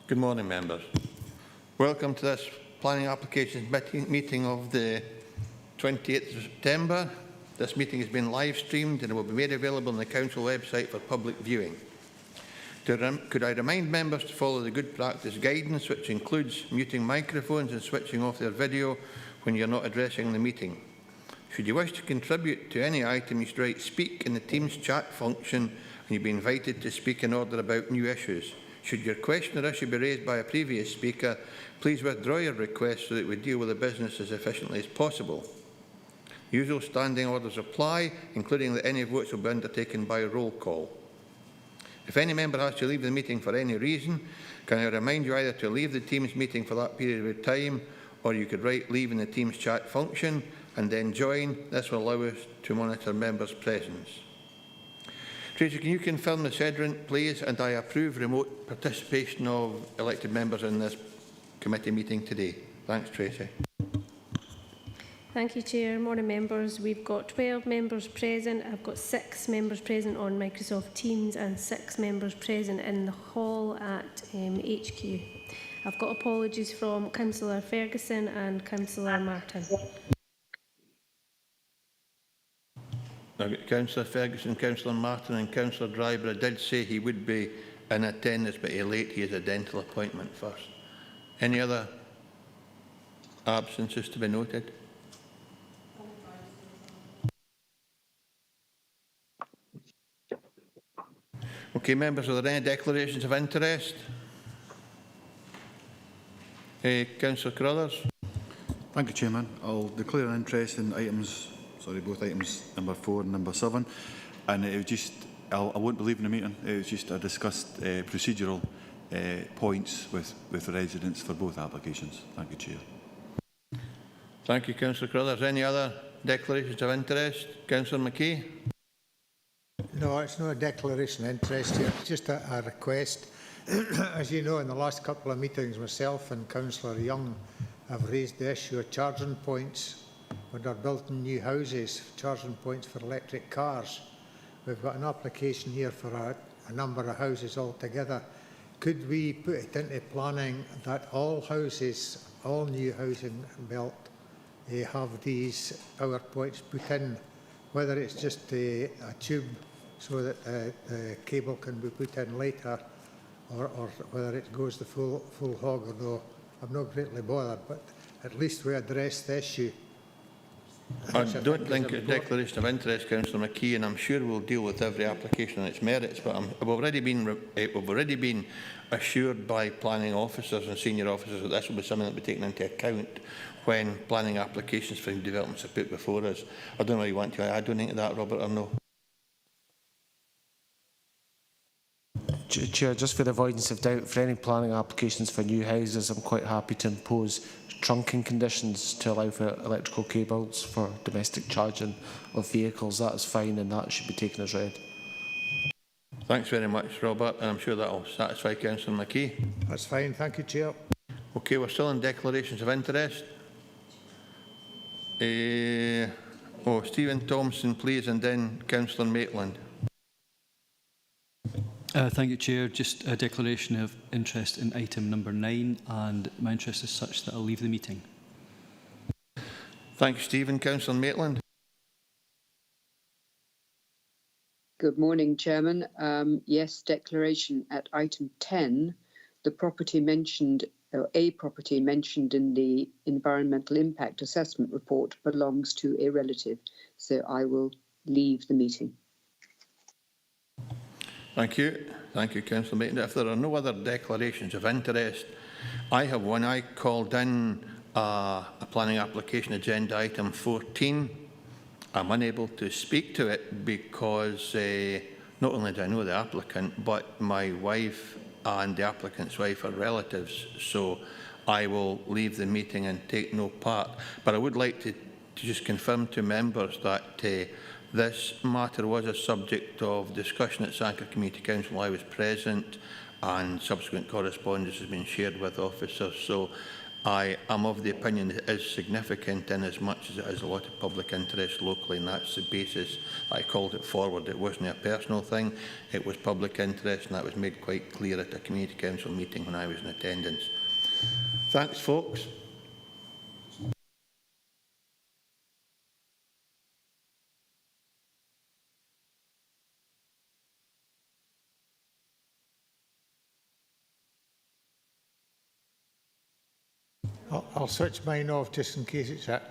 Good morning, members. Welcome to this planning applications meeting of the 28th of September. This meeting has been live streamed and it will be made available on the Council website for public viewing. Could I remind members to follow the good practice guidance, which includes muting microphones and switching off their video when you're not addressing the meeting. Should you wish to contribute to any item, you should write speak in the Teams chat function and you'll be invited to speak in order about new issues. Should your question or issue be raised by a previous speaker, please withdraw your request so that we deal with the business as efficiently as possible. Usual standing orders apply, including that any votes will be undertaken by roll call. If any member has to leave the meeting for any reason, can I remind you either to leave the Teams meeting for that period of time, or you could write leave in the Teams chat function and then join. This will allow us to monitor members' presence. Tracy, can you confirm the sediment, please? And I approve remote participation of elected members in this committee meeting today. Thanks, Tracy. Thank you, Chair. Morning, members. We've got 12 members present. I've got 6 members present on Microsoft Teams and 6 members present in the hall at HQ. I've got apologies from Councillor Ferguson and Councillor Martin. I've got Councillor Ferguson, Councillor Martin and Councillor Driver. I did say he would be in attendance, but he's late. He has a dental appointment first. Any other absences to be noted? Okay, members, are there any declarations of interest? Councillor Carruthers. Thank you, Chairman. I'll declare an interest in both items number 4 and number 7. And it was just, I won't be leaving the meeting. It was just I discussed procedural points with the residents for both applications. Thank you, Chair. Thank you, Councillor Carruthers. Any other declarations of interest? Councillor McKee. No, it's not a declaration of interest here. It's just a request. As you know, in the last couple of meetings, myself and Councillor Young have raised the issue of charging points when they're building new houses, charging points for electric cars. We've got an application here for a number of houses altogether. Could we put it into planning that all houses, all new housing built, have these power points put in, whether it's just a tube so that the cable can be put in later, or whether it goes the full hog or no. I'm not greatly bothered, but at least we address the issue. I don't think it's a declaration of interest, Councillor McKee, and I'm sure we'll deal with every application on its merits, but we've already been assured by planning officers and senior officers that this will be something that will be taken into account when planning applications for developments are put before us. I don't know if you want to add anything to that, Robert, or no? Chair, just for the avoidance of doubt, for any planning applications for new houses, I'm quite happy to impose trunking conditions to allow for electrical cables for domestic charging of vehicles. That is fine and that should be taken as read. Thanks very much, Robert, and I'm sure that will satisfy Councillor McKee. That's fine, thank you, Chair. Okay, we're still in declarations of interest. Stephen Thompson, please, and then Councillor Maitland. Thank you, Chair. Just a declaration of interest in item number 9, and my interest is such that I'll leave the meeting. Thank you, Stephen. Councillor Maitland. Good morning, Chairman. Yes, declaration at item 10. The property mentioned, or a property mentioned in the environmental impact assessment report belongs to a relative, so I will leave the meeting. Thank you. Thank you, Councillor Maitland. If there are no other declarations of interest, I have one. I called in a planning application agenda item 14. I'm unable to speak to it because not only do I know the applicant, but my wife and the applicant's wife are relatives, so I will leave the meeting and take no part. But I would like to just confirm to members that this matter was a subject of discussion at Sankar Community Council while I was present, and subsequent correspondence has been shared with officers. So I am of the opinion that it is significant in as much as it is a lot of public interest locally, and that's the basis I called it forward. It wasn't a personal thing, it was public interest, and that was made quite clear at a community council meeting when I was in attendance. Thanks, folks. I'll switch mine off just in case it's it.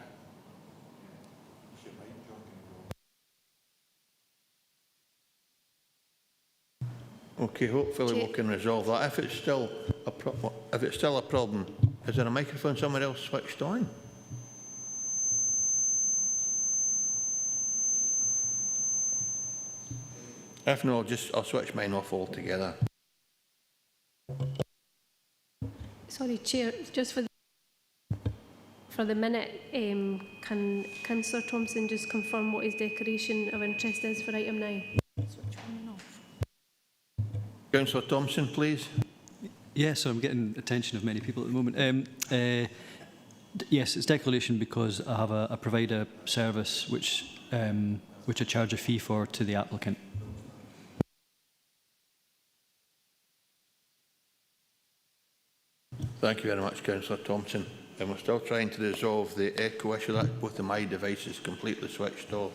Okay, hopefully we can resolve that. If it's still a problem, is there a microphone somewhere else switched on? If not, I'll switch mine off altogether. Sorry, Chair, just for the minute, can Councillor Thompson just confirm what his declaration of interest is for item 9? Councillor Thompson, please. Yes, so I'm getting attention of many people at the moment. Yes, it's declaration because I have I provide a service which I charge a fee for to the applicant. Thank you very much, Councillor Thompson. And we're still trying to resolve the echo issue. That both of my devices completely switched off.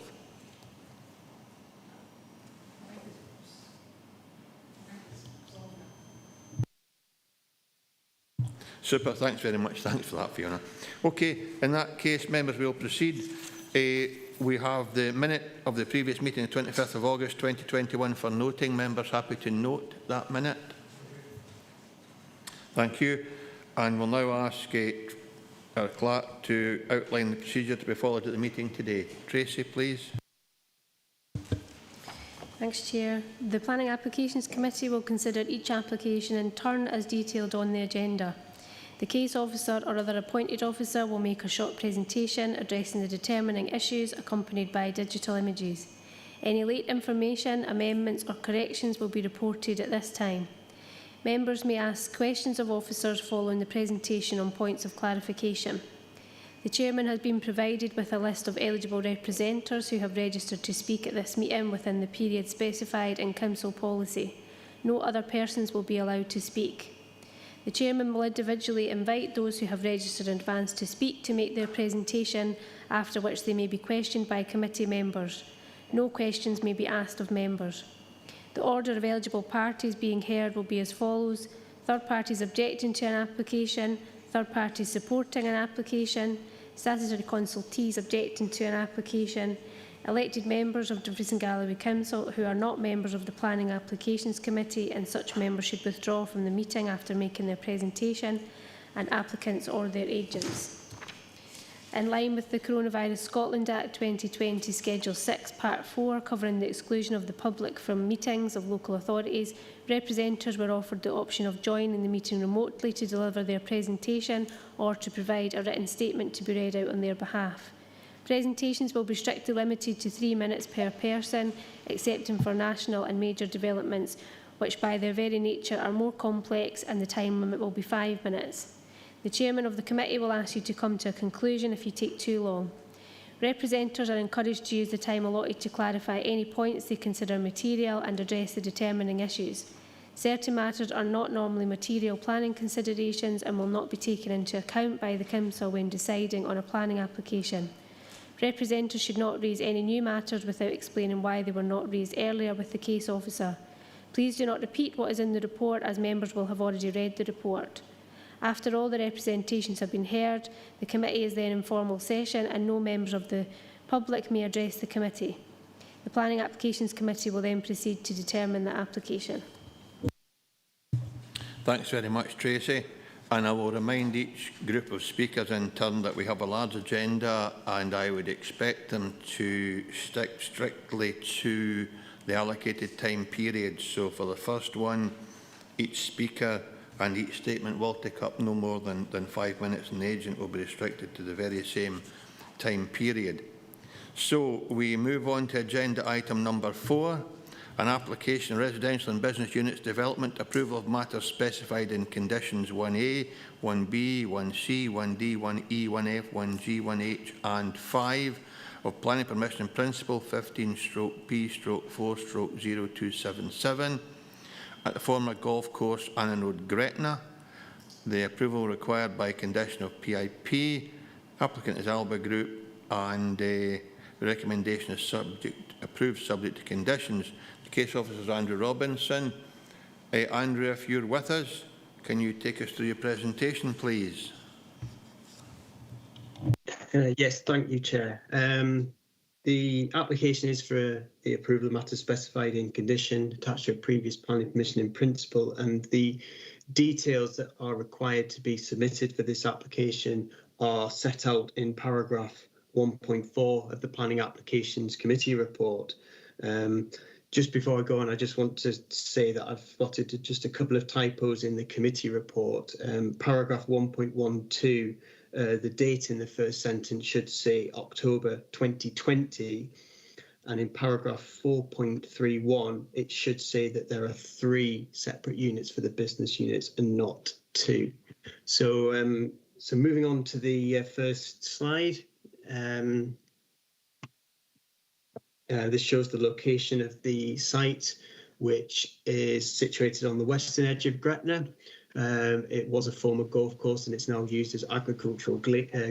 Super, thanks very much. Thanks for that, Fiona. Okay, in that case, members, we'll proceed. We have the minute of the previous meeting, the 25th of August 2021, for noting. Members happy to note that minute? Thank you. And we'll now ask our clerk to outline the procedure to be followed at the meeting today. Tracy, please. Thanks, Chair. The Planning Applications Committee will consider each application in turn as detailed on the agenda. The case officer or other appointed officer will make a short presentation addressing the determining issues accompanied by digital images. Any late information, amendments or corrections will be reported at this time. Members may ask questions of officers following the presentation on points of clarification. The Chairman has been provided with a list of eligible representatives who have registered to speak at this meeting within the period specified in Council policy. No other persons will be allowed to speak. The Chairman will individually invite those who have registered in advance to speak to make their presentation, after which they may be questioned by committee members. No questions may be asked of members. The order of eligible parties being heard will be as follows: third parties objecting to an application, third parties supporting an application, statutory consultees objecting to an application, elected members of Dumfries and Galloway Council who are not members of the Planning Applications Committee, and such members should withdraw from the meeting after making their presentation, and applicants or their agents. In line with the Coronavirus Scotland Act 2020 Schedule 6 Part 4, covering the exclusion of the public from meetings of local authorities, representatives were offered the option of joining the meeting remotely to deliver their presentation or to provide a written statement to be read out on their behalf. Presentations will be strictly limited to 3 minutes per person, excepting for national and major developments, which by their very nature are more complex, and the time limit will be 5 minutes. The Chairman of the Committee will ask you to come to a conclusion if you take too long. Representatives are encouraged to use the time allotted to clarify any points they consider material and address the determining issues. Certain matters are not normally material planning considerations and will not be taken into account by the Council when deciding on a planning application. Representatives should not raise any new matters without explaining why they were not raised earlier with the case officer. Please do not repeat what is in the report, as members will have already read the report. After all the representations have been heard, the committee is then in formal session and no members of the public may address the committee. The Planning Applications Committee will then proceed to determine the application. Thanks very much, Tracy. And I will remind each group of speakers in turn that we have a large agenda, and I would expect them to stick strictly to the allocated time period. So for the first one, each speaker and each statement will take up no more than 5 minutes, and the agent will be restricted to the very same time period. So we move on to agenda item number 4, An application, residential and business units development, approval of matters specified in conditions 1A, 1B, 1C, 1D, 1E, 1F, 1G, 1H and 5 of planning permission in principle 15/P/4/0277 at the former golf course Annan Road, Gretna. The approval required by condition of PIP. Applicant is Alba Group and the recommendation is approved subject to conditions. The case officer is Andrew Robinson. Andrew, if you're with us, can you take us through your presentation, please? Yes, thank you, Chair. The application is for the approval of matters specified in condition attached to a previous planning permission in principle, and the details that are required to be submitted for this application are set out in paragraph 1.4 of the Planning Applications Committee report. Just before I go on, I just want to say that I've spotted just a couple of typos in the committee report. Paragraph 1.12, the date in the first sentence should say October 2020. And in paragraph 4.31, it should say that there are 3 separate units for the business units and not 2. So, so moving on to the first slide. This shows the location of the site, which is situated on the western edge of Gretna. It was a former golf course and it's now used as agricultural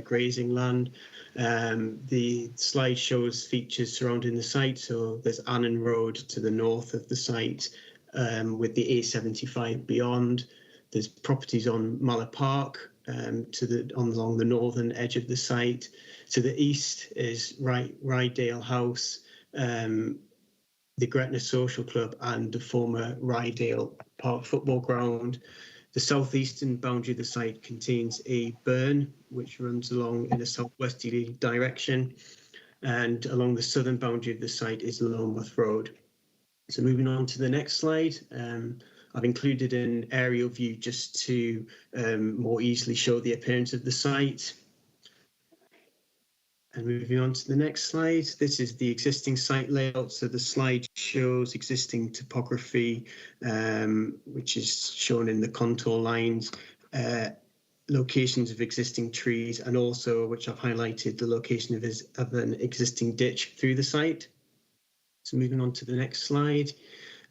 grazing land. The slide shows features surrounding the site. So there's Annan Road to the north of the site with the A75 beyond. There's properties on Mallow Park along the northern edge of the site. To the east is Rydale House, the Gretna Social Club and the former Rydale Park football ground. The southeastern boundary of the site contains a burn which runs along in a southwesterly direction, and along the southern boundary of the site is Longworth Road. So moving on to the next slide, I've included an aerial view just to more easily show the appearance of the site. And moving on to the next slide, this is the existing site layout. So the slide shows existing topography, which is shown in the contour lines, locations of existing trees, and also, which I've highlighted, the location of an existing ditch through the site. So moving on to the next slide,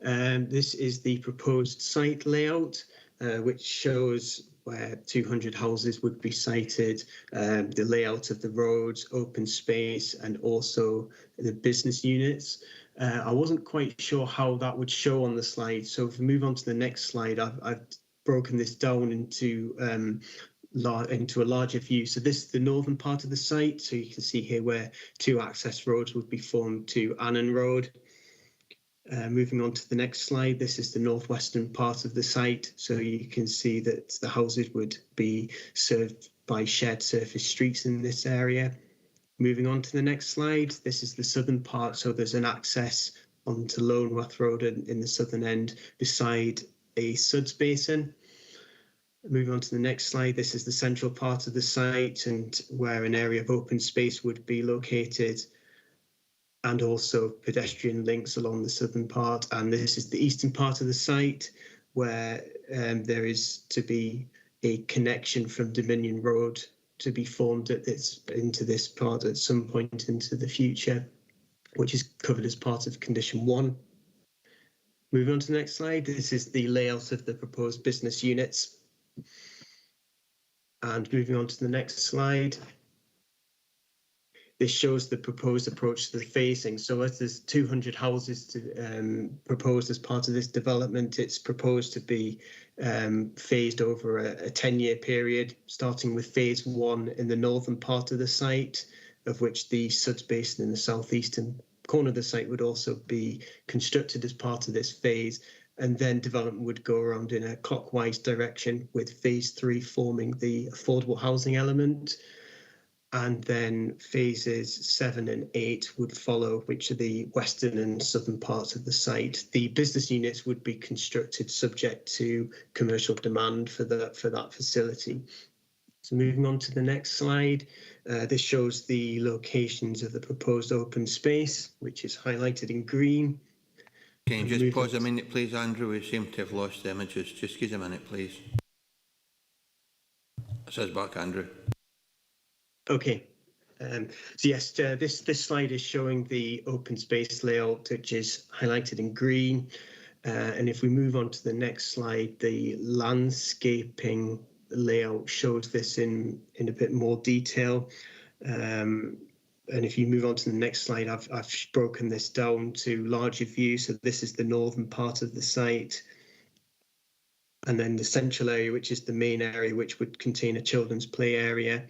this is the proposed site layout, which shows where 200 houses would be sited, the layout of the roads, open space, and also the business units. I wasn't quite sure how that would show on the slide. So if we move on to the next slide, I've broken this down into a larger view. So this is the northern part of the site. So you can see here where 2 access roads would be formed to Annan Road. Moving on to the next slide, this is the northwestern part of the site. So you can see that the houses would be served by shared surface streets in this area. Moving on to the next slide, this is the southern part. So there's an access onto Longworth Road in the southern end beside a suds basin. Moving on to the next slide, this is the central part of the site and where an area of open space would be located, and also pedestrian links along the southern part. And this is the eastern part of the site where there is to be a connection from Dominion Road to be formed into this part at some point into the future, which is covered as part of condition 1. Moving on to the next slide, this is the layout of the proposed business units. And moving on to the next slide, this shows the proposed approach to the phasing. So as there's 200 houses proposed as part of this development, it's proposed to be phased over a 10-year period, starting with phase 1 in the northern part of the site, of which the suds basin in the southeastern corner of the site would also be constructed as part of this phase. And then development would go around in a clockwise direction, with phase 3 forming the affordable housing element. And then phases 7 and 8 would follow, which are the western and southern parts of the site. The business units would be constructed subject to commercial demand for that facility. So moving on to the next slide, this shows the locations of the proposed open space, which is highlighted in green. Can you just pause a minute, please, Andrew? We seem to have lost the images. Just give us a minute, please. It says back, Andrew. Okay. So yes, this slide is showing the open space layout, which is highlighted in green. And if we move on to the next slide, the landscaping layout shows this in a bit more detail. And if you move on to the next slide, I've broken this down to larger view. So this is the northern part of the site. And then the central area, which is the main area, which would contain a children's play area.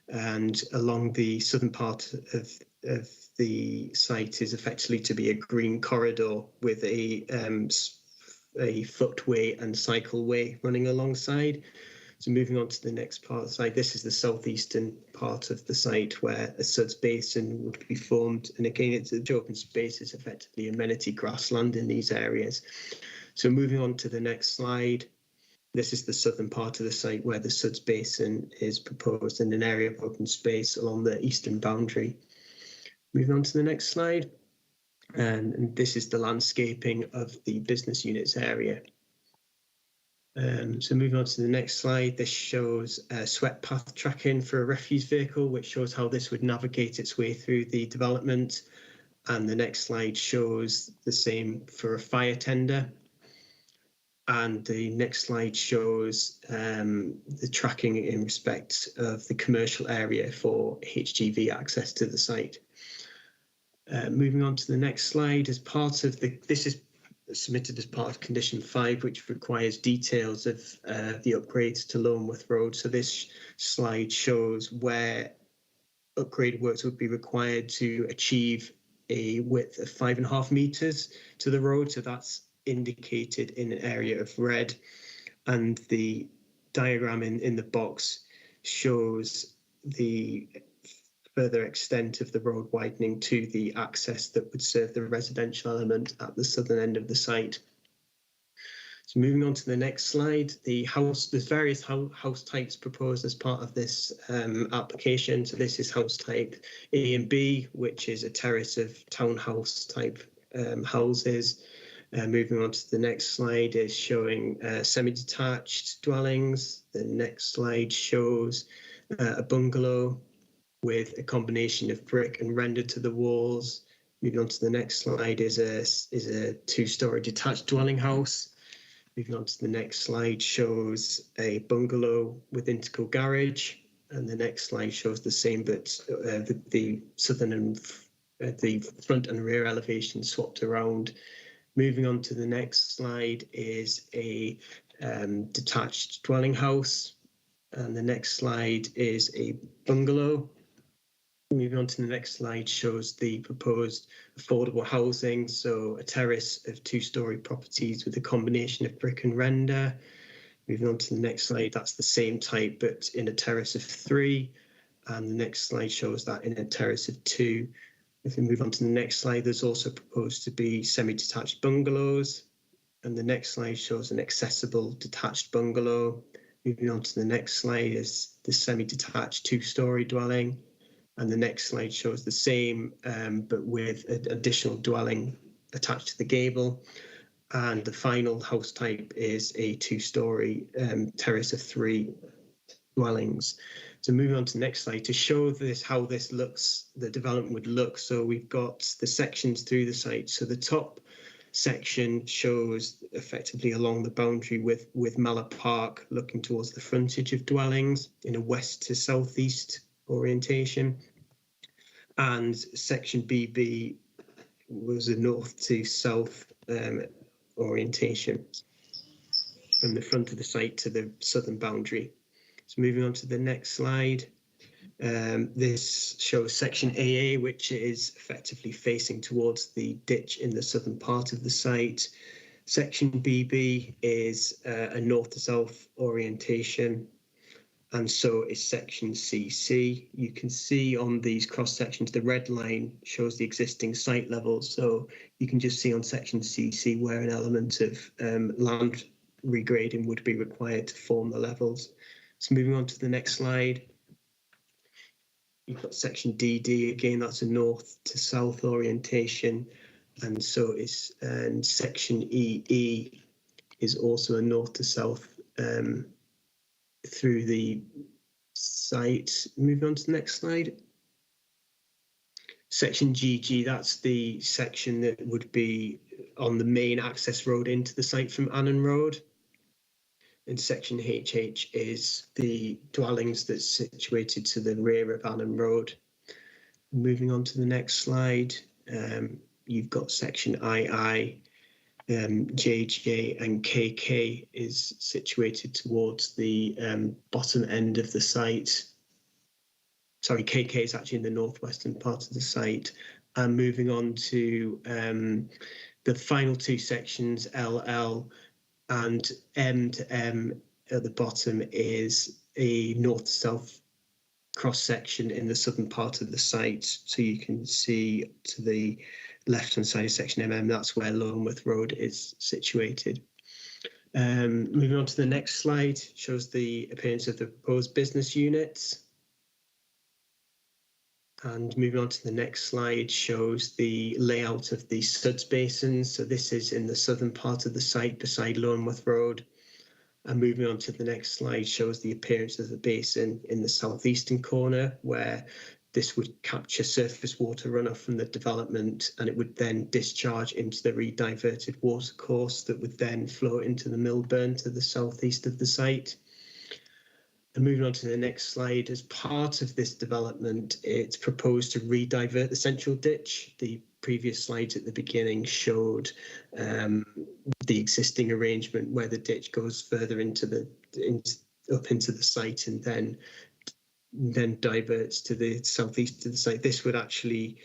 And along the southern part of the site is effectively to be a green corridor with a footway and cycleway running alongside. So moving on to the next part of the site, this is the southeastern part of the site where a suds basin would be formed. And again, it's the open space is effectively amenity grassland in these areas. So moving on to the next slide, this is the southern part of the site where the suds basin is proposed in an area of open space along the eastern boundary. Moving on to the next slide. And this is the landscaping of the business units area. So moving on to the next slide, this shows swept path tracking for a refuse vehicle, which shows how this would navigate its way through the development. And the next slide shows the same for a fire tender. And the next slide shows the tracking in respect of the commercial area for HGV access to the site. Moving on to the next slide, as part of this is submitted as part of condition 5, which requires details of the upgrades to Loamworth Road. So this slide shows where upgrade works would be required to achieve a width of 5.5 metres to the road. So that's indicated in an area of red. And the diagram in the box shows the further extent of the road widening to the access that would serve the residential element at the southern end of the site. So moving on to the next slide, there's various house types proposed as part of this application. So this is house type A and B, which is a terrace of townhouse type houses. Moving on to the next slide is showing semi-detached dwellings. The next slide shows a bungalow with a combination of brick and render to the walls. Moving on to the next slide is a two-storey detached dwelling house. Moving on to the next slide shows a bungalow with integral garage, and the next slide shows the same, but the southern and the front and rear elevation swapped around. Moving on to the next slide is a detached dwelling house, and the next slide is a bungalow. Moving on to the next slide shows the proposed affordable housing, so a terrace of two-storey properties with a combination of brick and render. Moving on to the next slide, that's the same type but in a terrace of 3, and the next slide shows that in a terrace of 2. If we move on to the next slide, there's also proposed to be semi-detached bungalows, and the next slide shows an accessible detached bungalow. Moving on to the next slide is the semi-detached two-storey dwelling. And the next slide shows the same, but with an additional dwelling attached to the gable. And the final house type is a two-storey terrace of 3 dwellings. So moving on to the next slide to show this how this looks, the development would look. So we've got the sections through the site. So the top section shows effectively along the boundary with Mallow Park, looking towards the frontage of dwellings in a west to southeast orientation, and section BB was a north to south orientation from the front of the site to the southern boundary. So moving on to the next slide, this shows section AA, which is effectively facing towards the ditch in the southern part of the site. Section BB is a north to south orientation, and so is section CC. You can see on these cross sections, the red line shows the existing site level. So you can just see on section CC where an element of land regrading would be required to form the levels. So moving on to the next slide, you've got section DD, again, that's a north to south orientation. and so is and section EE is also a north to south through the site. Moving on to the next slide. Section GG, that's the section that would be on the main access road into the site from Annan Road. And section HH is the dwellings that's situated to the rear of Annan Road. Moving on to the next slide, you've got section II, JJ and KK is situated towards the bottom end of the site. Sorry, KK is actually in the northwestern part of the site. And moving on to the final two sections, LL and M to M at the bottom, is a north-south cross-section in the southern part of the site. So you can see to the left-hand side of section MM, that's where Longworth Road is situated. Moving on to the next slide, shows the appearance of the proposed business units. And moving on to the next slide shows the layout of the Suds basins. So this is in the southern part of the site beside Longworth Road. And moving on to the next slide shows the appearance of the basin in the southeastern corner, where this would capture surface water runoff from the development, and it would then discharge into the rediverted watercourse that would then flow into the Millburn to the southeast of the site. And moving on to the next slide, as part of this development, it's proposed to redivert the central ditch. The previous slides at the beginning showed the existing arrangement where the ditch goes further up into the site and then diverts to the southeast of the site. This would actually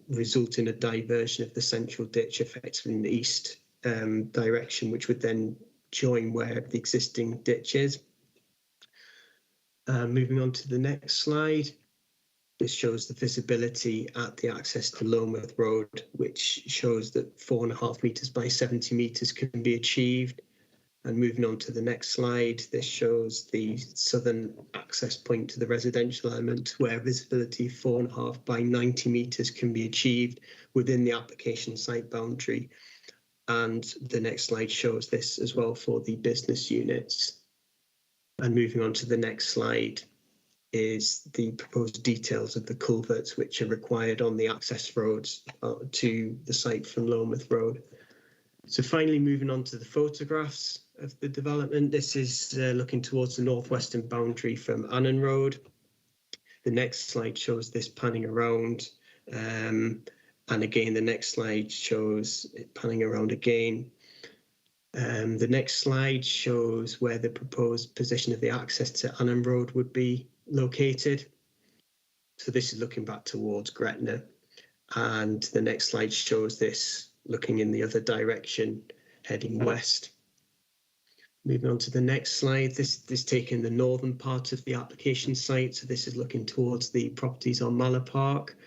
result in a diversion of the central ditch effectively in the east direction, which would then join where the existing ditch is. Moving on to the next slide, this shows the visibility at the access to Longworth Road, which shows that 4.5 metres by 70 metres can be achieved. And moving on to the next slide, this shows the southern access point to the residential element, where visibility 4.5 by 90 metres can be achieved within the application site boundary. And the next slide shows this as well for the business units. And moving on to the next slide is the proposed details of the culverts which are required on the access roads to the site from Longworth Road. So finally, moving on to the photographs of the development. This is looking towards the northwestern boundary from Annan Road. The next slide shows this panning around. And again, the next slide shows it panning around again. The next slide shows where the proposed position of the access to Annan Road would be located. So this is looking back towards Gretna. And the next slide shows this looking in the other direction, heading west. Moving on to the next slide, this is taking the northern part of the application site. So this is looking towards the properties on Mallow Park.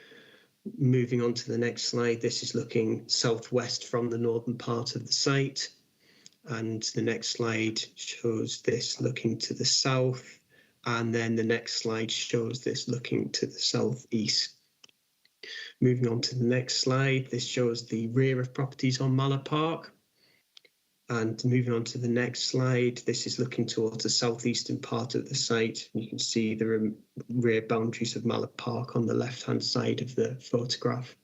Moving on to the next slide, this is looking southwest from the northern part of the site. And the next slide shows this looking to the south. And then the next slide shows this looking to the southeast. Moving on to the next slide, this shows the rear of properties on Mallow Park. And moving on to the next slide, this is looking towards the southeastern part of the site. You can see the rear boundaries of Mallow Park on the left-hand side of the photograph.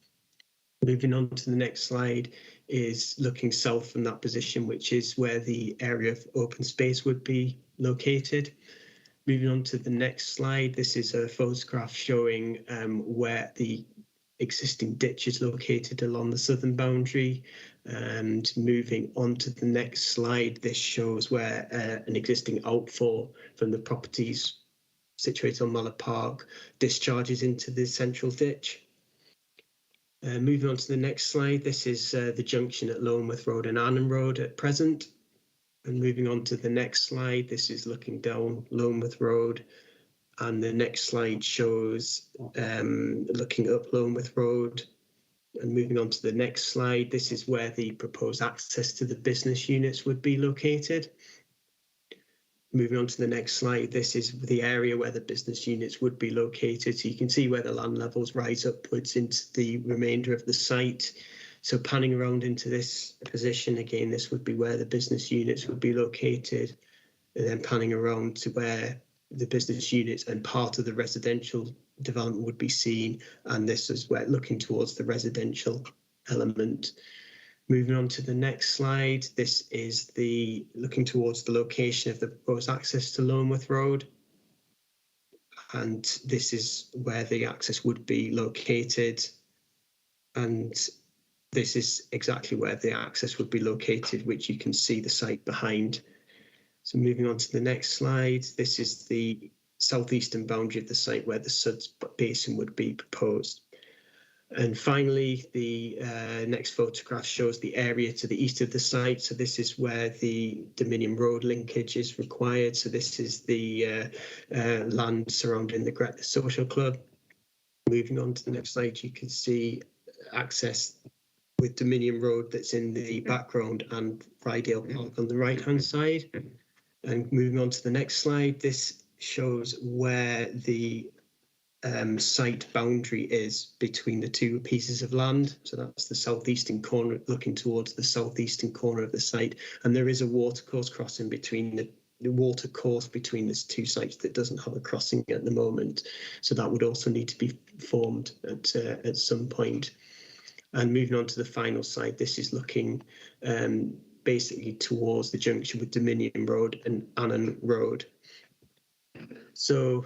Moving on to the next slide is looking south from that position, which is where the area of open space would be located. Moving on to the next slide, this is a photograph showing where the existing ditch is located along the southern boundary. And moving on to the next slide, this shows where an existing outfall from the properties situated on Mallow Park discharges into the central ditch. Moving on to the next slide, this is the junction at Longworth Road and Annan Road at present. And moving on to the next slide, this is looking down Longworth Road. And the next slide shows looking up Longworth Road. And moving on to the next slide, this is where the proposed access to the business units would be located. Moving on to the next slide, this is the area where the business units would be located. So you can see where the land levels rise upwards into the remainder of the site. So panning around into this position, again, this would be where the business units would be located, and then panning around to where the business units and part of the residential development would be seen, and this is where looking towards the residential element. Moving on to the next slide, this is the looking towards the location of the proposed access to Loneworth Road, and this is where the access would be located, and this is exactly where the access would be located, which you can see the site behind. So moving on to the next slide, this is the southeastern boundary of the site where the Suds Basin would be proposed. And finally, the next photograph shows the area to the east of the site. So this is where the Dominion Road linkage is required. So this is the land surrounding the Gretna Social Club. Moving on to the next slide, you can see access with Dominion Road that's in the background and Rydale Park on the right-hand side. And moving on to the next slide, this shows where the site boundary is between the two pieces of land. So that's the southeastern corner, looking towards the southeastern corner of the site. And there is a watercourse crossing between the watercourse between these two sites that doesn't have a crossing at the moment. So that would also need to be formed at some point. And moving on to the final slide, this is looking basically towards the junction with Dominion Road and Annan Road. So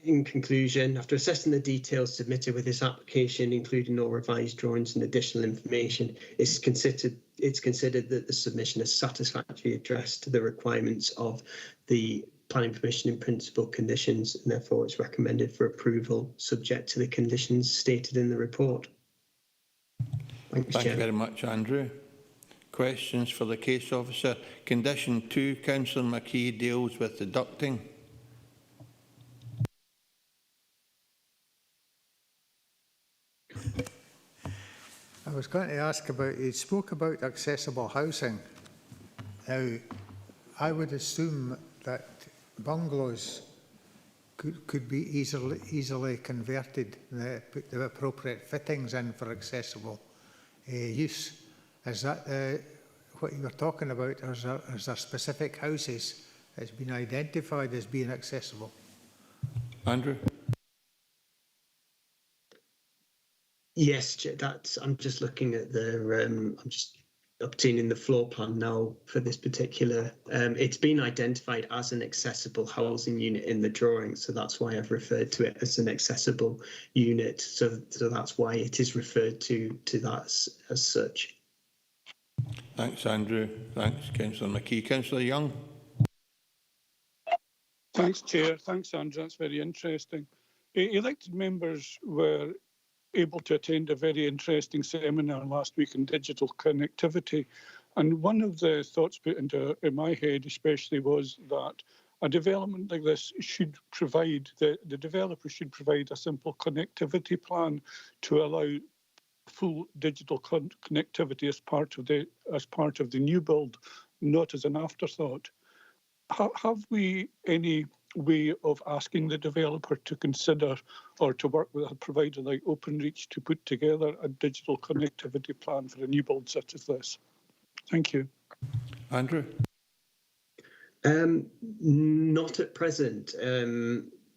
in conclusion, after assessing the details submitted with this application, including all revised drawings and additional information, it's considered that the submission has satisfactorily addressed the requirements of the planning permission in principle conditions, and therefore it's recommended for approval subject to the conditions stated in the report. Thanks, Thank Chair. you very much, Andrew. Questions for the case officer. Condition 2, Councillor McKee, deals with the ducting. I was going to ask about, you spoke about accessible housing. Now, I would assume that bungalows could be easily converted, put the appropriate fittings in for accessible use. Is that what you were talking about, or is there specific houses that's been identified as being accessible? Andrew? Yes, that's. I'm just looking at the. I'm just obtaining the floor plan now for this particular. It's been identified as an accessible housing unit in the drawing, so that's why I've referred to it as an accessible unit. So that's why it is referred to that as such. Thanks, Andrew. Thanks, Councillor McKee. Councillor Young? Thanks, Chair. Thanks, Andrew. That's very interesting. Elected members were able to attend a very interesting seminar last week on digital connectivity. And one of the thoughts put into in my head especially was that a development like this should provide, the developer should provide a simple connectivity plan to allow full digital connectivity as part of the new build, not as an afterthought. Have we any way of asking the developer to consider or to work with a provider like Openreach to put together a digital connectivity plan for a new build such as this? Thank you. Andrew? Not at present.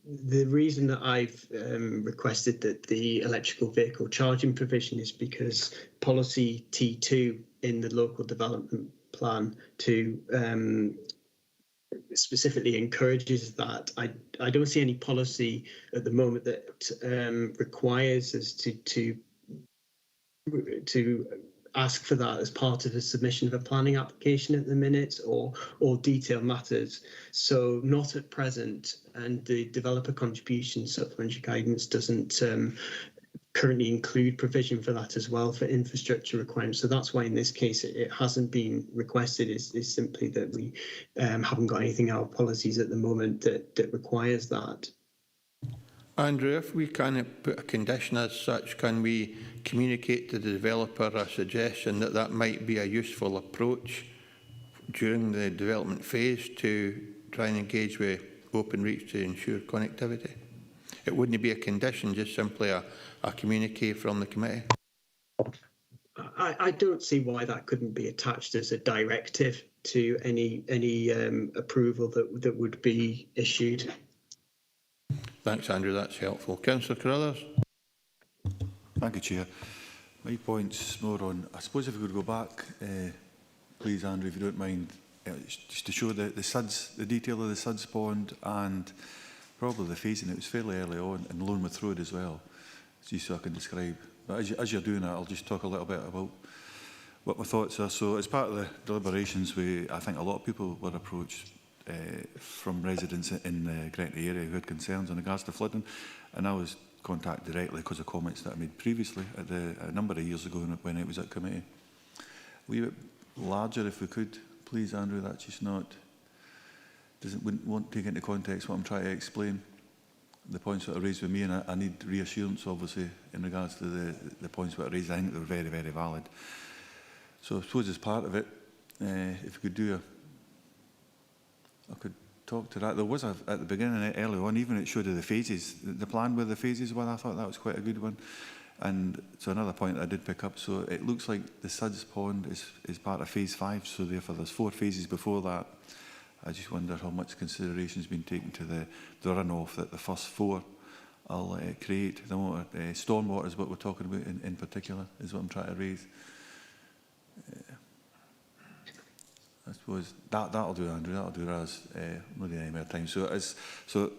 The reason that I've requested that the electrical vehicle charging provision is because policy T2 in the local development plan to specifically encourages that. I don't see any policy at the moment that requires us to ask for that as part of the submission of a planning application at the minute, or detailed matters. So not at present, and the developer contribution supplementary guidance doesn't currently include provision for that as well for infrastructure requirements. So that's why in this case it hasn't been requested, is simply that we haven't got anything in our policies at the moment that requires that. Andrew, if we can't put a condition as such, can we communicate to the developer a suggestion that that might be a useful approach during the development phase to try and engage with Openreach to ensure connectivity? It wouldn't be a condition, just simply a communique from the committee. I don't see why that couldn't be attached as a directive to any approval that would be issued. Thanks, Andrew. That's helpful. Councillor Carruthers. Thank you, Chair. My point's more on, I suppose if we could go back, please, Andrew, if you don't mind, just to show the suds, the detail of the suds pond and probably the phasing. It was fairly early on, and Lonemouth Road as well, just so I can describe. But as you're doing that, I'll just talk a little bit about what my thoughts are. So as part of the deliberations, I think a lot of people were approached from residents in the Gretna area who had concerns in regards to flooding, and I was contacted directly because of comments that I made previously at a number of years ago when it was at committee. A wee bit larger if we could, please, Andrew. That's just not, won't take into context what I'm trying to explain. The points that are raised with me, and I need reassurance, obviously, in regards to the points that are raised. I think they're very, very valid. So I suppose as part of it, if we could do I could talk to that. There was at the beginning, early on, even it showed the phases, the plan with the phases one. I thought that was quite a good one. And so another point I did pick up. So it looks like the Suds Pond is part of phase 5. So therefore, there's 4 phases before that. I just wonder how much consideration has been taken to the runoff that the first 4 will create. The water, stormwater is what we're talking about in particular, is what I'm trying to raise. I suppose that'll do, Andrew. That'll do, Raz. Not any more time. So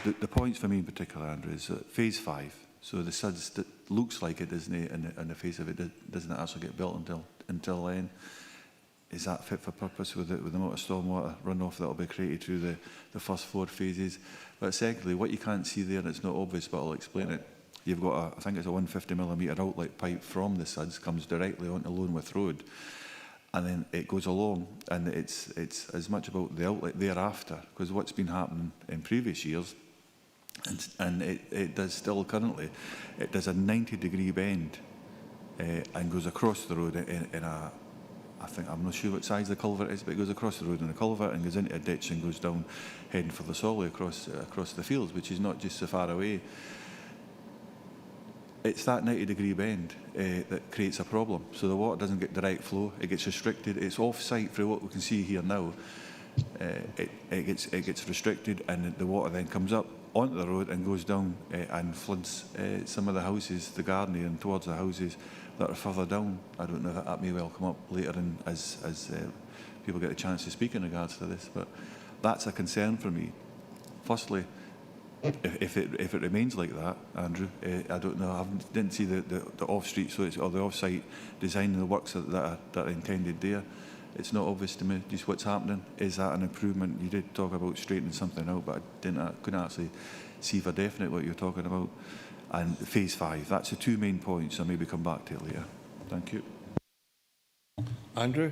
the points for me in particular, Andrew, is phase 5. So the Suds that looks like it, doesn't it, in the face of it, doesn't actually get built until then. Is that fit for purpose with the amount of stormwater runoff that will be created through the first 4 phases? But secondly, what you can't see there, and it's not obvious, but I'll explain it. You've got I think it's a 150mm outlet pipe from the Suds, comes directly onto Lonemouth Road, and then it goes along, and it's as much about the outlet thereafter, because what's been happening in previous years, and it does still currently, it does a 90-degree bend and goes across the road in a, I think, I'm not sure what size the culvert is, but it goes across the road in a culvert and goes into a ditch and goes down, heading for the Solly across the fields, which is not just so far away. It's that 90-degree bend that creates a problem. So the water doesn't get direct flow; it gets restricted. It's off-site for what we can see here now. It gets restricted, and the water then comes up onto the road and goes down and floods some of the houses, the garden and towards the houses that are further down. I don't know if that may well come up later in as people get a chance to speak in regards to this, but that's a concern for me. Firstly, if it remains like that, Andrew, I don't know. I didn't see the off-street, or the off-site design and the works that are intended there. It's not obvious to me just what's happening. Is that an improvement? You did talk about straightening something out, but I couldn't actually see for definite what you're talking about. And phase 5, that's the 2 main points. I'll maybe come back to it later. Thank you. Andrew?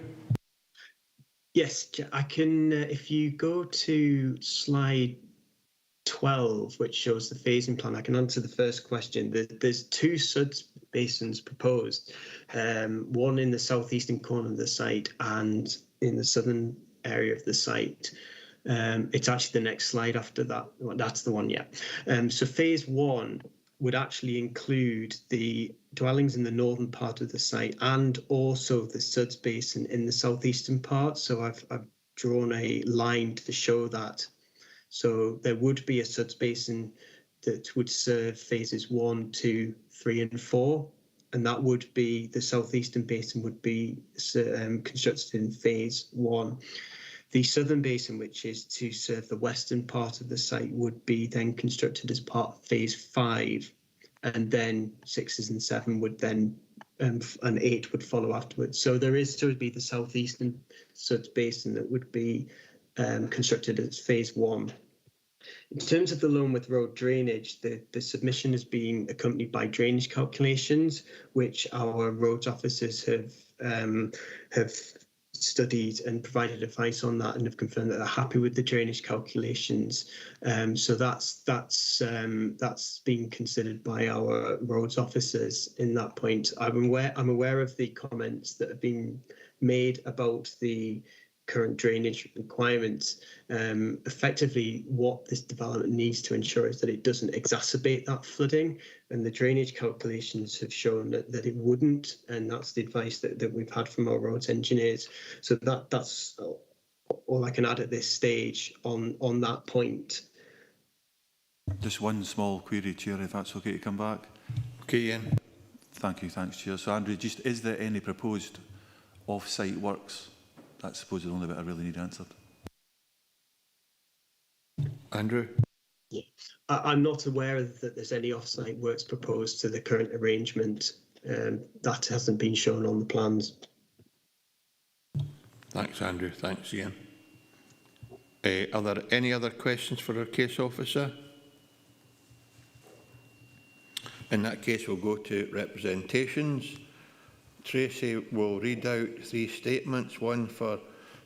Yes, I can, if you go to slide 12, which shows the phasing plan, I can answer the first question. There's 2 Suds basins proposed, one in the southeastern corner of the site and in the southern area of the site. It's actually the next slide after that. Well, that's the one, yeah. So phase 1 would actually include the dwellings in the northern part of the site and also the Suds basin in the southeastern part. So I've drawn a line to show that. So there would be a Suds basin that would serve phases 1, 2, 3 and 4. And that would be, the southeastern basin would be constructed in phase 1. The southern basin, which is to serve the western part of the site, would be then constructed as part of phase 5. And then 6 and 7 would then, and 8 would follow afterwards. So there is to be the southeastern Suds basin that would be constructed as phase 1. In terms of the Lonemouth Road drainage, the submission has been accompanied by drainage calculations, which our roads officers have studied and provided advice on that and have confirmed that they're happy with the drainage calculations. So that's being considered by our roads officers in that point. I'm aware of the comments that have been made about the current drainage requirements. Effectively, what this development needs to ensure is that it doesn't exacerbate that flooding, and the drainage calculations have shown that it wouldn't, and that's the advice that we've had from our roads engineers. So that's all I can add at this stage on that point. Just one small query, Chair, if that's okay to come back. Okay, Ian. Thank you, thanks, Chair. So, Andrew, just is there any proposed off-site works? That's supposed the only bit I really need answered. Andrew? Yeah. I'm not aware that there's any off-site works proposed to the current arrangement. That hasn't been shown on the plans. Thanks, Andrew. Thanks, Ian. Are there any other questions for our case officer? In that case, we'll go to representations. Tracy will read out 3 statements, one for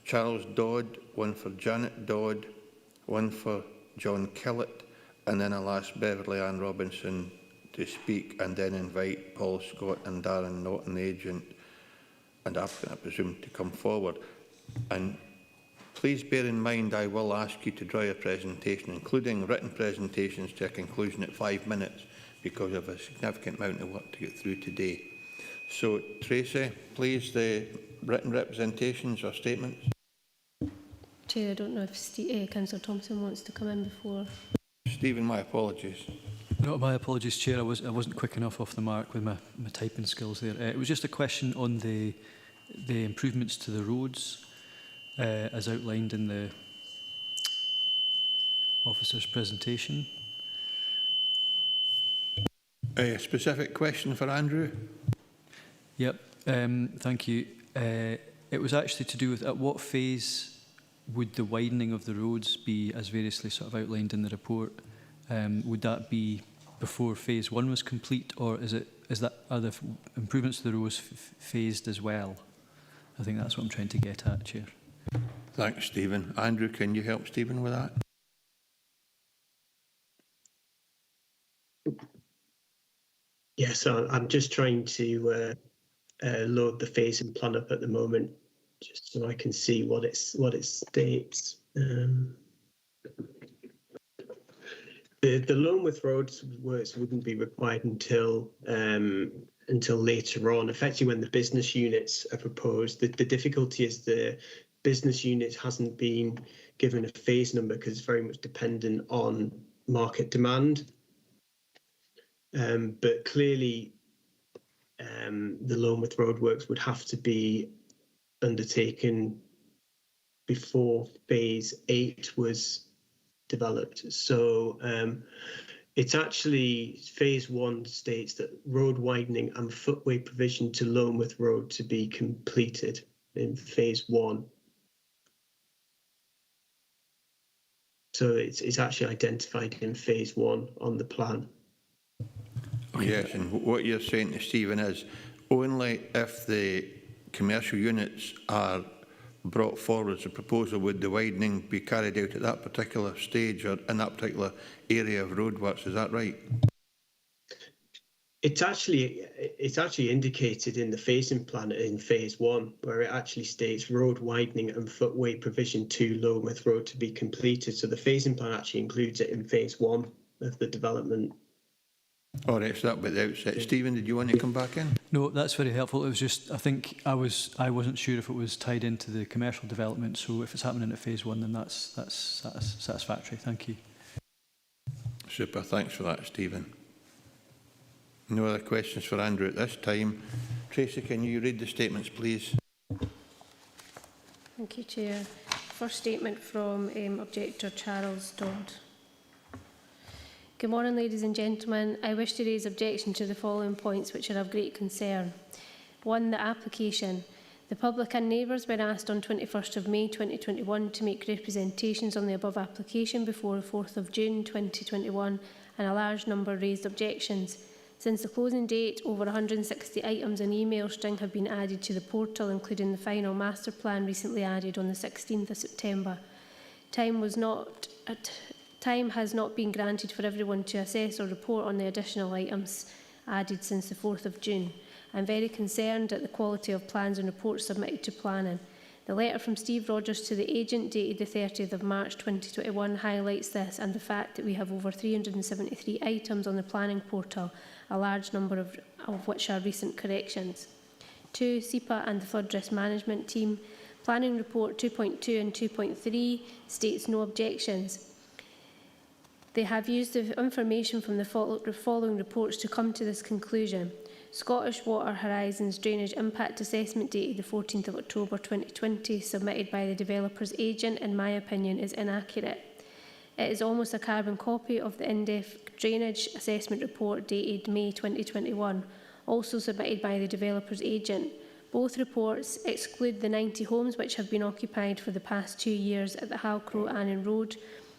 Charles Dodd, one for Janet Dodd, one for John Killett, and then I'll ask Beverly Ann Robinson to speak and then invite Paul Scott and Darren Norton, the agent and applicant, I presume, to come forward. And please bear in mind I will ask you to draw your presentation, including written presentations, to a conclusion at 5 minutes because of a significant amount of work to get through today. So, Tracy, please, the written representations or statements. Chair, I don't know if Councillor Thompson wants to come in before. Stephen, my apologies. No, my apologies, Chair. I wasn't quick enough off the mark with my typing skills there. It was just a question on the improvements to the roads as outlined in the officer's presentation. A specific question for Andrew? Yep, thank you. It was actually to do with at what phase would the widening of the roads be, as variously sort of outlined in the report? Would that be before phase 1 was complete, or are the improvements to the roads phased as well? I think that's what I'm trying to get at, Chair. Thanks, Stephen. Andrew, can you help Stephen with that? Yes, so I'm just trying to load the phasing plan up at the moment, just so I can see what it states. The Longworth roads works wouldn't be required until later on, effectively when the business units are proposed. The difficulty is the business unit hasn't been given a phase number because it's very much dependent on market demand. But clearly, the Longworth roadworks would have to be undertaken before phase 8 was developed. So it's actually phase 1 states that road widening and footway provision to Longworth Road to be completed in phase 1. So it's actually identified in phase 1 on the plan. Okay. Yes, and what you're saying to Stephen is only if the commercial units are brought forward as a proposal would the widening be carried out at that particular stage or in that particular area of roadworks. Is that right? It's actually indicated in the phasing plan in phase 1, where it actually states road widening and footway provision to Longworth Road to be completed. So the phasing plan actually includes it in phase 1 of the development. All right, so that bit the outset. Stephen, did you want to come back in? No, that's very helpful. It was just, I think I wasn't sure if it was tied into the commercial development. So if it's happening at phase 1, then that's satisfactory. Thank you. Super, thanks for that, Stephen. No other questions for Andrew at this time. Tracy, can you read the statements, please? Thank you, Chair. First statement from Objector Charles Dodd. Good morning, ladies and gentlemen. I wish to raise objection to the following points which are of great concern. 1. The application. The public and neighbours were asked on 21st of May 2021 to make representations on the above application before the 4th of June 2021 and a large number raised objections. Since the closing date, over 160 items and email string have been added to the portal, including the final master plan recently added on the 16th of September. Time has not been granted for everyone to assess or report on the additional items added since the 4th of June. I'm very concerned at the quality of plans and reports submitted to planning. The letter from Steve Rogers to the agent dated the 30th of March 2021 highlights this and the fact that we have over 373 items on the planning portal, a large number of which are recent corrections. 2. SEPA and the Flood Risk Management Team. Planning Report 2.2 and 2.3 states no objections. They have used the information from the following reports to come to this conclusion. Scottish Water Horizons Drainage Impact Assessment dated the 14th of October 2020, submitted by the developer's agent, in my opinion, is inaccurate. It is almost a carbon copy of the in-depth drainage assessment report dated May 2021, also submitted by the developer's agent. Both reports exclude the 90 homes which have been occupied for the past 2 years at the Halcrow Annan Road,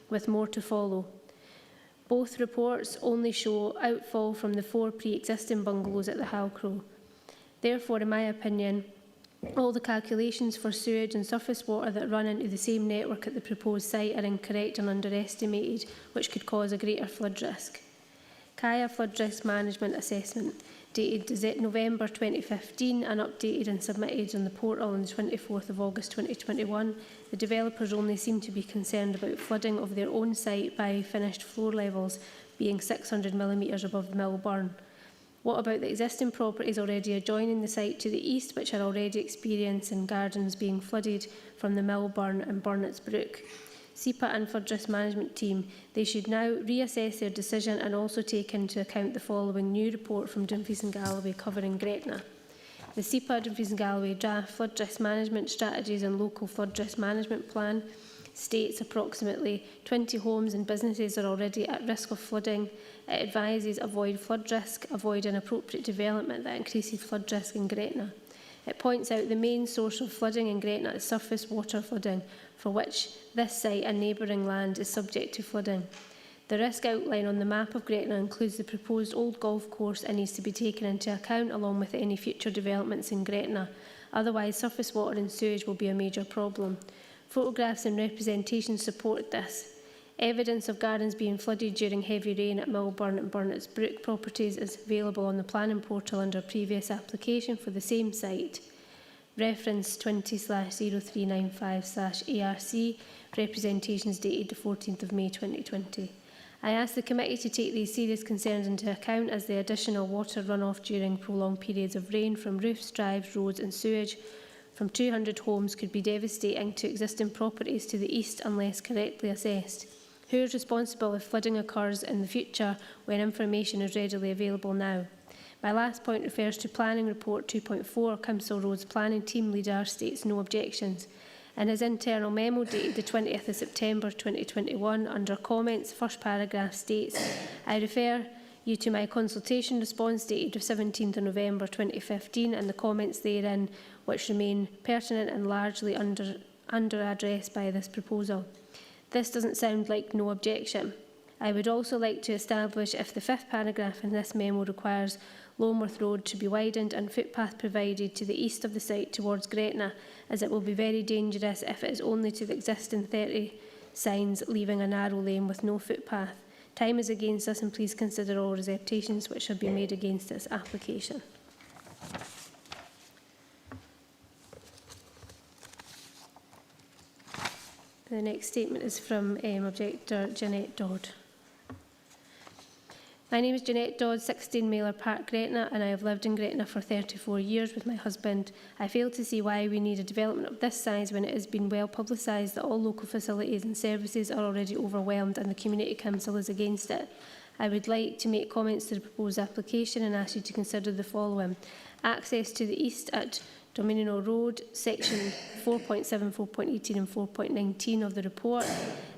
with more to follow. Both reports only show outfall from the 4 pre-existing bungalows at the Halcrow. Therefore, in my opinion, all the calculations for sewage and surface water that run into the same network at the proposed site are incorrect and underestimated, which could cause a greater flood risk. Kaya Flood Risk Management Assessment, dated November 2015 and updated and submitted on the portal on the 24th of August 2021, the developers only seem to be concerned about flooding of their own site by finished floor levels being 600 mm above the mill burn. What about the existing properties already adjoining the site to the east, which are already experiencing gardens being flooded from the mill burn and Burnet's Brook? SEPA and Flood Risk Management Team, they should now reassess their decision and also take into account the following new report from Dumfries and Galloway covering Gretna. The SEPA Dumfries and Galloway Draft Flood Risk Management Strategies and Local Flood Risk Management Plan states approximately 20 homes and businesses are already at risk of flooding. It advises avoid flood risk, avoid inappropriate development that increases flood risk in Gretna. It points out the main source of flooding in Gretna is surface water flooding, for which this site and neighbouring land is subject to flooding. The risk outline on the map of Gretna includes the proposed old golf course and needs to be taken into account along with any future developments in Gretna. Otherwise, surface water and sewage will be a major problem. Photographs and representations support this. Evidence of gardens being flooded during heavy rain at Millburn and Burnet's Brook properties is available on the planning portal under previous application for the same site. Reference 20/0395/ARC, representations dated the 14th of May 2020. I ask the committee to take these serious concerns into account as the additional water runoff during prolonged periods of rain from roofs, drives, roads and sewage from 200 homes could be devastating to existing properties to the east unless correctly assessed. Who is responsible if flooding occurs in the future when information is readily available now? My last point refers to Planning Report 2.4. Council Road's planning team leader states no objections. In his internal memo dated the 20th of September 2021, under comments, first paragraph states, I refer you to my consultation response dated the 17th of November 2015 and the comments therein which remain pertinent and largely under addressed by this proposal. This doesn't sound like no objection. I would also like to establish if the 5th paragraph in this memo requires Longworth Road to be widened and footpath provided to the east of the site towards Gretna, as it will be very dangerous if it is only to the existing 30 signs, leaving a narrow lane with no footpath. Time is against us and please consider all reservations which have been made against this application. The next statement is from Objector Jeanette Dodd. My name is Jeanette Dodd, 16 Mailer Park, Gretna, and I have lived in Gretna for 34 years with my husband. I fail to see why we need a development of this size when it has been well publicised that all local facilities and services are already overwhelmed and the Community Council is against it. I would like to make comments to the proposed application and ask you to consider the following. Access to the east at Dominion Road, section 4.7, 4.18 and 4.19 of the report.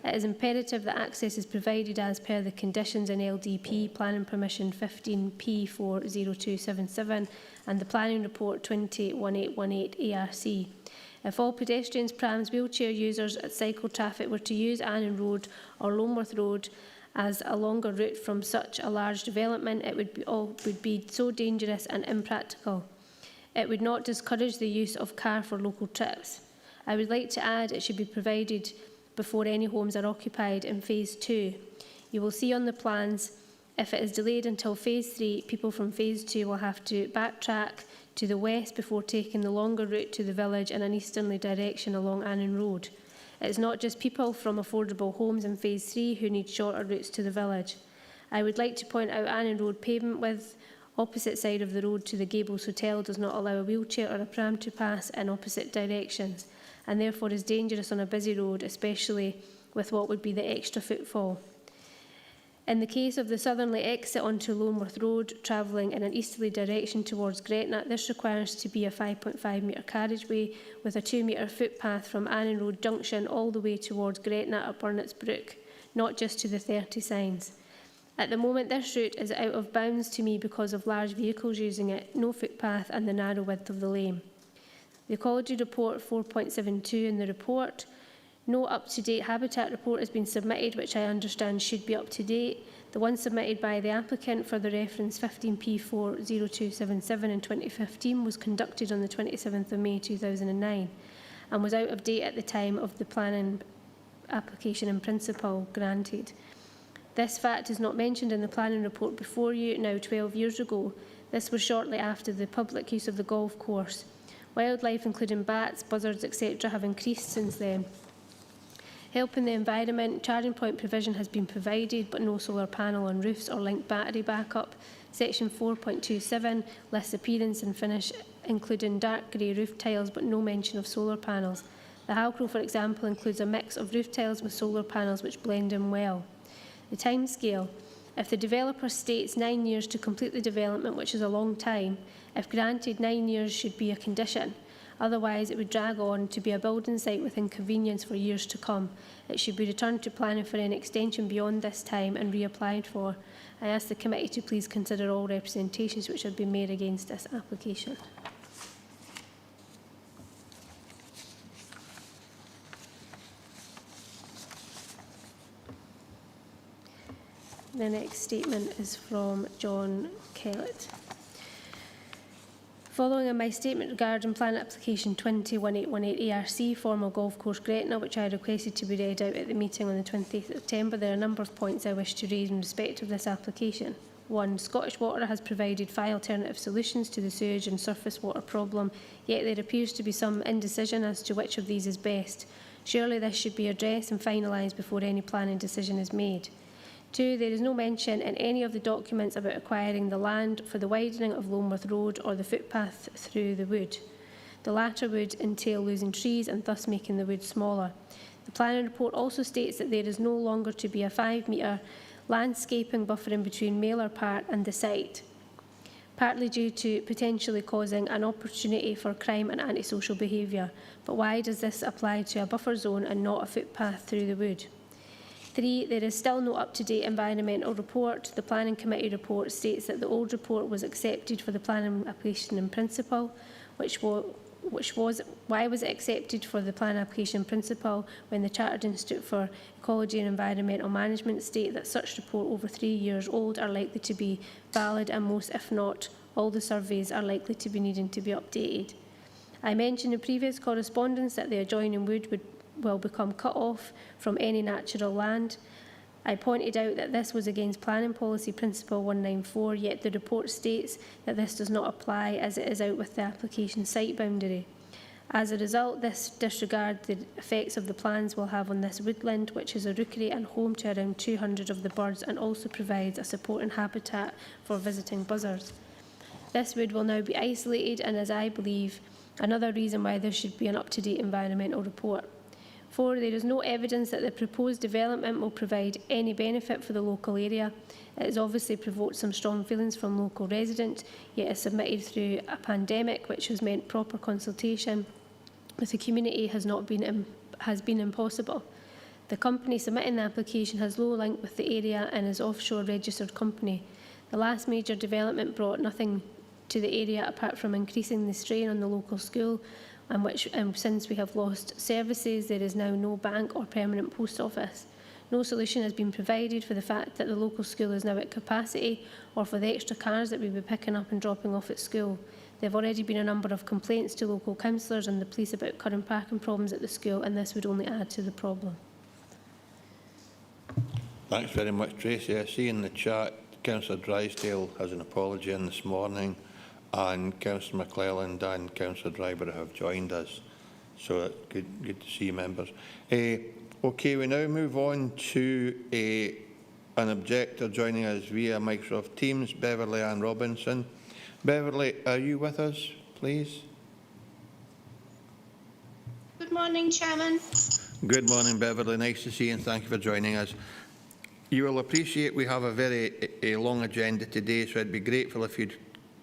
It is imperative that access is provided as per the conditions in LDP Planning Permission 15P40277 and the Planning Report 201818 ARC. If all pedestrians, prams, wheelchair users and cycle traffic were to use Annan Road or Longworth Road as a longer route from such a large development, it would be so dangerous and impractical. It would not discourage the use of car for local trips. I would like to add it should be provided before any homes are occupied in Phase 2. You will see on the plans If it is delayed until Phase 3, people from Phase 2 will have to backtrack to the west before taking the longer route to the village in an easterly direction along Annan Road. It's not just people from affordable homes in Phase 3 who need shorter routes to the village. I would like to point out Annan Road pavement width opposite side of the road to the Gables Hotel does not allow a wheelchair or a pram to pass in opposite directions, and therefore is dangerous on a busy road, especially with what would be the extra footfall. In the case of the southerly exit onto Loneworth Road, travelling in an easterly direction towards Gretna, this requires to be a 5.5 metre carriageway with a 2 metre footpath from Annan Road Junction all the way towards Gretna at Burnet's Brook, not just to the 30 signs. At the moment, this route is out of bounds to me because of large vehicles using it, no footpath and the narrow width of the lane. The Ecology Report 4.72 in the report. No up-to-date habitat report has been submitted, which I understand should be up to date. The one submitted by the applicant for the reference 15P40277 in 2015 was conducted on the 27th of May 2009 and was out of date at the time of the planning application in principle granted. This fact is not mentioned in the planning report before you, now 12 years ago. This was shortly after the public use of the golf course. Wildlife, including bats, buzzards, etc., have increased since then. Helping the environment, charging point provision has been provided, but no solar panel on roofs or linked battery backup. Section 4.27 lists appearance and finish, including dark grey roof tiles, but no mention of solar panels. The Halcrow, for example, includes a mix of roof tiles with solar panels which blend in well. The timescale. If the developer states 9 years to complete the development, which is a long time, if granted, 9 years should be a condition. Otherwise, it would drag on to be a building site with inconvenience for years to come. It should be returned to planning for an extension beyond this time and reapplied for. I ask the committee to please consider all representations which have been made against this application. The next statement is from John Kellett. Following on my statement regarding plan application 201818 ARC, formal golf course Gretna, which I requested to be read out at the meeting on the 20th of September, there are a number of points I wish to raise in respect of this application. 1. Scottish Water has provided 5 alternative solutions to the sewage and surface water problem, yet there appears to be some indecision as to which of these is best. Surely this should be addressed and finalised before any planning decision is made. 2. There is no mention in any of the documents about acquiring the land for the widening of Loneworth Road or the footpath through the wood. The latter would entail losing trees and thus making the wood smaller. The planning report also states that there is no longer to be a 5 metre landscaping buffer in between Mailer Park and the site, partly due to potentially causing an opportunity for crime and antisocial behaviour. But why does this apply to a buffer zone and not a footpath through the wood? 3. There is still no up-to-date environmental report. The Planning Committee report states that the old report was accepted for the planning application in principle, why was it accepted for the plan application in principle when the Chartered Institute for Ecology and Environmental Management state that such report over 3 years old are likely to be valid and most, if not all, the surveys are likely to be needing to be updated. I mentioned in previous correspondence that the adjoining wood will become cut off from any natural land. I pointed out that this was against Planning Policy Principle 194, yet the report states that this does not apply as it is out with the application site boundary. As a result, this disregards the effects of the plans will have on this woodland, which is a rookery and home to around 200 of the birds and also provides a supporting habitat for visiting buzzards. This wood will now be isolated and, as I believe, another reason why there should be an up-to-date environmental report. 4. There is no evidence that the proposed development will provide any benefit for the local area. It has obviously provoked some strong feelings from local residents, yet is submitted through a pandemic which has meant proper consultation with the community has been impossible. The company submitting the application has low link with the area and is offshore registered company. The last major development brought nothing to the area apart from increasing the strain on the local school, and since we have lost services, there is now no bank or permanent post office. No solution has been provided for the fact that the local school is now at capacity or for the extra cars that we will be picking up and dropping off at school. There have already been a number of complaints to local councillors and the police about current parking problems at the school, and this would only add to the problem. Thanks very much, Tracy. I see in the chat Councillor Drysdale has an apology in this morning, and Councillor McClelland and Councillor Dryburgh have joined us. So good to see you, members. Okay, we now move on to an objector joining us via Microsoft Teams, Beverly Ann Robinson. Beverly, are you with us, please? Good morning, Chairman. Good morning, Beverly. Nice to see you, and thank you for joining us. You will appreciate we have a very long agenda today, so I'd be grateful if you'd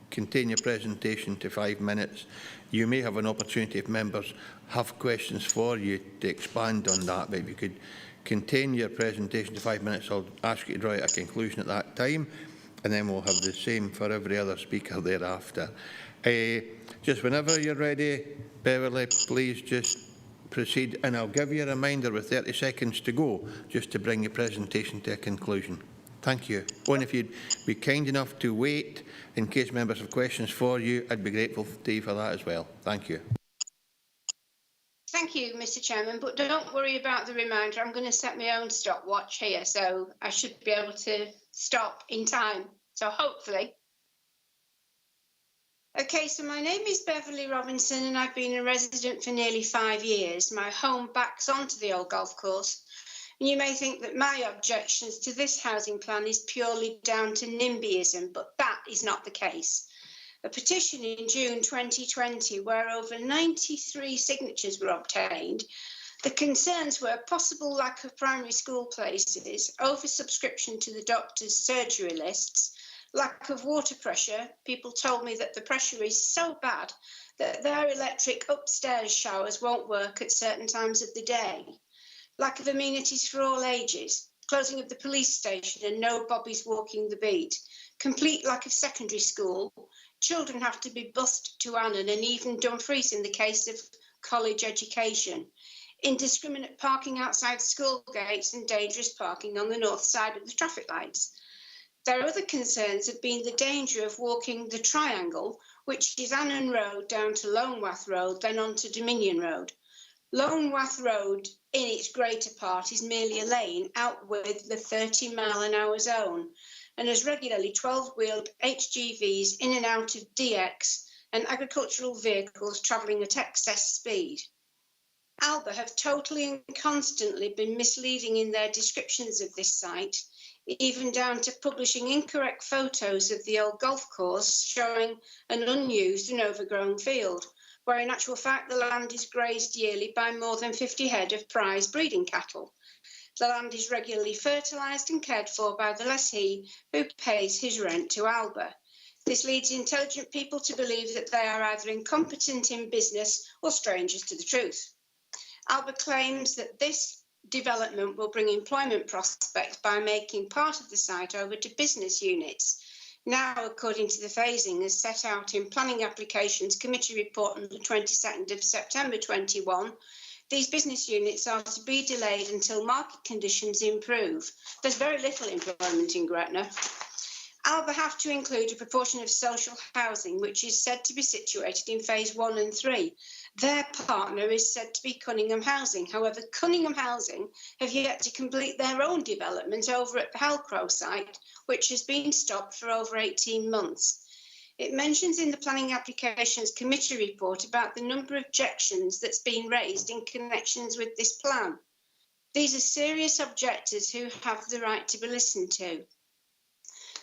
contain your presentation to 5 minutes. You may have an opportunity, if members have questions for you, to expand on that, but if you could contain your presentation to 5 minutes, I'll ask you to draw out a conclusion at that time, and then we'll have the same for every other speaker thereafter. Just whenever you're ready, Beverly, please just proceed, and I'll give you a reminder with 30 seconds to go, just to bring your presentation to a conclusion. Thank you. And if you'd be kind enough to wait in case members have questions for you, I'd be grateful to you for that as well. Thank you. Thank you, Mr. Chairman, but don't worry about the reminder. I'm going to set my own stopwatch here, so I should be able to stop in time. So hopefully. Okay, so my name is Beverly Robinson and I've been a resident for nearly 5 years. My home backs onto the old golf course. And you may think that my objections to this housing plan is purely down to NIMBYism, but that is not the case. A petition in June 2020, where over 93 signatures were obtained, the concerns were possible lack of primary school places, oversubscription to the doctor's surgery lists, lack of water pressure. People told me that the pressure is so bad that their electric upstairs showers won't work at certain times of the day. Lack of amenities for all ages, closing of the police station and no bobbies walking the beat, complete lack of secondary school, children have to be bused to Annan and even Dumfries in the case of college education, indiscriminate parking outside school gates and dangerous parking on the north side of the traffic lights. Their other concerns have been the danger of walking the triangle, which is Annan Road down to Lonewath Road, then on to Dominion Road. Lonewath Road, in its greater part, is merely a lane out with the 30-mile-an-hour zone and has regularly 12-wheeled HGVs in and out of DX and agricultural vehicles travelling at excess speed. Alba have totally and constantly been misleading in their descriptions of this site, even down to publishing incorrect photos of the old golf course showing an unused and overgrown field, where in actual fact the land is grazed yearly by more than 50 head of prize breeding cattle. The land is regularly fertilised and cared for by the lessee who pays his rent to Alba. This leads intelligent people to believe that they are either incompetent in business or strangers to the truth. Alba claims that this development will bring employment prospects by making part of the site over to business units. Now, according to the phasing as set out in Planning Applications Committee report on the 22nd of September 21, these business units are to be delayed until market conditions improve. There's very little employment in Gretna. Alba have to include a proportion of social housing, which is said to be situated in phase 1 and 3. Their partner is said to be Cunningham Housing. However, Cunningham Housing have yet to complete their own development over at the Hellcrow site, which has been stopped for over 18 months. It mentions in the Planning Applications Committee report about the number of objections that's been raised in connections with this plan. These are serious objectors who have the right to be listened to.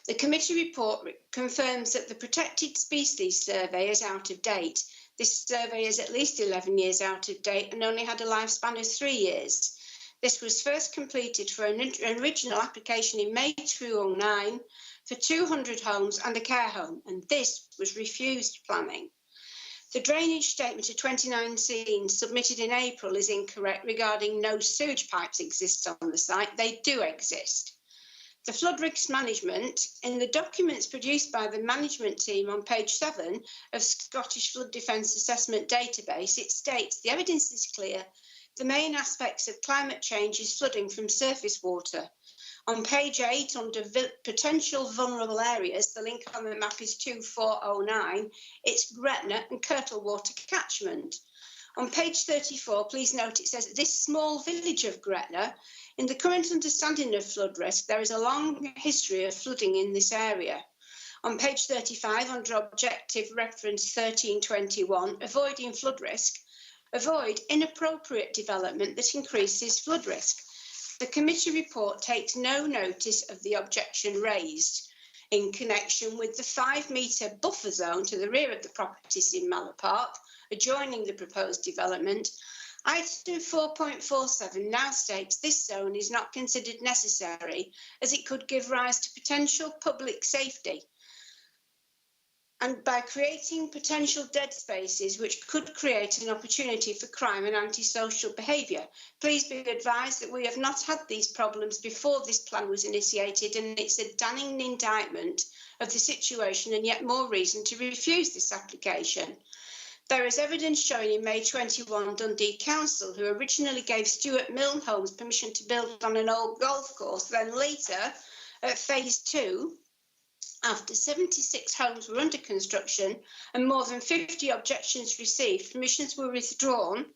The committee report confirms that the Protected Species Survey is out of date. This survey is at least 11 years out of date and only had a lifespan of 3 years. This was first completed for an original application in May 2009 for 200 homes and a care home, and this was refused planning. The drainage statement of 2019 submitted in April is incorrect regarding no sewage pipes exist on the site. They do exist. The flood risk management, in the documents produced by the management team on page 7 of Scottish Flood Defence Assessment Database, it states the evidence is clear. The main aspects of climate change is flooding from surface water. On page 8, under potential vulnerable areas, the link on the map is 2409, it's Gretna and Kirtle water catchment. On page 34, please note it says, this small village of Gretna, in the current understanding of flood risk, there is a long history of flooding in this area. On page 35, under objective reference 1321, avoiding flood risk, avoid inappropriate development that increases flood risk. The committee report takes no notice of the objection raised in connection with the 5-metre buffer zone to the rear of the properties in Mallow Park, adjoining the proposed development. Item 4.47 now states this zone is not considered necessary as it could give rise to potential public safety, and by creating potential dead spaces which could create an opportunity for crime and antisocial behaviour. Please be advised that we have not had these problems before this plan was initiated, and it's a damning indictment of the situation and yet more reason to refuse this application. There is evidence showing in May 21 Dundee Council, who originally gave Stuart Milne Homes permission to build on an old golf course, then later at phase 2, after 76 homes were under construction and more than 50 objections received, permissions were withdrawn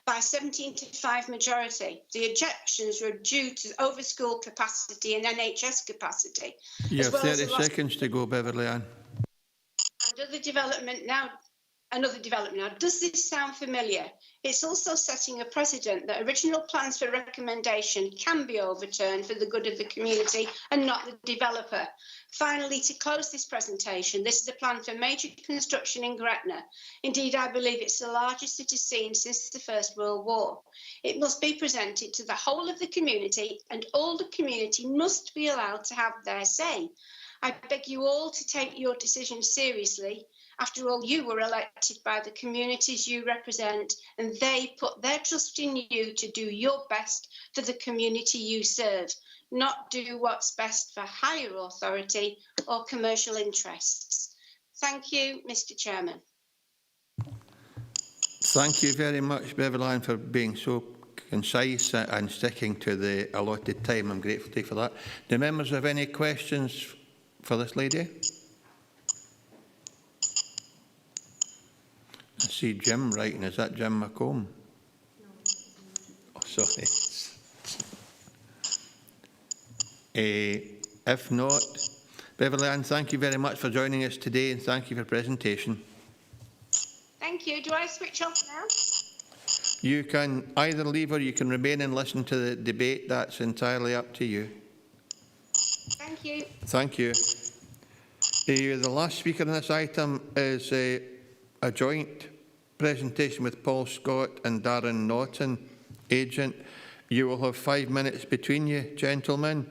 by 17 to 5 majority. The objections were due to over-school capacity and NHS capacity. You have 30 seconds to go, Beverly Ann. Another development now. Does this sound familiar? It's also setting a precedent that original plans for recommendation can be overturned for the good of the community and not the developer. Finally, to close this presentation, this is a plan for major construction in Gretna. Indeed, I believe it's the largest it has seen since the First World War. It must be presented to the whole of the community, and all the community must be allowed to have their say. I beg you all to take your decision seriously. After all, you were elected by the communities you represent, and they put their trust in you to do your best for the community you serve, not do what's best for higher authority or commercial interests. Thank you, Mr. Chairman. Thank you very much, Beverly Ann, for being so concise and sticking to the allotted time. I'm grateful to you for that. Do members have any questions for this lady? I see Jim writing. Is that Jim McComb? No. Oh, sorry. If not, Beverly Ann, thank you very much for joining us today, and thank you for your presentation. Thank you. Do I switch off now? You can either leave or you can remain and listen to the debate. That's entirely up to you. Thank you. Thank you. The last speaker on this item is a joint presentation with Paul Scott and Darren Norton, agent. You will have 5 minutes between you, gentlemen,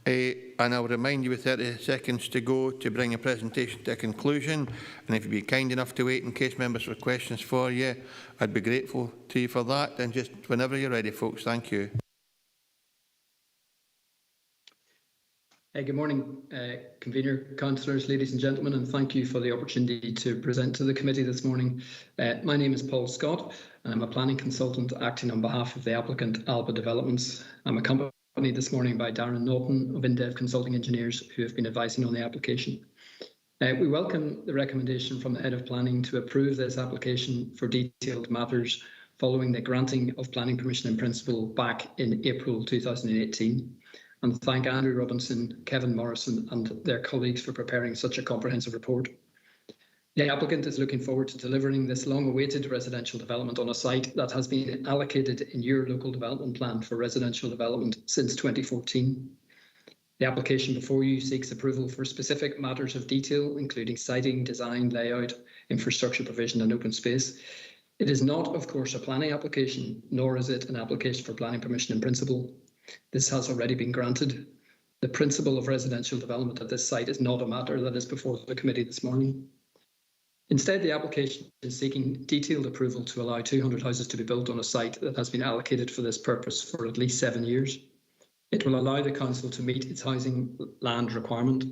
and I'll remind you with 30 seconds to go to bring your presentation to a conclusion. And if you'd be kind enough to wait in case members have questions for you, I'd be grateful to you for that. And just whenever you're ready, folks, thank you. Good morning, Convener, Councillors, ladies and gentlemen, and thank you for the opportunity to present to the committee this morning. My name is Paul Scott, and I'm a planning consultant acting on behalf of the applicant Alba Developments. I'm accompanied this morning by Darren Norton of InDev Consulting Engineers, who have been advising on the application. We welcome the recommendation from the Head of Planning to approve this application for detailed matters following the granting of planning permission in principle back in April 2018. And thank Andrew Robinson, Kevin Morrison and their colleagues for preparing such a comprehensive report. The applicant is looking forward to delivering this long-awaited residential development on a site that has been allocated in your local development plan for residential development since 2014. The application before you seeks approval for specific matters of detail, including siting, design, layout, infrastructure provision and open space. It is not, of course, a planning application, nor is it an application for planning permission in principle. This has already been granted. The principle of residential development at this site is not a matter that is before the committee this morning. Instead, the application is seeking detailed approval to allow 200 houses to be built on a site that has been allocated for this purpose for at least 7 years. It will allow the council to meet its housing land requirement.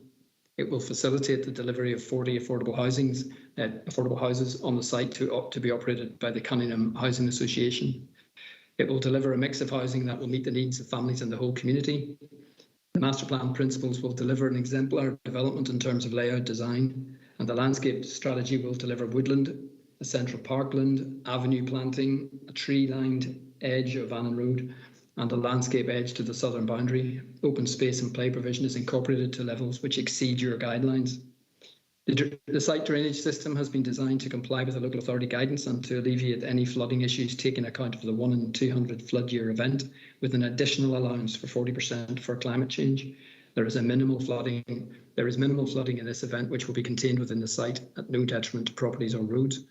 It will facilitate the delivery of 40 affordable houses on the site to be operated by the Cunningham Housing Association. It will deliver a mix of housing that will meet the needs of families in the whole community. The master plan principles will deliver an exemplar development in terms of layout design, and the landscape strategy will deliver woodland, a central parkland, avenue planting, a tree-lined edge of Annan Road, and a landscape edge to the southern boundary. Open space and play provision is incorporated to levels which exceed your guidelines. The site drainage system has been designed to comply with the local authority guidance and to alleviate any flooding issues, taking account of the 1 in 200 flood year event, with an additional allowance for 40% for climate change. There is minimal flooding in this event, which will be contained within the site at no detriment to properties or roads.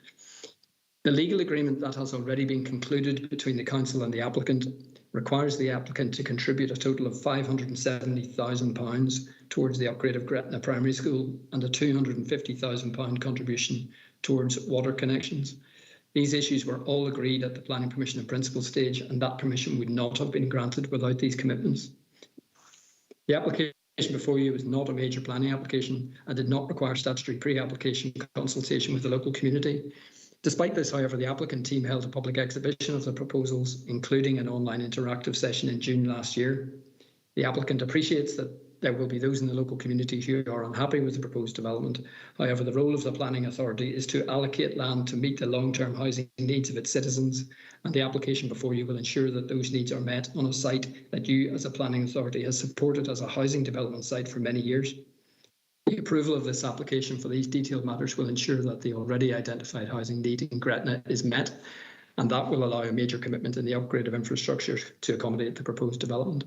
The legal agreement that has already been concluded between the council and the applicant requires the applicant to contribute a total of £570,000 towards the upgrade of Gretna Primary School and a £250,000 contribution towards water connections. These issues were all agreed at the planning permission and principle stage, and that permission would not have been granted without these commitments. The application before you is not a major planning application and did not require statutory pre-application consultation with the local community. Despite this, however, the applicant team held a public exhibition of the proposals, including an online interactive session in June last year. The applicant appreciates that there will be those in the local community who are unhappy with the proposed development. However, the role of the planning authority is to allocate land to meet the long-term housing needs of its citizens, and the application before you will ensure that those needs are met on a site that you as a planning authority has supported as a housing development site for many years. The approval of this application for these detailed matters will ensure that the already identified housing need in Gretna is met, and that will allow a major commitment in the upgrade of infrastructure to accommodate the proposed development.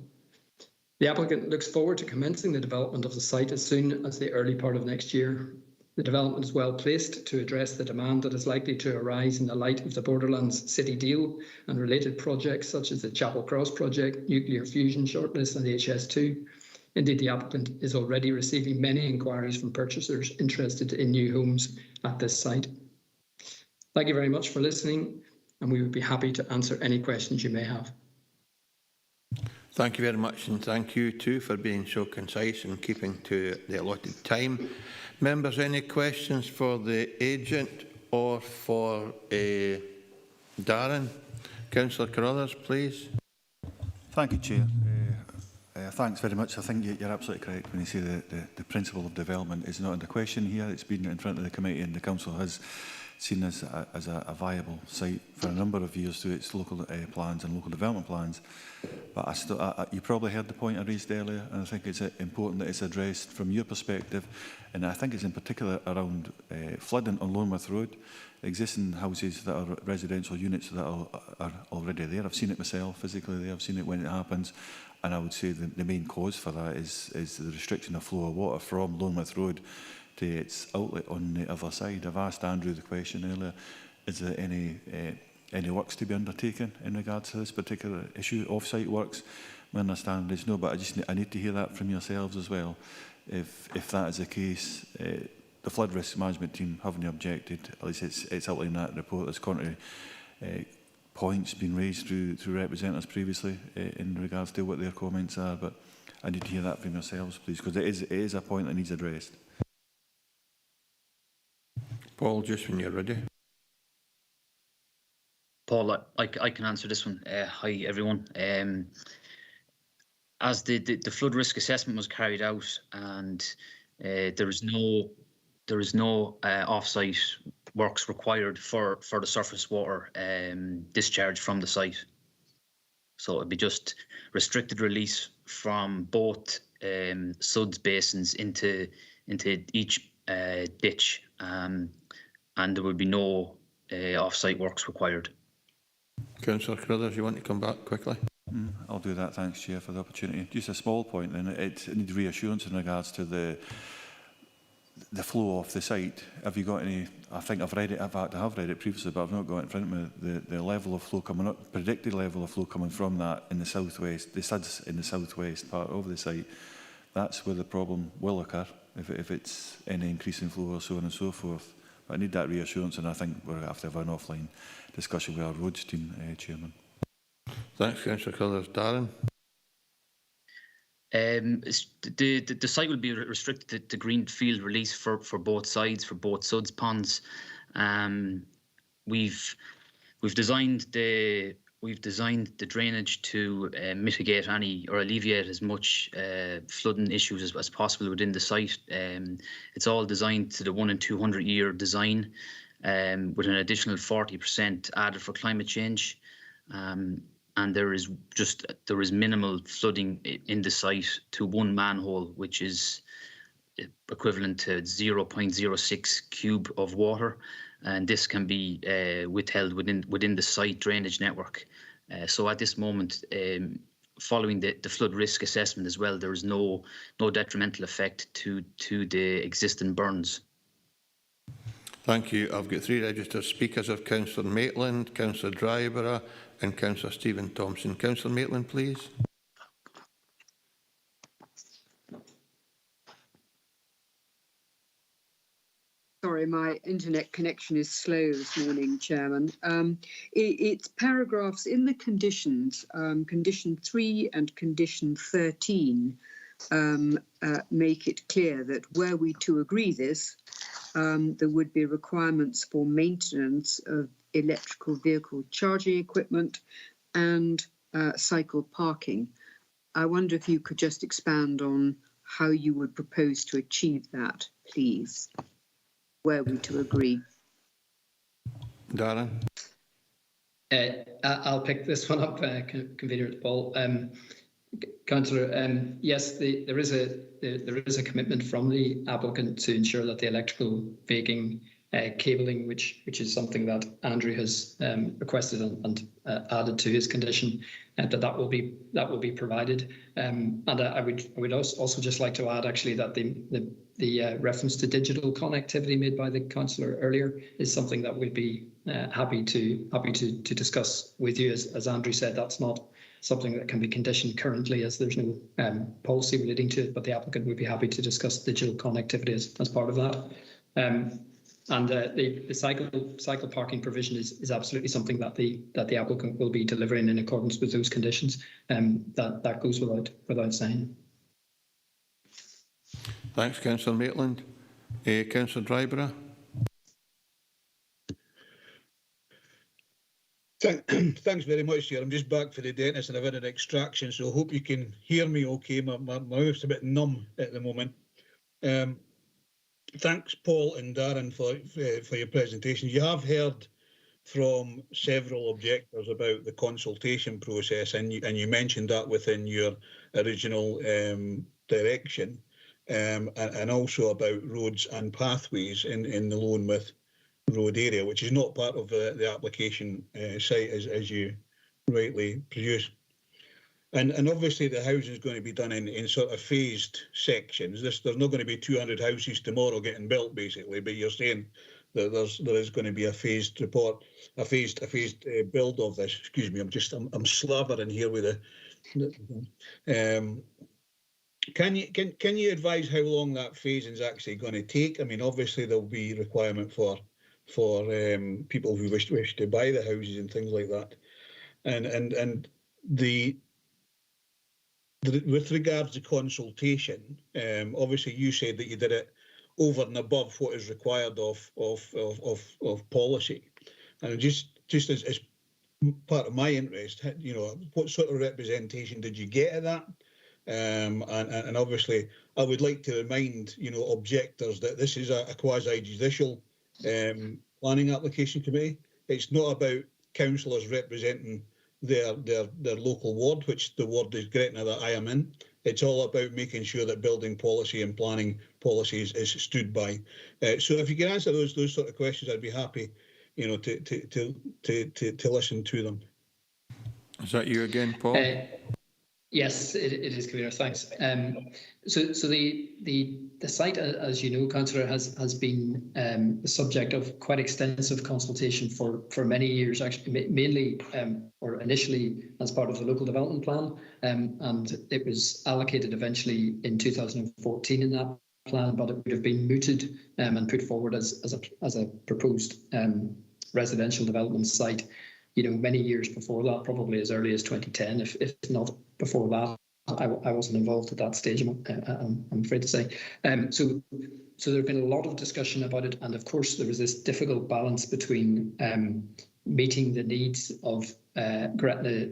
The applicant looks forward to commencing the development of the site as soon as the early part of next year. The development is well placed to address the demand that is likely to arise in the light of the Borderlands City Deal and related projects such as the Chapel Cross project, nuclear fusion shortlist and HS2. Indeed, the applicant is already receiving many inquiries from purchasers interested in new homes at this site. Thank you very much for listening, and we would be happy to answer any questions you may have. Thank you very much, and thank you too for being so concise and keeping to the allotted time. Members, any questions for the agent or for Darren? Councillor Carruthers, please. Thank you, Chair. Thanks very much. I think you're absolutely correct when you say the principle of development is not under question here. It's been in front of the committee and the council has seen this as a viable site for a number of years through its local plans and local development plans. But you probably heard the point I raised earlier, and I think it's important that it's addressed from your perspective, and I think it's in particular around flooding on Loneworth Road, existing houses that are residential units that are already there. I've seen it myself physically there, I've seen it when it happens. And I would say the main cause for that is the restriction of flow of water from Loneworth Road to its outlet on the other side. I've asked Andrew the question earlier, is there any works to be undertaken in regards to this particular issue, off-site works? My understanding is no, but I need to hear that from yourselves as well. If that is the case, the flood risk management team haven't objected, at least it's outlined in that report. There's contrary points been raised through representatives previously in regards to what their comments are, but I need to hear that from yourselves, please, because it is a point that needs addressed. Paul, just when you're ready. Paul, I can answer this one. Hi, everyone. As the flood risk assessment was carried out, and there is no off-site works required for the surface water discharge from the site. So it'd be just restricted release from both suds basins into each ditch, and there would be no off-site works required. Councillor Carruthers, you want to come back quickly? I'll do that. Thanks, Chair, for the opportunity. Just a small point, and it needs reassurance in regards to the flow off the site. Have you got any? I think I've read it. In fact, I have read it previously, but I've not got it in front of me. The level of flow coming up, predicted level of flow coming from that in the southwest, the suds in the southwest part of the site. That's where the problem will occur if it's any increase in flow or so on and so forth. But I need that reassurance, and I think we're going to have to have an offline discussion with our roads team, Chairman. Thanks, Councillor Carruthers. Darren. The site will be restricted to greenfield release for both sides, for both suds ponds. We've designed the drainage to mitigate any or alleviate as much flooding issues as possible within the site. It's all designed to the 1 in 200 year design, with an additional 40% added for climate change. And there is minimal flooding in the site to one manhole, which is equivalent to 0.06 cube of water, and this can be withheld within the site drainage network. So at this moment, following the flood risk assessment as well, there is no detrimental effect to the existing burns. Thank you. I've got 3 registered speakers of Councillor Maitland, Councillor Dryborough and Councillor Stephen Thompson. Councillor Maitland, please. Sorry, my internet connection is slow this morning, Chairman. It's paragraphs in the conditions, condition 3 and condition 13, make it clear that were we to agree this, there would be requirements for maintenance of electrical vehicle charging equipment and cycle parking. I wonder if you could just expand on how you would propose to achieve that, please, were we to agree. Darren? I'll pick this one up, Convener Paul. Councillor, yes, there is a commitment from the applicant to ensure that the electrical vehicle cabling, which is something that Andrew has requested and added to his condition, that will be provided. And I would also just like to add actually that the reference to digital connectivity made by the councillor earlier is something that we'd be happy to discuss with you. As Andrew said, that's not something that can be conditioned currently, as there's no policy relating to it, but the applicant would be happy to discuss digital connectivity as part of that. And the cycle parking provision is absolutely something that the applicant will be delivering in accordance with those conditions. That goes without saying. Thanks, Councillor Maitland. Councillor Dryborough. Thanks very much, Chair. I'm just back for the dentist and I've had an extraction, so I hope you can hear me okay. My mouth's a bit numb at the moment. Thanks, Paul and Darren, for your presentation. You have heard from several objectors about the consultation process, and you mentioned that within your original direction, and also about roads and pathways in the Loanmouth Road area, which is not part of the application site as you rightly produced. And obviously the housing is going to be done in sort of phased sections. There's not going to be 200 houses tomorrow getting built, basically, but you're saying that there is going to be a phased report, a phased build of this. Excuse me, I'm slavering here with the. Can you advise how long that phasing is actually going to take? I mean, obviously there'll be requirement for people who wish to buy the houses and things like that, and with regards to consultation, obviously you said that you did it over and above what is required of policy, and just as part of my interest, you know, what sort of representation did you get at that? And obviously, I would like to remind objectors that this is a quasi-judicial planning application committee. It's not about councillors representing their local ward, which the ward is Gretna that I am in. It's all about making sure that building policy and planning policies is stood by. So if you can answer those sort of questions, I'd be happy, to listen to them. Is that you again, Paul? Yes, it is, Convener. Thanks. So the site, as you know, Councillor, has been the subject of quite extensive consultation for many years, actually, mainly or initially as part of the local development plan, and it was allocated eventually in 2014 in that plan, but it would have been mooted and put forward as a proposed residential development site, many years before that, probably as early as 2010, if not before that. I wasn't involved at that stage, I'm afraid to say. So there have been a lot of discussion about it, and of course there was this difficult balance between meeting the needs of Gretna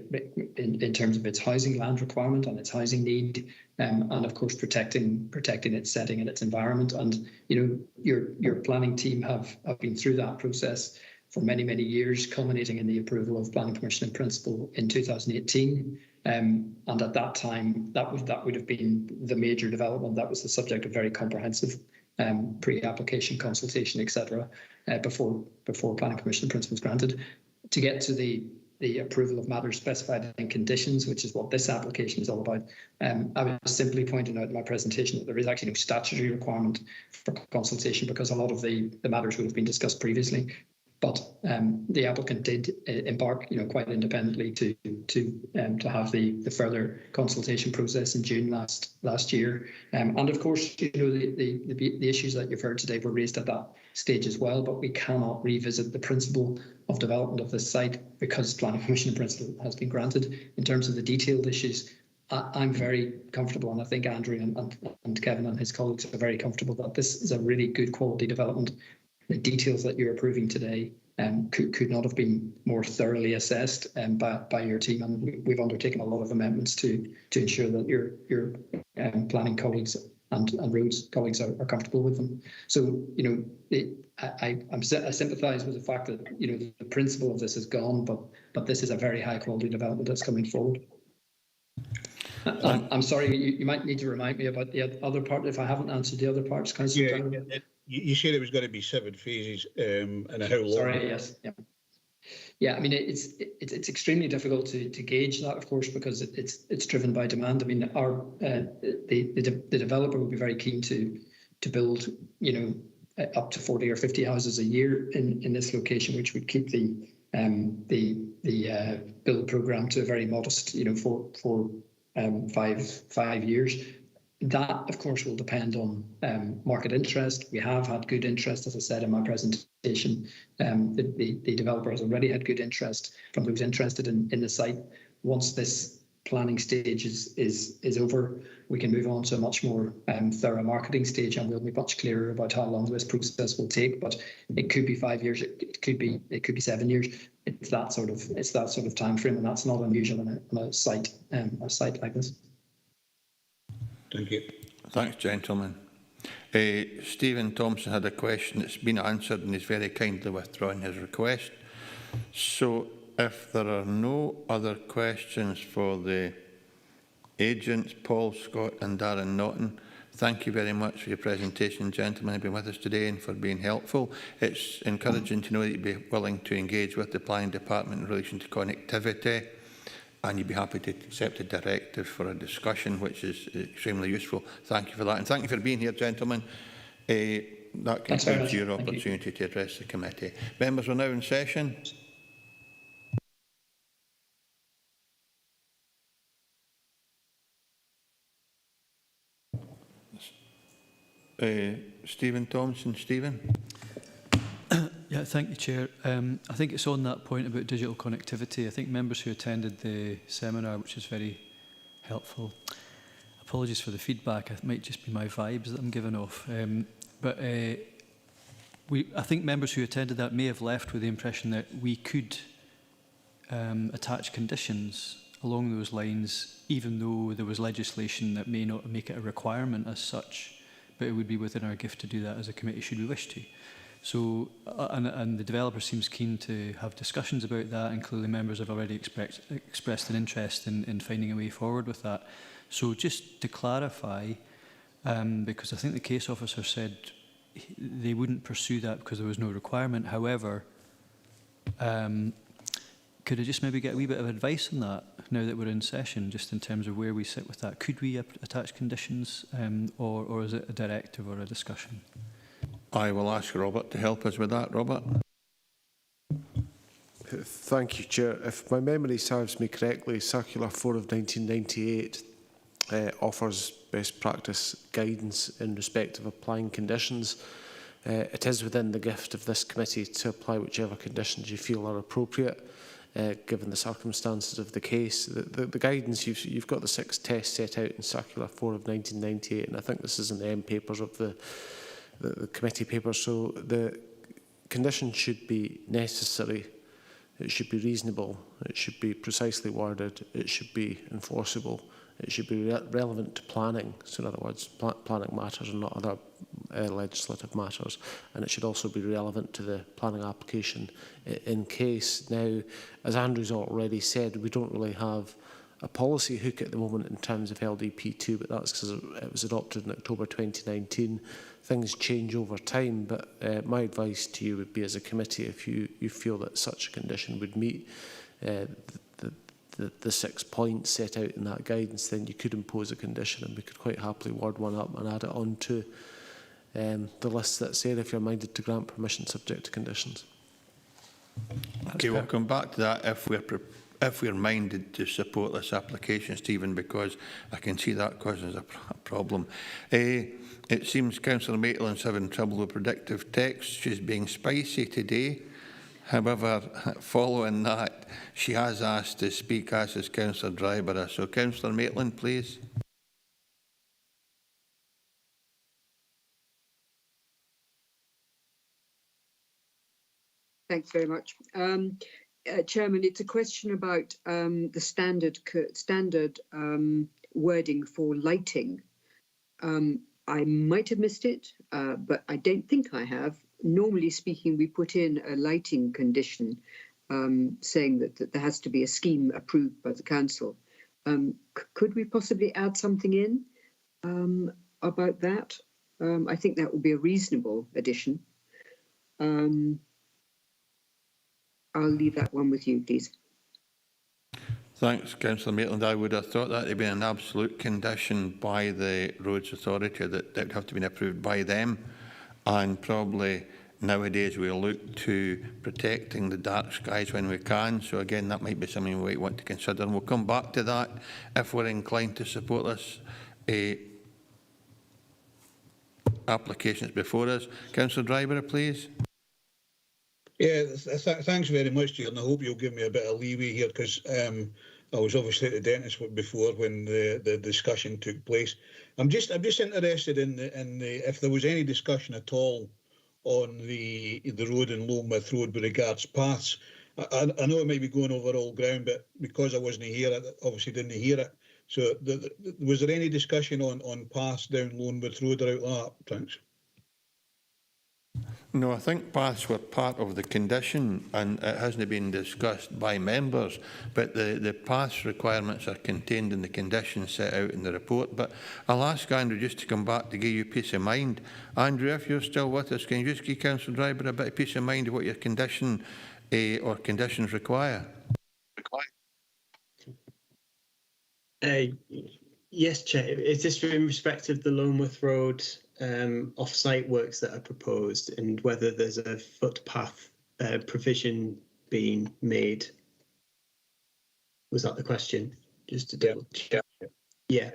in terms of its housing land requirement and its housing need, and of course protecting its setting and its environment. And your planning team have been through that process for many years, culminating in the approval of Planning Commission in Principle in 2018. And at that time, that would have been the major development. That was the subject of very comprehensive pre-application consultation, etc., before Planning Commission in Principle was granted. To get to the approval of matters specified in conditions, which is what this application is all about, I was simply pointing out in my presentation that there is actually no statutory requirement for consultation because a lot of the matters would have been discussed previously. But the applicant did embark, quite independently to have the further consultation process in June last year. And of course, the issues that you've heard today were raised at that stage as well. But we cannot revisit the principle of development of this site because Planning Commission in Principle has been granted. In terms of the detailed issues, I'm very comfortable, and I think Andrew and Kevin and his colleagues are very comfortable that this is a really good quality development. The details that you're approving today could not have been more thoroughly assessed by your team, and we've undertaken a lot of amendments to ensure that your planning colleagues and roads colleagues are comfortable with them. So I sympathise with the fact that the principle of this is gone, but this is a very high quality development that's coming forward. I'm sorry, you might need to remind me about the other part if I haven't answered the other parts, Councillor. You said it was going to be 7 phases, and how long? Sorry, yes. Yeah, I mean, it's extremely difficult to gauge that, of course, because it's driven by demand. I mean, the developer would be very keen to build, up to 40 or 50 houses a year in this location, which would keep the build programme to a very modest, for 5 years. That, of course, will depend on market interest. We have had good interest, as I said in my presentation. The developer has already had good interest from those interested in the site. Once this planning stage is over, we can move on to a much more thorough marketing stage, and we'll be much clearer about how long this process will take. But it could be 5 years, it could be 7 years. It's that sort of time frame, and that's not unusual on a site like this. Thank you. Thanks, gentlemen. Stephen Thompson had a question that's been answered and he's very kindly withdrawn his request. So if there are no other questions for the agents, Paul Scott and Darren Naughton, thank you very much for your presentation, gentlemen, for being with us today and for being helpful. It's encouraging to know that you'd be willing to engage with the Planning Department in relation to connectivity, and you'd be happy to accept a directive for a discussion, which is extremely useful. Thank you for that. And thank you for being here, gentlemen. That concludes your opportunity to address the committee. Members are now in session. Stephen Thompson. Stephen. Yeah, thank you, Chair. I think it's on that point about digital connectivity. I think members who attended the seminar, which is very helpful. Apologies for the feedback. It might just be my vibes that I'm giving off. I think members who attended that may have left with the impression that we could attach conditions along those lines, even though there was legislation that may not make it a requirement as such, but it would be within our gift to do that as a committee should we wish to. So, and the developer seems keen to have discussions about that, and clearly members have already expressed an interest in finding a way forward with that. So just to clarify, because I think the case officer said they wouldn't pursue that because there was no requirement. However, could I just maybe get a wee bit of advice on that now that we're in session, just in terms of where we sit with that? Could we attach conditions, or is it a directive or a discussion? I will ask Robert to help us with that. Robert. Thank you, Chair. If my memory serves me correctly, Circular 4 of 1998 offers best practice guidance in respect of applying conditions. It is within the gift of this committee to apply whichever conditions you feel are appropriate, given the circumstances of the case. The guidance, you've got the 6 tests set out in Circular 4 of 1998, and I think this is in the end papers of the committee paper. So the conditions should be necessary It should be reasonable. It should be precisely worded. It should be enforceable. It should be relevant to planning. So in other words, planning matters and not other legislative matters. And it should also be relevant to the planning application in case. Now, as Andrew's already said, we don't really have a policy hook at the moment in terms of LDP2, but that's because it was adopted in October 2019. Things change over time, but my advice to you would be, as a committee, if you feel that such a condition would meet the 6 points set out in that guidance, then you could impose a condition, and we could quite happily word one up and add it on to the list that's there if you're minded to grant permission subject to conditions. Okay, we'll come back to that if we're minded to support this application, Stephen, because I can see that causes a problem. It seems Councillor Maitland's having trouble with predictive text. She's being spicy today. However, following that, she has asked to speak, as is Councillor Dryburgh. So, Councillor Maitland, please. Thanks very much. Chairman, it's a question about the standard wording for lighting. I might have missed it, but I don't think I have. Normally speaking, we put in a lighting condition saying that there has to be a scheme approved by the council. Could we possibly add something in about that? I think that would be a reasonable addition. I'll leave that one with you, please. Thanks, Councillor Maitland. I would have thought that had been an absolute condition by the Roads Authority, that would have to be approved by them. And probably nowadays we'll look to protecting the dark skies when we can. So again, that might be something we might want to consider. And we'll come back to that if we're inclined to support this applications before us. Councillor Dryburgh, please. Yeah, thanks very much, Chair, and I hope you'll give me a bit of leeway here, because I was obviously at the dentist before when the discussion took place. I'm just interested in if there was any discussion at all on the road in Longmouth Road with regards paths. I know it might be going over old ground, but because I wasn't here, I obviously didn't hear it. So was there any discussion on paths down Longmouth Road or out like that? Thanks. No, I think paths were part of the condition, and it hasn't been discussed by members, but the paths requirements are contained in the conditions set out in the report. But I'll ask Andrew just to come back to give you peace of mind. Andrew, if you're still with us, can you just give Councillor Dryburgh a bit of peace of mind of what your condition or conditions require? Yes, Chair. Is this in respect of the Longmouth Road off-site works that are proposed, and whether there's a footpath provision being made? Was that the question? Just to double check. Yeah.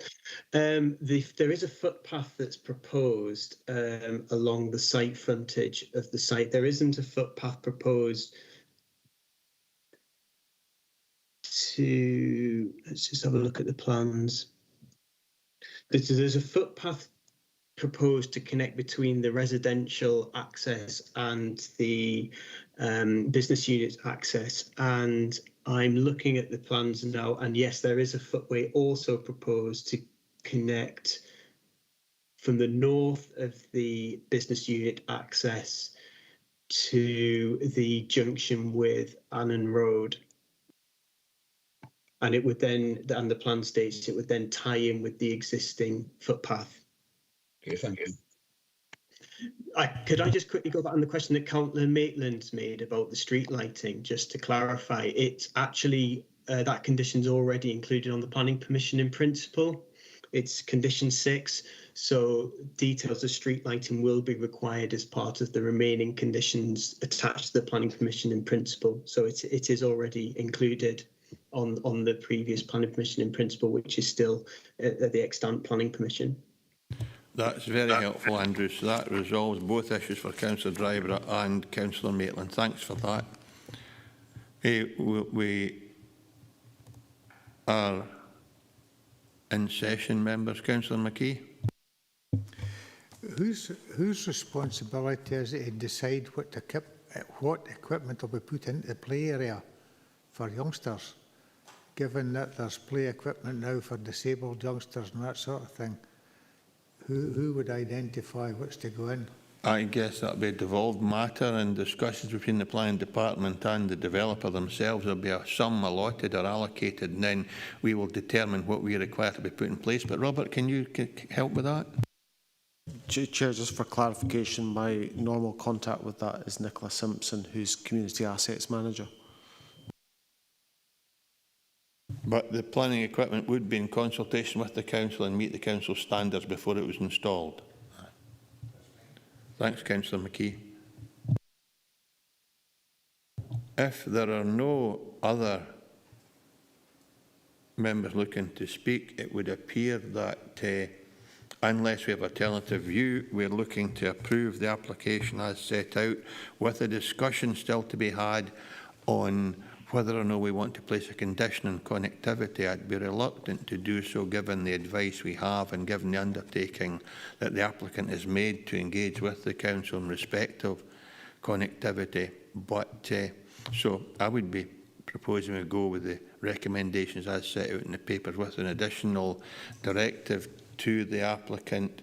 There is a footpath that's proposed along the site frontage of the site. There isn't a footpath proposed to, let's just have a look at the plans. There's a footpath proposed to connect between the residential access and the business unit access, and I'm looking at the plans now, and yes, there is a footway also proposed to connect from the north of the business unit access to the junction with Annan Road. And it would then, and the plan states it would then tie in with the existing footpath. Okay, thank you. Could I just quickly go back on the question that Councillor Maitland made about the street lighting, just to clarify? It's actually, that condition's already included on the planning permission in principle. It's condition 6, so details of street lighting will be required as part of the remaining conditions attached to the planning permission in principle. So it is already included on the previous planning permission in principle, which is still the extant planning permission. That's very helpful, Andrew. So that resolves both issues for Councillor Dryburgh and Councillor Maitland. Thanks for that. We are in session, members. Councillor McKee. Whose responsibility is it to decide what equipment will be put into the play area? for youngsters, given that there's play equipment now for disabled youngsters and that sort of thing. Who would identify what's to go in? I guess that'll be a devolved matter, and discussions between the planning department and the developer themselves. There'll be a sum allotted or allocated, and then we will determine what we require to be put in place. But Robert, can you help with that? Chair, just for clarification, my normal contact with that is Nicola Simpson, who's Community Assets Manager. But the planning equipment would be in consultation with the council and meet the council standards before it was installed. Thanks, Councillor McKee. If there are no other members looking to speak, it would appear that unless we have alternative view, we're looking to approve the application as set out, with a discussion still to be had on whether or not we want to place a condition on connectivity. I'd be reluctant to do so given the advice we have and given the undertaking that the applicant has made to engage with the council in respect of connectivity. But so I would be proposing we go with the recommendations as set out in the papers, with an additional directive to the applicant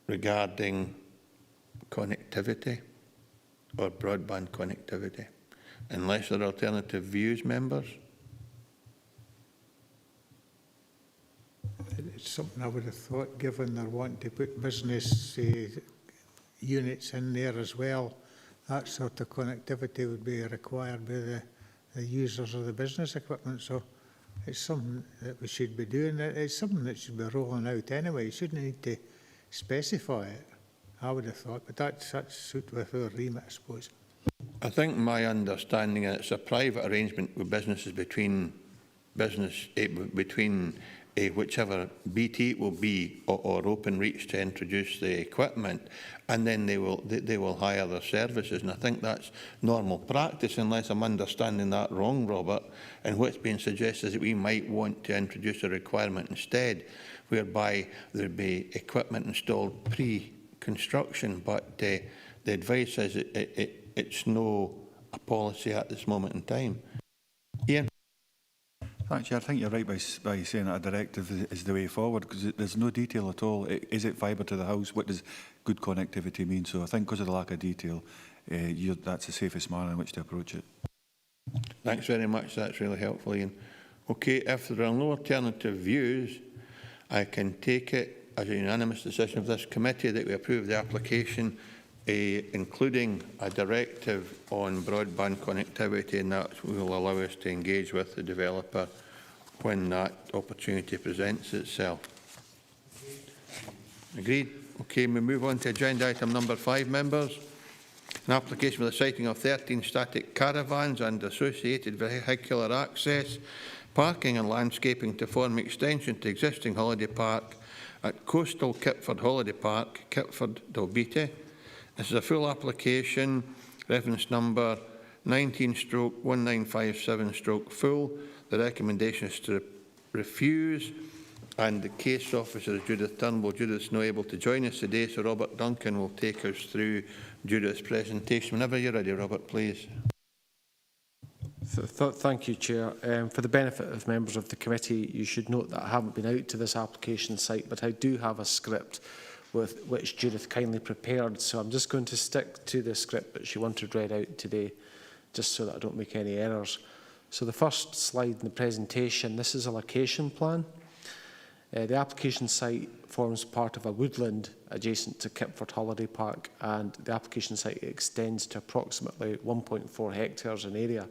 regarding connectivity or broadband connectivity. Unless there are alternative views, members? It's something I would have thought, given they're wanting to put business units in there as well, that sort of connectivity would be required by the users of the business equipment. So it's something that we should be doing. It's something that should be rolling out anyway. You shouldn't need to specify it, I would have thought, but that's suit with our remit, I suppose. I think my understanding is it's a private arrangement with businesses between whichever BT it will be or Openreach to introduce the equipment, and then they will hire their services. And I think that's normal practice, unless I'm understanding that wrong, Robert. And what's being suggested is that we might want to introduce a requirement instead, whereby there'd be equipment installed pre-construction. But the advice is it's no a policy at this moment in time. Ian? Thanks, Chair. I think you're right by saying that a directive is the way forward, because there's no detail at all. Is it fibre to the house? What does good connectivity mean? So I think because of the lack of detail, that's the safest manner in which to approach it. Thanks very much. That's really helpful, Ian. Okay, if there are no alternative views, I can take it as a unanimous decision of this committee that we approve the application, including a directive on broadband connectivity, and that will allow us to engage with the developer when that opportunity presents itself. Agreed. Okay, we move on to agenda item number 5, members. An application for the siting of 13 static caravans and associated vehicular access, parking and landscaping to form extension to existing holiday park at Coastal Kipford Holiday Park, Kipford, Dalbeattie. This is a full application, reference number 19/1957/full. The recommendation is to refuse, and the case officer is Judith Turnbull. Judith's not able to join us today, so Robert Duncan will take us through Judith's presentation. Whenever you're ready, Robert, please. Thank you, Chair. For the benefit of members of the committee, you should note that I haven't been out to this application site, but I do have a script with which Judith kindly prepared, so I'm just going to stick to the script that she wanted read out today, just so that I don't make any errors. So the first slide in the presentation, this is a location plan. The application site forms part of a woodland adjacent to Kipford Holiday Park, and the application site extends to approximately 1.4 hectares in area.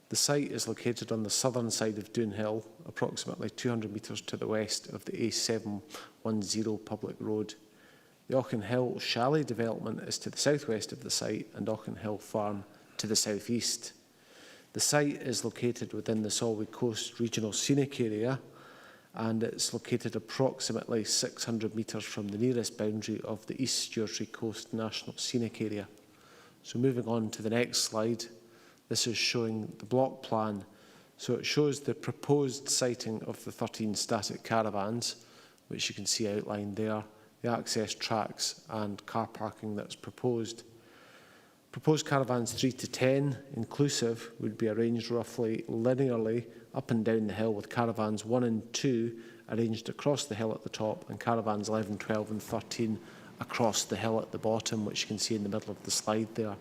The site is located on the southern side of Doon Hill, approximately 200 metres to the west of the A710 public road. The Auchenhill Chalet development is to the southwest of the site, and Auchenhill Farm to the southeast. The site is located within the Solway Coast Regional Scenic Area, and it's located approximately 600 metres from the nearest boundary of the East Stewartry Coast National Scenic Area. So moving on to the next slide. This is showing the block plan. So it shows the proposed siting of the 13 static caravans, which you can see outlined there, the access tracks and car parking that's proposed. Proposed caravans 3 to 10 inclusive would be arranged roughly linearly up and down the hill, with caravans 1 and 2 arranged across the hill at the top and caravans 11, 12 and 13 across the hill at the bottom, which you can see in the middle of the slide there.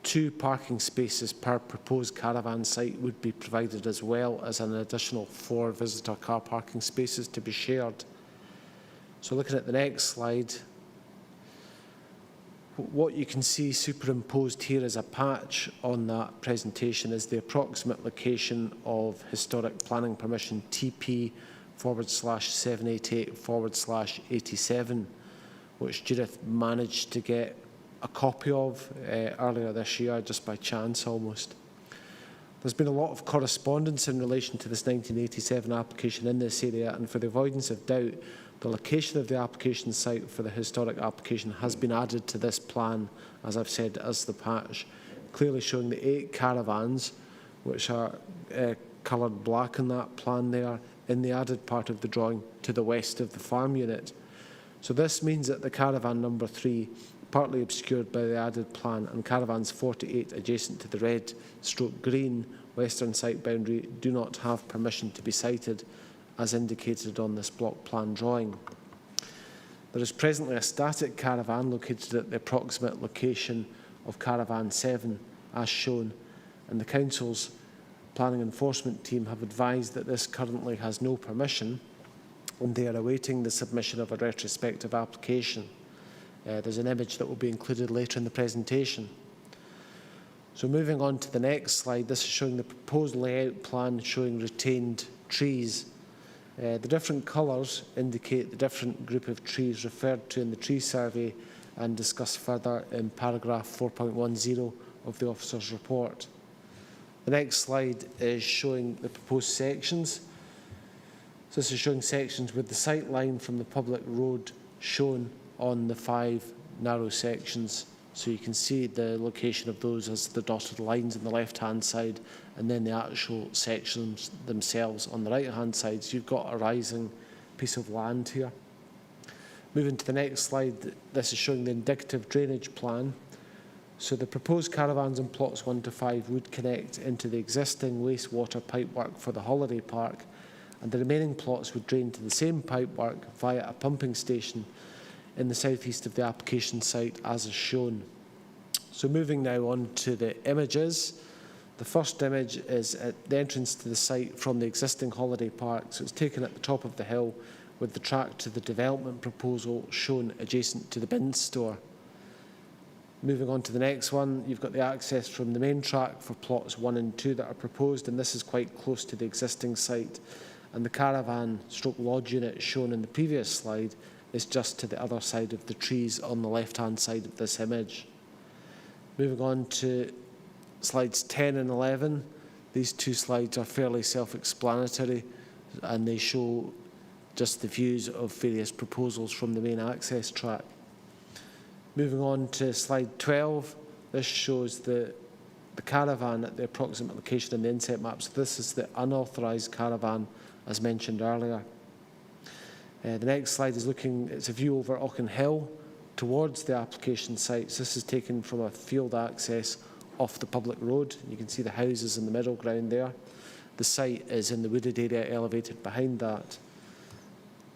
2 parking spaces per proposed caravan site would be provided, as well as an additional 4 visitor car parking spaces to be shared. So looking at the next slide, what you can see superimposed here as a patch on that presentation is the approximate location of historic planning permission TP/788/87, which Judith managed to get a copy of earlier this year, just by chance almost. There's been a lot of correspondence in relation to this 1987 application in this area, and for the avoidance of doubt, the location of the application site for the historic application has been added to this plan, as I've said, as the patch, clearly showing the 8 caravans, which are coloured black in that plan there, in the added part of the drawing to the west of the farm unit. So this means that the caravan number 3, partly obscured by the added plan, and caravans 4 to 8 adjacent to the red/green western site boundary do not have permission to be sited, as indicated on this block plan drawing. There is presently a static caravan located at the approximate location of caravan 7, as shown, and the Council's planning enforcement team have advised that this currently has no permission, and they are awaiting the submission of a retrospective application. There's an image that will be included later in the presentation. So moving on to the next slide, this is showing the proposed layout plan showing retained trees. The different colours indicate the different group of trees referred to in the tree survey and discussed further in paragraph 4.10 of the officer's report. The next slide is showing the proposed sections. So this is showing sections with the sight line from the public road shown on the 5 narrow sections. So you can see the location of those as the dotted lines on the left-hand side, and then the actual sections themselves on the right-hand side. So you've got a rising piece of land here. Moving to the next slide, this is showing the indicative drainage plan. So the proposed caravans in plots 1 to 5 would connect into the existing wastewater pipework for the holiday park, and the remaining plots would drain to the same pipework via a pumping station in the southeast of the application site, as is shown. So moving now on to the images. The first image is at the entrance to the site from the existing holiday park. So it's taken at the top of the hill, with the track to the development proposal shown adjacent to the bin store. Moving on to the next one, you've got the access from the main track for plots 1 and 2 that are proposed, and this is quite close to the existing site. And the caravan/lodge unit shown in the previous slide is just to the other side of the trees on the left-hand side of this image. Moving on to slides 10 and 11, these 2 slides are fairly self-explanatory, and they show just the views of various proposals from the main access track. Moving on to slide 12, this shows the caravan at the approximate location in the inset map. So this is the unauthorised caravan, as mentioned earlier. The next slide is it's a view over Auchen Hill towards the application sites. This is taken from a field access off the public road. You can see the houses in the middle ground there. The site is in the wooded area elevated behind that.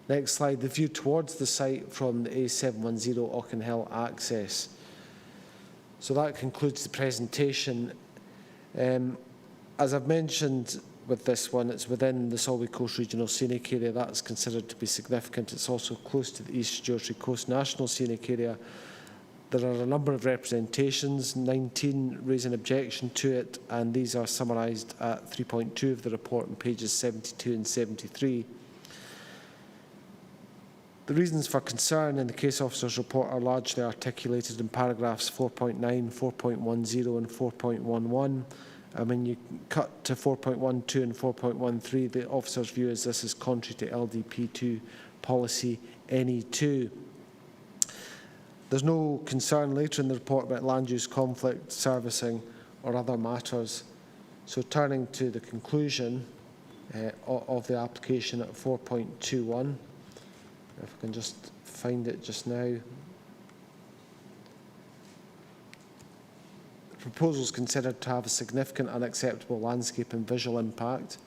Next slide, the view towards the site from the A710 Auchen Hill access. So that concludes the presentation. As I've mentioned with this one, it's within the Solway Coast Regional Scenic Area. That's considered to be significant. It's also close to the East Stewartry Coast National Scenic Area. There are a number of representations, 19 raise an objection to it, and these are summarised at 3.2 of the report on pages 72 and 73. The reasons for concern in the case officer's report are largely articulated in paragraphs 4.9, 4.10 and 4.11. And when you cut to 4.12 and 4.13, the officer's view is this is contrary to LDP2 policy NE2. There's no concern later in the report about land use conflict, servicing or other matters. So turning to the conclusion of the application at 4.21, if I can just find it just now. proposal is considered to have a significant unacceptable landscape and visual impact,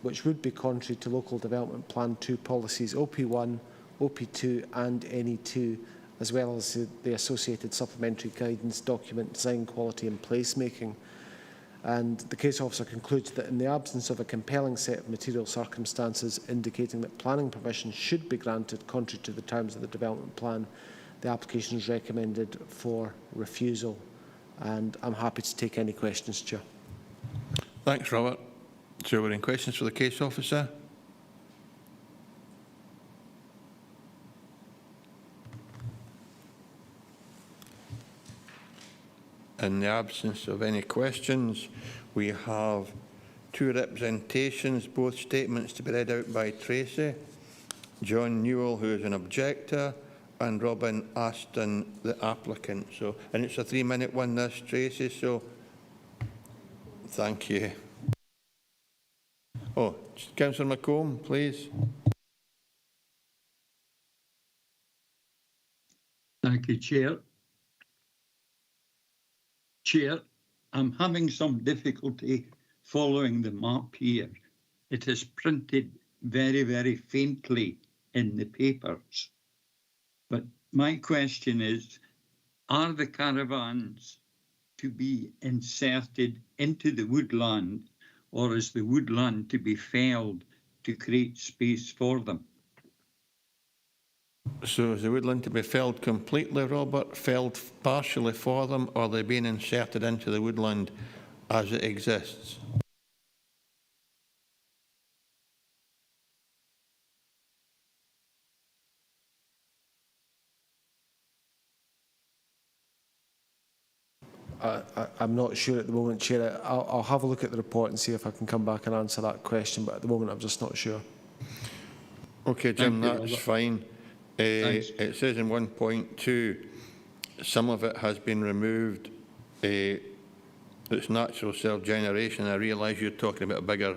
which would be contrary to Local Development Plan 2 policies OP1, OP2 and NE2, as well as the associated supplementary guidance document Design Quality and Placemaking. And the case officer concludes that in the absence of a compelling set of material circumstances indicating that planning permission should be granted contrary to the terms of the development plan, the application is recommended for refusal. And I'm happy to take any questions, Chair. Thanks, Robert. So we're in questions for the case officer. In the absence of any questions, we have two representations, both statements to be read out by Tracy. John Newell, who is an objector, and Robin Aston, the applicant. So, and it's a 3-minute one, this, Tracy, so thank you. Oh, Councillor McComb, please. Thank you, Chair. Chair, I'm having some difficulty following the map here. It is printed very, very faintly in the papers. But my question is, are the caravans to be inserted into the woodland, or is the woodland to be felled to create space for them? So is the woodland to be felled completely, Robert, felled partially for them, or are they being inserted into the woodland as it exists? I'm not sure at the moment, Chair. I'll have a look at the report and see if I can come back and answer that question, but at the moment I'm just not sure. Okay, Jim, that's fine. It says in 1.2, some of it has been removed. It's natural self-generation. I realise you're talking about a bigger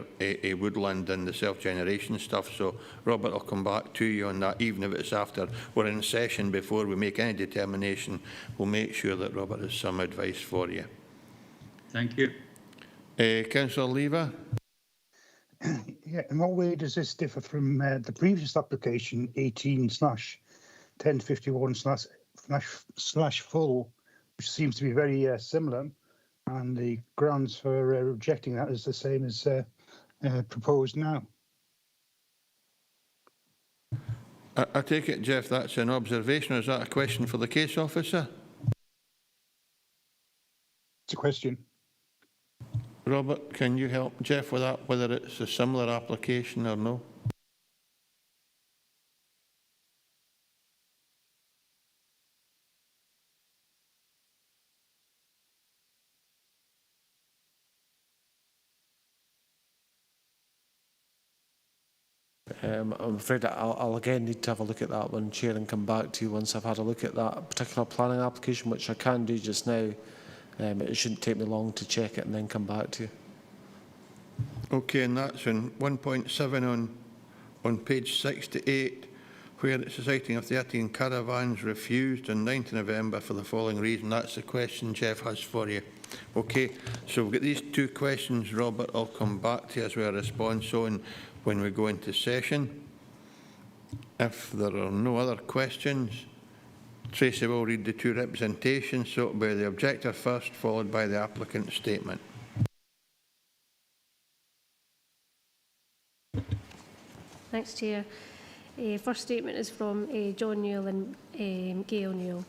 woodland than the self-generation stuff. So, Robert, I'll come back to you on that, even if it's after we're in session before we make any determination. We'll make sure that Robert has some advice for you. Thank you. Councillor Lever. Yeah, in what way does this differ from the previous application 18/1051/full, which seems to be very similar, and the grounds for rejecting that is the same as proposed now? I take it, Jeff, that's an observation, or is that a question for the case officer? It's a question. Robert, can you help Jeff with that, whether it's a similar application or no? I'm afraid I'll again need to have a look at that one, Chair, and come back to you once I've had a look at that particular planning application, which I can do just now. It shouldn't take me long to check it and then come back to you. Okay, and that's in 1.7 on page 68, where it's citing of 13 caravans refused on 9th November for the following reason. That's the question Jeff has for you. Okay, so we've got these two questions, Robert. I'll come back to you as we response on when we go into session. If there are no other questions, Tracy will read the two representations, so it'll be the objector first, followed by the applicant's statement. Thanks, Chair. First statement is from John Newell and Gail Newell.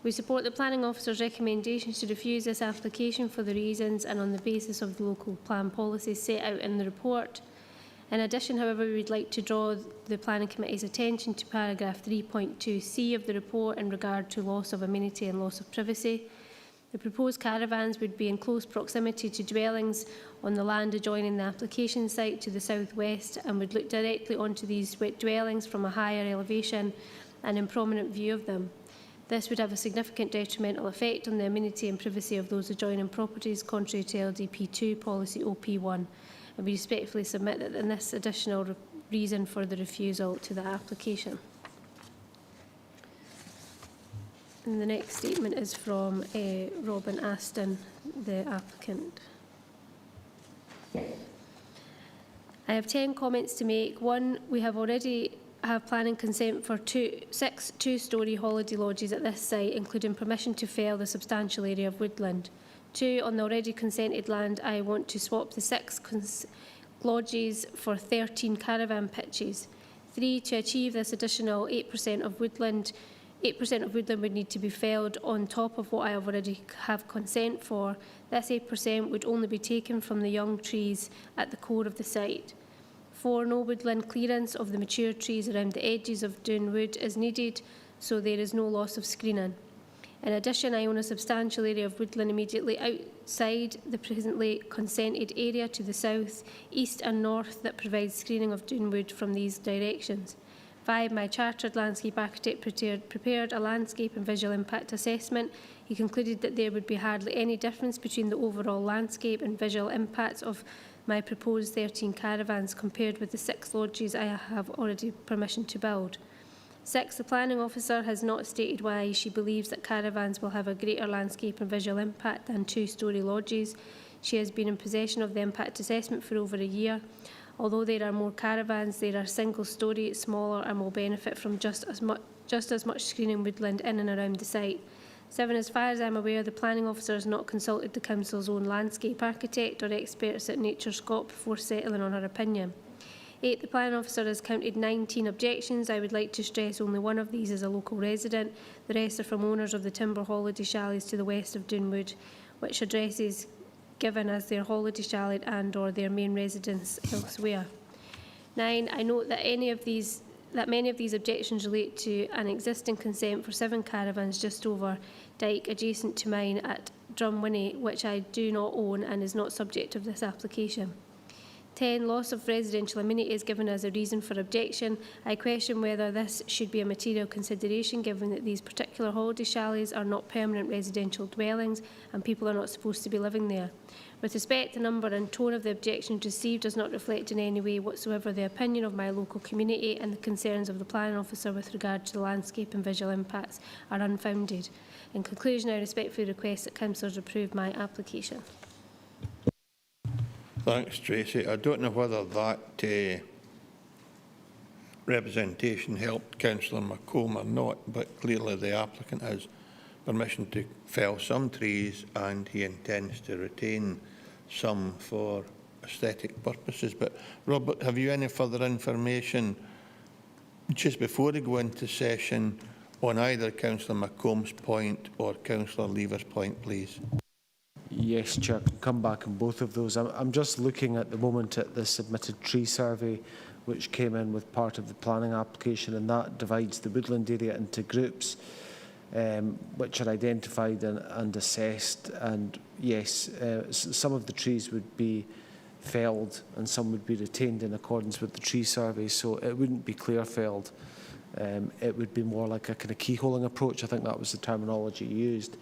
We support the Planning Officer's recommendations to refuse this application for the reasons and on the basis of the local plan policies set out in the report. In addition, however, we would like to draw the Planning Committee's attention to paragraph 3.2c of the report in regard to loss of amenity and loss of privacy. The proposed caravans would be in close proximity to dwellings on the land adjoining the application site to the southwest and would look directly onto these dwellings from a higher elevation and in prominent view of them. This would have a significant detrimental effect on the amenity and privacy of those adjoining properties, contrary to LDP2 policy OP1. And we respectfully submit that in this additional reason for the refusal to the application. And the next statement is from Robin Aston, the applicant. I have 10 comments to make. 1, we have already have planning consent for 6 two-storey holiday lodges at this site, including permission to fell the substantial area of woodland. 2, on the already consented land, I want to swap the 6 lodges for 13 caravan pitches. 3, to achieve this additional 8% of woodland would need to be felled on top of what I already have consent for. This 8% would only be taken from the young trees at the core of the site. 4, no woodland clearance of the mature trees around the edges of Doon Wood is needed, so there is no loss of screening. In addition, I own a substantial area of woodland immediately outside the presently consented area to the south, east and north that provides screening of Doon Wood from these directions. 5, my chartered landscape architect prepared a landscape and visual impact assessment. He concluded that there would be hardly any difference between the overall landscape and visual impacts of my proposed 13 caravans compared with the 6 lodges I have already permission to build. 6, the planning officer has not stated why she believes that caravans will have a greater landscape and visual impact than two-storey lodges. She has been in possession of the impact assessment for over a year. Although there are more caravans, they are single-storey, smaller, and will benefit from just as much screening woodland in and around the site. 7, as far as I am aware, the planning officer has not consulted the council's own landscape architect or experts at Nature Scot before settling on her opinion. 8, the planning officer has counted 19 objections. I would like to stress only one of these is a local resident. The rest are from owners of the timber holiday chalets to the west of Doon Wood, which addresses given as their holiday chalet and or their main residence elsewhere. 9, I note that many of these objections relate to an existing consent for 7 caravans just over Dyke adjacent to mine at Drumwinnie, which I do not own and is not subject of this application. 10, loss of residential amenities given as a reason for objection. I question whether this should be a material consideration given that these particular holiday chalets are not permanent residential dwellings and people are not supposed to be living there. With respect, the number and tone of the objections received does not reflect in any way whatsoever the opinion of my local community, and the concerns of the planning officer with regard to the landscape and visual impacts are unfounded. In conclusion, I respectfully request that councillors approve my application. Thanks, Tracy. I don't know whether that representation helped Councillor McComb or not, but clearly the applicant has permission to fell some trees and he intends to retain some for aesthetic purposes. But Robert, have you any further information just before we go into session on either Councillor McComb's point or Councillor Lever's point, please? Yes, Chair, I can come back on both of those. I'm just looking at the moment at the submitted tree survey which came in with part of the planning application, and that divides the woodland area into groups which are identified and assessed. And yes, some of the trees would be felled and some would be retained in accordance with the tree survey, so it wouldn't be clear felled. It would be more like a kind of keyholing approach. I think that was the terminology used.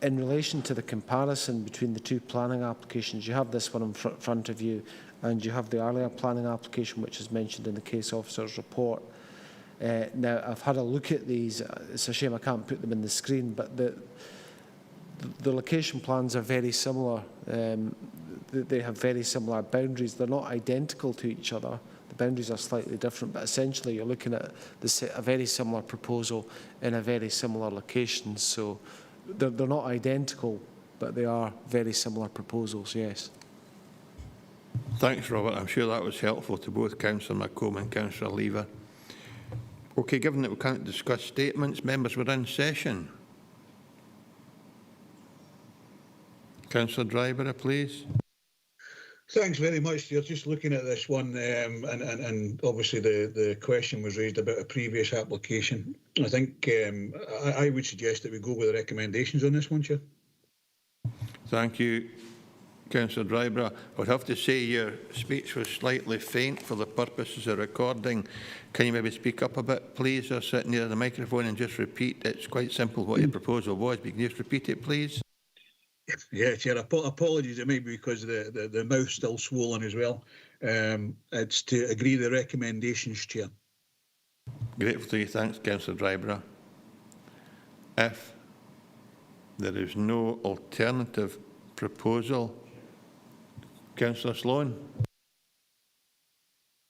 In relation to the comparison between the two planning applications, you have this one in front of you, and you have the earlier planning application, which is mentioned in the case officer's report. Now, I've had a look at these. It's a shame I can't put them in the screen, but the location plans are very similar. They have very similar boundaries. They're not identical to each other. The boundaries are slightly different, but essentially you're looking at a very similar proposal in a very similar location. So they're not identical, but they are very similar proposals, yes. Thanks, Robert. I'm sure that was helpful to both Councillor McComb and Councillor Lever. Okay, given that we can't discuss statements, members, we're in session. Councillor Dryburgh, please. Thanks very much. You're just looking at this one, and obviously the question was raised about a previous application. I think I would suggest that we go with the recommendations on this one, Chair. Thank you, Councillor Dryburgh. I would have to say your speech was slightly faint for the purposes of recording. Can you maybe speak up a bit, please, or sit near the microphone and just repeat? It's quite simple what your proposal was, but can you just repeat it, please? Yeah, Chair, apologies, it may be because the mouth's still swollen as well. It's to agree the recommendations, Chair. Grateful to you. Thanks, Councillor Dryburgh. If there is no alternative proposal, Councillor Sloan.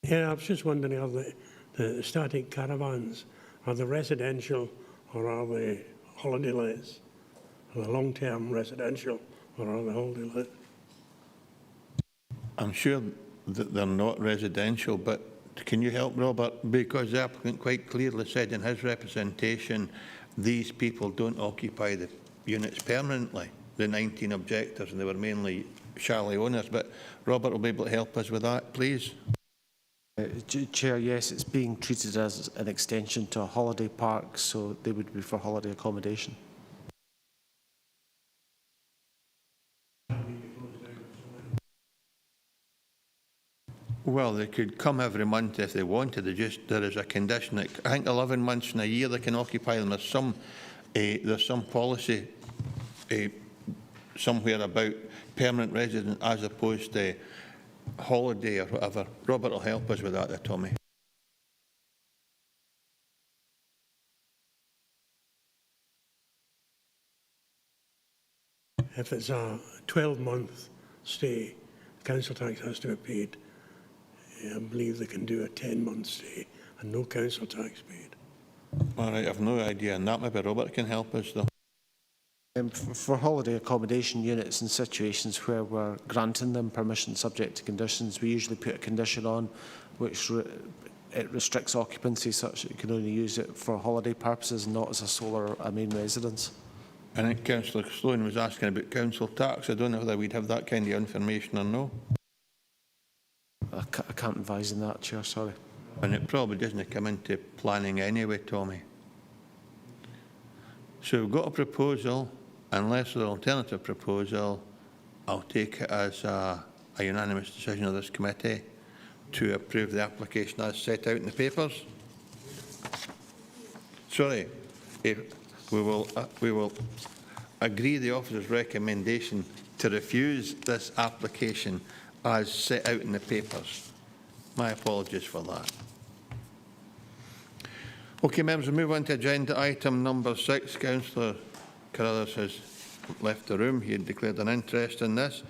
Yeah, I was just wondering, are the static caravans, are they residential or are they holiday lets? Are they long-term residential or are they holiday let? I'm sure that they're not residential, but can you help, Robert? Because the applicant quite clearly said in his representation, these people don't occupy the units permanently, the 19 objectors, and they were mainly chalet owners. But Robert will be able to help us with that, please. Chair, yes, it's being treated as an extension to a holiday park, so they would be for holiday accommodation. Well, they could come every month if they wanted. There is a condition that I think 11 months in a year they can occupy them. There's some policy somewhere about permanent resident as opposed to holiday or whatever. Robert will help us with that there, Tommy. If it's a 12-month stay, council tax has to be paid. I believe they can do a 10-month stay and no council tax paid. All right, I've no idea on that. Maybe Robert can help us though. For holiday accommodation units in situations where we're granting them permission subject to conditions, we usually put a condition on which it restricts occupancy such that you can only use it for holiday purposes and not as a sole or a main residence. I think Councillor Sloan was asking about council tax. I don't know whether we'd have that kind of information or no. I can't advise on that, Chair, sorry. And it probably doesn't come into planning anyway, Tommy. So we've got a proposal. Unless there's an alternative proposal, I'll take it as a unanimous decision of this committee to approve the application as set out in the papers. Sorry, we will agree the officer's recommendation to refuse this application as set out in the papers. My apologies for that. Okay, members, we'll move on to agenda item number 6. Councillor Carruthers has left the room. He had declared an interest in this.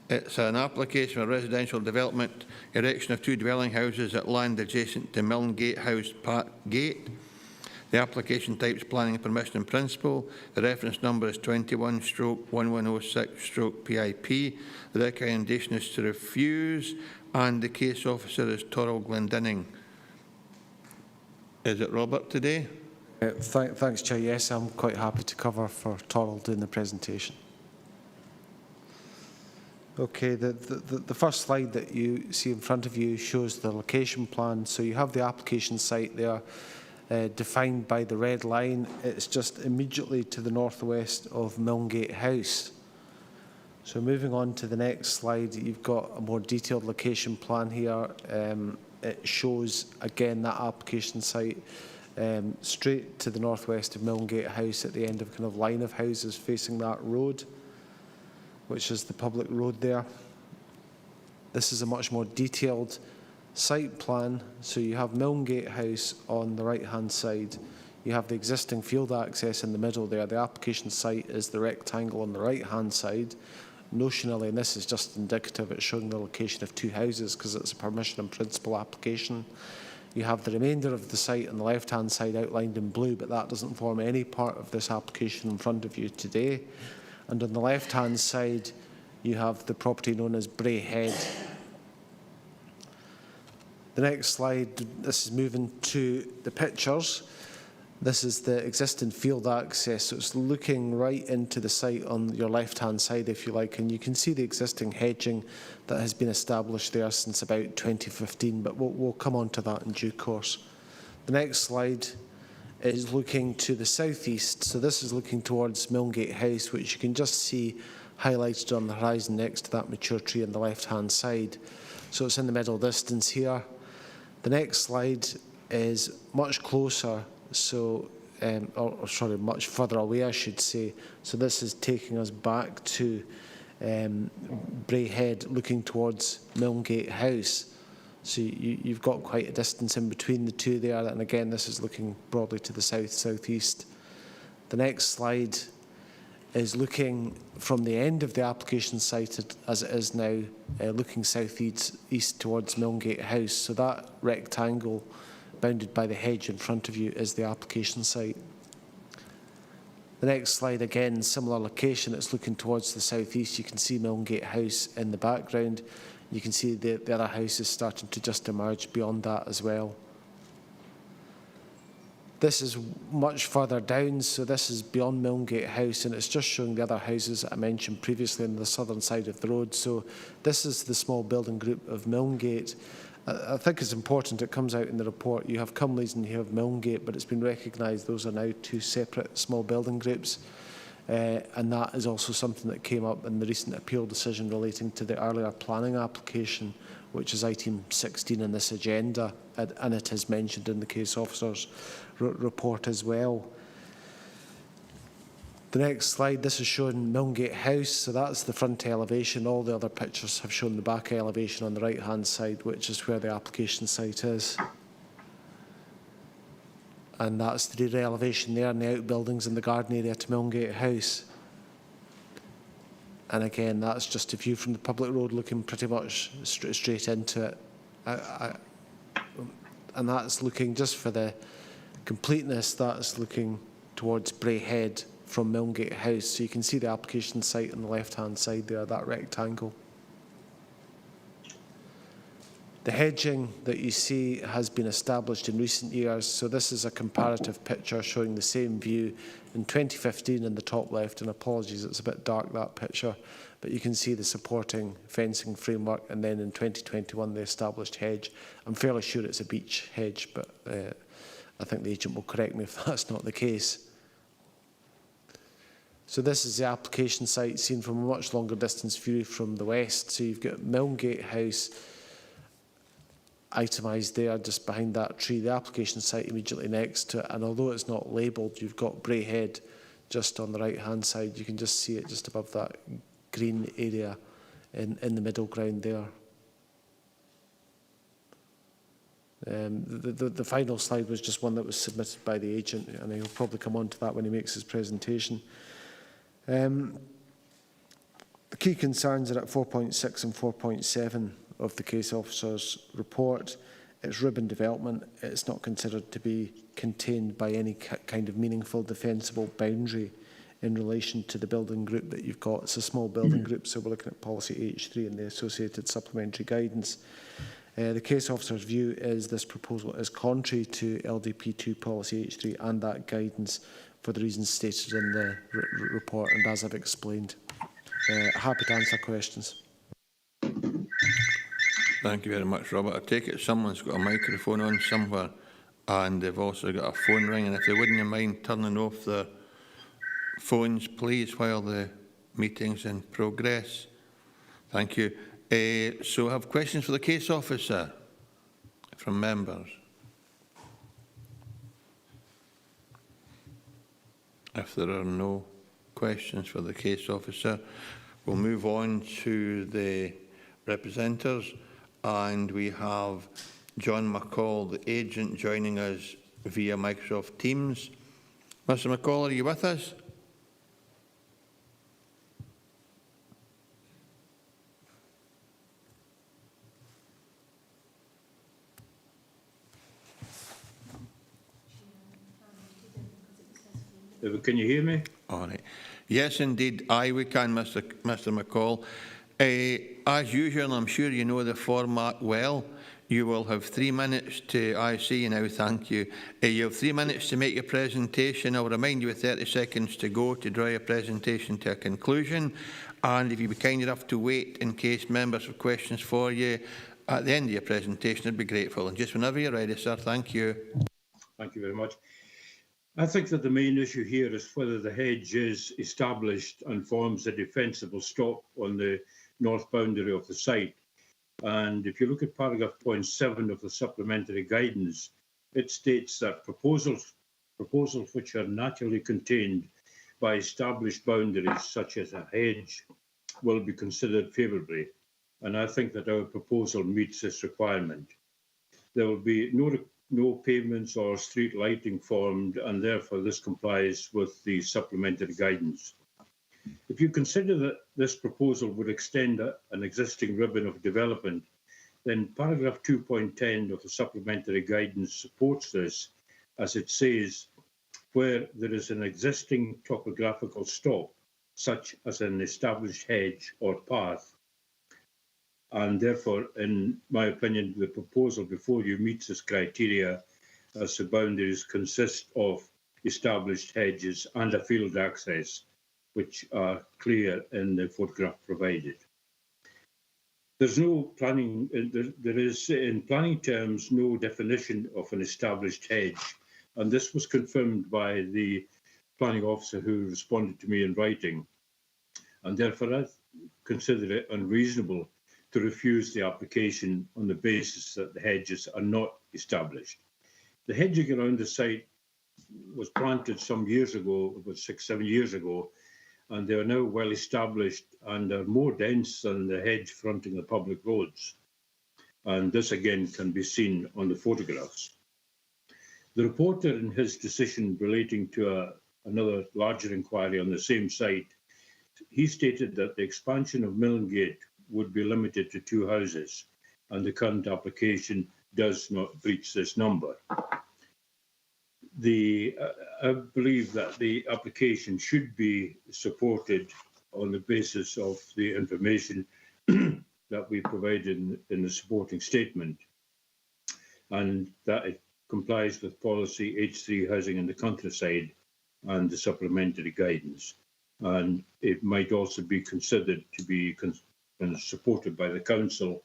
It's an application for residential development, erection of 2 dwelling houses at land adjacent to Milngate House Park Gate. The application type is planning and permission in principle. The reference number is 21/1106/PIP. The recommendation is to refuse, and the case officer is Torrell Glendinning. Is it Robert today? Thanks, Chair. Yes, I'm quite happy to cover for Torrell doing the presentation. Okay, the first slide that you see in front of you shows the location plan. So you have the application site there, defined by the red line. It's just immediately to the northwest of Milngate House. So moving on to the next slide, you've got a more detailed location plan here. It shows, again, that application site straight to the northwest of Milngate House at the end of kind of line of houses facing that road, which is the public road there. This is a much more detailed site plan. So you have Milngate House on the right-hand side. You have the existing field access in the middle there. The application site is the rectangle on the right-hand side. Notionally, and this is just indicative, it's showing the location of 2 houses because it's a permission in principle application. You have the remainder of the site on the left-hand side outlined in blue, but that doesn't form any part of this application in front of you today. And on the left-hand side, you have the property known as Bray Head. The next slide, this is moving to the pictures. This is the existing field access, so it's looking right into the site on your left-hand side, if you like, and you can see the existing hedging that has been established there since about 2015, but we'll come on to that in due course. The next slide is looking to the southeast, so this is looking towards Milngate House, which you can just see highlighted on the horizon next to that mature tree on the left-hand side. So it's in the middle distance here. The next slide is much closer, so sorry, much further away, I should say. So this is taking us back to Bray Head, looking towards Milngate House. So you've got quite a distance in between the two there, and again, this is looking broadly to the south-southeast. The next slide is looking from the end of the application site as it is now, looking south-east towards Milngate House. So that rectangle bounded by the hedge in front of you is the application site. The next slide, again, similar location. It's looking towards the southeast. You can see Milngate House in the background. You can see the other houses starting to just emerge beyond that as well. This is much further down, so this is beyond Milngate House, and it's just showing the other houses that I mentioned previously on the southern side of the road. So this is the small building group of Milngate. I think it's important, it comes out in the report, you have Cumleys and you have Milngate, but it's been recognised those are now two separate small building groups. And that is also something that came up in the recent appeal decision relating to the earlier planning application, which is item 16 in this agenda, and it is mentioned in the case officer's report as well. The next slide, this is showing Milngate House, so that's the front elevation. All the other pictures have shown the back elevation on the right-hand side, which is where the application site is. And that's the rear elevation there, and the outbuildings in the garden area to Milngate House. And again, that's just a view from the public road looking pretty much straight into it. And that's looking, just for the completeness, that's looking towards Braehead from Milngate House. So you can see the application site on the left-hand side there, that rectangle. The hedging that you see has been established in recent years, so this is a comparative picture showing the same view in 2015 in the top left, and apologies, it's a bit dark, that picture, but you can see the supporting fencing framework, and then in 2021 the established hedge. I'm fairly sure it's a beech hedge, but I think the agent will correct me if that's not the case. So this is the application site seen from a much longer distance view from the west. So you've got Milngate House itemised there just behind that tree, the application site immediately next to it, and although it's not labelled, you've got Braehead just on the right hand side. You can just see it just above that green area in the middle ground there. The final slide was just one that was submitted by the agent, and he'll probably come on to that when he makes his presentation. The key concerns are at 4.6 and 4.7 of the case officer's report. It's ribbon development. It's not considered to be contained by any kind of meaningful defensible boundary in relation to the building group that you've got. It's a small building group, so we're looking at policy H3 and the associated supplementary guidance. The case officer's view is this proposal is contrary to LDP2 policy H3 and that guidance for the reasons stated in the report and as I've explained. Happy to answer questions. Thank you very much, Robert. I take it someone's got a microphone on somewhere and they've also got a phone ringing. If they wouldn't mind turning off their phones, please, while the meeting's in progress. Thank you. So I have questions for the case officer from members. If there are no questions for the case officer, we'll move on to the representatives. And we have John McCall, the agent, joining us via Microsoft Teams. Mr. McCall, are you with us? Can you hear me? All right. Yes, indeed. Aye, we can, Mr. McCall. As usual, I'm sure you know the format well. You will have 3 minutes to, I see you now, thank you. You have 3 minutes to make your presentation. I'll remind you with 30 seconds to go to draw your presentation to a conclusion. And if you'd be kind enough to wait in case members have questions for you at the end of your presentation, I'd be grateful. And just whenever you're ready, sir, thank you. Thank you very much. I think that the main issue here is whether the hedge is established and forms a defensible stop on the north boundary of the site. And if you look at paragraph point 7 of the supplementary guidance, it states that proposals which are naturally contained by established boundaries, such as a hedge, will be considered favourably. And I think that our proposal meets this requirement. There will be no pavements or street lighting formed, and therefore this complies with the supplementary guidance. If you consider that this proposal would extend an existing ribbon of development, then paragraph 2.10 of the supplementary guidance supports this, as it says, where there is an existing topographical stop, such as an established hedge or path. And therefore, in my opinion, the proposal before you meets this criteria, as the boundaries consist of established hedges and a field access, which are clear in the photograph provided. There's no planning, there is in planning terms no definition of an established hedge, and this was confirmed by the planning officer who responded to me in writing, and therefore I consider it unreasonable to refuse the application on the basis that the hedges are not established. The hedging around the site was planted some years ago, about 6-7 years ago, and they are now well established and are more dense than the hedge fronting the public roads. And this again can be seen on the photographs. The reporter, in his decision relating to another larger inquiry on the same site, he stated that the expansion of Millingate would be limited to 2 houses, and the current application does not breach this number. I believe that the application should be supported on the basis of the information that we provided in the supporting statement, and that it complies with policy H3 housing in the countryside and the supplementary guidance. And it might also be considered to be supported by the council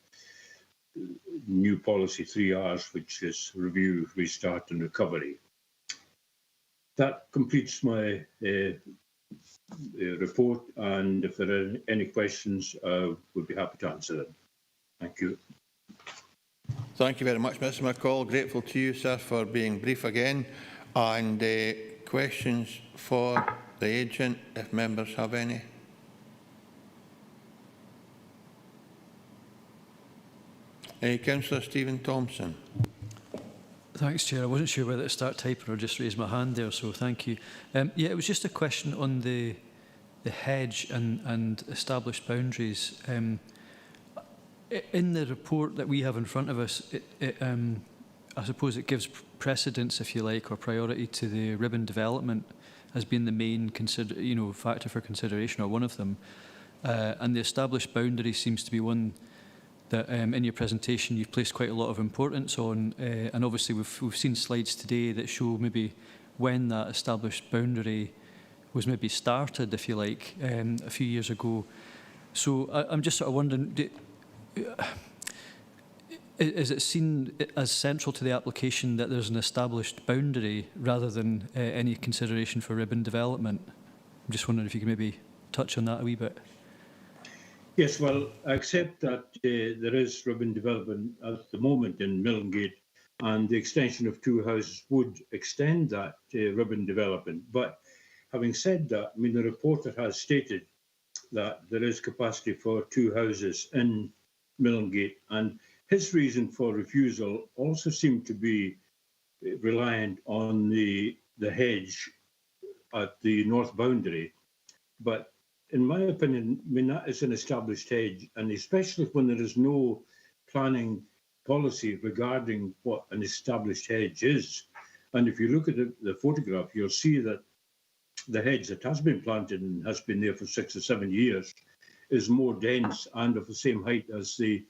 new policy 3Rs, which is review, restart and recovery. That completes my report, and if there are any questions, I would be happy to answer them. Thank you. Thank you very much, Mr McCall. Grateful to you, sir, for being brief again. And questions for the agent, if members have any. Councillor Stephen Thompson. Thanks, Chair. I wasn't sure whether to start typing or just raise my hand there, so thank you. Yeah, it was just a question on the hedge and established boundaries. In the report that we have in front of us, I suppose it gives precedence, if you like, or priority to the ribbon development as being the main factor for consideration, or one of them. And the established boundary seems to be one that in your presentation you've placed quite a lot of importance on, and obviously we've seen slides today that show maybe when that established boundary was maybe started, if you like, a few years ago. So I'm just sort of wondering, is it seen as central to the application that there's an established boundary rather than any consideration for ribbon development? I'm just wondering if you could maybe touch on that a wee bit. Yes, well, I accept that there is ribbon development at the moment in Millingate, and the extension of 2 houses would extend that ribbon development. But having said that, I mean, the reporter has stated that there is capacity for 2 houses in Millingate, and his reason for refusal also seemed to be reliant on the hedge at the north boundary. But in my opinion, I mean, that is an established hedge, and especially when there is no planning policy regarding what an established hedge is. And if you look at the photograph, you'll see that the hedge that has been planted and has been there for 6 or 7 years is more dense and of the same height as the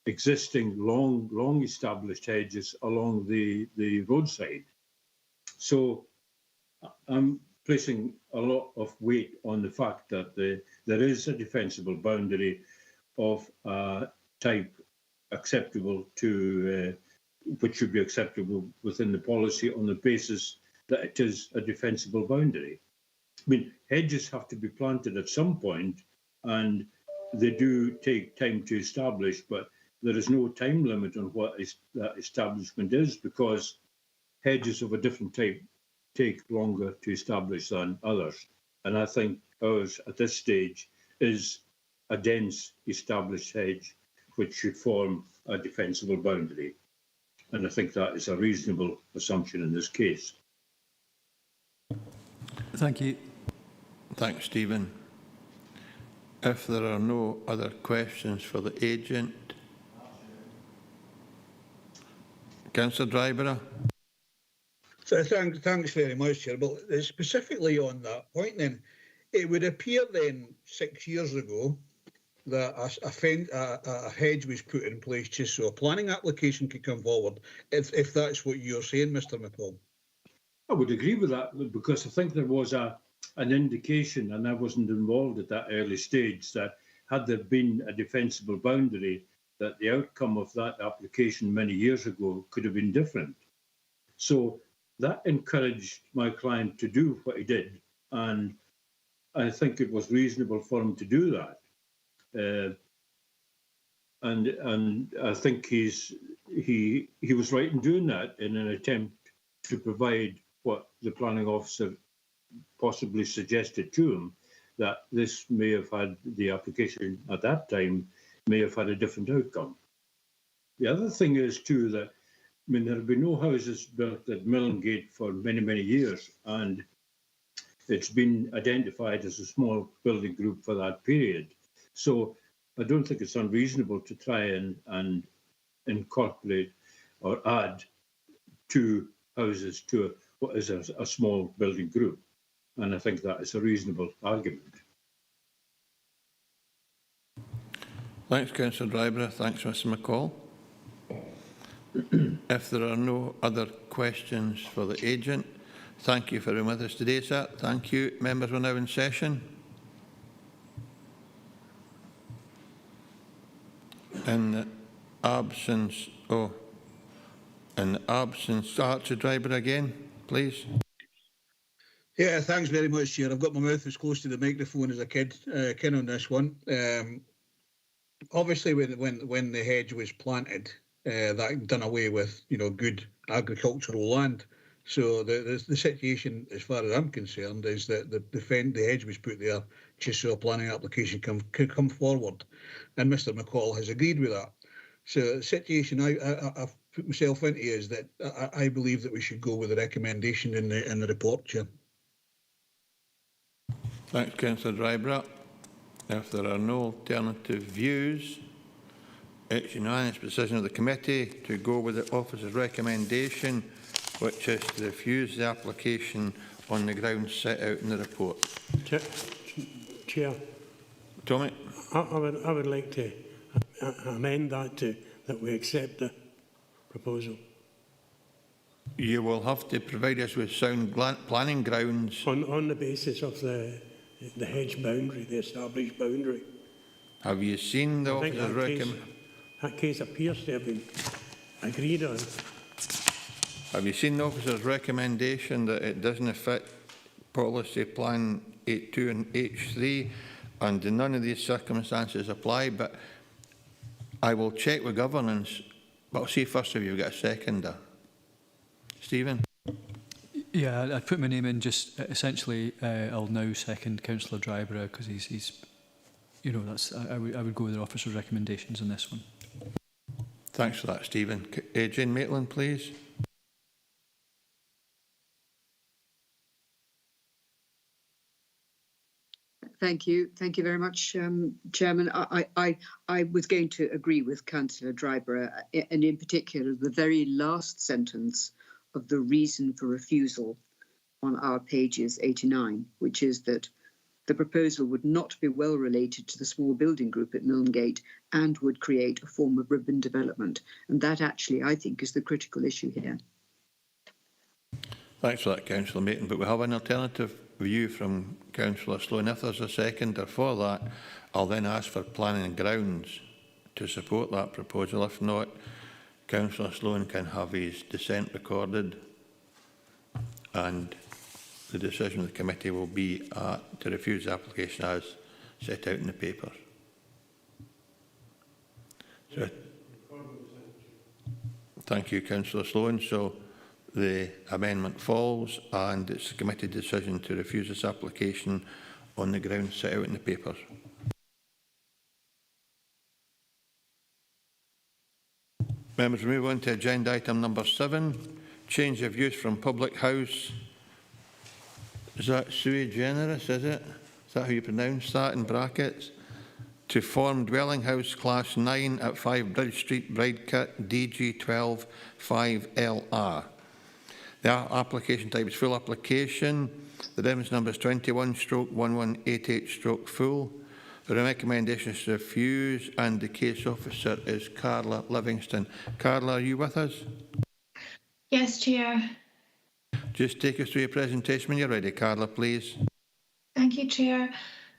existing long established hedges along the roadside. So I'm placing a lot of weight on the fact that there is a defensible boundary of type acceptable to, which should be acceptable within the policy on the basis that it is a defensible boundary. I mean, hedges have to be planted at some point, and they do take time to establish, but there is no time limit on what that establishment is, because hedges of a different type take longer to establish than others. And I think ours at this stage is a dense established hedge which should form a defensible boundary. And I think that is a reasonable assumption in this case. Thank you. Thanks, Stephen. If there are no other questions for the agent, Councillor Dryburgh. So thanks very much, Chair. But specifically on that point then, it would appear then 6 years ago that a hedge was put in place just so a planning application could come forward, if that's what you're saying, Mr McCall. I would agree with that, because I think there was an indication, and I wasn't involved at that early stage, that had there been a defensible boundary, that the outcome of that application many years ago could have been different. So that encouraged my client to do what he did, and I think it was reasonable for him to do that. And I think he was right in doing that in an attempt to provide what the planning officer possibly suggested to him, that this may have had, the application at that time may have had a different outcome. The other thing is too that, I mean, there have been no houses built at Millingate for many, many years, and it's been identified as a small building group for that period. So I don't think it's unreasonable to try and incorporate or add 2 houses to what is a small building group. And I think that is a reasonable argument. Thanks, Councillor Dryburgh. Thanks, Mr McCall. If there are no other questions for the agent, thank you for being with us today, sir. Thank you. Members are now in session. In the absence, Archie Dryburgh again, please. Yeah, thanks very much, Chair. I've got my mouth as close to the microphone as I can on this one. Obviously, when the hedge was planted, that done away with, good agricultural land. So the situation, as far as I'm concerned, is that the hedge was put there just so a planning application can come forward, and Mr McCall has agreed with that. So the situation I've put myself into is that I believe that we should go with the recommendation in the report, Chair. Thanks, Councillor Dryburgh. If there are no alternative views, it's unanimous decision of the committee to go with the officer's recommendation, which is to refuse the application on the grounds set out in the report. Chair. Tommy? I would like to amend that to that we accept the proposal. You will have to provide us with sound planning grounds. On the basis of the hedge boundary, the established boundary. Have you seen the officer's recommendation? That case appears to have been agreed on. Have you seen the officer's recommendation that it doesn't affect policy plan 82 and H3, and none of these circumstances apply? But I will check with governance, but I'll see first if you've got a seconder. Stephen? Yeah, I'd put my name in. Just essentially, I'll now second Councillor Dryburgh, because he's that's I would go with the officer's recommendations on this one. Thanks for that, Stephen. Jane Maitland, please. Thank you. Thank you very much, Chairman. I was going to agree with Councillor Dryburgh, and in particular, the very last sentence of the reason for refusal on our pages 89, which is that the proposal would not be well related to the small building group at Milngate and would create a form of ribbon development. And that actually, I think, is the critical issue here. Thanks for that, Councillor Maitland. But we have an alternative view from Councillor Sloan. If there's a seconder for that, I'll then ask for planning grounds to support that proposal. If not, Councillor Sloan can have his dissent recorded, and the decision of the committee will be to refuse the application as set out in the papers. So, thank you, Councillor Sloan. So the amendment falls, and it's a committee decision to refuse this application on the grounds set out in the papers. Members, we move on to agenda item number 7, change of use from public house. Is that sui generis, is it? Is that how you pronounce that in brackets? To form dwelling house class 9 at 5 Bridge Street, Bridekirk, DG 12 5LR. The application type is full application. The reference number is 21/1188/full. The recommendation is to refuse, and the case officer is Carla Livingston. Carla, are you with us? Yes, Chair. Just take us through your presentation when you're ready, Carla, please. Thank you, Chair.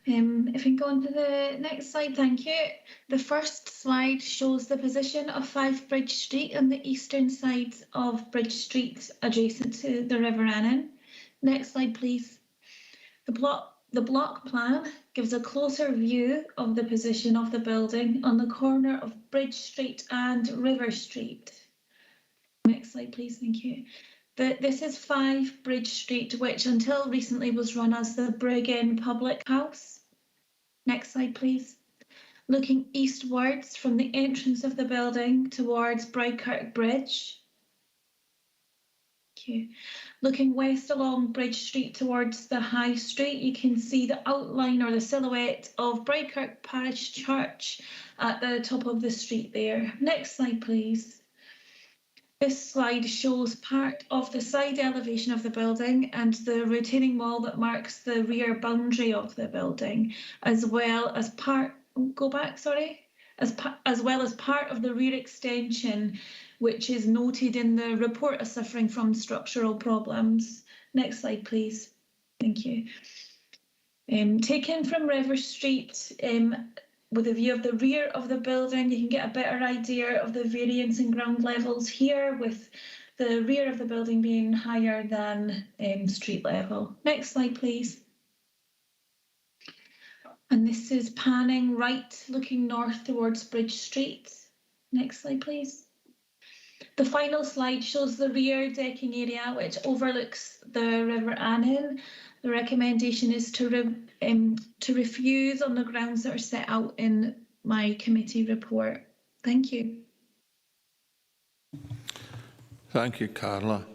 If we can go on to the next slide, thank you. The first slide shows the position of 5 Bridge Street on the eastern side of Bridge Street, adjacent to the River Annan. Next slide, please. The block plan gives a closer view of the position of the building on the corner of Bridge Street and River Street. Next slide, please. Thank you. This is 5 Bridge Street, which until recently was run as the Brig Inn Public House. Next slide, please. Looking eastwards from the entrance of the building towards Bridekirk Bridge. Thank you. Looking west along Bridge Street towards the High Street, you can see the outline or the silhouette of Bridekirk Parish Church at the top of the street there. Next slide, please. This slide shows part of the side elevation of the building and the retaining wall that marks the rear boundary of the building, as well as part of the rear extension, which is noted in the report as suffering from structural problems. Next slide, please. Thank you. Taken from River Street, with a view of the rear of the building, you can get a better idea of the variance in ground levels here, with the rear of the building being higher than street level. Next slide, please. And this is panning right, looking north towards Bridge Street. Next slide, please. The final slide shows the rear decking area, which overlooks the River Annan. The recommendation is to refuse on the grounds that are set out in my committee report. Thank you. Thank you, Carla.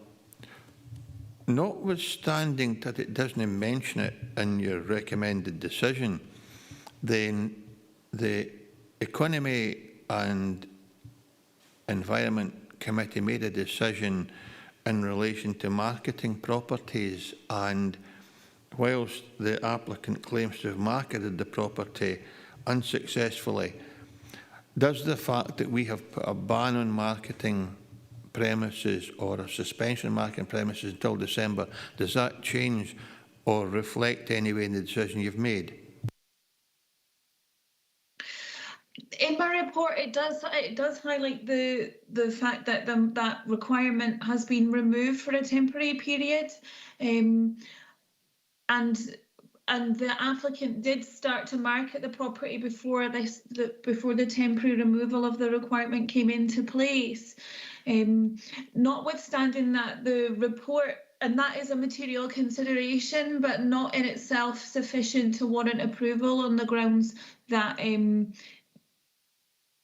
Notwithstanding that it doesn't mention it in your recommended decision, then the Economy and Environment Committee made a decision in relation to marketing properties, and whilst the applicant claims to have marketed the property unsuccessfully, does the fact that we have put a ban on marketing premises or a suspension of marketing premises until December, does that change or reflect anyway in the decision you've made? In my report, it does highlight the fact that that requirement has been removed for a temporary period, and the applicant did start to market the property before the temporary removal of the requirement came into place. Notwithstanding that, the report, and that is a material consideration, but not in itself sufficient to warrant approval on the grounds that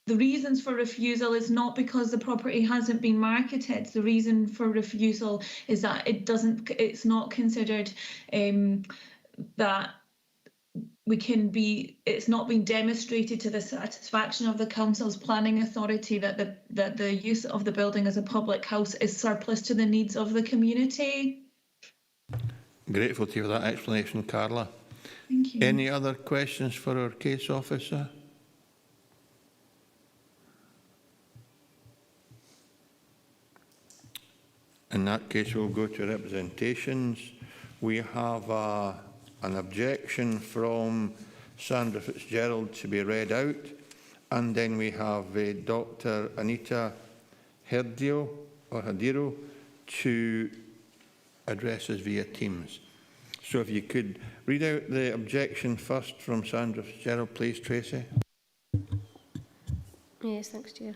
the reasons for refusal is not because the property hasn't been marketed. The reason for refusal is that it's not considered that it's not been demonstrated to the satisfaction of the council's planning authority that the use of the building as a public house is surplus to the needs of the community. Grateful to you for that explanation, Carla. Thank you. Any other questions for our case officer? In that case, we'll go to representations. We have an objection from Sandra Fitzgerald to be read out, and then we have Dr. Anita Herdiro to address us via Teams. So if you could read out the objection first from Sandra Fitzgerald, please, Tracy. Yes, thanks, Chair.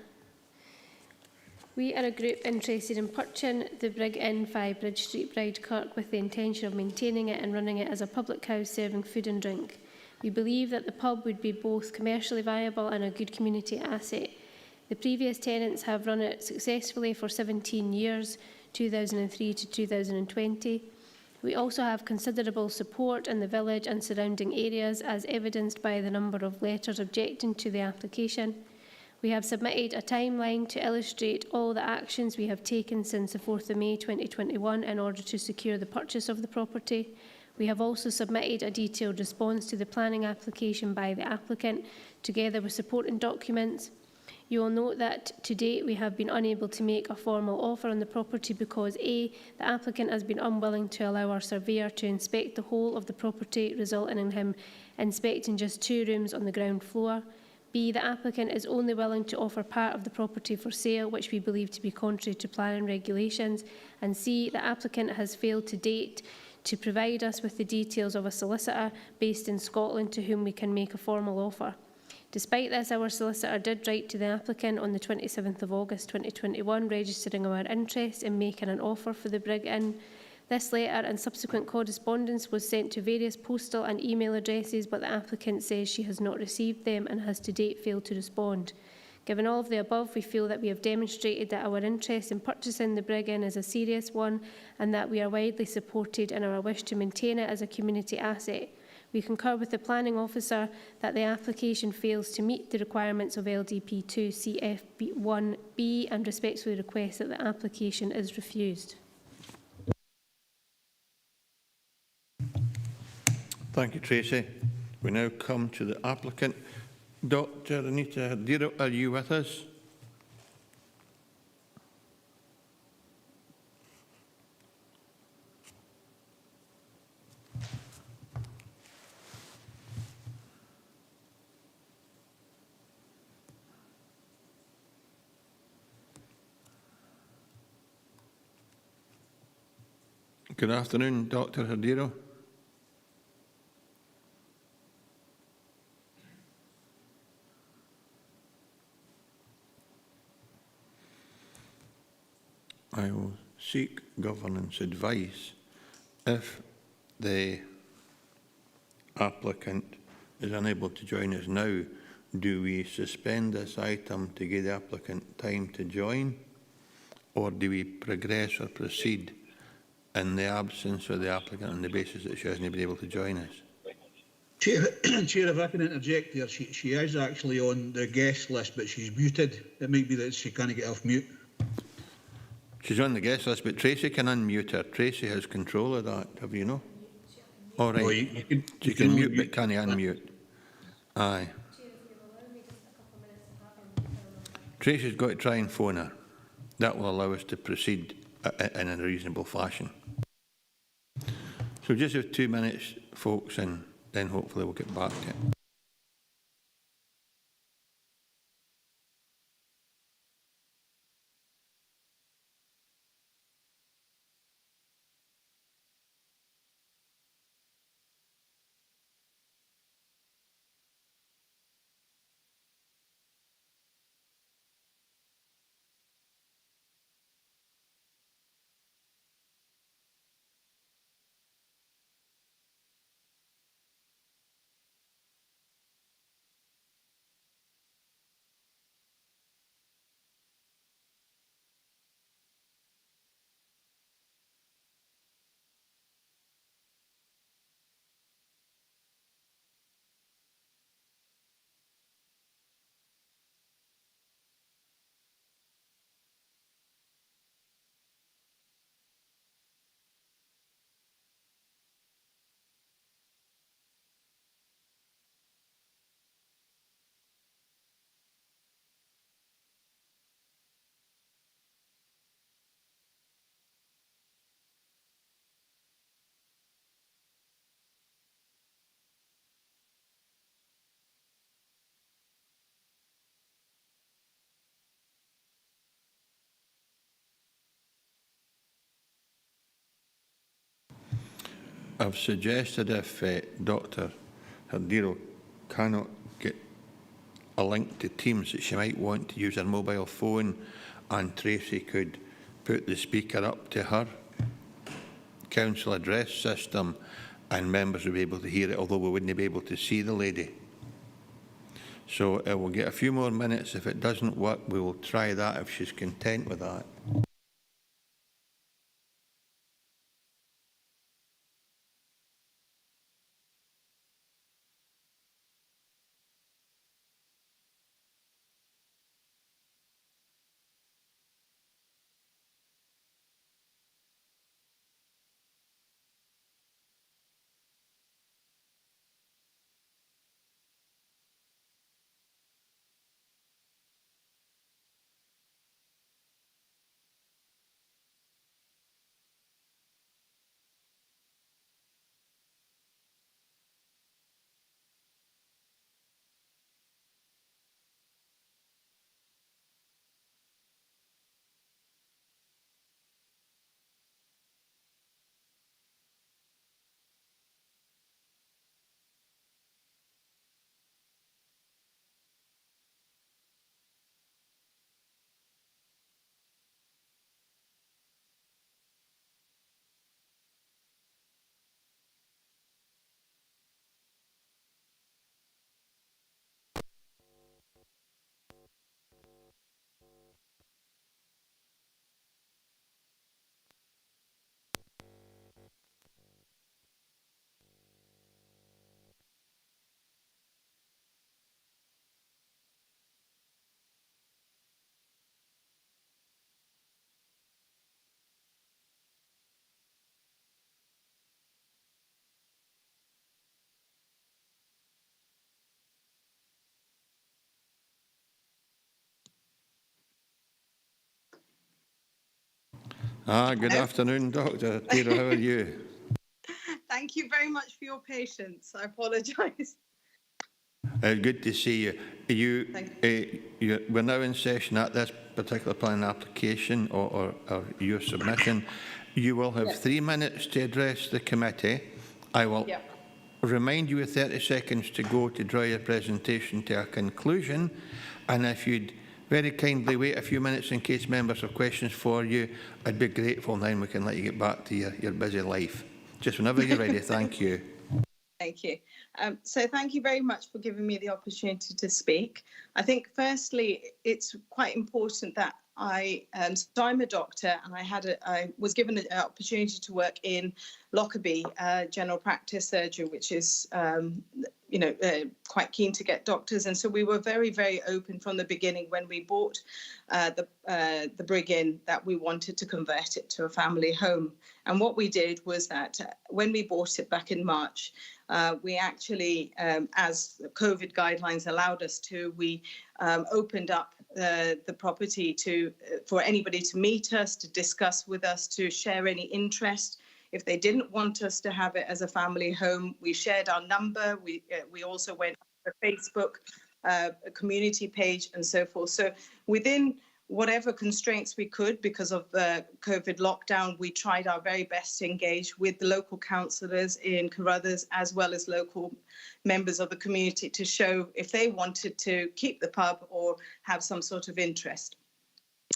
We are a group interested in purchasing the Brig Inn 5 Bridge Street, Bridekirk, with the intention of maintaining it and running it as a public house serving food and drink. We believe that the pub would be both commercially viable and a good community asset. The previous tenants have run it successfully for 17 years, 2003 to 2020. We also have considerable support in the village and surrounding areas, as evidenced by the number of letters objecting to the application. We have submitted a timeline to illustrate all the actions we have taken since the 4th of May 2021 in order to secure the purchase of the property. We have also submitted a detailed response to the planning application by the applicant, together with supporting documents. You will note that to date we have been unable to make a formal offer on the property because A, the applicant has been unwilling to allow our surveyor to inspect the whole of the property, resulting in him inspecting just 2 rooms on the ground floor. B, the applicant is only willing to offer part of the property for sale, which we believe to be contrary to planning regulations. And C, the applicant has failed to date to provide us with the details of a solicitor based in Scotland to whom we can make a formal offer. Despite this, our solicitor did write to the applicant on the 27th of August 2021, registering our interest in making an offer for the Brig Inn. This letter and subsequent correspondence was sent to various postal and email addresses, but the applicant says she has not received them and has to date failed to respond. Given all of the above, we feel that we have demonstrated that our interest in purchasing the Brig Inn is a serious one and that we are widely supported in our wish to maintain it as a community asset. We concur with the planning officer that the application fails to meet the requirements of LDP 2 CF1B and respectfully request that the application is refused. Thank you, Tracy. We now come to the applicant. Dr. Anita Herdero, are you with us? Good afternoon, Dr. Herdero. I will seek governance advice. If the applicant is unable to join us now, do we suspend this item to give the applicant time to join, or do we progress or proceed in the absence of the applicant on the basis that she hasn't been able to join us? Chair, if I can interject there, she is actually on the guest list, but she's muted. It might be that she can't get off mute. She's on the guest list, but Tracy can unmute her. Tracy has control of that, have you know? All right. Oh, she can mute, but can't unmute. Aye. Tracy's got to try and phone her. That will allow us to proceed in a reasonable fashion. So just have 2 minutes, folks, and then hopefully we'll get back to it. I've suggested if Dr. Herdero cannot get a link to Teams, that she might want to use her mobile phone, and Tracy could put the speaker up to her council address system and members would be able to hear it, although we wouldn't be able to see the lady. So we'll get a few more minutes. If it doesn't work, we will try that if she's content with that. Good afternoon, Dr. Tira. How are you? Thank you very much for your patience. I apologise. Good to see you. We're now in session at this particular planning application or your submission. You will have 3 minutes to address the committee. I will remind you of 30 seconds to go to draw your presentation to a conclusion. And if you'd very kindly wait a few minutes in case members have questions for you, I'd be grateful, and then we can let you get back to your busy life. Just whenever you're ready. Thank you. Thank you. So thank you very much for giving me the opportunity to speak. I think firstly, it's quite important that so I'm a doctor, and I was given an opportunity to work in Lockerbie general practice surgery, which is quite keen to get doctors, and so we were very, very open from the beginning when we bought the Brig Inn that we wanted to convert it to a family home. And what we did was that when we bought it back in March, we actually, as the COVID guidelines allowed us to, we opened up the property for anybody to meet us, to discuss with us, to share any interest. If they didn't want us to have it as a family home, we shared our number. We also went to Facebook, a community page, and so forth. So within whatever constraints we could, because of the COVID lockdown, we tried our very best to engage with the local councillors in Carruthers, as well as local members of the community, to show if they wanted to keep the pub or have some sort of interest.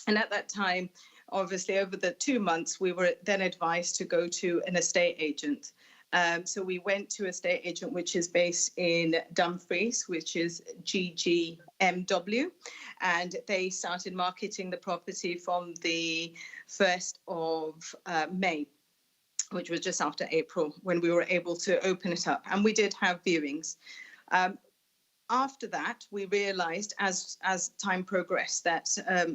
And at that time, obviously, over the 2 months, we were then advised to go to an estate agent. So we went to a estate agent, which is based in Dumfries, which is GGMW, and they started marketing the property from the 1st of May, which was just after April, when we were able to open it up. And we did have viewings. After that, we realised as time progressed that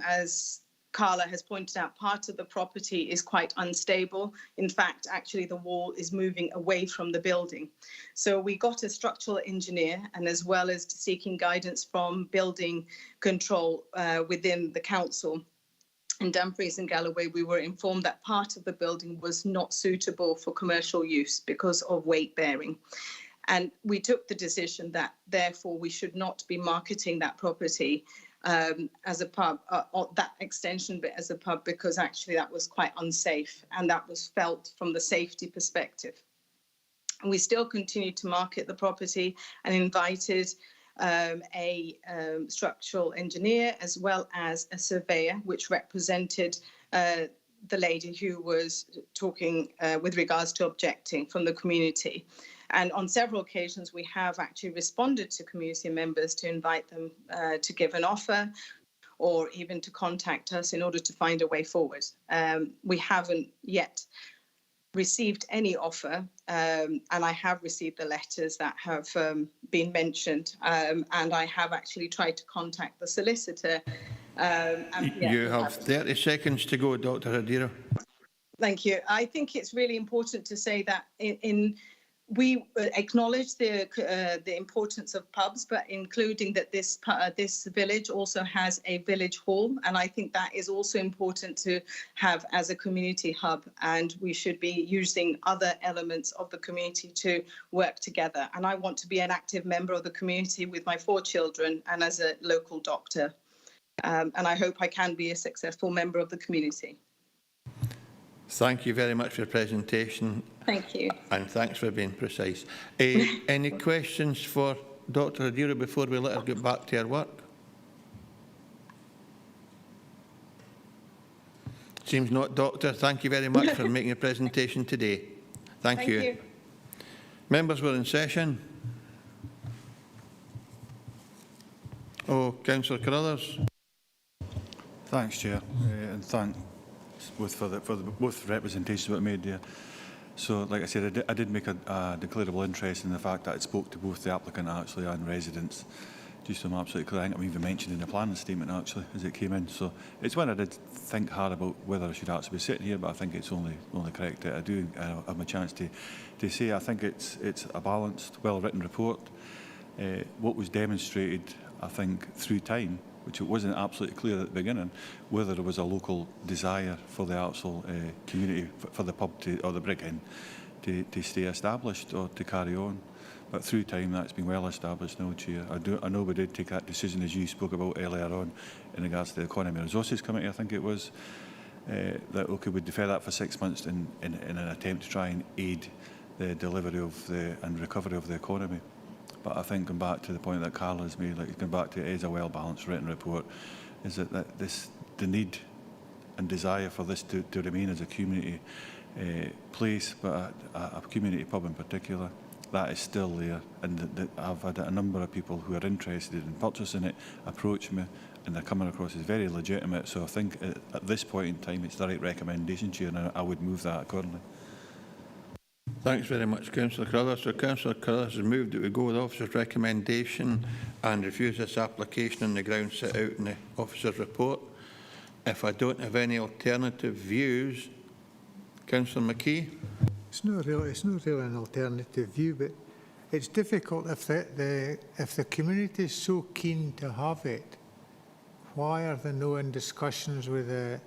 as Carla has pointed out, part of the property is quite unstable. In fact, actually, the wall is moving away from the building. So we got a structural engineer, and as well as seeking guidance from building control within the council in Dumfries and Galloway, we were informed that part of the building was not suitable for commercial use because of weight bearing. And we took the decision that, therefore, we should not be marketing that property as a pub, or that extension bit as a pub, because actually that was quite unsafe, and that was felt from the safety perspective. And we still continued to market the property and invited a structural engineer as well as a surveyor, which represented the lady who was talking with regards to objecting from the community. And on several occasions, we have actually responded to community members to invite them to give an offer or even to contact us in order to find a way forward. We haven't yet received any offer, and I have received the letters that have been mentioned, and I have actually tried to contact the solicitor. You have 30 seconds to go, Dr. Hadira. Thank you. I think it's really important to say that we acknowledge the importance of pubs, but including that this village also has a village hall, and I think that is also important to have as a community hub, and we should be using other elements of the community to work together. And I want to be an active member of the community with my 4 children and as a local doctor, and I hope I can be a successful member of the community. Thank you very much for your presentation. Thank you. And thanks for being precise. Any questions for Dr. Hadira before we let her get back to her work? Seems not, Doctor. Thank you very much for making a presentation today. Thank you. Members, we're in session. Oh, Councillor Carruthers. Thanks, Chair, and thanks for both representations that were made there. So, like I said, I did make a declarable interest in the fact that I spoke to both the applicant actually and residents. Just so I'm absolutely clear, I think I'm even mentioned in the planning statement actually as it came in. So it's when I did think hard about whether I should actually be sitting here, but I think it's only correct that I do have my chance to say I think it's a balanced, well-written report. What was demonstrated, I think, through time, which it wasn't absolutely clear at the beginning, whether there was a local desire for the actual community, for the pub or the Brig Inn to stay established or to carry on. But through time, that's been well established now, Chair. I know we did take that decision, as you spoke about earlier on, in regards to the Economy and Resources Committee, I think it was, that okay, we'd defer that for 6 months in an attempt to try and aid the delivery of and recovery of the economy. But I think, going back to the point that Carla has made, like going back to it is a well-balanced written report, is that the need and desire for this to remain as a community place, but a community pub in particular, that is still there. And I've had a number of people who are interested in purchasing it approach me, and they're coming across as very legitimate. So I think at this point in time, it's the right recommendation, Chair, and I would move that accordingly. Thanks very much, Councillor Carruthers. So Councillor Carruthers has moved that we go with the officer's recommendation and refuse this application on the grounds set out in the officer's report. If I don't have any alternative views, Councillor McKee. It's not really an alternative view, but it's difficult if the community is so keen to have it. Why are there no in discussions with a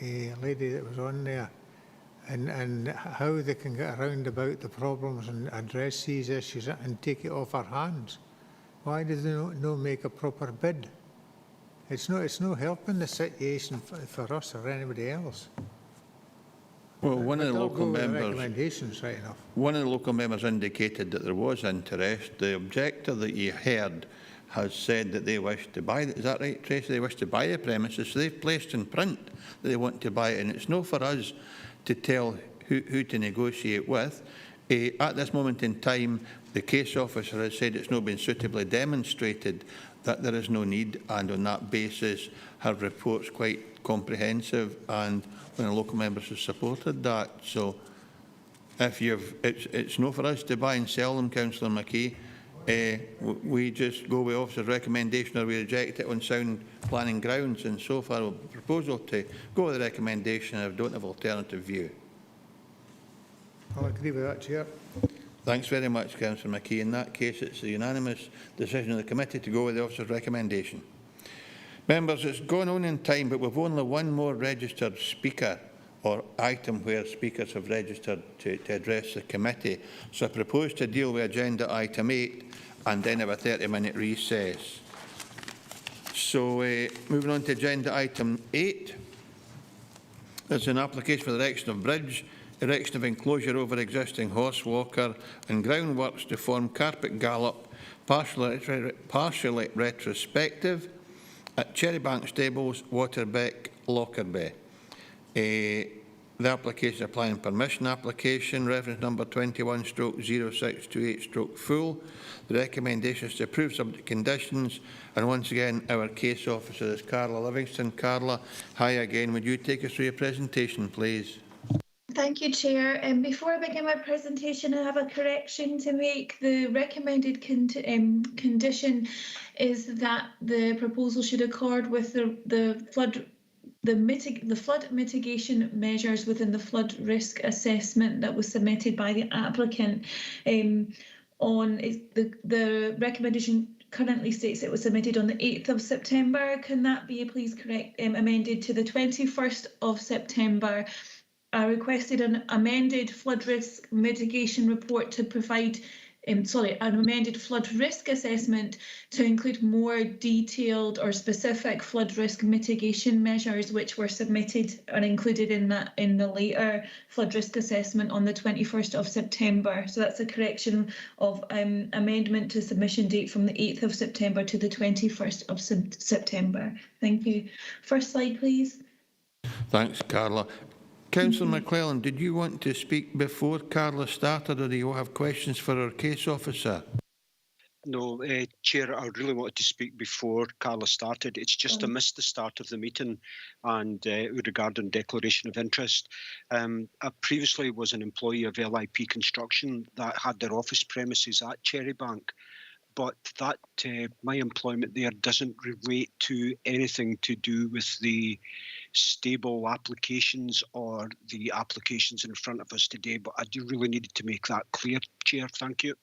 lady that was on there? And how they can get around about the problems and address these issues and take it off our hands. Why do they not make a proper bid? It's no helping the situation for us or anybody else. Well, one of the local members, recommendations, right enough. One of the local members indicated that there was interest. The objector that you heard has said that they wish to buy it. Is that right, Tracy? They wish to buy the premises, so they've placed in print that they want to buy it, and it's not for us to tell who to negotiate with. At this moment in time, the case officer has said it's not been suitably demonstrated that there is no need, and on that basis, her report's quite comprehensive, and one of the local members has supported that. So, if it's not for us to buy and sell them, Councillor McKee. We just go with officer's recommendation, or we reject it on sound planning grounds. And so far, a proposal to go with the recommendation. I don't have alternative view. I'll agree with that, Chair. Thanks very much, Councillor McKee. In that case, it's a unanimous decision of the committee to go with the officer's recommendation. Members, it's gone on in time, but we've only one more registered speaker or item where speakers have registered to address the committee. So I propose to deal with agenda item 8 and then have a 30-minute recess. So moving on to agenda item 8. There's an application for the erection of bridge, erection of enclosure over existing horse walker and groundworks to form carpet gallop, partially retrospective at Cherrybank Stables, Waterbeck, Lockerbie. The application of planning permission application, reference number 21/0628/full. The recommendation is to approve subject to conditions. And once again, our case officer is Carla Livingston. Carla, hi again. Would you take us through your presentation, please? Thank you, Chair. Before I begin my presentation, I have a correction to make. The recommended condition is that the proposal should accord with the flood mitigation measures within the flood risk assessment that was submitted by the applicant. The recommendation currently states it was submitted on the 8th of September. Can that be please amended to the 21st of September? I requested an amended flood risk mitigation report to provide an amended flood risk assessment to include more detailed or specific flood risk mitigation measures, which were submitted and included in the later flood risk assessment on the 21st of September. So that's a correction of amendment to submission date from the 8th of September to the 21st of September. Thank you. First slide, please. Thanks, Carla. Councillor McClellan, did you want to speak before Carla started, or do you have questions for our case officer? No, Chair, I really wanted to speak before Carla started. It's just I missed the start of the meeting and regarding declaration of interest. I previously was an employee of LIP Construction that had their office premises at Cherrybank, but that my employment there doesn't relate to anything to do with the stable applications or the applications in front of us today. But I do really needed to make that clear, Chair. Thank you.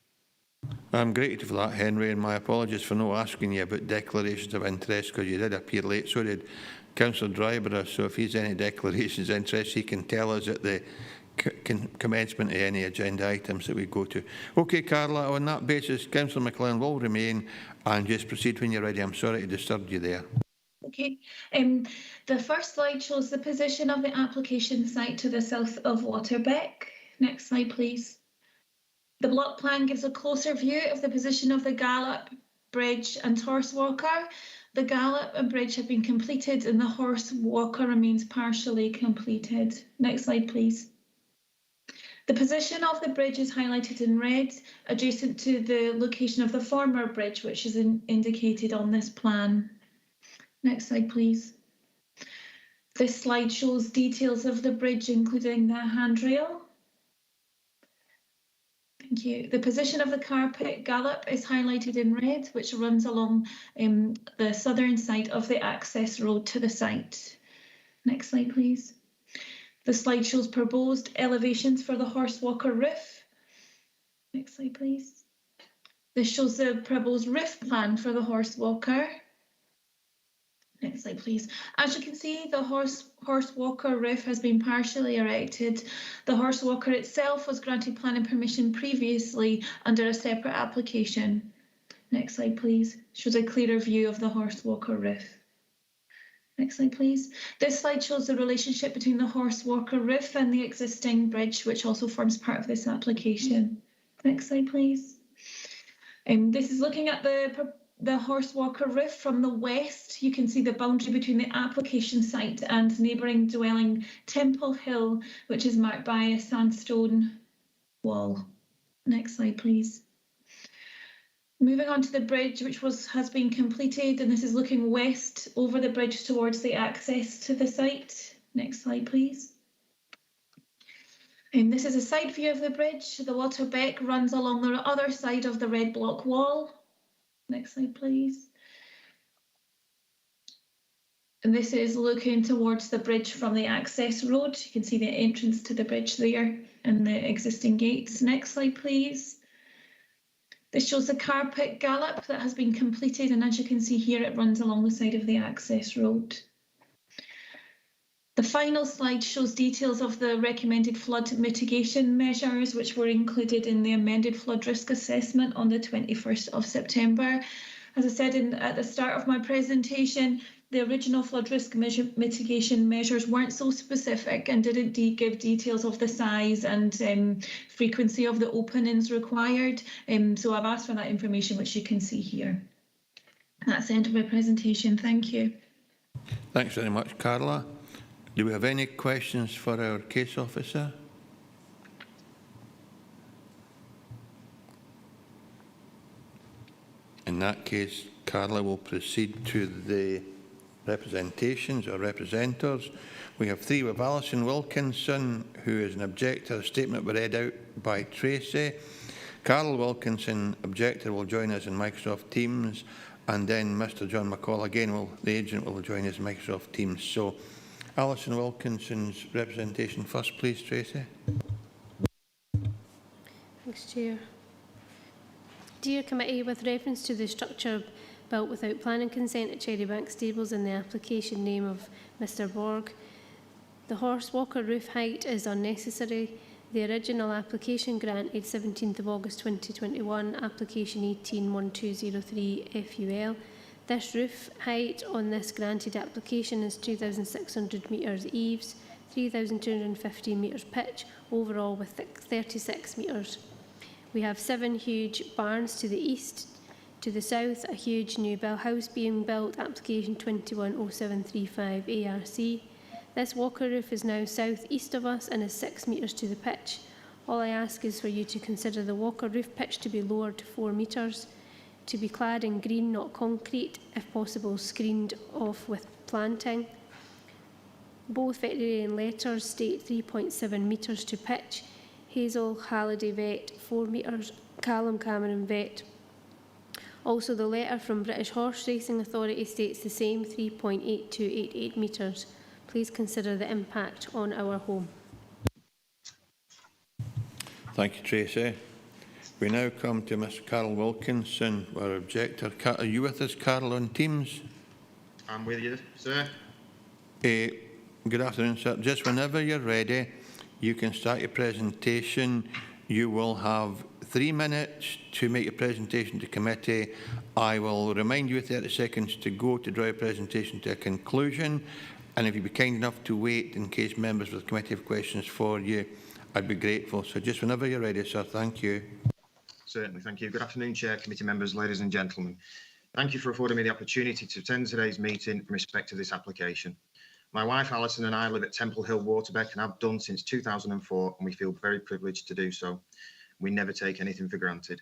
I'm grateful for that, Henry, and my apologies for not asking you about declarations of interest, because you did appear late. So did Councillor Dryburgh. So if he's any declarations of interest, he can tell us at the commencement of any agenda items that we go to. OK, Carla, on that basis, Councillor McLean will remain, and just proceed when you're ready. I'm sorry to disturb you there. Okay. The first slide shows the position of the application site to the south of Waterbeck. Next slide, please. The block plan gives a closer view of the position of the Gallop Bridge and Horse Walker. The Gallop and Bridge have been completed and the Horse Walker remains partially completed. Next slide, please. The position of the bridge is highlighted in red, adjacent to the location of the former bridge, which is indicated on this plan. Next slide, please. This slide shows details of the bridge, including the handrail. Thank you. The position of the carpet gallop is highlighted in red, which runs along the southern side of the access road to the site. Next slide, please. The slide shows proposed elevations for the Horse Walker roof. Next slide, please. This shows the proposed roof plan for the Horse Walker. Next slide, please. As you can see, the Horse Walker roof has been partially erected. The Horse Walker itself was granted planning permission previously under a separate application. Next slide, please. Shows a clearer view of the Horse Walker roof. Next slide, please. This slide shows the relationship between the Horse Walker roof and the existing bridge, which also forms part of this application. Next slide, please. This is looking at the Horse Walker roof from the west. You can see the boundary between the application site and neighbouring dwelling Temple Hill, which is marked by a sandstone wall. Next slide, please. Moving on to the bridge, which has been completed, and this is looking west over the bridge towards the access to the site. Next slide, please. And this is a side view of the bridge. The Waterbeck runs along the other side of the red block wall. Next slide, please. And this is looking towards the bridge from the access road. You can see the entrance to the bridge there and the existing gates. Next slide, please. This shows the carpet gallop that has been completed, and as you can see here, it runs along the side of the access road. The final slide shows details of the recommended flood mitigation measures, which were included in the amended flood risk assessment on the 21st of September. As I said at the start of my presentation, the original flood risk mitigation measures weren't so specific and didn't give details of the size and frequency of the openings required. So I've asked for that information, which you can see here. That's the end of my presentation. Thank you. Thanks very much, Carla. Do we have any questions for our case officer? In that case, Carla will proceed to the representations or representatives. We have three. We have Alison Wilkinson, who is an objector. A statement will be read out by Tracy. Carol Wilkinson, objector, will join us in Microsoft Teams, and then Mr. John McCall again, the agent, will join us in Microsoft Teams. So, Alison Wilkinson's representation first, please, Tracy. Thanks, Chair. Dear Committee, with reference to the structure built without planning consent at Cherrybank Stables in the application name of Mr. Borg, the horse walker roof height is unnecessary. The original application granted 17th of August 2021, application 181203 FUL. This roof height on this granted application is 2,600 metres eaves, 3,215 metres pitch, overall with 36 metres. We have 7 huge barns to the east. To the south, a huge new house being built, application 210735 ARC. This walker roof is now south-east of us and is 6 metres to the pitch. All I ask is for you to consider the walker roof pitch to be lowered to 4 metres, to be clad in green, not concrete, if possible screened off with planting. Both veterinarian letters state 3.7 metres to pitch. Hazel Halliday Vet 4 metres, Callum Cameron Vet. Also, the letter from British Horse Racing Authority states the same, 3.8288 metres. Please consider the impact on our home. Thank you, Tracy. We now come to Ms. Carol Wilkinson, our objector. Are you with us, Carol, on Teams? I'm with you, sir. Good afternoon, sir. Just whenever you're ready, you can start your presentation. You will have 3 minutes to make your presentation to committee. I will remind you 30 seconds to go to draw your presentation to a conclusion. And if you'd be kind enough to wait in case members of the committee have questions for you, I'd be grateful. So just whenever you're ready, sir. Thank you. Certainly, thank you. Good afternoon, Chair, committee members, ladies and gentlemen. Thank you for affording me the opportunity to attend today's meeting in respect to this application. My wife Alison and I live at Temple Hill, Waterbeck, and have done since 2004, and we feel very privileged to do so. We never take anything for granted.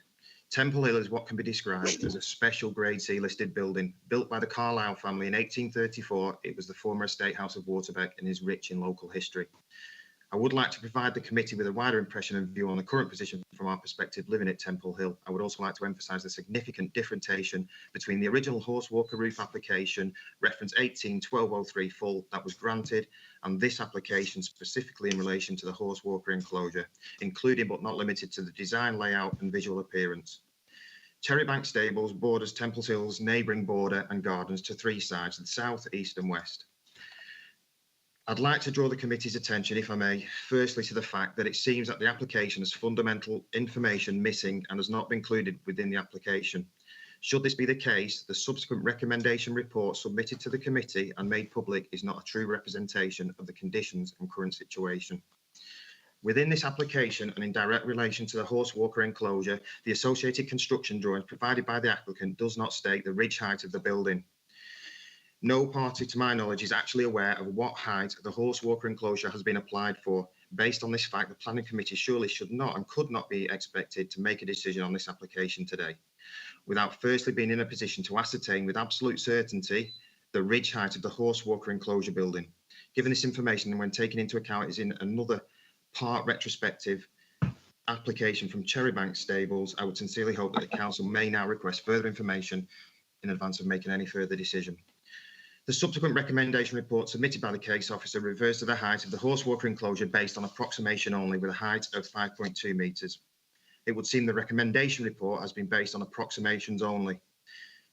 Temple Hill is what can be described as a special Grade C listed building. Built by the Carlisle family in 1834, it was the former estate house of Waterbeck and is rich in local history. I would like to provide the committee with a wider impression and view on the current position from our perspective living at Temple Hill. I would also like to emphasise the significant differentiation between the original horse walker roof application, reference 181203 full, that was granted, and this application specifically in relation to the horse walker enclosure, including but not limited to the design, layout and visual appearance. Cherrybank Stables borders Temple Hill's neighbouring border and gardens to 3 sides, the south, east and west. I'd like to draw the committee's attention, if I may, firstly to the fact that it seems that the application has fundamental information missing and has not been included within the application. Should this be the case, the subsequent recommendation report submitted to the committee and made public is not a true representation of the conditions and current situation. Within this application and in direct relation to the horse walker enclosure, the associated construction drawings provided by the applicant does not state the ridge height of the building. No party, to my knowledge, is actually aware of what height the horse walker enclosure has been applied for. Based on this fact, the planning committee surely should not and could not be expected to make a decision on this application today, without firstly being in a position to ascertain with absolute certainty the ridge height of the horse walker enclosure building. Given this information and when taken into account is in another part retrospective application from Cherrybank Stables, I would sincerely hope that the council may now request further information in advance of making any further decision. The subsequent recommendation report submitted by the case officer refers to the height of the horse walker enclosure based on approximation only, with a height of 5.2 metres. It would seem the recommendation report has been based on approximations only.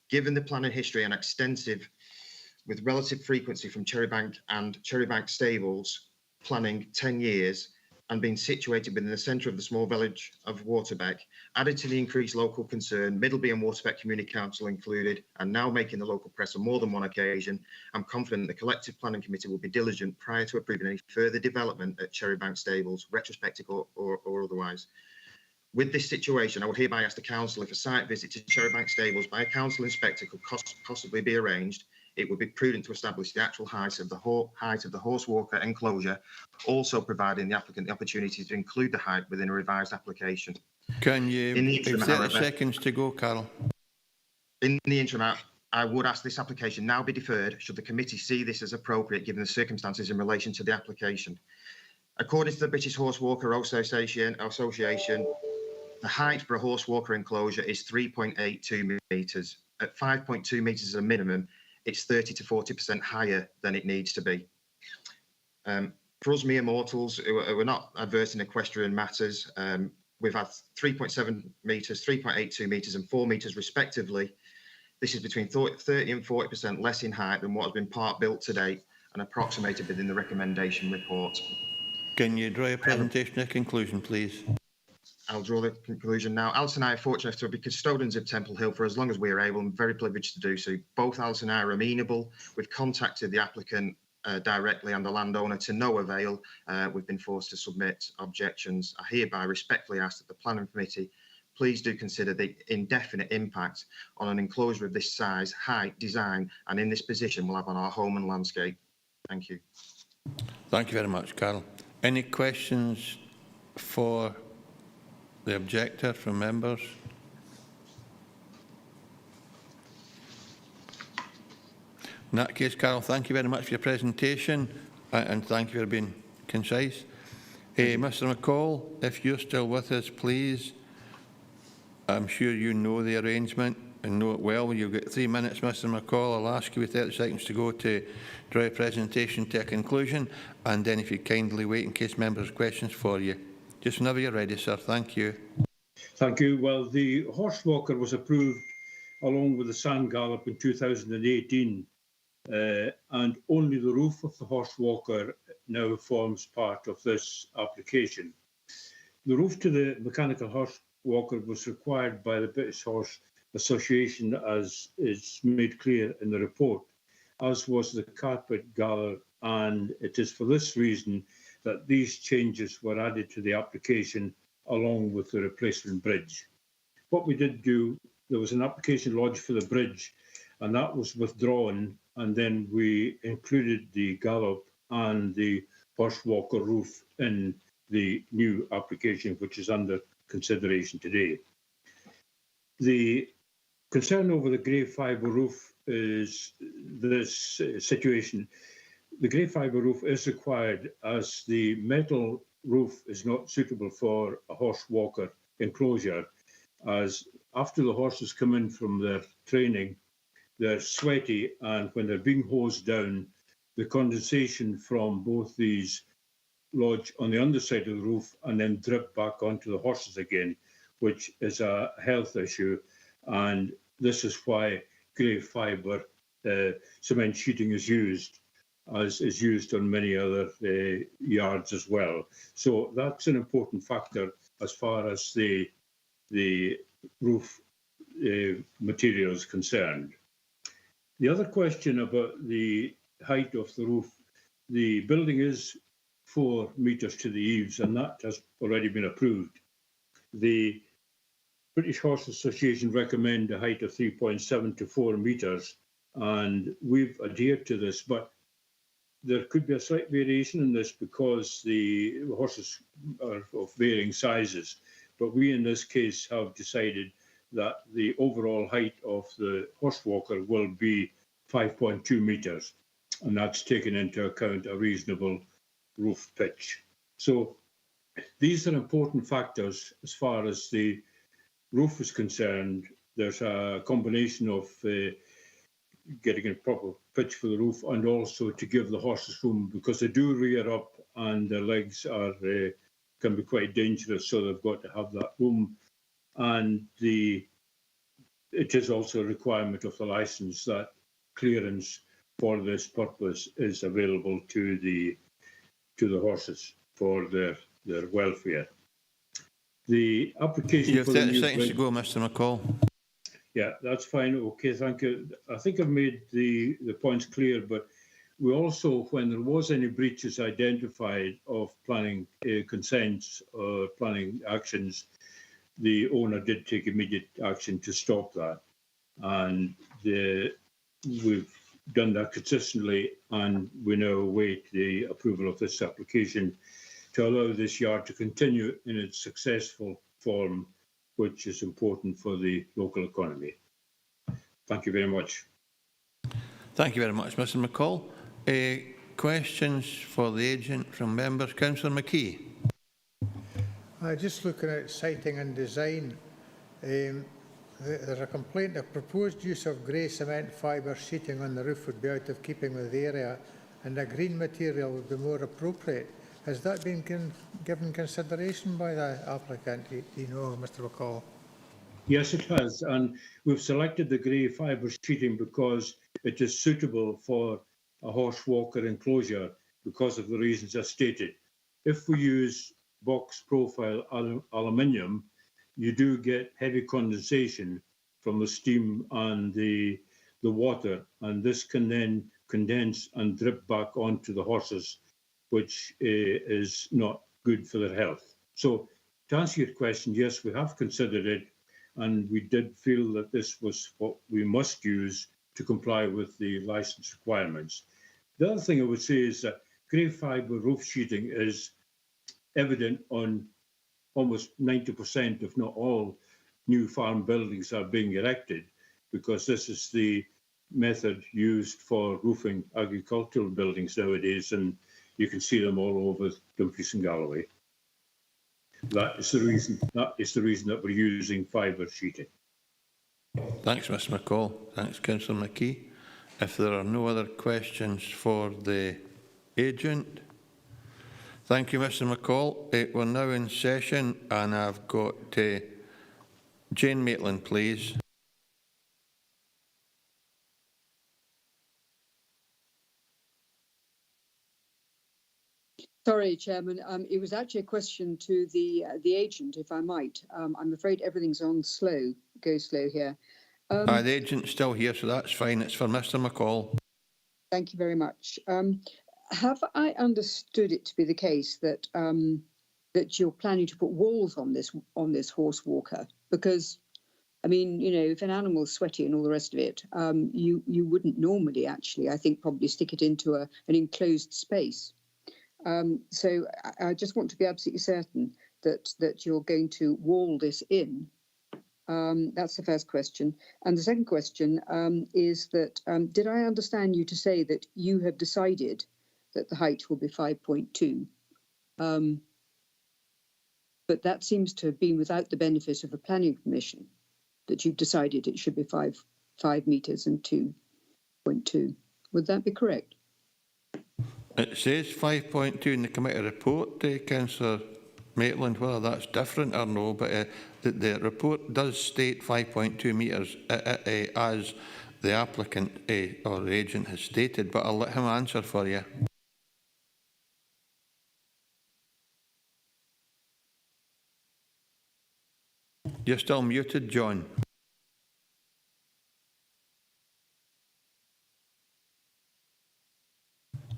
Given the planning history and extensive with relative frequency from Cherrybank and Cherrybank Stables planning 10 years and being situated within the centre of the small village of Waterbeck, added to the increased local concern, Middleby and Waterbeck Community Council included, and now making the local press on more than one occasion, I'm confident the collective planning committee will be diligent prior to approving any further development at Cherrybank Stables, retrospective or otherwise. With this situation, I would hereby ask the council if a site visit to Cherrybank Stables by a council inspector could possibly be arranged, it would be prudent to establish the actual height of the horse walker enclosure, also providing the applicant the opportunity to include the height within a revised application. Can you, In the interim, 30 however, seconds to go, Carol. in the interim, I would ask this application now be deferred should the committee see this as appropriate given the circumstances in relation to the application. According to the British Horse Walker Association, the height for a horse walker enclosure is 3.82 metres. At 5.2 metres as a minimum, it's 30 to 40% higher than it needs to be. For us mere mortals, we're not adverse in equestrian matters. We've had 3.7 metres, 3.82 metres and 4 metres respectively. This is between 30 and 40% less in height than what has been part built to date and approximated within the recommendation report. Can you draw your presentation to a conclusion, please? I'll draw the conclusion now. Alice and I are fortunate to be custodians of Temple Hill for as long as we are able. I'm very privileged to do so. Both Alice and I are amenable. We've contacted the applicant directly and the landowner to no avail. We've been forced to submit objections. I hereby respectfully ask that the planning committee please do consider the indefinite impact on an enclosure of this size, height, design, and in this position will have on our home and landscape. Thank you. Thank you very much, Carol. Any questions for the objector from members? In that case, Carol, thank you very much for your presentation and thank you for being concise. Mr McCall, if you're still with us, please. I'm sure you know the arrangement and know it well. You've got 3 minutes, Mr McCall. I'll ask you with 30 seconds to go to draw your presentation to a conclusion, and then if you kindly wait in case members have questions for you. Just whenever you're ready, sir. Thank you. Thank you. Well, the horse walker was approved along with the sand gallop in 2018, and only the roof of the horse walker now forms part of this application. The roof to the mechanical horse walker was required by the British Horse Association, as is made clear in the report, as was the carpet galler, and it is for this reason that these changes were added to the application along with the replacement bridge. What we did do, there was an application lodged for the bridge, and that was withdrawn, and then we included the gallop and the horse walker roof in the new application, which is under consideration today. The concern over the grey fibre roof is this situation. The grey fibre roof is required as the metal roof is not suitable for a horse walker enclosure, as after the horses come in from their training, they're sweaty, and when they're being hosed down, the condensation from both these lodge on the underside of the roof and then drip back onto the horses again, which is a health issue. And this is why grey fibre cement sheeting is used, as is used on many other yards as well. So that's an important factor as far as the roof material is concerned. The other question about the height of the roof, the building is 4 metres to the eaves, and that has already been approved. The British Horse Association recommend a height of 3.7 to 4 metres, and we've adhered to this, but there could be a slight variation in this because the horses are of varying sizes. But we, in this case, have decided that the overall height of the horse walker will be 5.2 metres, and that's taken into account a reasonable roof pitch. So these are important factors as far as the roof is concerned. There's a combination of getting a proper pitch for the roof and also to give the horses room, because they do rear up and their legs are can be quite dangerous, so they've got to have that room. And it is also a requirement of the licence that clearance for this purpose is available to the horses for their welfare. The application. You have 30 seconds to go, Mr. McCall. Yeah, that's fine. Okay, thank you. I think I've made the points clear, but we also, when there was any breaches identified of planning consents or planning actions, the owner did take immediate action to stop that. And we've done that consistently, and we now await the approval of this application to allow this yard to continue in its successful form, which is important for the local economy. Thank you very much. Thank you very much, Mr McCall. Questions for the agent from members? Councillor McKee. Just looking at siting and design, there's a complaint that proposed use of grey cement fibre sheeting on the roof would be out of keeping with the area and a green material would be more appropriate. Has that been given consideration by the applicant? Do you know, Mr McCall? Yes, it has, and we've selected the grey fibre sheeting because it is suitable for a horse walker enclosure because of the reasons I stated. If we use box profile aluminium, you do get heavy condensation from the steam and the water, and this can then condense and drip back onto the horses, which is not good for their health. So to answer your question, yes, we have considered it, and we did feel that this was what we must use to comply with the licence requirements. The other thing I would say is that grey fibre roof sheeting is evident on almost 90%, if not all, new farm buildings are being erected, because this is the method used for roofing agricultural buildings nowadays, and you can see them all over Dumfries and Galloway. That is the reason that we're using fibre sheeting. Thanks, Mr McCall. Thanks, Councillor McKee. If there are no other questions for the agent, thank you, Mr McCall. We're now in session, and I've got Jane Maitland, please. Sorry, Chairman. It was actually a question to the agent, if I might. I'm afraid everything's on slow, go slow here. The agent's still here, so that's fine. It's for Mr McCall. Thank you very much. Have I understood it to be the case that that you're planning to put walls on this horse walker? Because, I mean, you know, if an animal's sweaty and all the rest of it, you wouldn't normally actually, I think, probably stick it into an enclosed space. So I just want to be absolutely certain that you're going to wall this in. That's the first question. And the second question is that, did I understand you to say that you have decided that the height will be 5.2? But that seems to have been without the benefit of a planning permission, that you've decided it should be 5 metres and 2.2. Would that be correct? It says 5.2 in the committee report, Councillor Maitland, whether that's different or no, but the report does state 5.2 metres as the applicant or the agent has stated, but I'll let him answer for you. You're still muted, John.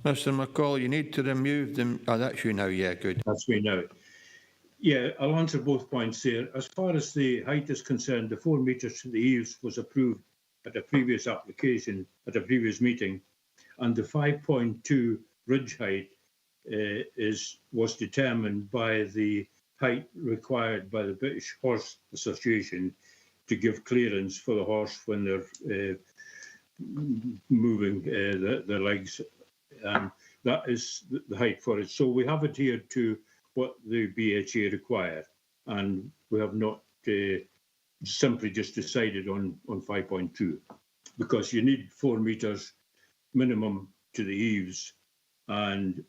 Mr McCall, you need to remove them. Oh, that's you now. Yeah, good. That's me now. Yeah, I'll answer both points there. As far as the height is concerned, the 4 metres to the eaves was approved at a previous application, at a previous meeting, and the 5.2 ridge height was determined by the height required by the British Horse Association to give clearance for the horse when they're moving their legs. That is the height for it. So we have adhered to what the BHA require, and we have not simply just decided on 5.2, because you need 4 metres minimum to the eaves, and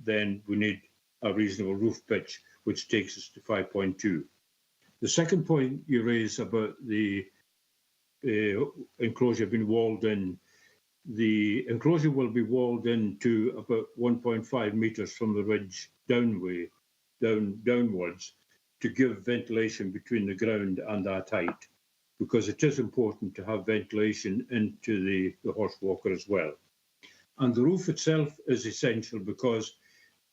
then we need a reasonable roof pitch, which takes us to 5.2. The second point you raise about the enclosure being walled in, the enclosure will be walled in to about 1.5 metres from the ridge downwards to give ventilation between the ground and that height, because it is important to have ventilation into the horse walker as well. And the roof itself is essential because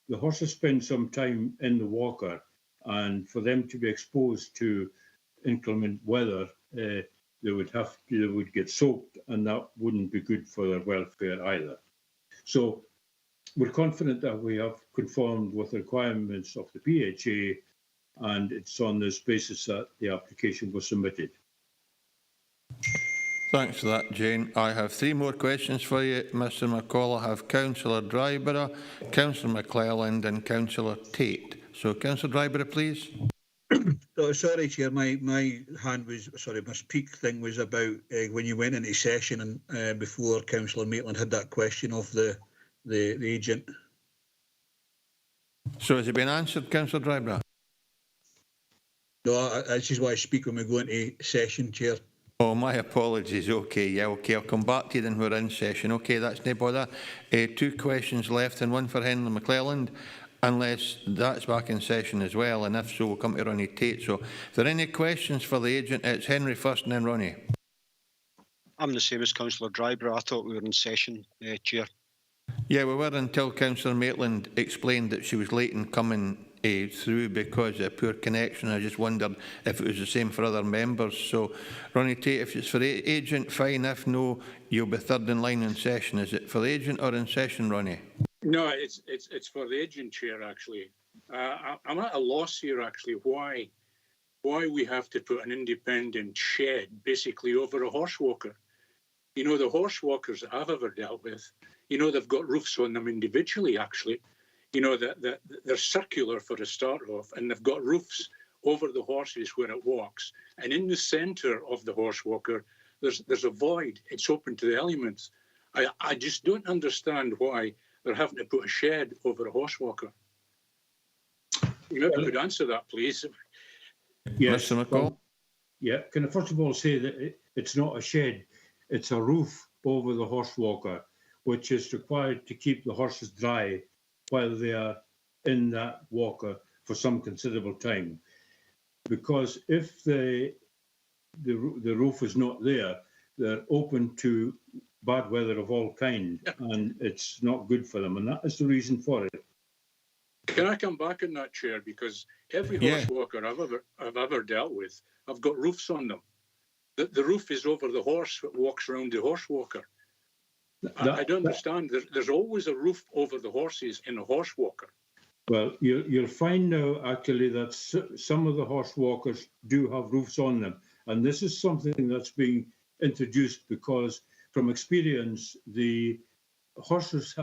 the horses spend some time in the walker, and for them to be exposed to inclement weather, they would get soaked, and that wouldn't be good for their welfare either. So we're confident that we have conformed with the requirements of the PHA, and it's on this basis that the application was submitted. Thanks for that, Jane. I have 3 more questions for you, Mr McCall. I have Councillor Dryborough, Councillor McClelland and Councillor Tate. So, Councillor Dryborough, please. Oh, sorry, Chair. My hand was, sorry, my speak thing was about when you went into session and before Councillor Maitland had that question of the agent. So has it been answered, Councillor Dryborough? No, this is why I speak when we go into session, Chair. Oh, my apologies. Okay, yeah, okay. I'll come back to you then when we're in session. Okay, that's no bother. 2 questions left and one for Henry McClelland, unless that's back in session as well, and if so, we'll come to Ronnie Tate. So, if there are any questions for the agent, it's Henry first and then Ronnie. I'm the same as Councillor Dryborough. I thought we were in session, Chair. Yeah, we were until Councillor Maitland explained that she was late in coming through because of poor connection. I just wondered if it was the same for other members. So, Ronnie Tate, if it's for the agent, fine. If no, you'll be third in line in session. Is it for the agent or in session, Ronnie? No, it's for the agent, Chair, actually. I'm at a loss here, actually, why we have to put an independent shed basically over a horse walker. You know, the horse walkers that I've ever dealt with, you know, they've got roofs on them individually, actually. You know, they're circular for a start off, and they've got roofs over the horses where it walks. And in the centre of the horse walker, there's a void. It's open to the elements. I just don't understand why they're having to put a shed over a horse walker. You maybe could answer that, please. Yes. Mr. McCall? Yeah. Can I first of all say that it's not a shed, it's a roof over the horse walker, which is required to keep the horses dry while they are in that walker for some considerable time. Because if the roof is not there, they're open to bad weather of all kind, and it's not good for them, and that is the reason for it. Can I come back in that, Chair? Because every horse walker I've ever dealt with, I've got roofs on them. The roof is over the horse that walks around the horse walker. I don't understand. There's always a roof over the horses in a horse walker. Well, you'll find now, actually, that some of the horse walkers do have roofs on them. And this is something that's being introduced because, from experience, the horses'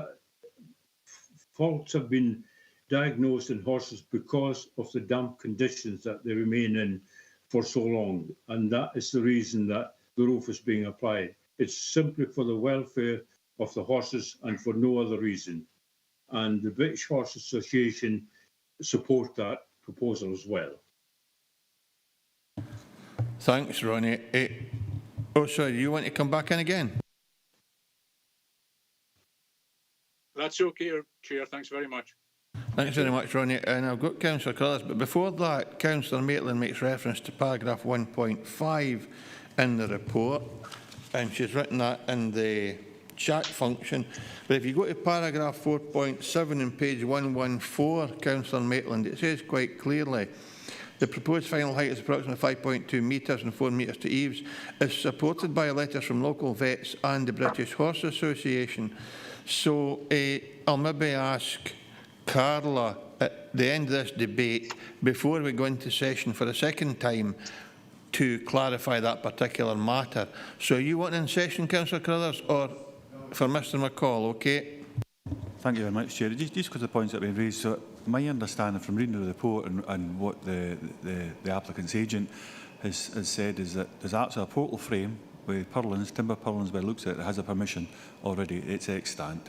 faults have been diagnosed in horses because of the damp conditions that they remain in for so long. And that is the reason that the roof is being applied. It's simply for the welfare of the horses and for no other reason. And the British Horse Association support that proposal as well. Thanks, Ronnie. Oh, sorry, you want to come back in again? That's okay, Chair. Thanks very much. Thanks very much, Ronnie. And I've got Councillor Cullis, but before that, Councillor Maitland makes reference to paragraph 1.5 in the report, and she's written that in the chat function. But if you go to paragraph 4.7 in page 114, Councillor Maitland, it says quite clearly, the proposed final height is approximately 5.2 metres and 4 metres to eaves, is supported by letters from local vets and the British Horse Association. So I'll maybe ask Carla at the end of this debate, before we go into session for a second time, to clarify that particular matter. So you want in session, Councillor Carruthers, or for Mr McCall, okay? Thank you very much, Chair. Just because the points that have been raised, so my understanding from reading the report and what the applicant's agent has said is that there's actually a portal frame with purlins, timber purlins by the looks of it, that has a permission already, it's extant.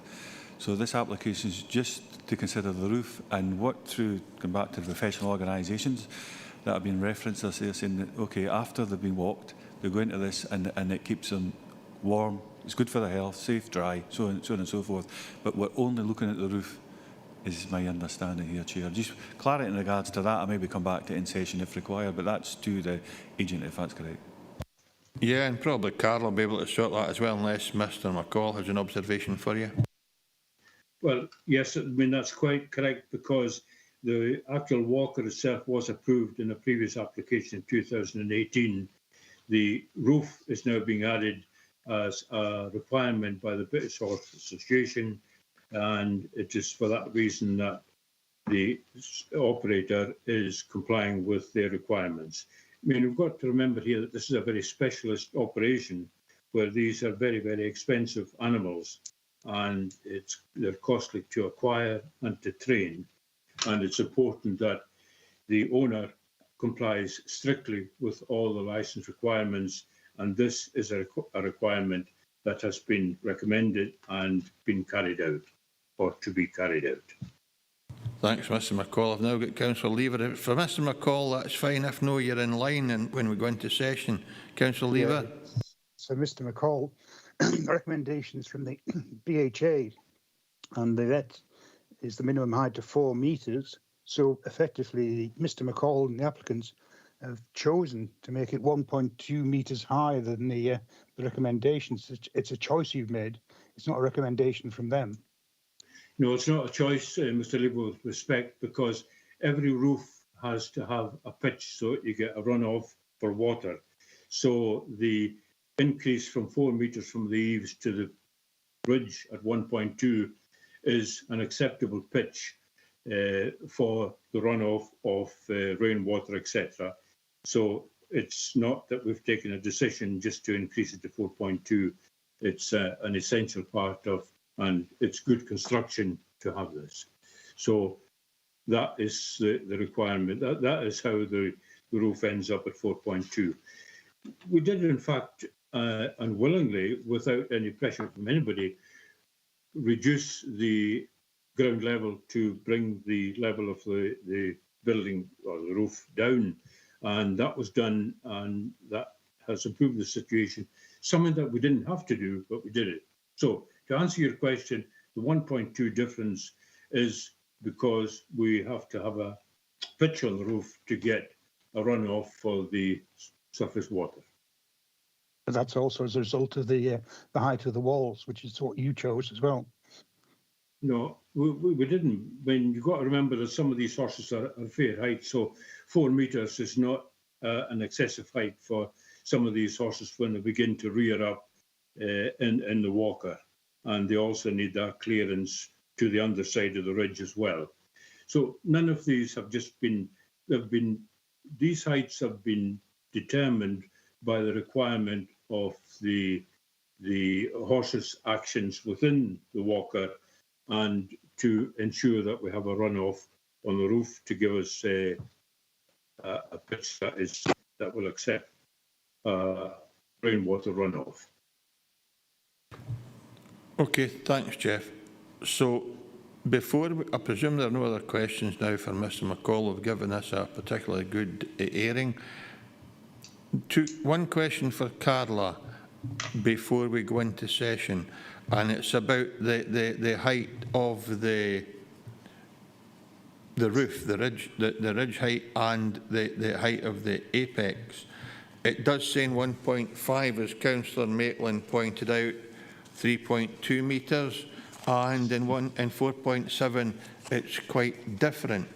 So this application is just to consider the roof, and what through, going back to the professional organisations that have been referenced, they're saying that, okay, after they've been walked, they go into this and it keeps them warm, it's good for their health, safe, dry, so on and so forth. But we're only looking at the roof, is my understanding here, Chair. Just clarity in regards to that, I maybe come back to in session if required, but that's to the agent if that's correct. Yeah, and probably Carl will be able to sort that as well, unless Mr McCall has an observation for you. Well, yes, I mean, that's quite correct, because the actual walker itself was approved in a previous application in 2018. The roof is now being added as a requirement by the British Horse Association, and it is for that reason that the operator is complying with their requirements. I mean, we've got to remember here that this is a very specialist operation where these are very, very expensive animals, and they're costly to acquire and to train. And it's important that the owner complies strictly with all the licence requirements, and this is a requirement that has been recommended and been carried out, or to be carried out. Thanks, Mr McCall. I've now got Councillor Lever. For Mr McCall, that's fine. If no, you're in line and when we go into session. Councillor Lever. Yeah. So, Mr McCall, recommendations from the BHA and the vet is the minimum height of 4 metres. So, effectively, Mr McCall and the applicants have chosen to make it 1.2 metres higher than the recommendations. It's a choice you've made. It's not a recommendation from them. No, it's not a choice, Mr. Lever, with respect, because every roof has to have a pitch so you get a runoff for water. So the increase from 4 metres from the eaves to the bridge at 1.2 is an acceptable pitch for the runoff of rainwater, etc. So it's not that we've taken a decision just to increase it to 4.2. It's an essential part of, and it's good construction to have this. So that is the requirement. That is how the roof ends up at 4.2. We did, in fact, unwillingly, without any pressure from anybody, reduce the ground level to bring the level of the building or the roof down. And that was done, and that has improved the situation. Something that we didn't have to do, but we did it. So to answer your question, the 1.2 difference is because we have to have a pitch on the roof to get a runoff for the surface water. But that's also as a result of the height of the walls, which is what you chose as well. No, we didn't. I mean, you've got to remember that some of these horses are fair height, so 4 metres is not an excessive height for some of these horses when they begin to rear up in the walker. And they also need that clearance to the underside of the ridge as well. So none of these have just been, these heights have been determined by the requirement of the horses' actions within the walker, and to ensure that we have a runoff on the roof to give us a pitch that will accept rainwater runoff. Okay, thanks, Jeff. So before, I presume there are no other questions now for Mr McCall. We've given us a particularly good airing. One question for Carla before we go into session, and it's about the height of the roof, the ridge height, and the height of the apex. It does say in 1.5, as Councillor Maitland pointed out, 3.2 metres, and in 4.7 it's quite different.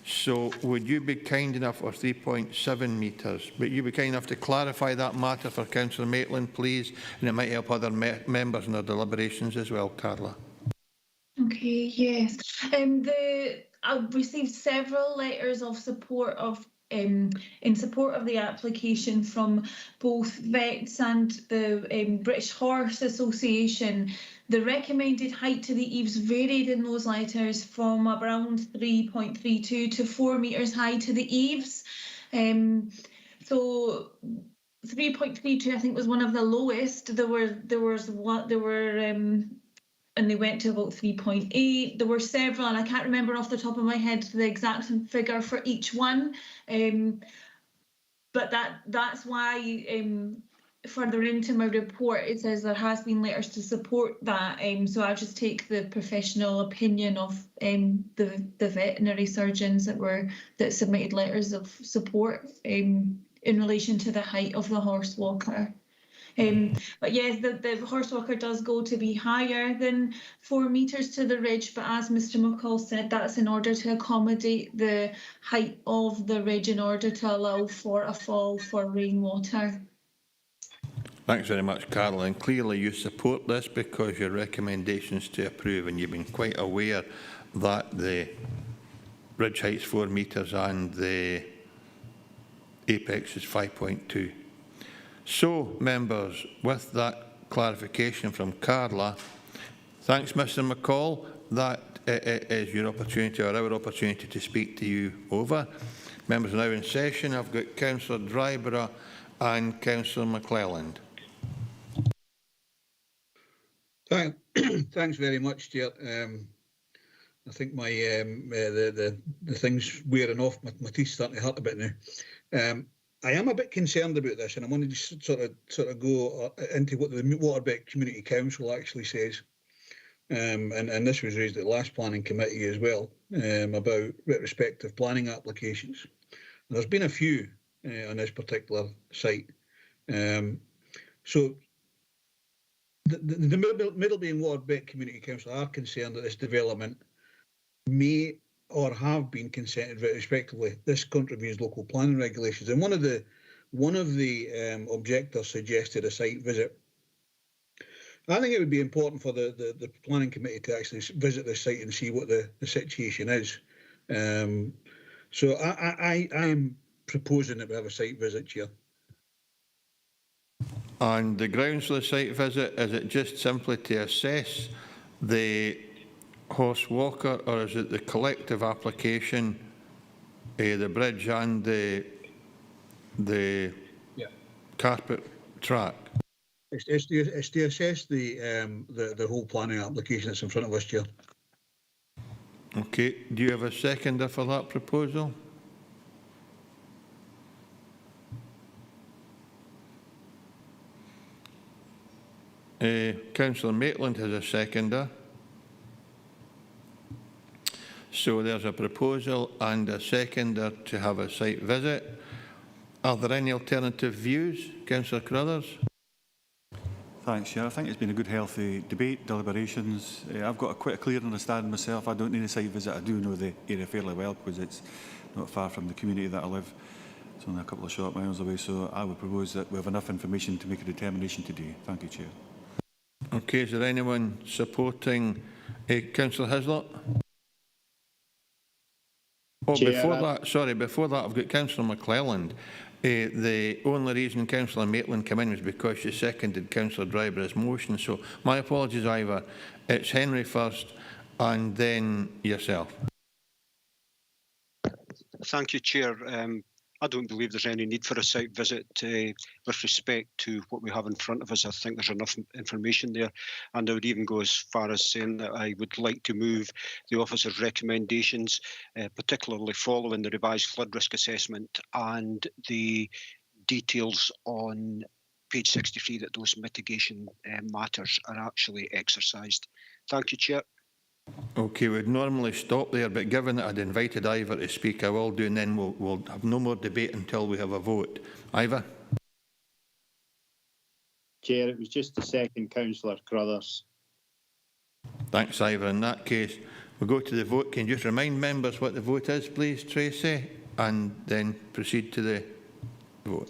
So would you be kind enough, or 3.7 metres, but you be kind enough to clarify that matter for Councillor Maitland, please, and it might help other members in their deliberations as well, Carla. Okay, yes. I've received several letters of support in support of the application from both vets and the British Horse Association. The recommended height to the eaves varied in those letters from around 3.32 to 4 metres high to the eaves. So 3.32, I think, was one of the lowest. And they went to about 3.8. There were several, and I can't remember off the top of my head the exact figure for each one. But that's why further into my report it says there has been letters to support that. So I just take the professional opinion of the veterinary surgeons that submitted letters of support in relation to the height of the horse walker. But yes, the horse walker does go to be higher than 4 metres to the ridge, but as Mr McCall said, that's in order to accommodate the height of the ridge in order to allow for a fall for rainwater. Thanks very much, Carol. And clearly you support this because your recommendations to approve, and you've been quite aware that the ridge height's 4 metres and the apex is 5.2. So, members, with that clarification from Carla, thanks, Mr McCall. That is your opportunity, or our opportunity, to speak to you over. Members are now in session. I've got Councillor Dryborough and Councillor McClelland. Thanks very much, Chair. I think my the thing's wearing off. My teeth's starting to hurt a bit now. I am a bit concerned about this, and I want to just sort of go into what the Waterbeck Community Council actually says. And this was raised at the last planning committee as well, about retrospective planning applications. And there's been a few on this particular site. So the Middleby and Waterbeck Community Council are concerned that this development may or have been consented retrospectively. This contravenes local planning regulations. And one of the objectors suggested a site visit. I think it would be important for the planning committee to actually visit the site and see what the situation is. So I am proposing that we have a site visit, Chair. And the grounds for the site visit, is it just simply to assess the horse walker, or is it the collective application, the bridge and the carpet track? It's to assess the whole planning application that's in front of us, Chair. Okay. Do you have a seconder for that proposal? Councillor Maitland has a seconder. So there's a proposal and a seconder to have a site visit. Are there any alternative views? Councillor Carruthers? Thanks, Chair. I think it's been a good, healthy debate, deliberations. I've got quite a clear understanding myself. I don't need a site visit. I do know the area fairly well because it's not far from the community that I live. It's only a couple of short miles away. So I would propose that we have enough information to make a determination today. Thank you, Chair. Okay, is there anyone supporting Councillor Hislop? Oh, Chair, before that, I've got Councillor McClelland. The only reason Councillor Maitland came in was because she seconded Councillor Dryborough's motion. So my apologies, Ivor. It's Henry first and then yourself. Thank you, Chair. I don't believe there's any need for a site visit with respect to what we have in front of us. I think there's enough information there. And I would even go as far as saying that I would like to move the officer's recommendations, particularly following the revised flood risk assessment and the details on page 63, that those mitigation matters are actually exercised. Thank you, Chair. Okay, we'd normally stop there, but given that I'd invited Ivor to speak, I will do, and then we'll have no more debate until we have a vote. Ivor? Chair, it was just a second, Councillor Carruthers. Thanks, Ivor. In that case, we'll go to the vote. Can you just remind members what the vote is, please, Tracy, and then proceed to the vote.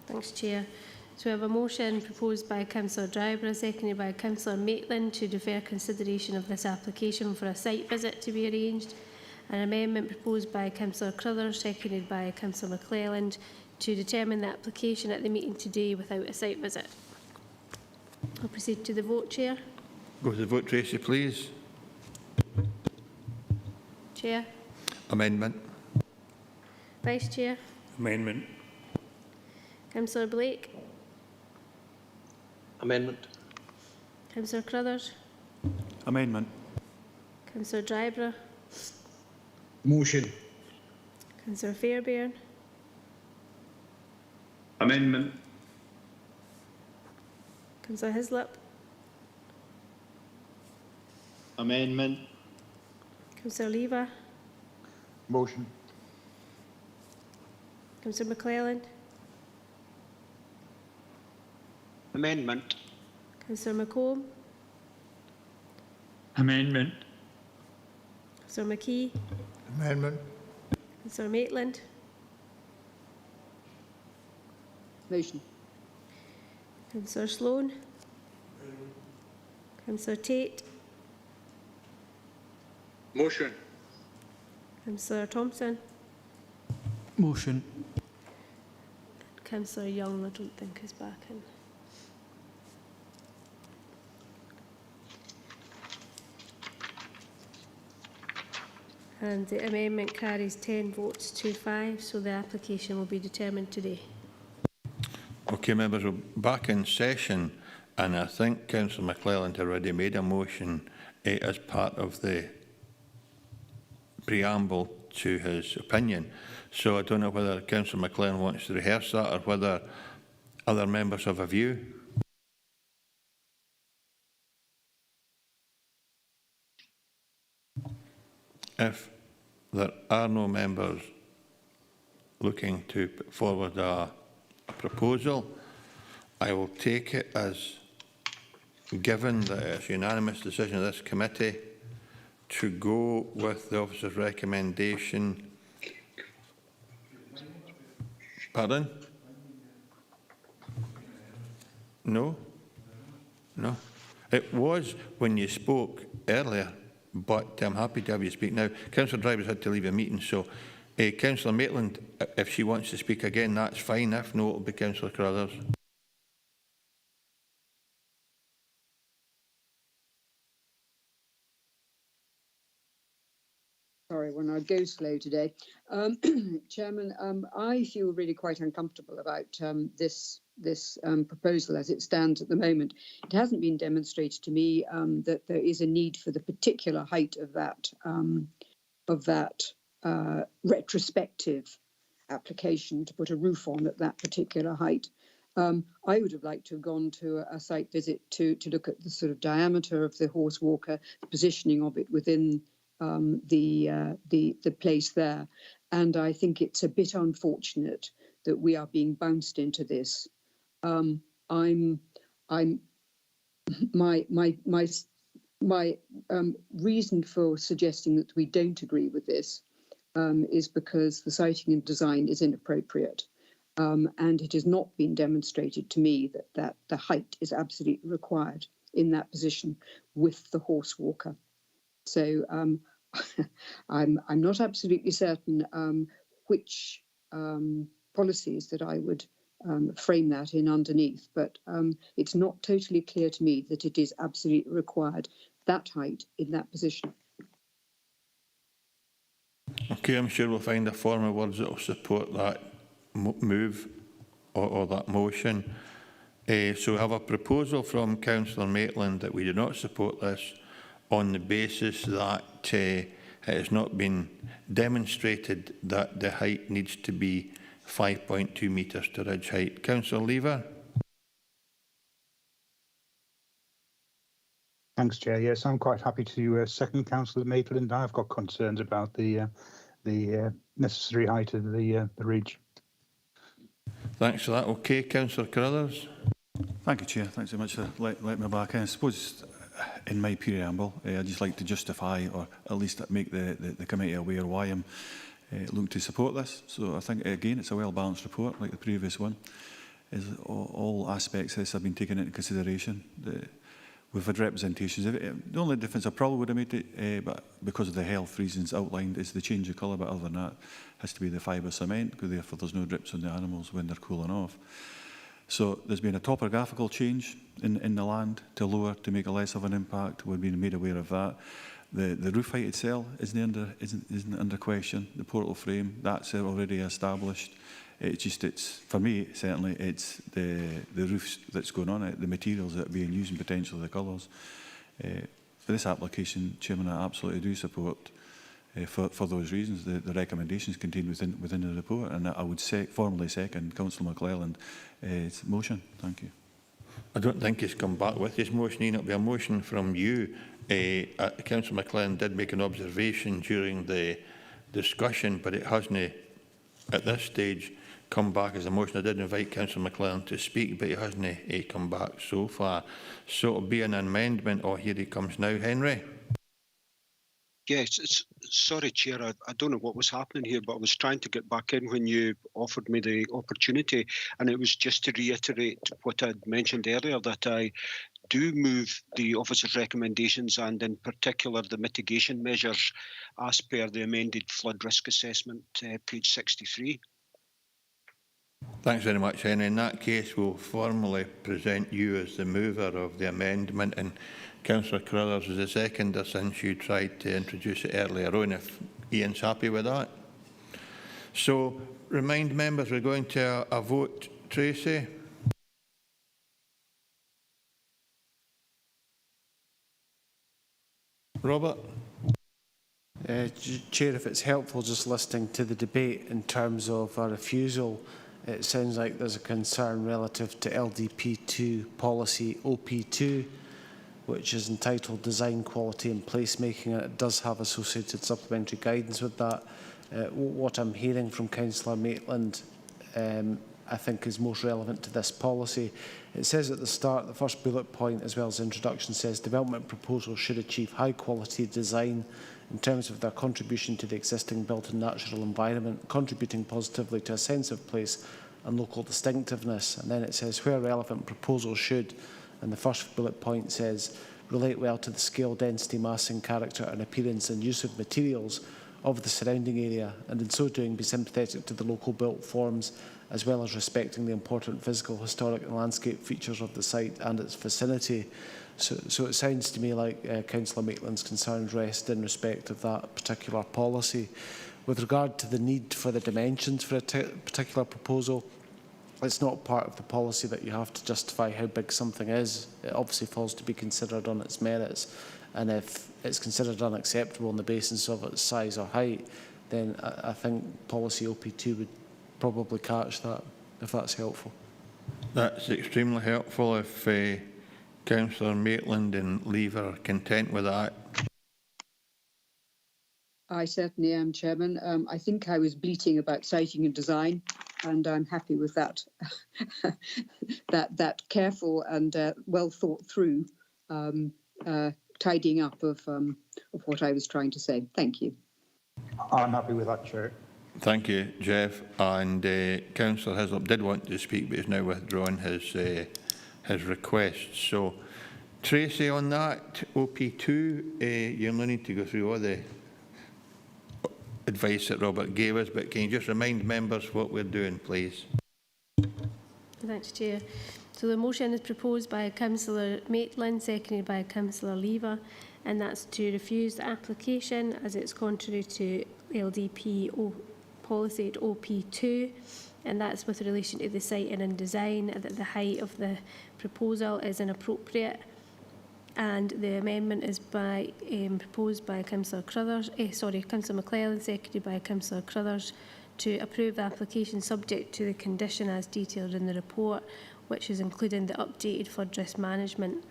Thanks, Chair. So we have a motion proposed by Councillor Dryborough, seconded by Councillor Maitland, to defer consideration of this application for a site visit to be arranged. An amendment proposed by Councillor Carruthers, seconded by Councillor McClelland, to determine the application at the meeting today without a site visit. I'll proceed to the vote, Chair. Go to the vote, Tracy, please. Chair. Amendment. Vice Chair. Amendment. Councillor Blake. Amendment. Councillor Carruthers. Amendment. Councillor Dryborough. Motion. Councillor Fairbairn. Amendment. Councillor Hislop. Amendment. Councillor Lever. Motion. Councillor McClelland. Amendment. Councillor McComb. Amendment. Councillor McKee. Amendment. Councillor Maitland. Motion. Councillor Sloan. Councillor Tate. Motion. Councillor Thompson. Motion. Councillor Young, I don't think is back in. And the amendment carries 10 votes to 5, so the application will be determined today. Okay, members, we're back in session, and I think Councillor McClelland already made a motion as part of the preamble to his opinion. So I don't know whether Councillor McClelland wants to rehearse that or whether other members have a view. If there are no members looking to put forward a proposal, I will take it as given that it's a unanimous decision of this committee to go with the officer's recommendation. Pardon? No? No. It was when you spoke earlier, but I'm happy to have you speak now. Councillor Drivers had to leave a meeting, so Councillor Maitland, if she wants to speak again, that's fine. If no, it'll be Councillor Carruthers. Sorry, when I go slow today. Chairman, I feel really quite uncomfortable about this proposal as it stands at the moment. It hasn't been demonstrated to me that there is a need for the particular height of that retrospective application to put a roof on at that particular height. I would have liked to have gone to a site visit to look at the sort of diameter of the horse walker, the positioning of it within the place there, and I think it's a bit unfortunate that we are being bounced into this. My reason for suggesting that we don't agree with this is because the siting and design is inappropriate, and it has not been demonstrated to me that the height is absolutely required in that position with the horse walker. So I'm not absolutely certain which policies that I would frame that in underneath, but it's not totally clear to me that it is absolutely required, that height in that position. Okay, I'm sure we'll find a form of words that will support that move or that motion. So we have a proposal from Councillor Maitland that we do not support this on the basis that it has not been demonstrated that the height needs to be 5.2 metres to ridge height. Councillor Lever. Thanks, Chair. Yes, I'm quite happy to second Councillor Maitland. I've got concerns about the necessary height of the ridge. Thanks for that. Okay, Councillor Carruthers. Thank you, Chair. Thanks very much for letting me back in. I suppose in my preamble, I'd just like to justify or at least make the committee aware why I'm looking to support this. So I think, again, it's a well-balanced report like the previous one. All aspects of this have been taken into consideration. We've had representations. The only difference I probably would have made it, but because of the health reasons outlined, is the change of colour, but other than that, it has to be the fibre cement, because therefore there's no drips on the animals when they're cooling off. So there's been a topographical change in the land to lower, to make a less of an impact. We've been made aware of that. The roof height itself isn't under question. The portal frame, that's already established. It's for me, certainly, it's the roofs that's going on it, the materials that are being used and potentially the colours. For this application, Chairman, I absolutely do support for those reasons the recommendations contained within the report, and I would formally second Councillor McClelland's motion. Thank you. I don't think he's come back with his motion. It'll be a motion from you. Councillor McClelland did make an observation during the discussion, but it hasn't at this stage come back as a motion. I did invite Councillor McClelland to speak, but he hasn't come back so far. So it'll be an amendment. Oh, here he comes now. Henry. Yes, sorry, Chair. I don't know what was happening here, but I was trying to get back in when you offered me the opportunity, and it was just to reiterate what I'd mentioned earlier, that I do move the officer's recommendations and in particular the mitigation measures as per the amended flood risk assessment, page 63. Thanks very much, Henry. In that case, we'll formally present you as the mover of the amendment, and Councillor Carruthers is the seconder, since you tried to introduce it earlier on, if Ian's happy with that. So, remind members we're going to a vote. Tracy? Robert? Chair, if it's helpful just listening to the debate in terms of a refusal, it sounds like there's a concern relative to LDP2 policy OP2, which is entitled Design, Quality and Placemaking, and it does have associated supplementary guidance with that. What I'm hearing from Councillor Maitland I think is most relevant to this policy. It says at the start, the first bullet point as well as the introduction says development proposals should achieve high quality design in terms of their contribution to the existing built and natural environment, contributing positively to a sense of place and local distinctiveness. And then it says where relevant proposals should, and the first bullet point says, relate well to the scale, density, massing, character and appearance and use of materials of the surrounding area, and in so doing be sympathetic to the local built forms as well as respecting the important physical, historic and landscape features of the site and its vicinity. So it sounds to me like Councillor Maitland's concerns rest in respect of that particular policy. With regard to the need for the dimensions for a particular proposal, it's not part of the policy that you have to justify how big something is. It obviously falls to be considered on its merits, and if it's considered unacceptable on the basis of its size or height, then I think policy OP2 would probably catch that, if that's helpful. That's extremely helpful. If Councillor Maitland and Lever are content with that. I certainly am, Chairman. I think I was bleating about siting and design, and I'm happy with that. that careful and well thought through tidying up of what I was trying to say. Thank you. I'm happy with that, Chair. Thank you, Jeff. And Councillor Hislop did want to speak, but has now withdrawn his request. So, Tracy, on that OP2, you'll no need to go through all the advice that Robert gave us, but can you just remind members what we're doing, please? Thanks, Chair. So the motion is proposed by Councillor Maitland, seconded by Councillor Lever, and that's to refuse the application as it's contrary to LDP policy at OP2, and that's with relation to the siting and design, that the height of the proposal is inappropriate. And the amendment is proposed by Councillor Councillor McClellan, seconded by Councillor Carruthers, to approve the application subject to the condition as detailed in the report, which is including the updated flood risk management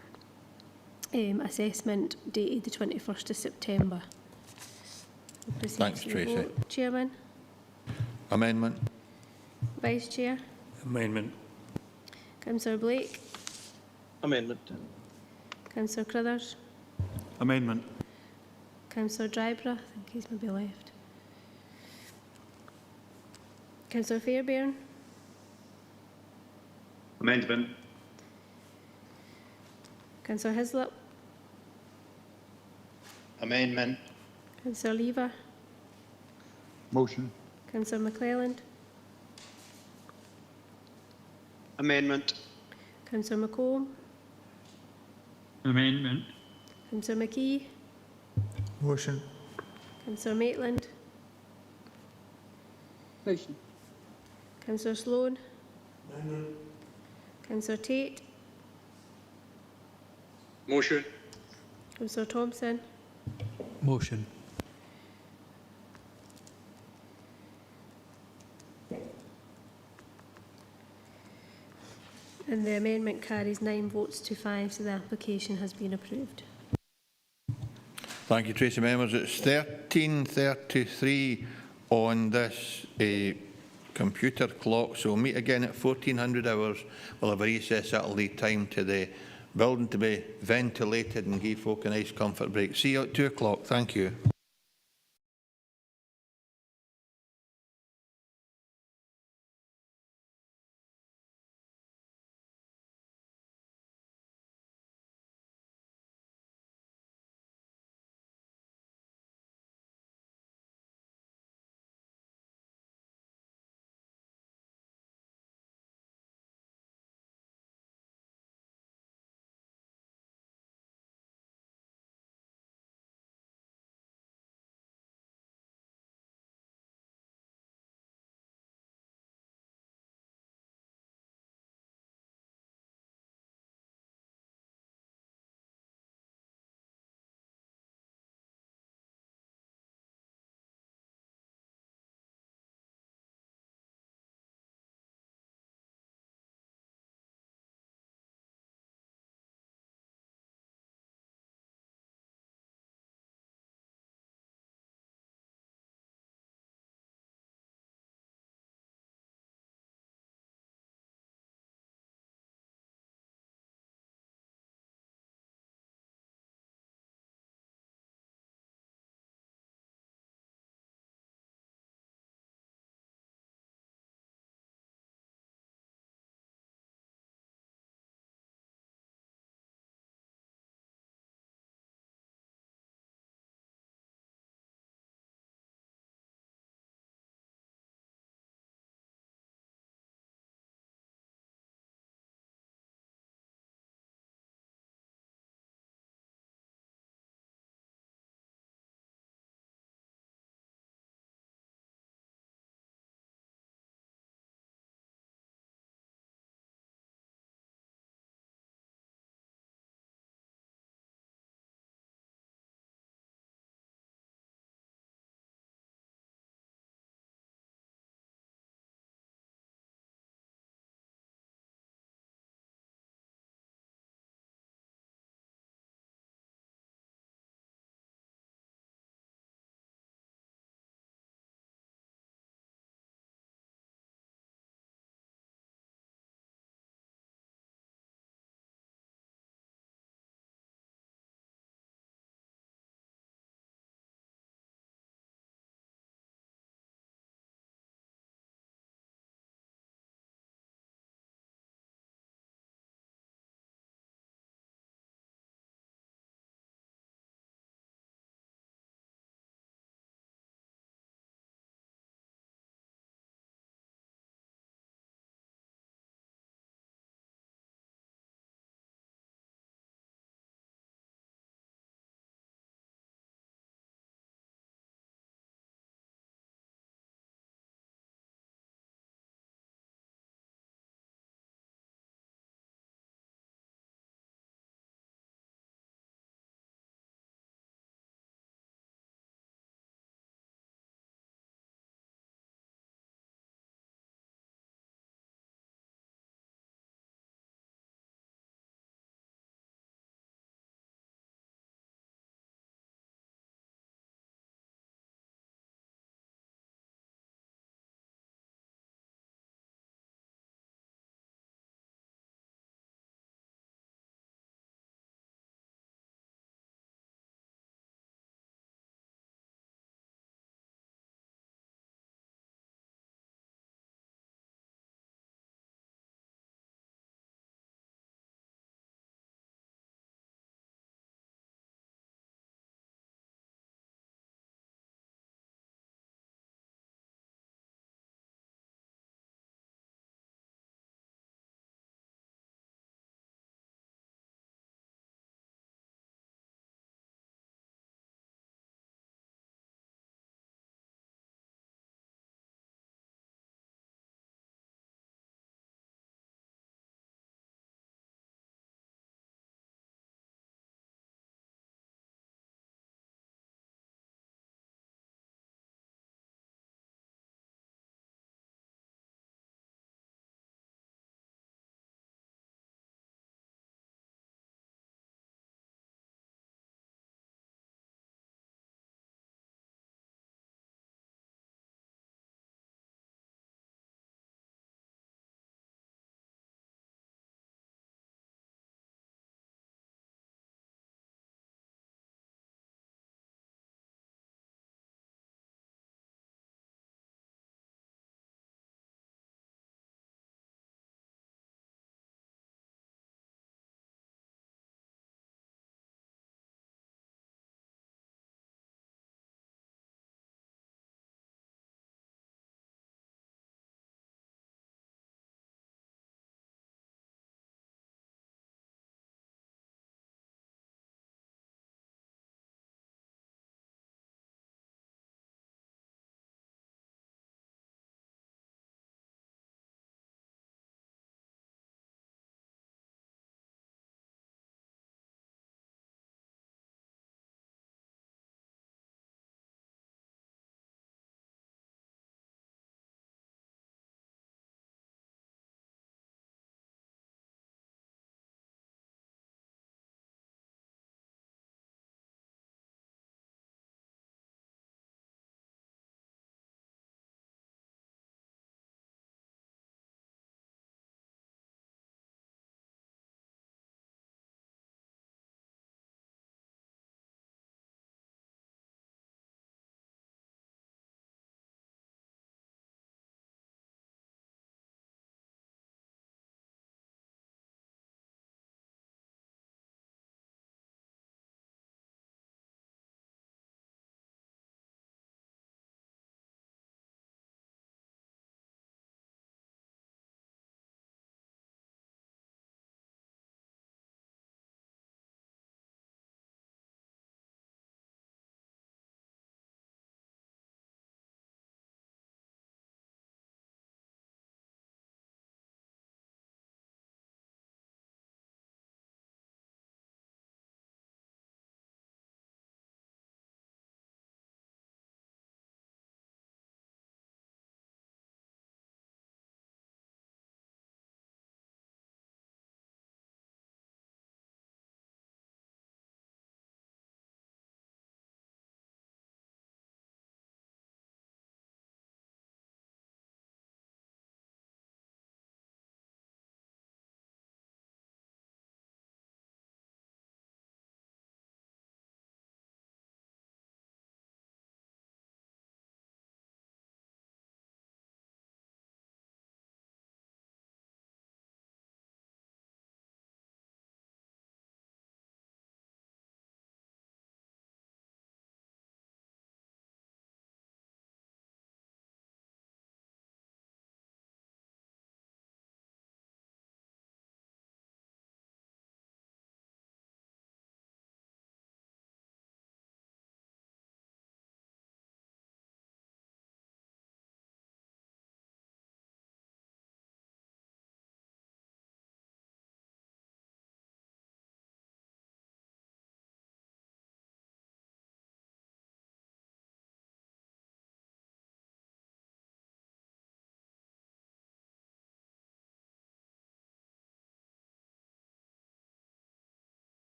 assessment dated the 21st of September. Thanks, Tracy. Vote. Chairman. Amendment. Vice Chair. Amendment. Councillor Blake. Amendment. Councillor Carruthers. Amendment. Councillor Dryborough. I think he's maybe left. Councillor Fairbairn. Amendment. Councillor Hislop. Amendment. Councillor Lever. Motion. Councillor McClelland. Amendment. Councillor McComb. Amendment. Councillor McKee. Motion. Councillor Maitland. Motion. Councillor Sloan. Councillor Tate. Motion. Councillor Thompson. Motion. And the amendment carries 9 votes to 5, so the application has been approved. Thank you, Tracy. Members, it's 13:33 on this computer clock, so we'll meet again at 1400 hours. We'll have a recess. That'll leave time to the building to be ventilated and give folk a nice comfort break. See you at 2 o'clock. Thank you.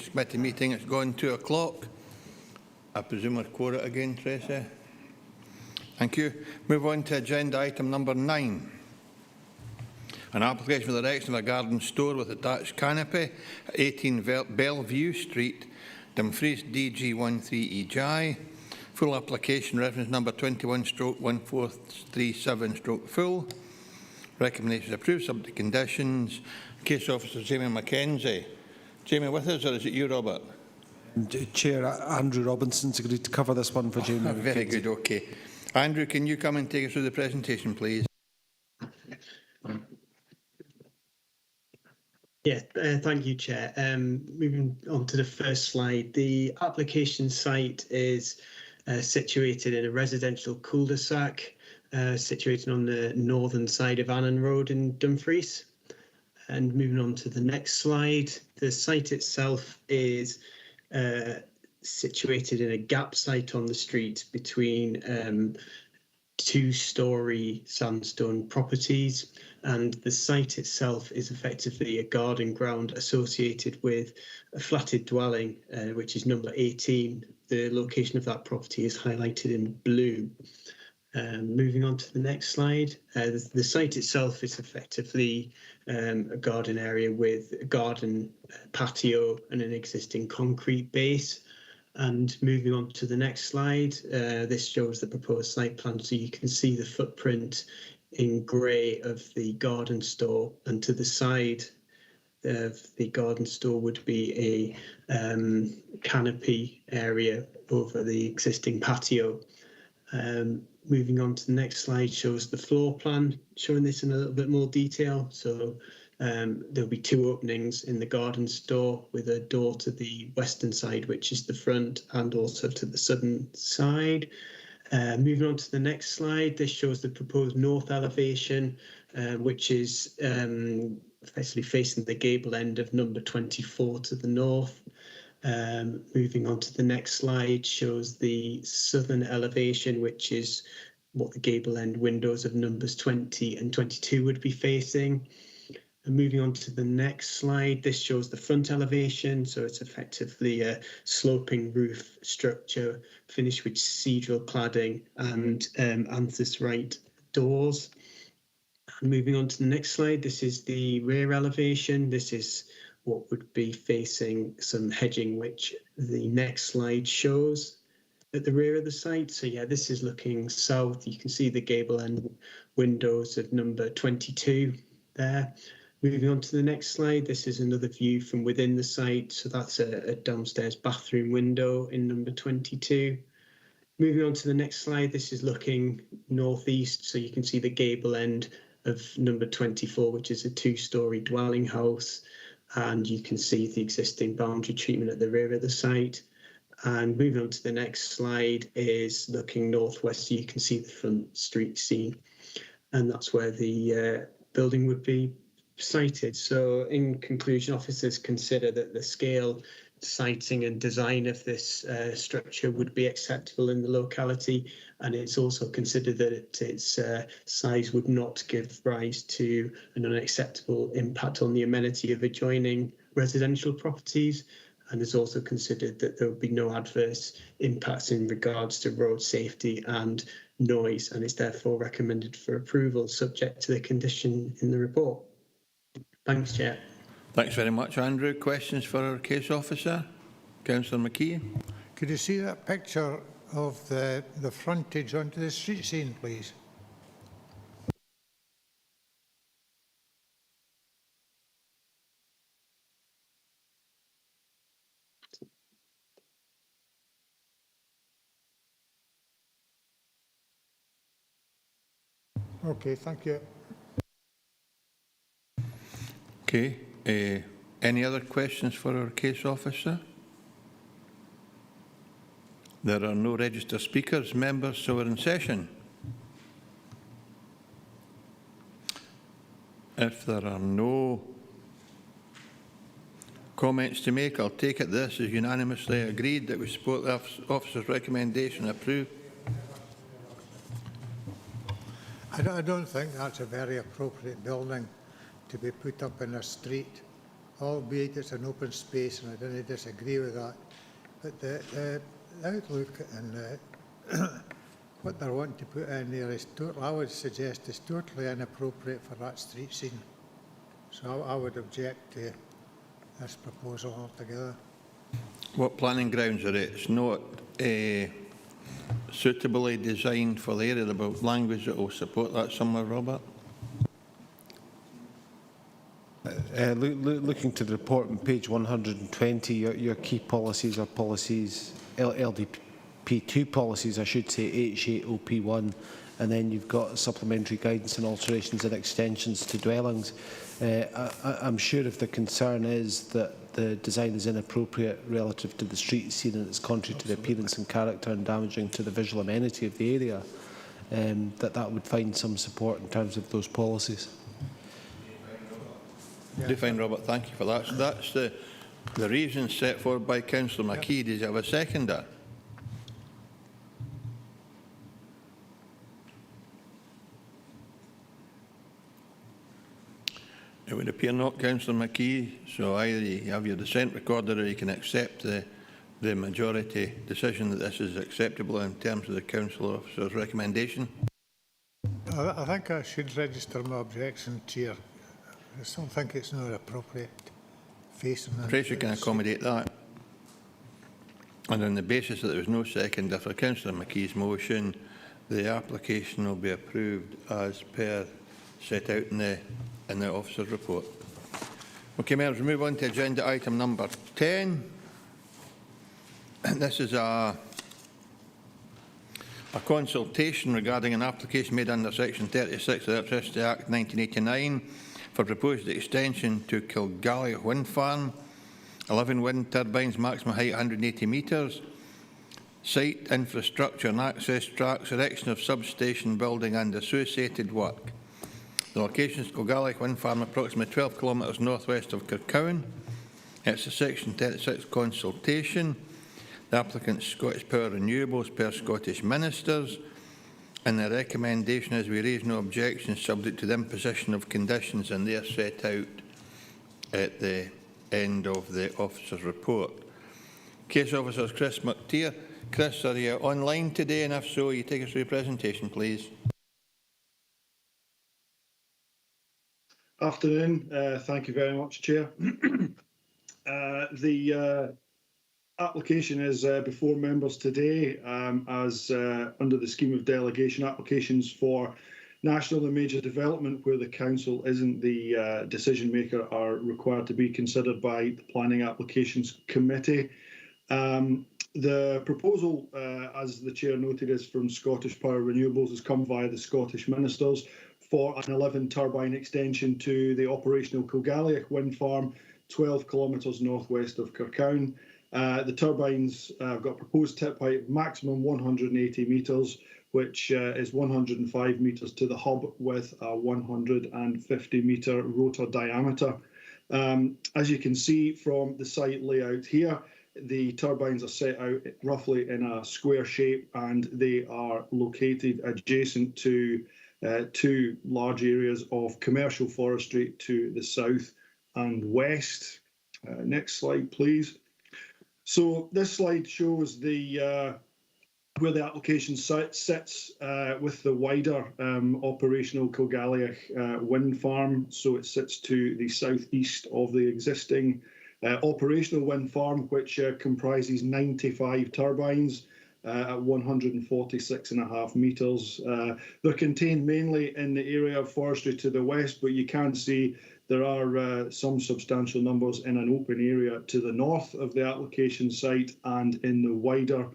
Committee meeting. It's gone 2 o'clock. I presume we'll quote it again, Tracy. Thank you. Move on to agenda item number 9. An application for the erection of a garden store with attached canopy at 18 Bellevue Street, Dumfries, DG13EJ. Full application, reference number 21/1437/full. Recommendation approved, subject to conditions. Case Officer Jamie Mackenzie. Jamie with us, or is it you, Robert? Chair, Andrew Robinson's agreed to cover this one for Jamie. Very good, okay. Andrew, can you come and take us through the presentation, please? Yeah, thank you, Chair. Moving on to the first slide, the application site is situated in a residential cul-de-sac situated on the northern side of Annan Road in Dumfries. And moving on to the next slide, the site itself is situated in a gap site on the street between 2-storey sandstone properties, and the site itself is effectively a garden ground associated with a flatted dwelling, which is number 18. The location of that property is highlighted in blue. Moving on to the next slide, the site itself is effectively a garden area with a garden patio and an existing concrete base. And moving on to the next slide, this shows the proposed site plan, so you can see the footprint in grey of the garden store, and to the side of the garden store would be a canopy area over the existing patio. Moving on to the next slide shows the floor plan, showing this in a little bit more detail. So there'll be 2 openings in the garden store with a door to the western side, which is the front, and also to the southern side. Moving on to the next slide, this shows the proposed north elevation, which is effectively facing the gable end of number 24 to the north. Moving on to the next slide shows the southern elevation, which is what the gable end windows of numbers 20 and 22 would be facing. And moving on to the next slide, this shows the front elevation. So it's effectively a sloping roof structure finished with cedral cladding and anthracite doors. And moving on to the next slide, this is the rear elevation. This is what would be facing some hedging, which the next slide shows at the rear of the site. So yeah, this is looking south. You can see the gable end windows of number 22 there. Moving on to the next slide, this is another view from within the site. So that's a downstairs bathroom window in number 22. Moving on to the next slide, this is looking northeast. So you can see the gable end of number 24, which is a 2-storey dwelling house. And you can see the existing boundary treatment at the rear of the site. And moving on to the next slide is looking northwest, so you can see the front street scene. And that's where the building would be sited. So in conclusion, officers consider that the scale, siting and design of this structure would be acceptable in the locality, and it's also considered that its size would not give rise to an unacceptable impact on the amenity of adjoining residential properties, and it's also considered that there would be no adverse impacts in regards to road safety and noise, and is therefore recommended for approval subject to the condition in the report. Thanks, Chair. Thanks very much, Andrew. Questions for our case officer? Councillor McKee. Could you see that picture of the frontage onto the street scene, please? Okay, thank you. Okay. Any other questions for our case officer? There are no registered speakers, members, so we're in session. If there are no comments to make, I'll take it this is unanimously agreed that we support the officer's recommendation and approve. I don't think that's a very appropriate building to be put up in a street albeit it's an open space, and I don't disagree with that. But the outlook and what they're wanting to put in there is total, I would suggest, is totally inappropriate for that street scene. So I would object to this proposal altogether. What planning grounds are it? It's not suitably designed for the area, about language that will support that somewhere, Robert? Looking to the report on page 120, your key policies are policies, LDP2 policies, I should say, H8OP1, and then you've got supplementary guidance and alterations and extensions to dwellings. I'm sure if the concern is that the design is inappropriate relative to the street scene and it's contrary to the appearance and character and damaging to the visual amenity of the area, that would find some support in terms of those policies. Do fine, Robert. Thank you for that. So that's the reason set forward by Councillor McKee. Does you have a seconder? It would appear not, Councillor McKee. So either you have your dissent recorded or you can accept the majority decision that this is acceptable in terms of the council officer's recommendation. I think I should register my objection, Chair. I still think it's not appropriate facing that. Fraser can accommodate that. And on the basis that there was no seconder for Councillor McKee's motion, the application will be approved as per set out in the officer's report. Okay, members, we move on to agenda item number 10. This is a consultation regarding an application made under Section 36 of the Electricity Act 1989 for proposed extension to Galloway wind farm, 11 wind turbines, maximum height 180 metres, site infrastructure and access tracks, erection of substation building and associated work. The location is Galloway wind farm, approximately 12 kilometres northwest of Kirkcowan. It's a Section 36 consultation. The applicant Scottish Power Renewables per Scottish Ministers, and the recommendation is we raise no objections subject to the imposition of conditions, and they are set out at the end of the officer's report. Case officers Chris McTeer. Chris, are you online today? And if so, you take us through your presentation, please. Afternoon. Thank you very much, Chair. The application is before members today as under the scheme of delegation applications for national and major development, where the council isn't the decision maker, are required to be considered by the Planning Applications Committee. The proposal, as the Chair noted, is from Scottish Power Renewables, has come via the Scottish Ministers for an 11 turbine extension to the operational Galloway wind farm, 12 kilometres northwest of Kirkcowan. The turbines have got proposed tip height of maximum 180 metres, which is 105 metres to the hub with a 150 metre rotor diameter. As you can see from the site layout here, the turbines are set out roughly in a square shape, and they are located adjacent to two large areas of commercial forestry to the south and west. Next slide, please. So this slide shows the where the application site sits with the wider operational Galloway wind farm. So it sits to the southeast of the existing operational wind farm, which comprises 95 turbines at 146.5 metres. They're contained mainly in the area of forestry to the west, but you can see there are some substantial numbers in an open area to the north of the application site and in the wider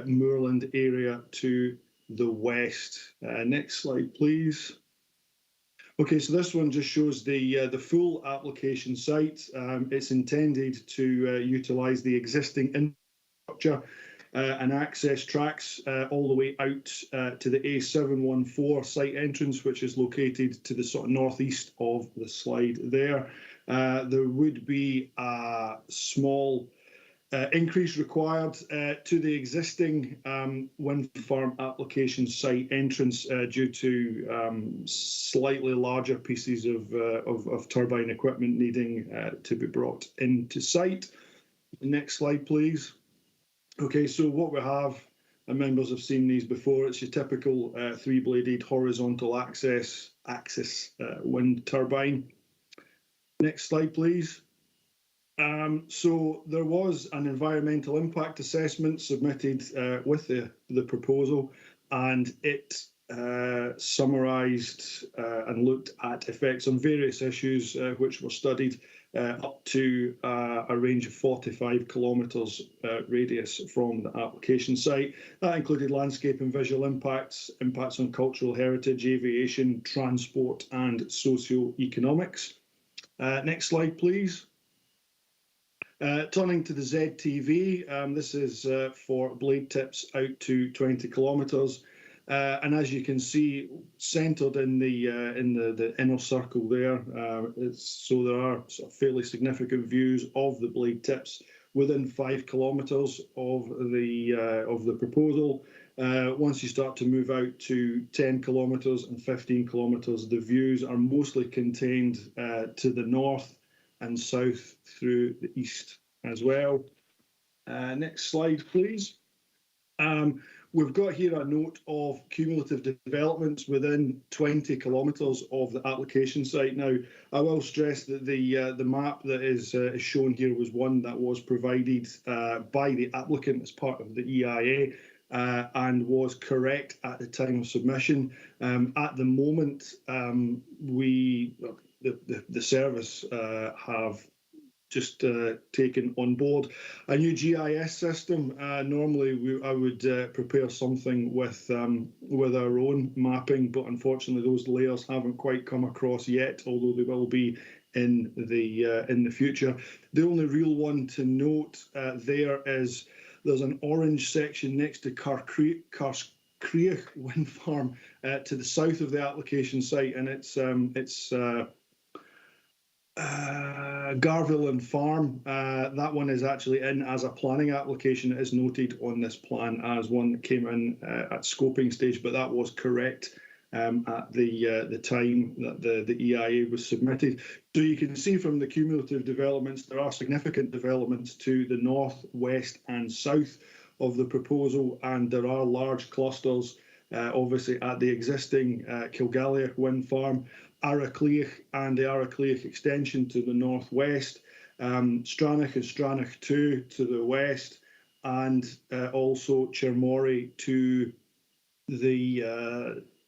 moorland area to the west. Next slide, please. Okay, so this one just shows the full application site. It's intended to utilise the existing infrastructure and access tracks all the way out to the A714 site entrance, which is located to the sort of northeast of the slide there. There would be a small increase required to the existing wind farm application site entrance due to slightly larger pieces of turbine equipment needing to be brought into site. Next slide, please. Okay, so what we have, and members have seen these before, it's your typical three-bladed horizontal axis wind turbine. Next slide, please. So there was an environmental impact assessment submitted with the proposal, and it summarised and looked at effects on various issues which were studied up to a range of 45 kilometres radius from the application site. That included landscape and visual impacts, impacts on cultural heritage, aviation, transport and socio-economics. Next slide, please. Turning to the ZTV, this is for blade tips out to 20 kilometres, and as you can see, centred in the inner circle there, so there are sort of fairly significant views of the blade tips within 5 kilometres of the proposal. Once you start to move out to 10 kilometres and 15 kilometres, the views are mostly contained to the north and south through the east as well. Next slide, please. We've got here a note of cumulative developments within 20 kilometres of the application site. Now, I will stress that the map that is shown here was one that was provided by the applicant as part of the EIA and was correct at the time of submission. At the moment, the service have just taken on board a new GIS system. Normally, I would prepare something with our own mapping, but unfortunately, those layers haven't quite come across yet, although they will be in the future. The only real one to note there's an orange section next to Carcreagh wind farm to the south of the application site, and it's Garville and Farm. That one is actually in as a planning application. It is noted on this plan as one that came in at scoping stage, but that was correct at the time that the EIA was submitted. So you can see from the cumulative developments, there are significant developments to the north, west and south of the proposal, and there are large clusters obviously at the existing Galloway wind farm, Aracleach and the Aracleach extension to the northwest, Stranach and Stranach 2 to the west, and also Chermorry to the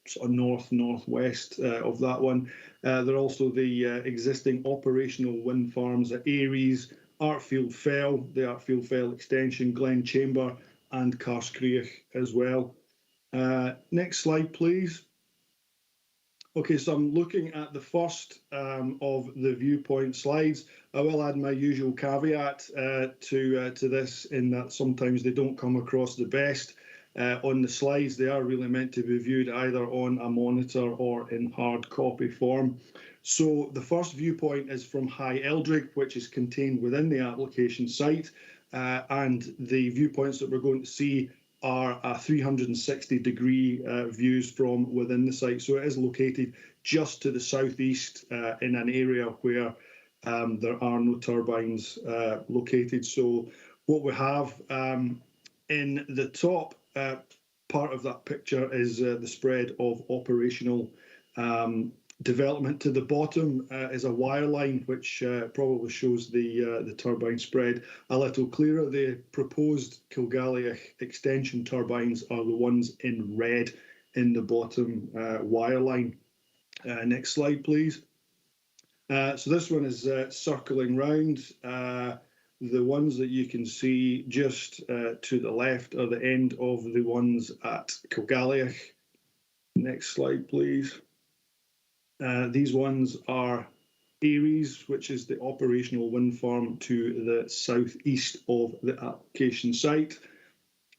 sort of northwest of that one. There are also the existing operational wind farms at Aries, Artfield Fell, the Artfield Fell extension, Glen Chamber, and Carcreagh as well. Next slide, please. Okay, so I'm looking at the first of the viewpoint slides. I will add my usual caveat to this, in that sometimes they don't come across the best on the slides. They are really meant to be viewed either on a monitor or in hard copy form. So the first viewpoint is from High Eldrick, which is contained within the application site, and the viewpoints that we're going to see are 360-degree views from within the site. So it is located just to the southeast in an area where there are no turbines located. So what we have in the top part of that picture is the spread of operational development. To the bottom is a wire line, which probably shows the turbine spread a little clearer. The proposed Galloway extension turbines are the ones in red in the bottom wire line. Next slide, please. So this one is circling round. The ones that you can see just to the left are the end of the ones at Galloway. Next slide, please. These ones are Aries, which is the operational wind farm to the southeast of the application site.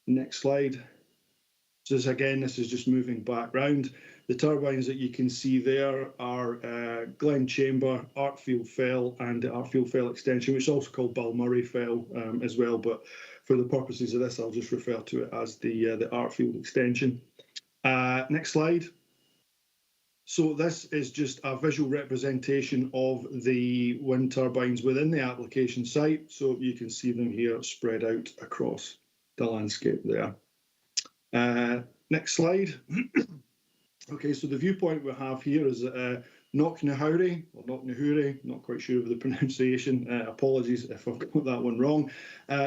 Next slide. So this is just moving back round. The turbines that you can see there are Glen Chamber, Artfield Fell, and the Artfield Fell extension, which is also called Balmurray Fell as well. But for the purposes of this, I'll just refer to it as the Artfield extension. Next slide. So this is just a visual representation of the wind turbines within the application site. So you can see them here spread out across the landscape there. Next slide. Okay, so the viewpoint we have here is Knocknahouri, or Knocknahouri, not quite sure of the pronunciation. Apologies if I've got that one wrong.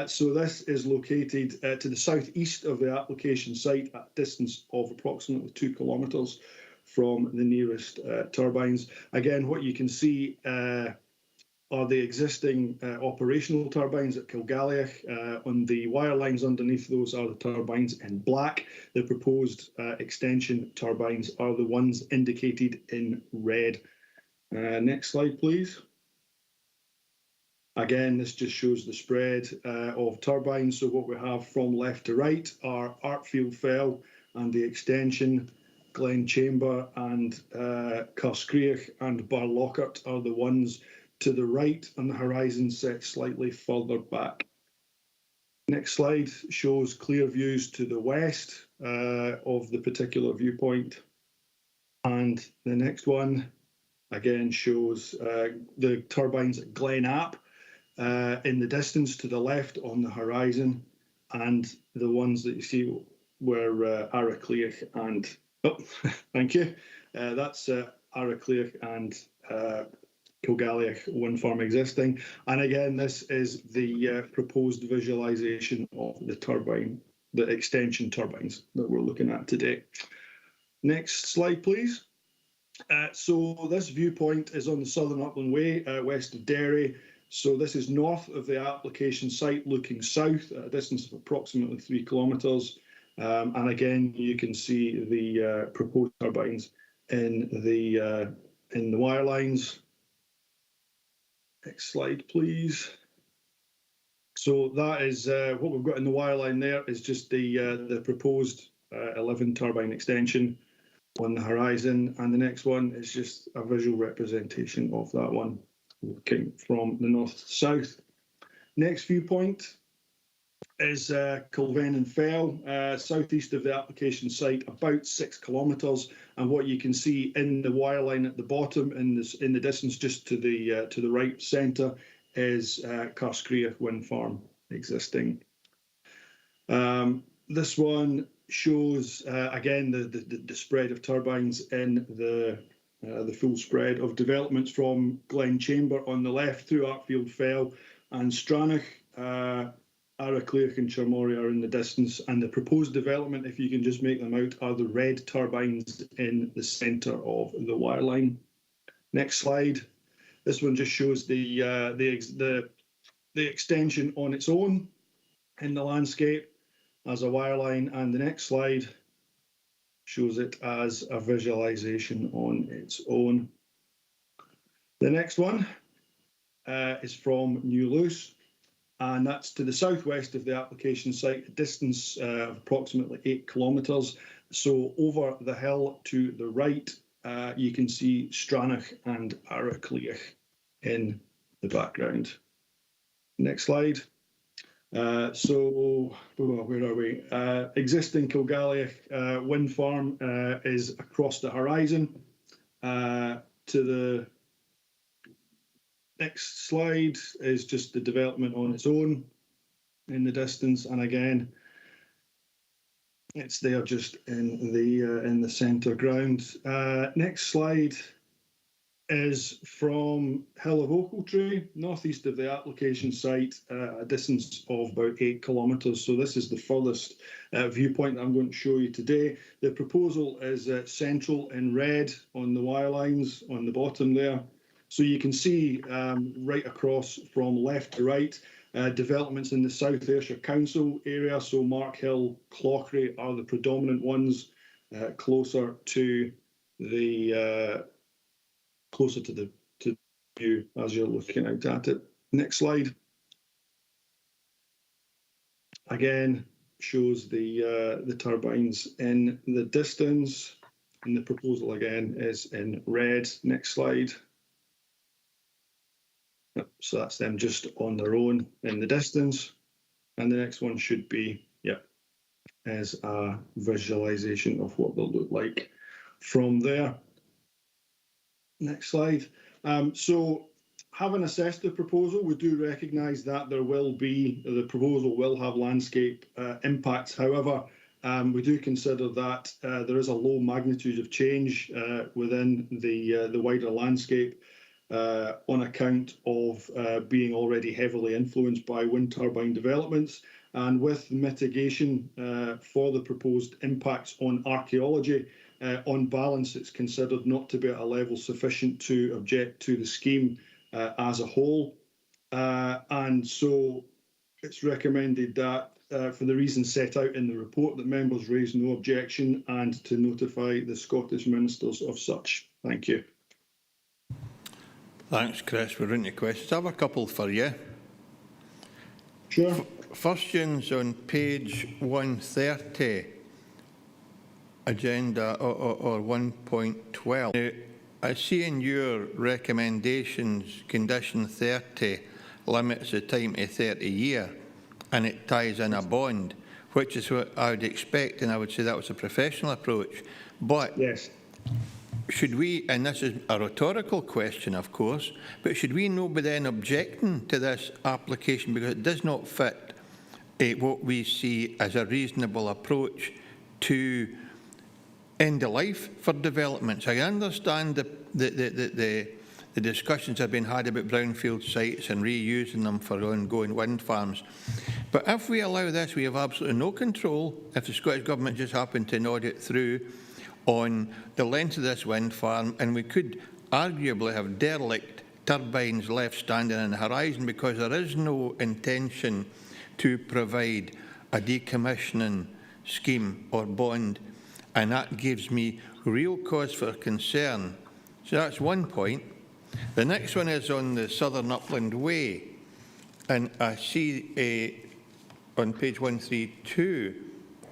So this is located to the southeast of the application site at a distance of approximately 2 kilometres from the nearest turbines. Again, what you can see are the existing operational turbines at Galloway. On the wire lines underneath those are the turbines in black. The proposed extension turbines are the ones indicated in red. Next slide, please. Again, this just shows the spread of turbines. So what we have from left to right are Artfield Fell and the extension, Glen Chamber and Carscreach and Barlockert are the ones to the right, and the horizon set slightly further back. Next slide shows clear views to the west of the particular viewpoint. And the next one, again, shows the turbines at Glen Ap in the distance to the left on the horizon, and the ones that you see were Aracleach and, oh, thank you, that's Aracleach and Kilgalliach wind farm existing. And again, this is the proposed visualisation of the turbine, the extension turbines that we're looking at today. Next slide, please. So this viewpoint is on the Southern Upland Way, west of Derry. So this is north of the application site, looking south at a distance of approximately 3 kilometres. And again, you can see the proposed turbines in the wire lines. Next slide, please. So that is what we've got in the wire line there is just the proposed 11 turbine extension on the horizon, and the next one is just a visual representation of that one looking from the north to south. Next viewpoint is Kilvennan Fell, southeast of the application site, about 6 kilometres. And what you can see in the wire line at the bottom, in the distance just to the right centre, is Carscreach wind farm existing. This one shows again the spread of turbines in the full spread of developments from Glen Chamber on the left through Artfield Fell and Stranach. Aracleach and Chermory are in the distance, and the proposed development, if you can just make them out, are the red turbines in the centre of the wire line. Next slide. This one just shows the extension on its own in the landscape as a wire line, and the next slide shows it as a visualisation on its own. The next one is from New Luce, and that's to the southwest of the application site, a distance of approximately 8 kilometres. So over the hill to the right, you can see Stranach and Aracleach in the background. Next slide. So where are we? Existing Kilgalliach wind farm is across the horizon. To the next slide is just the development on its own in the distance, and again, it's there just in the centre ground. Next slide is from Hill of Ochiltree, northeast of the application site, a distance of about 8 kilometres. So this is the furthest viewpoint that I'm going to show you today. The proposal is central in red on the wire lines on the bottom there. So you can see right across from left to right, developments in the South Ayrshire Council area. So Markhill, Cloughrey are the predominant ones closer to the view as you're looking out at it. Next slide. Again, shows the turbines in the distance, and the proposal again is in red. Next slide. Yep, so that's them just on their own in the distance, and the next one should be, yep, as a visualization of what they'll look like from there. Next slide. So having assessed the proposal, we do recognise that the proposal will have landscape impacts. However, we do consider that there is a low magnitude of change within the wider landscape on account of being already heavily influenced by wind turbine developments. And with mitigation for the proposed impacts on archaeology, on balance, it's considered not to be at a level sufficient to object to the scheme as a whole. And so it's recommended that for the reasons set out in the report, that members raise no objection and to notify the Scottish Ministers of such. Thank you. Thanks, Chris. We're into questions. I have a couple for you. Sure. First one's on page 130, agenda or 1.12. I see in your recommendations, condition 30 limits the time to 30 years, and it ties in a bond, which is what I would expect, and I would say that was a professional approach. But yes, should we, and this is a rhetorical question, of course, but should we not be then objecting to this application because it does not fit what we see as a reasonable approach to end of life for developments? I understand the discussions have been had about brownfield sites and reusing them for ongoing wind farms. But if we allow this, we have absolutely no control, if the Scottish Government just happened to nod it through, on the length of this wind farm, and we could arguably have derelict turbines left standing on the horizon because there is no intention to provide a decommissioning scheme or bond, and that gives me real cause for concern. So that's one point. The next one is on the Southern Upland Way, and I see on page 132,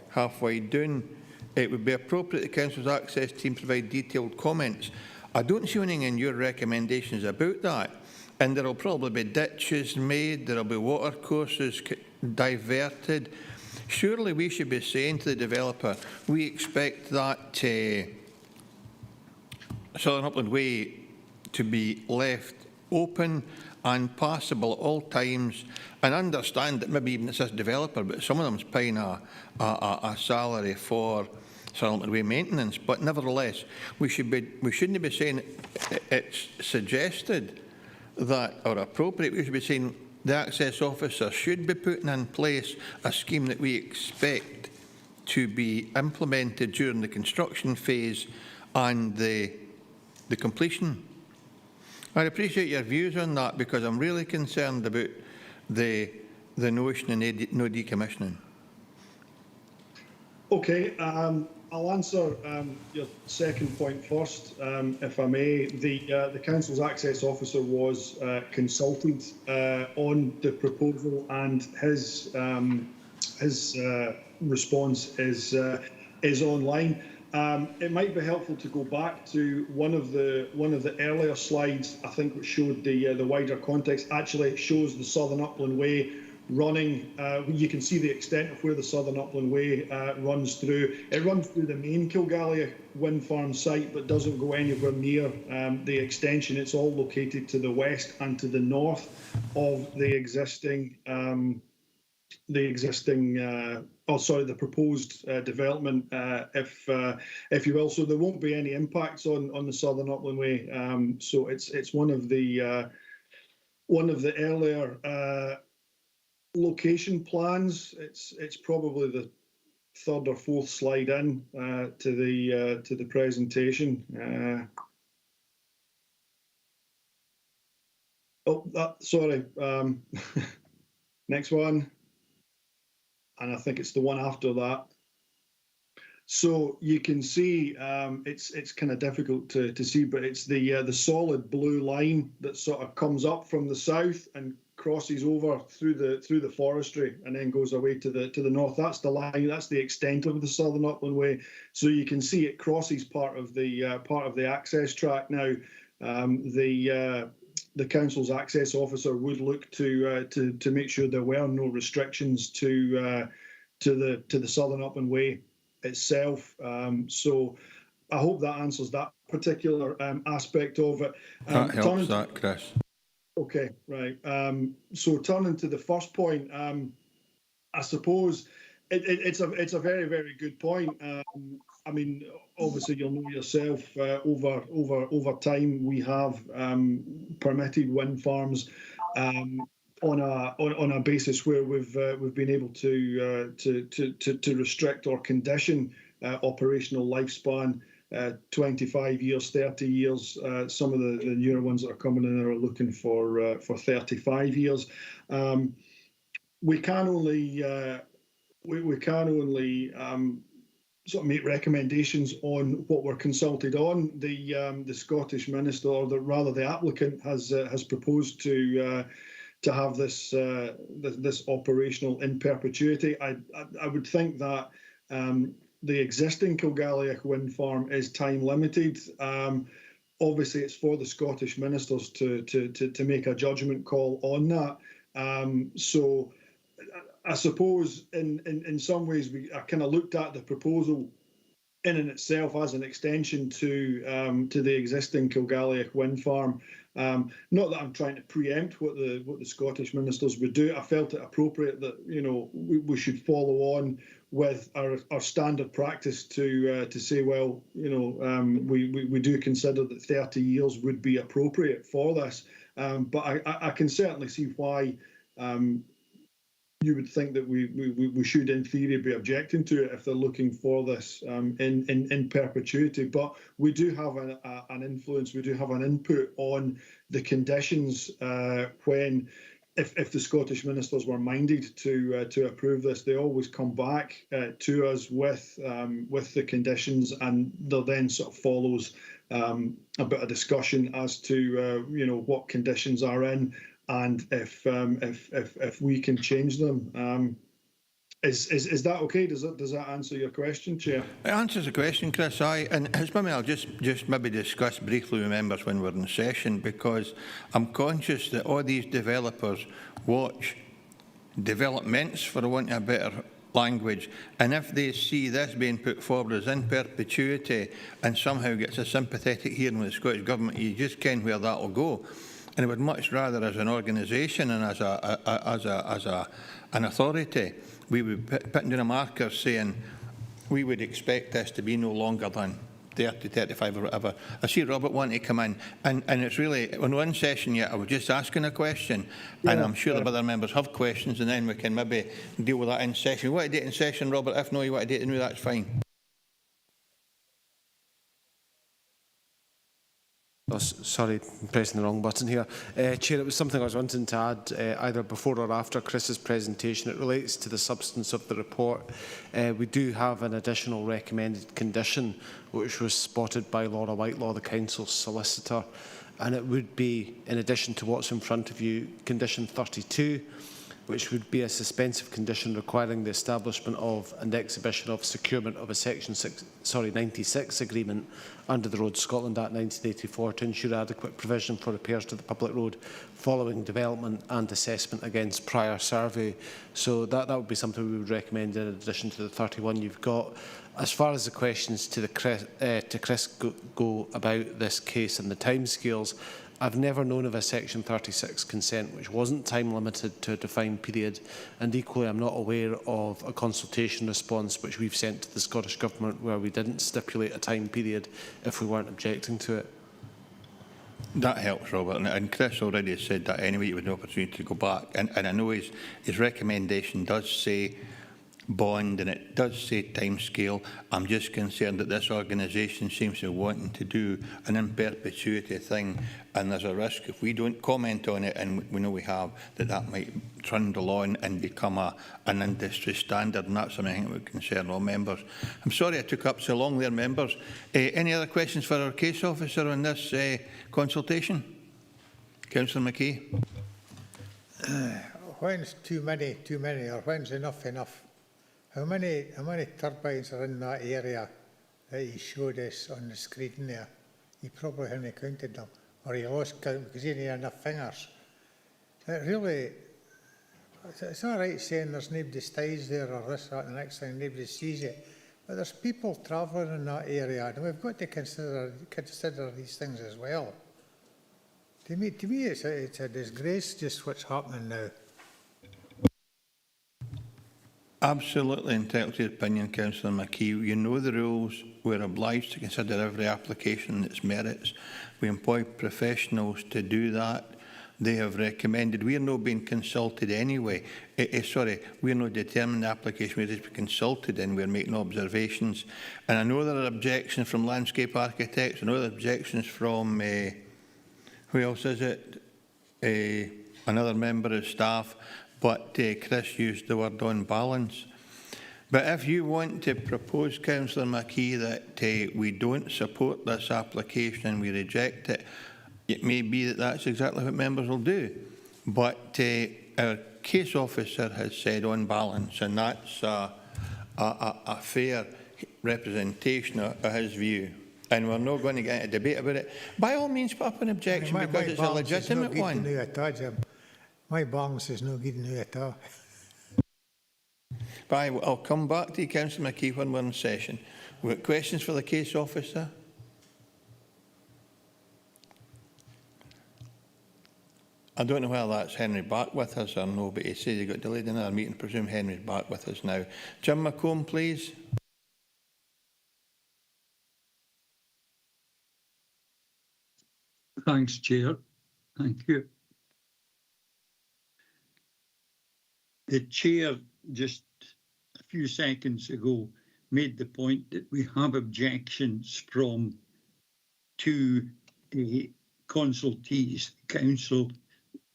halfway down, it would be appropriate the Council's access team provide detailed comments. I don't see anything in your recommendations about that, and there will probably be ditches made, there will be water courses diverted. Surely we should be saying to the developer, we expect that Southern Upland Way to be left open and passable at all times, and understand that maybe even it's this developer, but some of them's paying a salary for Southern Upland Way maintenance. But nevertheless, we shouldn't be saying it's suggested that, or appropriate. We should be saying the access officer should be putting in place a scheme that we expect to be implemented during the construction phase and the completion. I appreciate your views on that, because I'm really concerned about the notion of no decommissioning. Okay, I'll answer your second point first, if I may. The Council's access officer was consulted on the proposal, and his response is online. It might be helpful to go back to one of the earlier slides, I think, which showed the wider context. Actually, it shows the Southern Upland Way running. You can see the extent of where the Southern Upland Way runs through. It runs through the main Galloway wind farm site, but doesn't go anywhere near the extension. It's all located to the west and to the north of the existing the proposed development, if you will. So there won't be any impacts on the Southern Upland Way. So it's one of the earlier location plans. It's probably the third or fourth slide in to the presentation. Sorry. Next one. And I think it's the one after that. So you can see it's kind of difficult to see, but it's the solid blue line that sort of comes up from the south and crosses over through the forestry and then goes away to the north. That's the line. That's the extent of the Southern Upland Way. So you can see it crosses part of the access track now. The council's access officer would look to make sure there were no restrictions to the Southern Upland Way itself. So I hope that answers that particular aspect of it. That helps, that, Chris. Okay, right. So turning to the first point, I suppose it's a very, very good point. I mean, obviously, you'll know yourself. Over time, we have permitted wind farms on a basis where we've been able to restrict or condition operational lifespan. 25 years, 30 years. Some of the newer ones that are coming in are looking for 35 years. We can only sort of make recommendations on what we're consulted on. The Scottish Minister, or rather the applicant, has proposed to have this operational in perpetuity. I would think that the existing Kilgalleach wind farm is time limited. Obviously, it's for the Scottish ministers to make a judgment call on that. So I suppose in some ways I kind of looked at the proposal in and itself as an extension to the existing Kilgalleach wind farm. Not that I'm trying to preempt what the Scottish ministers would do. I felt it appropriate that we should follow on with our standard practice to say, well, we do consider that 30 years would be appropriate for this. But I can certainly see why you would think that we should, in theory, be objecting to it if they're looking for this in perpetuity. But we do have an influence, we do have an input on the conditions when, if the Scottish ministers were minded to approve this, they always come back to us with the conditions, and there then sort of follows a bit of discussion as to what conditions are in. And if we can change them, is that okay? Does that answer your question, Chair? It answers the question, Chris. And it's maybe I'll just maybe discuss briefly with members when we're in session, because I'm conscious that all these developers watch developments, for want of a better language, and if they see this being put forward as in perpetuity and somehow gets a sympathetic hearing with the Scottish Government, you just ken where that will go. And I would much rather, as an organisation and as an authority, we would put down a marker saying we would expect this to be no longer than 30, 35 or whatever. I see Robert wanting to come in, and it's really, we're not in session yet. I was just asking a question, and I'm sure the other members have questions, and then we can maybe deal with that in session. You want to do it in session, Robert? If no, you want to do it in new, that's fine. Oh, sorry, I'm pressing the wrong button here. Chair, it was something I was wanting to add either before or after Chris's presentation. It relates to the substance of the report. We do have an additional recommended condition which was spotted by Laura Whitelaw, the Council's solicitor, and it would be, in addition to what's in front of you, condition 32, which would be a suspensive condition requiring the establishment of and exhibition of securement of a Section 96 agreement under the Road Scotland Act 1984 to ensure adequate provision for repairs to the public road following development and assessment against prior survey. So that would be something we would recommend in addition to the 31 you've got. As far as the questions to Chris go about this case and the timescales, I've never known of a Section 36 consent which wasn't time limited to a defined period, and equally I'm not aware of a consultation response which we've sent to the Scottish Government where we didn't stipulate a time period if we weren't objecting to it. That helps, Robert, and Chris already said that anyway. You had an opportunity to go back, and I know his recommendation does say bond and it does say timescale. I'm just concerned that this organisation seems to be wanting to do an in perpetuity thing, and there's a risk if we don't comment on it, and we know we have, that might trundle on and become an industry standard, and that's something that would concern all members. I'm sorry I took up so long there, members. Any other questions for our case officer on this consultation? Councillor McKay. when's too many, or when's enough? How many turbines are in that area that you showed us on the screen there? You probably haven't counted them, or you lost count because you didn't have enough fingers. It really, it's all right saying there's nobody stays there or this, that, and the next thing nobody sees it, but there's people travelling in that area, and we've got to consider these things as well. To me, it's a disgrace just what's happening now. Absolutely entitled to your opinion, Councillor McKee. You know the rules. We're obliged to consider every application and its merits. We employ professionals to do that. They have recommended. We are not being consulted anyway. Sorry, we are not determining the application. We're just being consulted and we're making observations. And I know there are objections from landscape architects. I know there are objections from, who else is it? Another member of staff. But Chris used the word on balance. But if you want to propose, Councillor McKee, that we don't support this application and we reject it, it may be that that's exactly what members will do. But our case officer has said on balance, and that's a fair representation of his view. And we're not going to get into a debate about it. By all means, put up an objection because it's a legitimate one. My balance is no good in at all. But I'll come back to you, Councillor McKee, when we're in session. We've got questions for the case officer? I don't know whether that's Henry back with us or no, but he says he got delayed in another meeting. I presume Henry's back with us now. Jim McComb, please. Thanks, Chair. Thank you. The Chair just a few seconds ago made the point that we have objections from two consultees, the Council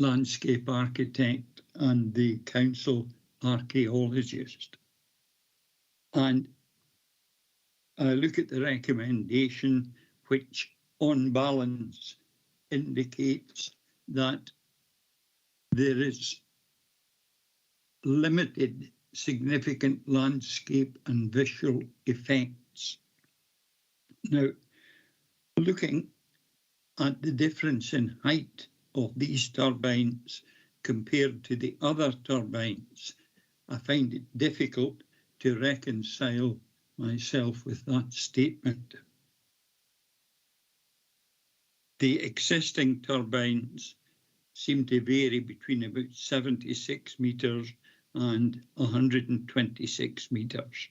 Landscape Architect and the Council Archaeologist. And I look at the recommendation, which on balance indicates that there is limited significant landscape and visual effects. Now, looking at the difference in height of these turbines compared to the other turbines, I find it difficult to reconcile myself with that statement. The existing turbines seem to vary between about 76 metres and 126 metres.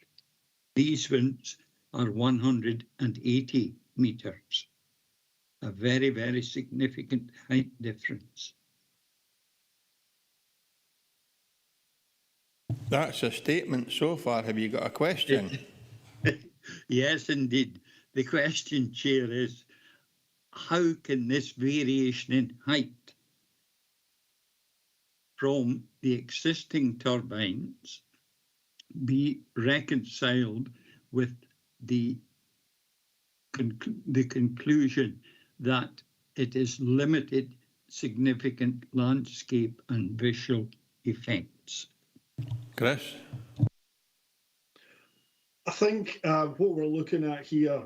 These ones are 180 metres. A very, very significant height difference. That's a statement so far. Have you got a question? Yes, indeed. The question, Chair, is how can this variation in height from the existing turbines be reconciled with the conclusion that it is limited significant landscape and visual effects? Chris? I think what we're looking at here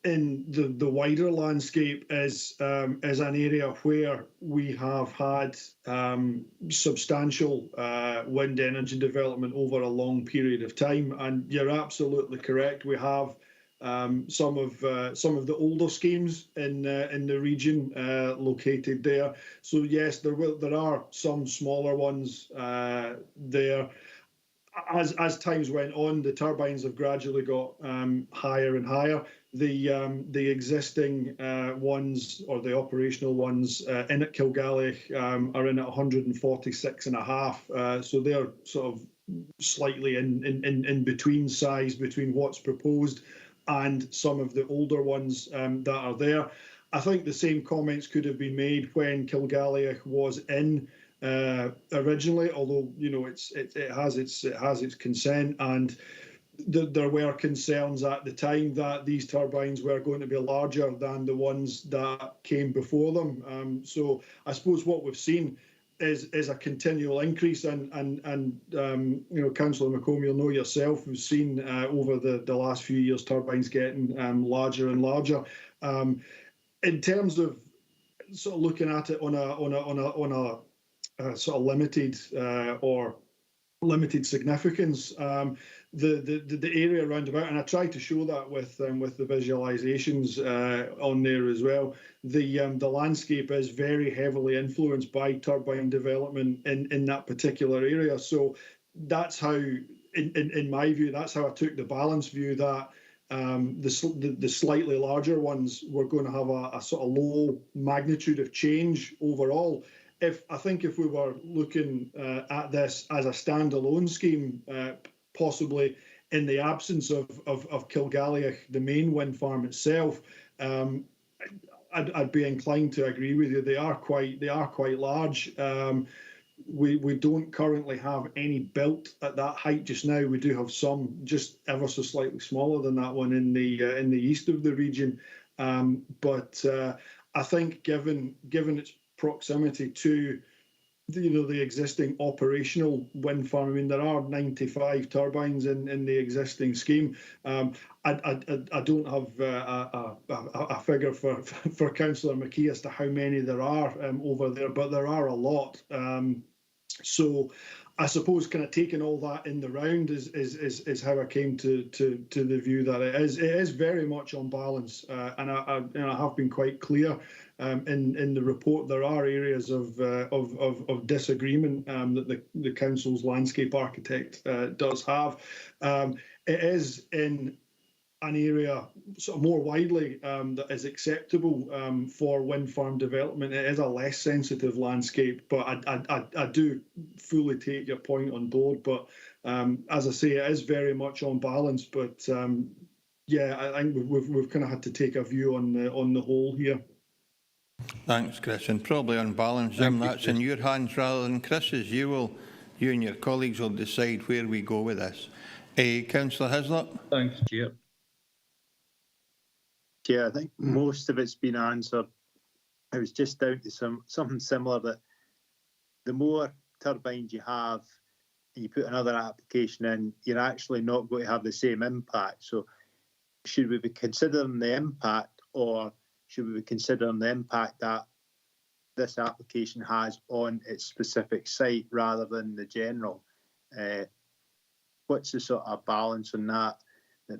in the wider landscape is an area where we have had substantial wind energy development over a long period of time. And you're absolutely correct. We have some of the older schemes in the region located there. So yes, there are some smaller ones there. As times went on, the turbines have gradually got higher and higher. The existing ones, or the operational ones in at Kilgalley, are in at 146.5. So they're sort of slightly in between size between what's proposed and some of the older ones that are there. I think the same comments could have been made when Kilgalley was in originally, although it has its consent, and there were concerns at the time that these turbines were going to be larger than the ones that came before them. So I suppose what we've seen is a continual increase, and you know, Councillor McComb, you'll know yourself, we've seen over the last few years turbines getting larger and larger. In terms of sort of looking at it on a sort of limited or limited significance, the area round about, and I tried to show that with the visualisations on there as well. The landscape is very heavily influenced by turbine development in that particular area. So that's how, in my view, that's how I took the balanced view that the slightly larger ones were going to have a sort of low magnitude of change overall. I think if we were looking at this as a standalone scheme, possibly in the absence of Kilgalley, the main wind farm itself, I'd be inclined to agree with you. They are quite large. We don't currently have any built at that height just now. We do have some just ever so slightly smaller than that one in the east of the region. But I think given its proximity to the existing operational wind farm, I mean, there are 95 turbines in the existing scheme. I don't have a figure for Councillor McKee as to how many there are over there, but there are a lot. So I suppose kind of taking all that in the round is how I came to the view that it is very much on balance, and I have been quite clear in the report. There are areas of disagreement that the council's landscape architect does have. It is in an area sort of more widely that is acceptable for wind farm development. It is a less sensitive landscape, but I do fully take your point on board. But as I say, it is very much on balance. But yeah, I think we've kind of had to take a view on the whole here. Thanks, Chris. And probably on balance, Jim, that's in your hands rather than Chris's. You and your colleagues will decide where we go with this. Councillor Hislop. Thanks, Chair. Yeah, I think most of it's been answered. I was just down to something similar, that the more turbines you have and you put another application in, you're actually not going to have the same impact. So should we be considering the impact, or should we be considering the impact that this application has on its specific site rather than the general? What's the sort of balance on that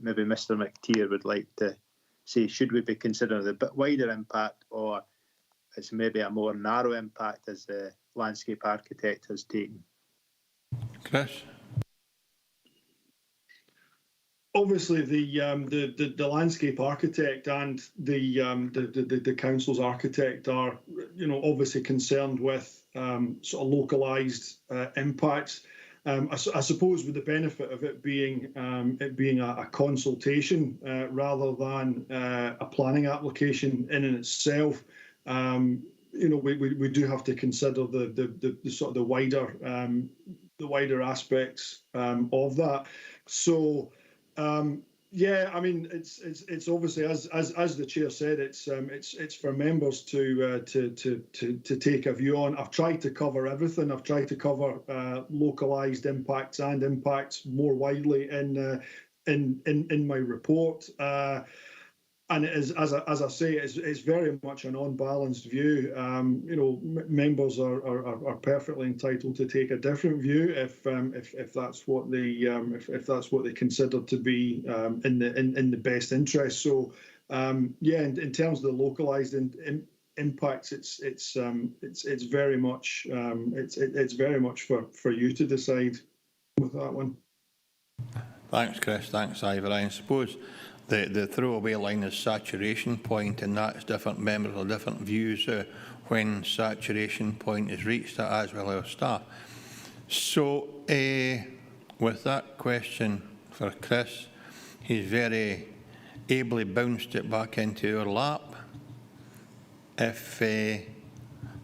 maybe Mr McTeer would like to say? Should we be considering the bit wider impact, or it's maybe a more narrow impact as the landscape architect has taken? Chris? Obviously, the landscape architect and the council's architect are, obviously concerned with sort of localised impacts. I suppose with the benefit of it being a consultation rather than a planning application in and itself, we do have to consider the sort of the wider aspects of that. So. Yeah, I mean, it's obviously, as the chair said, it's for members to take a view on. I've tried to cover everything. I've tried to cover localised impacts and impacts more widely in my report. And it is, as I say, it's very much an unbalanced view. Members are perfectly entitled to take a different view if that's what they consider to be in the best interest. So yeah, in terms of the localised impacts, it's very much for you to decide with that one. Thanks, Chris. Thanks, Ivor. I suppose the throwaway line is saturation point, and that's different members have different views when saturation point is reached, as well as staff. So with that question for Chris, he's very ably bounced it back into our lap. If there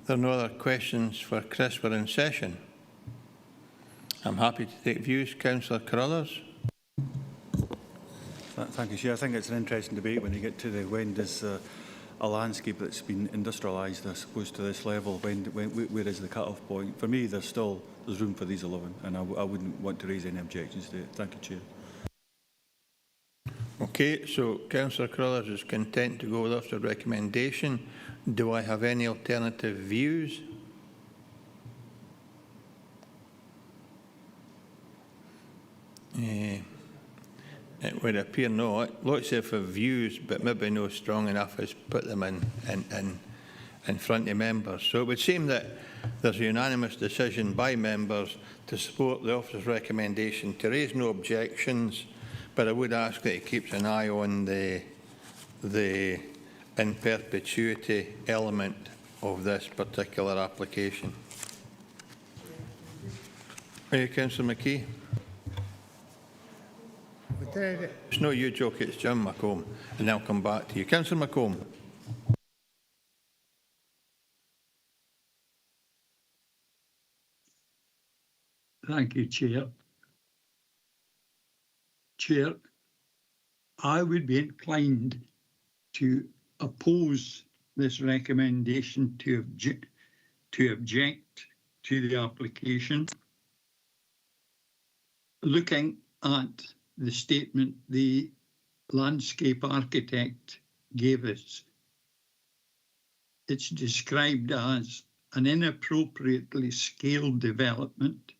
are no other questions for Chris, we're in session. I'm happy to take views. Councillor Carruthers. Thank you, Chair. I think it's an interesting debate when you get to the when does a landscape that's been industrialised, I suppose, to this level, where is the cut-off point? For me, there's room for these 11, and I wouldn't want to raise any objections to it. Thank you, Chair. Okay, so Councillor Carruthers is content to go with after recommendation. Do I have any alternative views? It would appear not. Lots of views, but maybe no strong enough as put them in front of members. So it would seem that there's a unanimous decision by members to support the officer's recommendation to raise no objections, but I would ask that he keeps an eye on the in perpetuity element of this particular application. Councillor McKee? It's no you, Joke, it's Jim McComb, and I'll come back to you. Councillor McComb. Thank you, Chair. Chair, I would be inclined to oppose this recommendation to object to the application. Looking at the statement the landscape architect gave us, it's described as an inappropriately scaled development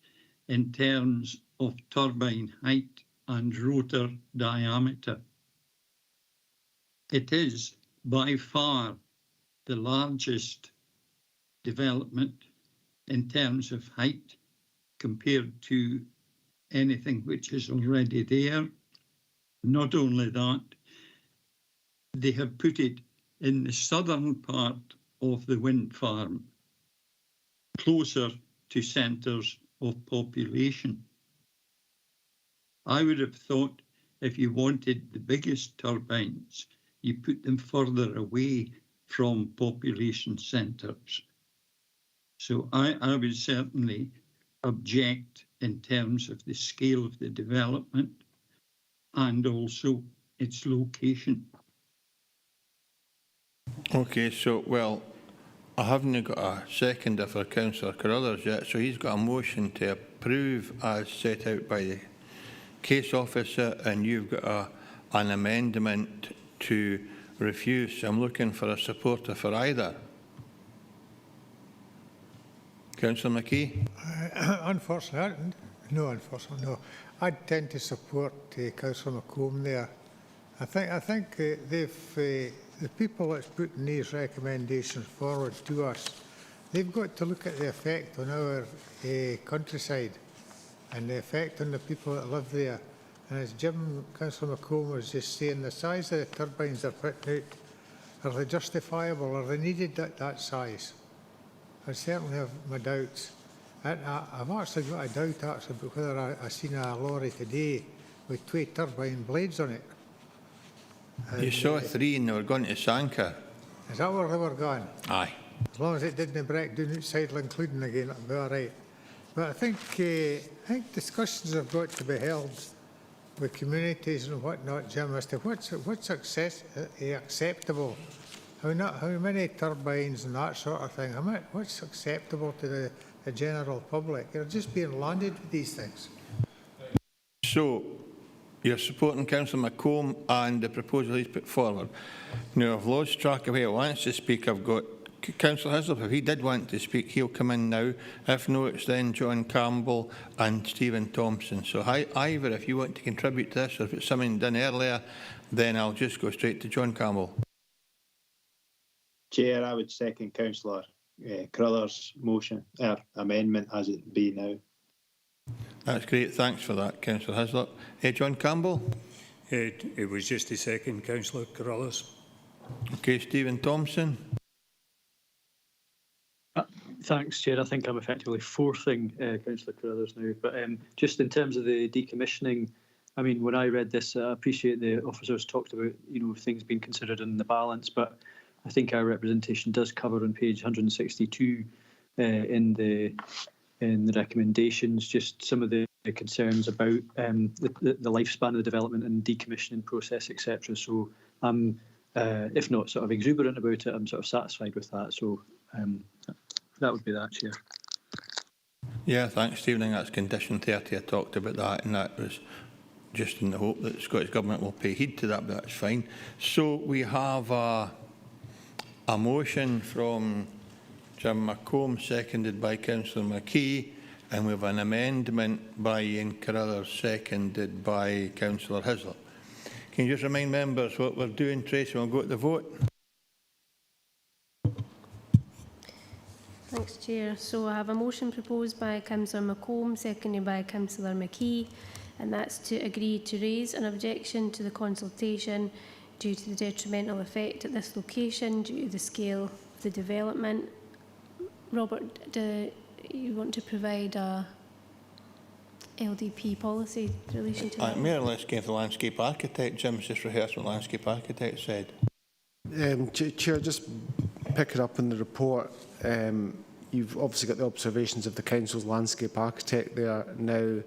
in terms of turbine height and rotor diameter. It is by far the largest development in terms of height compared to anything which is already there. Not only that, they have put it in the southern part of the wind farm, closer to centres of population. I would have thought if you wanted the biggest turbines, you put them further away from population centres. So I would certainly object in terms of the scale of the development and also its location. Okay, so, well, I haven't got a seconder for Councillor Carruthers yet, so he's got a motion to approve as set out by the case officer, and you've got an amendment to refuse. So I'm looking for a supporter for either. Councillor McKee? Unfortunately, no. I tend to support Councillor McComb there. I think the people that's putting these recommendations forward to us, they've got to look at the effect on our countryside and the effect on the people that live there. And as Councillor McComb was just saying, the size of the turbines they're putting out, are they justifiable? Are they needed at that size? I certainly have my doubts. I've actually got a doubt about whether I seen a lorry today with 2 turbine blades on it. You saw 3 and they were going to Sanka. Is that where they were going? Aye. As long as it didn't break down outside including again, it'll be all right. But I think discussions have got to be held with communities and whatnot, Jim, as to what's acceptable. How many turbines and that sort of thing. What's acceptable to the general public? They're just being landed with these things. So, you're supporting Councillor McComb and the proposal he's put forward. Now, I've lost track of who wants to speak. I've got Councillor Hislop. If he did want to speak, he'll come in now. If no, it's then John Campbell and Stephen Thompson. So, Ivor, if you want to contribute to this, or if it's something done earlier, then I'll just go straight to John Campbell. Chair, I would second Councillor Carruthers' motion, amendment as it be now. That's great. Thanks for that, Councillor Hislop. John Campbell? It was just a second, Councillor Carruthers. Okay, Stephen Thompson? Thanks, Chair. I think I'm effectively forthing Councillor Carruthers now. But just in terms of the decommissioning, I mean, when I read this, I appreciate the officers talked about, things being considered in the balance, but I think our representation does cover on page 162 in the recommendations just some of the concerns about the lifespan of the development and decommissioning process, etc. So I'm if not sort of exuberant about it, I'm sort of satisfied with that. So that would be that, Chair. Yeah, thanks, Stephen. I think that's condition 30. I talked about that, and that was just in the hope that the Scottish Government will pay heed to that, but that's fine. So we have a motion from Jim McComb, seconded by Councillor McKee, and we have an amendment by Ian Carruthers, seconded by Councillor Hislop. Can you just remind members what we're doing, Tracy? We'll go to the vote. Thanks, Chair. So I have a motion proposed by Councillor McComb, seconded by Councillor McKee, and that's to agree to raise an objection to the consultation due to the detrimental effect at this location due to the scale of the development. Robert, do you want to provide a LDP policy in relation to that? More or less gave the landscape architect. Jim's just rehearsed what the landscape architect said. Chair, just pick it up in the report. You've obviously got the observations of the Council's landscape architect there. Now,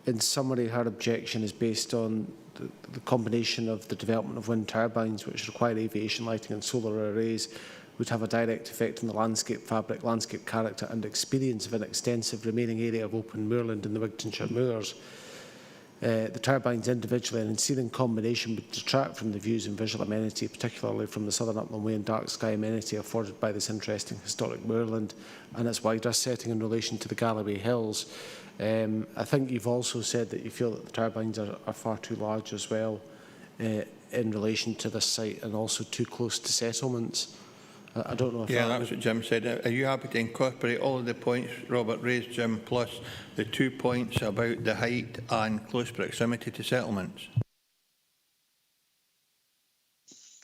in summary, her objection is based on the combination of the development of wind turbines, which require aviation lighting and solar arrays, would have a direct effect on the landscape fabric, landscape character and experience of an extensive remaining area of open moorland in the Wigtonshire Moors. The turbines individually and in sealing combination would detract from the views and visual amenity, particularly from the Southern Upland Way and dark sky amenity afforded by this interesting historic moorland and its wider setting in relation to the Galloway Hills. I think you've also said that you feel that the turbines are far too large as well in relation to this site and also too close to settlements. I don't know if that's what Jim said. Are you happy to incorporate all of the points Robert raised, Jim, plus the 2 points about the height and close proximity to settlements?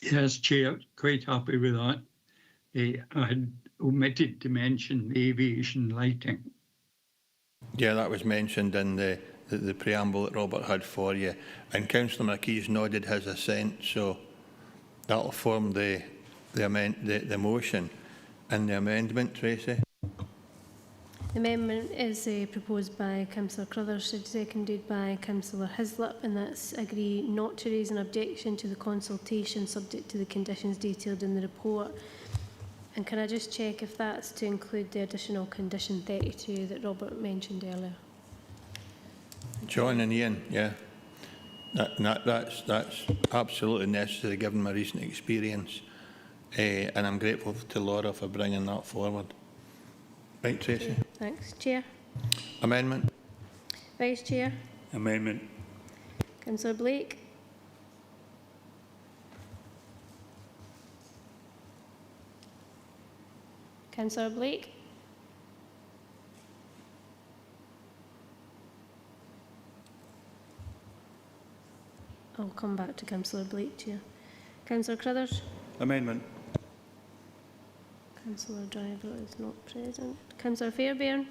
Yes, Chair, quite happy with that. I had omitted to mention the aviation lighting. Yeah, that was mentioned in the preamble that Robert had for you. And Councillor McKee's nodded his assent, so that'll form the motion. And the amendment, Tracy? The amendment is proposed by Councillor Carruthers, seconded by Councillor Hislop, and that's agree not to raise an objection to the consultation subject to the conditions detailed in the report. And can I just check if that's to include the additional condition 32 that Robert mentioned earlier? John and Ian, yeah. That's absolutely necessary given my recent experience. And I'm grateful to Laura for bringing that forward. Right, Tracy? Thanks. Chair? Amendment? Vice Chair? Amendment. Councillor Blake? Councillor Blake? I'll come back to Councillor Blake, Chair. Councillor Carruthers? Amendment. Councillor Driver is not present. Councillor Fairbairn?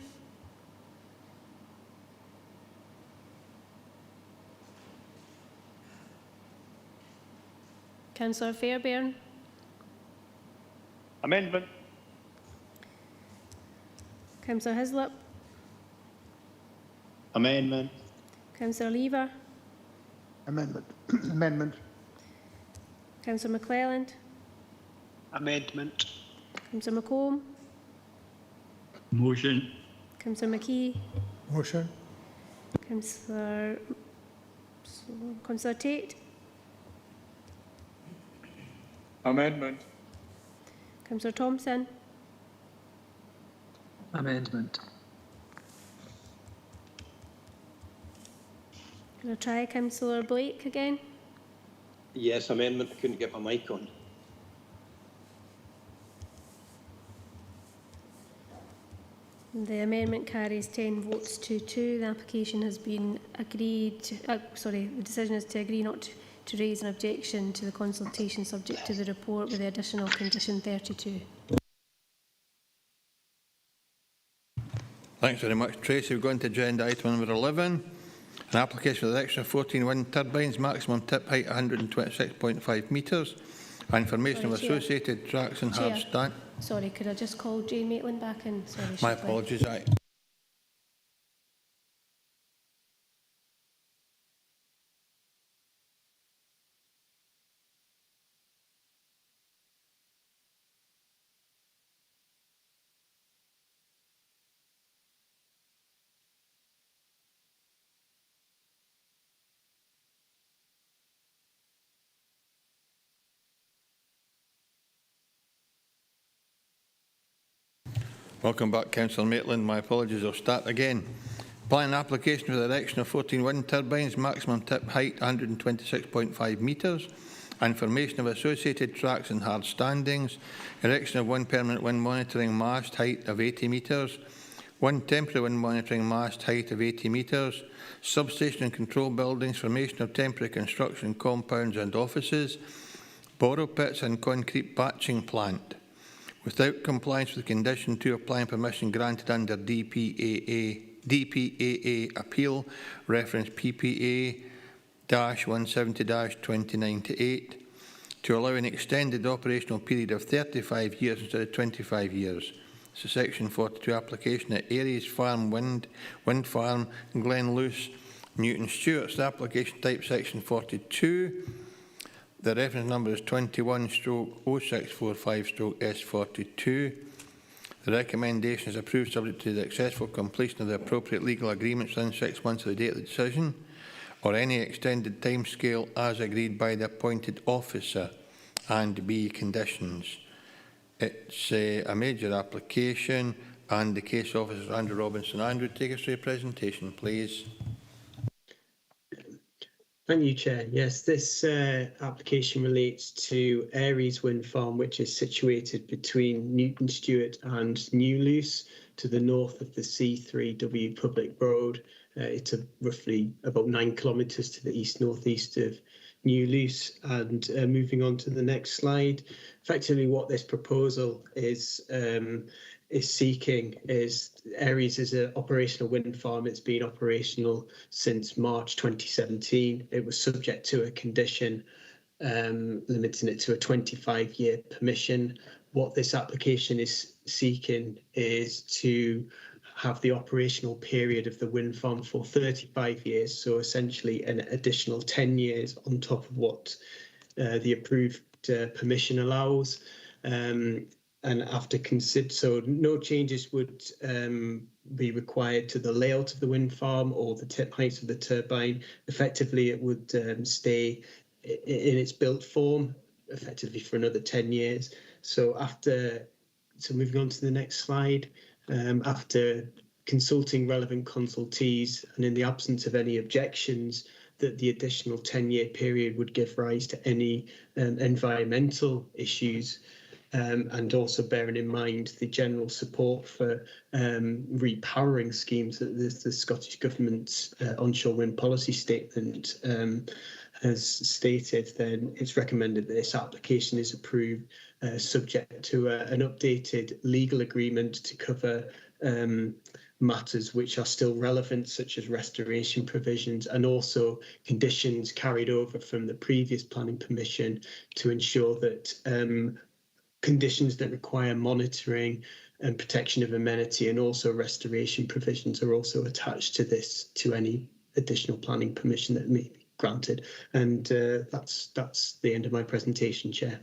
Councillor Fairbairn? Amendment. Councillor Hislop? Amendment. Councillor Lever? Amendment. Amendment. Councillor McClelland? Amendment. Councillor McComb? Motion. Councillor McKee? Motion. Councillor Tate? Amendment. Councillor Thompson? Amendment. Can I try Councillor Blake again? Yes, amendment. I couldn't get my mic on. The amendment carries 10 votes to 2. The application has been agreed. The decision is to agree not to raise an objection to the consultation subject to the report with the additional condition 32. Thanks very much, Tracy. We're going to agenda item number 11. An application for the extra 14 wind turbines, maximum tip height 126.5 metres. Information of associated tracks and half stand. Sorry, could I just call Jane Maitland back in? Sorry, My apologies. Welcome back, Councillor Maitland. My apologies, I'll start again. Planning application for the erection of 14 wind turbines, maximum tip height 126.5 metres, information of associated tracks and hard standings, erection of one permanent wind monitoring mast, height of 80 metres, one temporary wind monitoring mast, height of 80 metres, substation and control buildings, formation of temporary construction compounds and offices, borrow pits and concrete patching plant. Without compliance with condition 2 of planning permission granted under DPAA appeal, reference PPA-170-2098, to allow an extended operational period of 35 years instead of 25 years. This is Section 42 application at Aries Farm Wind Farm, Glenluce, Newton Stewart's. The application type Section 42. The reference number is 21/0645/S42. The recommendation is approved subject to the successful completion of the appropriate legal agreements within 6 months of the date of the decision, or any extended timescale as agreed by the appointed officer, and B, conditions. It's a major application, and the case officer Andrew Robinson. Andrew, take us through your presentation, please. Thank you, Chair. Yes, this application relates to Aries Wind Farm, which is situated between Newton Stewart and Newluce, to the north of the C3W public road. It's roughly about 9 kilometres to the east-northeast of Newluce. And moving on to the next slide, effectively what this proposal is seeking is Aries is an operational wind farm. It's been operational since March 2017. It was subject to a condition limiting it to a 25-year permission. What this application is seeking is to have the operational period of the wind farm for 35 years, so essentially an additional 10 years on top of what the approved permission allows. And after so no changes would be required to the layout of the wind farm or the tip heights of the turbine. Effectively, it would stay in its built form, effectively for another 10 years. So moving on to the next slide, after consulting relevant consultees and in the absence of any objections, that the additional 10-year period would give rise to any environmental issues. And also bearing in mind the general support for repowering schemes that the Scottish Government's onshore wind policy statement has stated, then it's recommended that this application is approved subject to an updated legal agreement to cover matters which are still relevant, such as restoration provisions, and also conditions carried over from the previous planning permission to ensure that conditions that require monitoring and protection of amenity and also restoration provisions are also attached to to any additional planning permission that may be granted. And that's the end of my presentation, Chair.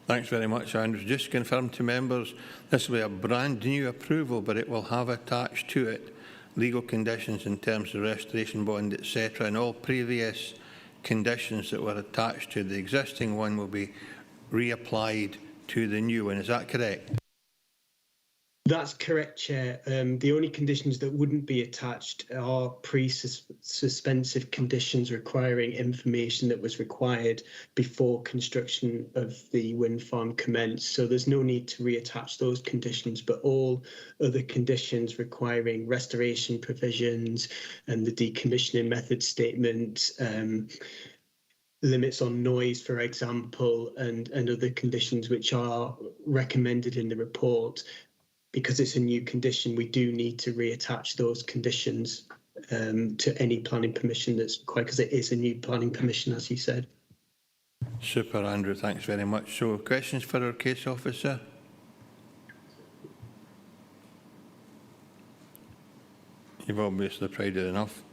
Thanks very much, Andrew. Just to confirm to members, this will be a brand new approval, but it will have attached to it legal conditions in terms of restoration bond, etc. And all previous conditions that were attached to the existing one will be reapplied to the new one. Is that correct? That's correct, Chair. The only conditions that wouldn't be attached are pre-suspensive conditions requiring information that was required before construction of the wind farm commenced. So there's no need to reattach those conditions, but all other conditions requiring restoration provisions and the decommissioning method statement, limits on noise, for example, and other conditions which are recommended in the report. Because it's a new condition, we do need to reattach those conditions to any planning permission that's required, because it is a new planning permission, as you said. Super, Andrew. Thanks very much. So, questions for our case officer? You've obviously provided enough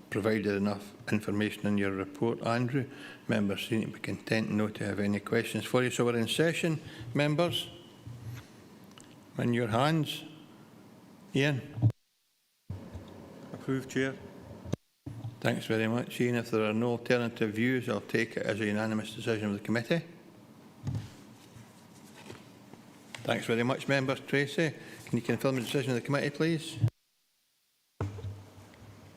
information in your report, Andrew. Members seem to be content not to have any questions for you. So we're in session, members. In your hands. Ian? Approved, Chair. Thanks very much, Ian. If there are no alternative views, I'll take it as a unanimous decision of the committee. Thanks very much, members. Tracy, Can you confirm the decision of the committee, please?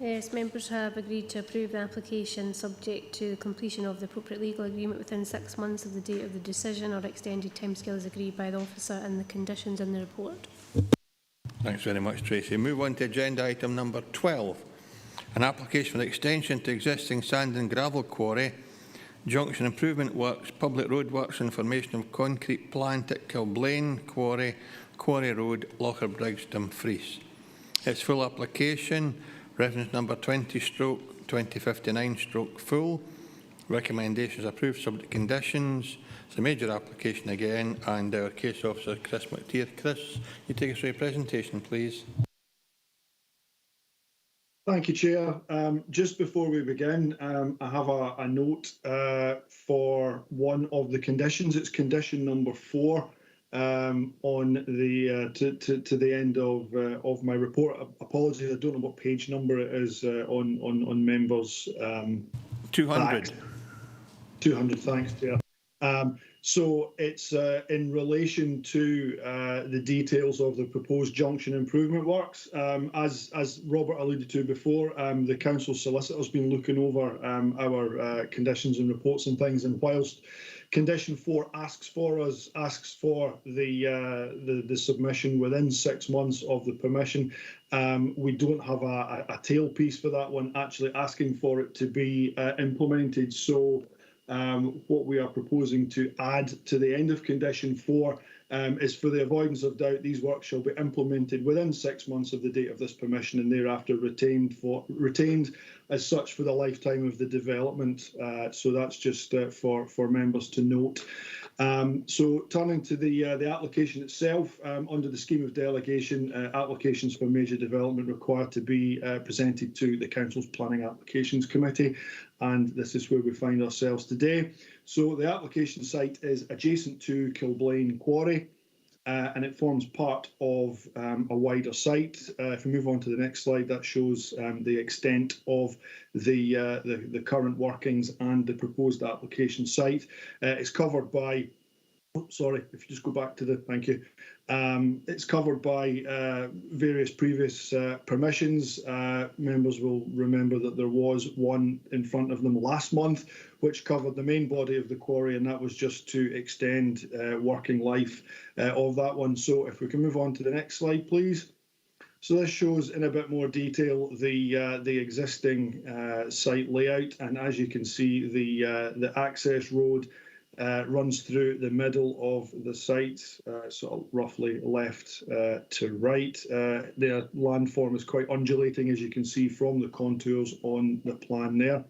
Yes, members have agreed to approve the application subject to the completion of the appropriate legal agreement within 6 months of the date of the decision or extended timescales agreed by the officer and the conditions in the report. Thanks very much, Tracy. Move on to agenda item number 12. An application for extension to existing sand and gravel quarry, junction improvement works, public road works and formation of concrete plant at Kilblain Quarry, Quarry Road, Locherbridge, Dumfries. Its full application, reference number 20/2059/full. Recommendations approved subject to conditions. It's a major application again, and our case officer, Chris McTeer. Chris, you take us through your presentation, please. Thank you, Chair. Just before we begin, I have a note for one of the conditions. It's condition number 4 on the to the end of my report. Apologies, I don't know what page number it is on members. 200. 200. Thanks, Chair. So it's in relation to the details of the proposed junction improvement works. As Robert alluded to before, the council solicitor has been looking over our conditions and reports and things, and whilst condition 4 asks for the submission within 6 months of the permission, we don't have a tail piece for that one, actually asking for it to be implemented. So what we are proposing to add to the end of condition 4 is, for the avoidance of doubt, these works shall be implemented within 6 months of the date of this permission and thereafter retained as such for the lifetime of the development. So that's just for members to note. So turning to the application itself, under the scheme of delegation, applications for major development required to be presented to the Council's Planning Applications Committee, and this is where we find ourselves today. So the application site is adjacent to Kilblain Quarry, and it forms part of a wider site. If we move on to the next slide, that shows the extent of the current workings and the proposed application site. It's covered by, sorry, if you just go back to the, thank you. It's covered by various previous permissions. Members will remember that there was one in front of them last month, which covered the main body of the quarry, and that was just to extend working life of that one. So if we can move on to the next slide, please. So this shows in a bit more detail the existing site layout, and as you can see, the access road runs through the middle of the site, sort of roughly left to right. The landform is quite undulating, as you can see from the contours on the plan there.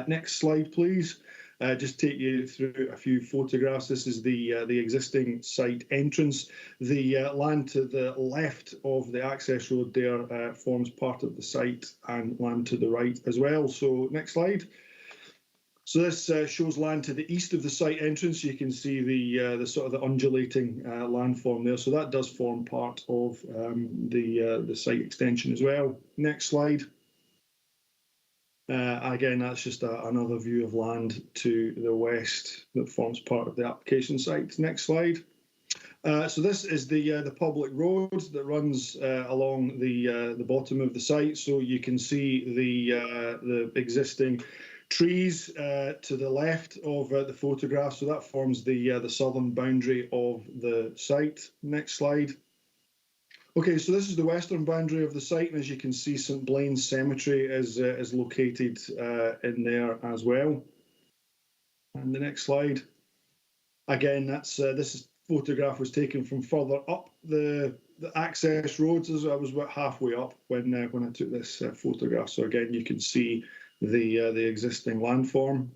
Next slide, please. Just take you through a few photographs. This is the existing site entrance. The land to the left of the access road there forms part of the site, and land to the right as well. So next slide. So this shows land to the east of the site entrance. You can see the sort of the undulating landform there. So that does form part of the site extension as well. Next slide. Again, that's just another view of land to the west that forms part of the application site. Next slide. So this is the public road that runs along the bottom of the site. So you can see the existing trees to the left of the photograph. So that forms the southern boundary of the site. Next slide. Okay, so this is the western boundary of the site, and as you can see, St Blaine's Cemetery is located in there as well. And the next slide. Again, this photograph was taken from further up the access roads. As I was about halfway up when I took this photograph. So again, you can see the existing landform.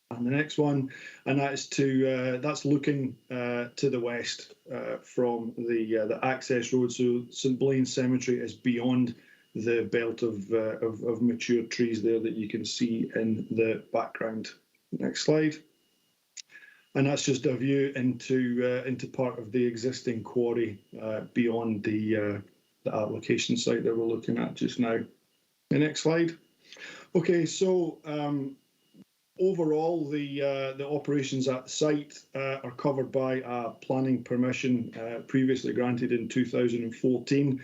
And the next one, and that's looking to the west from the access road. So St Blaine's Cemetery is beyond the belt of mature trees there that you can see in the background. Next slide. And that's just a view into part of the existing quarry beyond the application site that we're looking at just now. The next slide. Okay, so overall, the operations at the site are covered by a planning permission previously granted in 2014.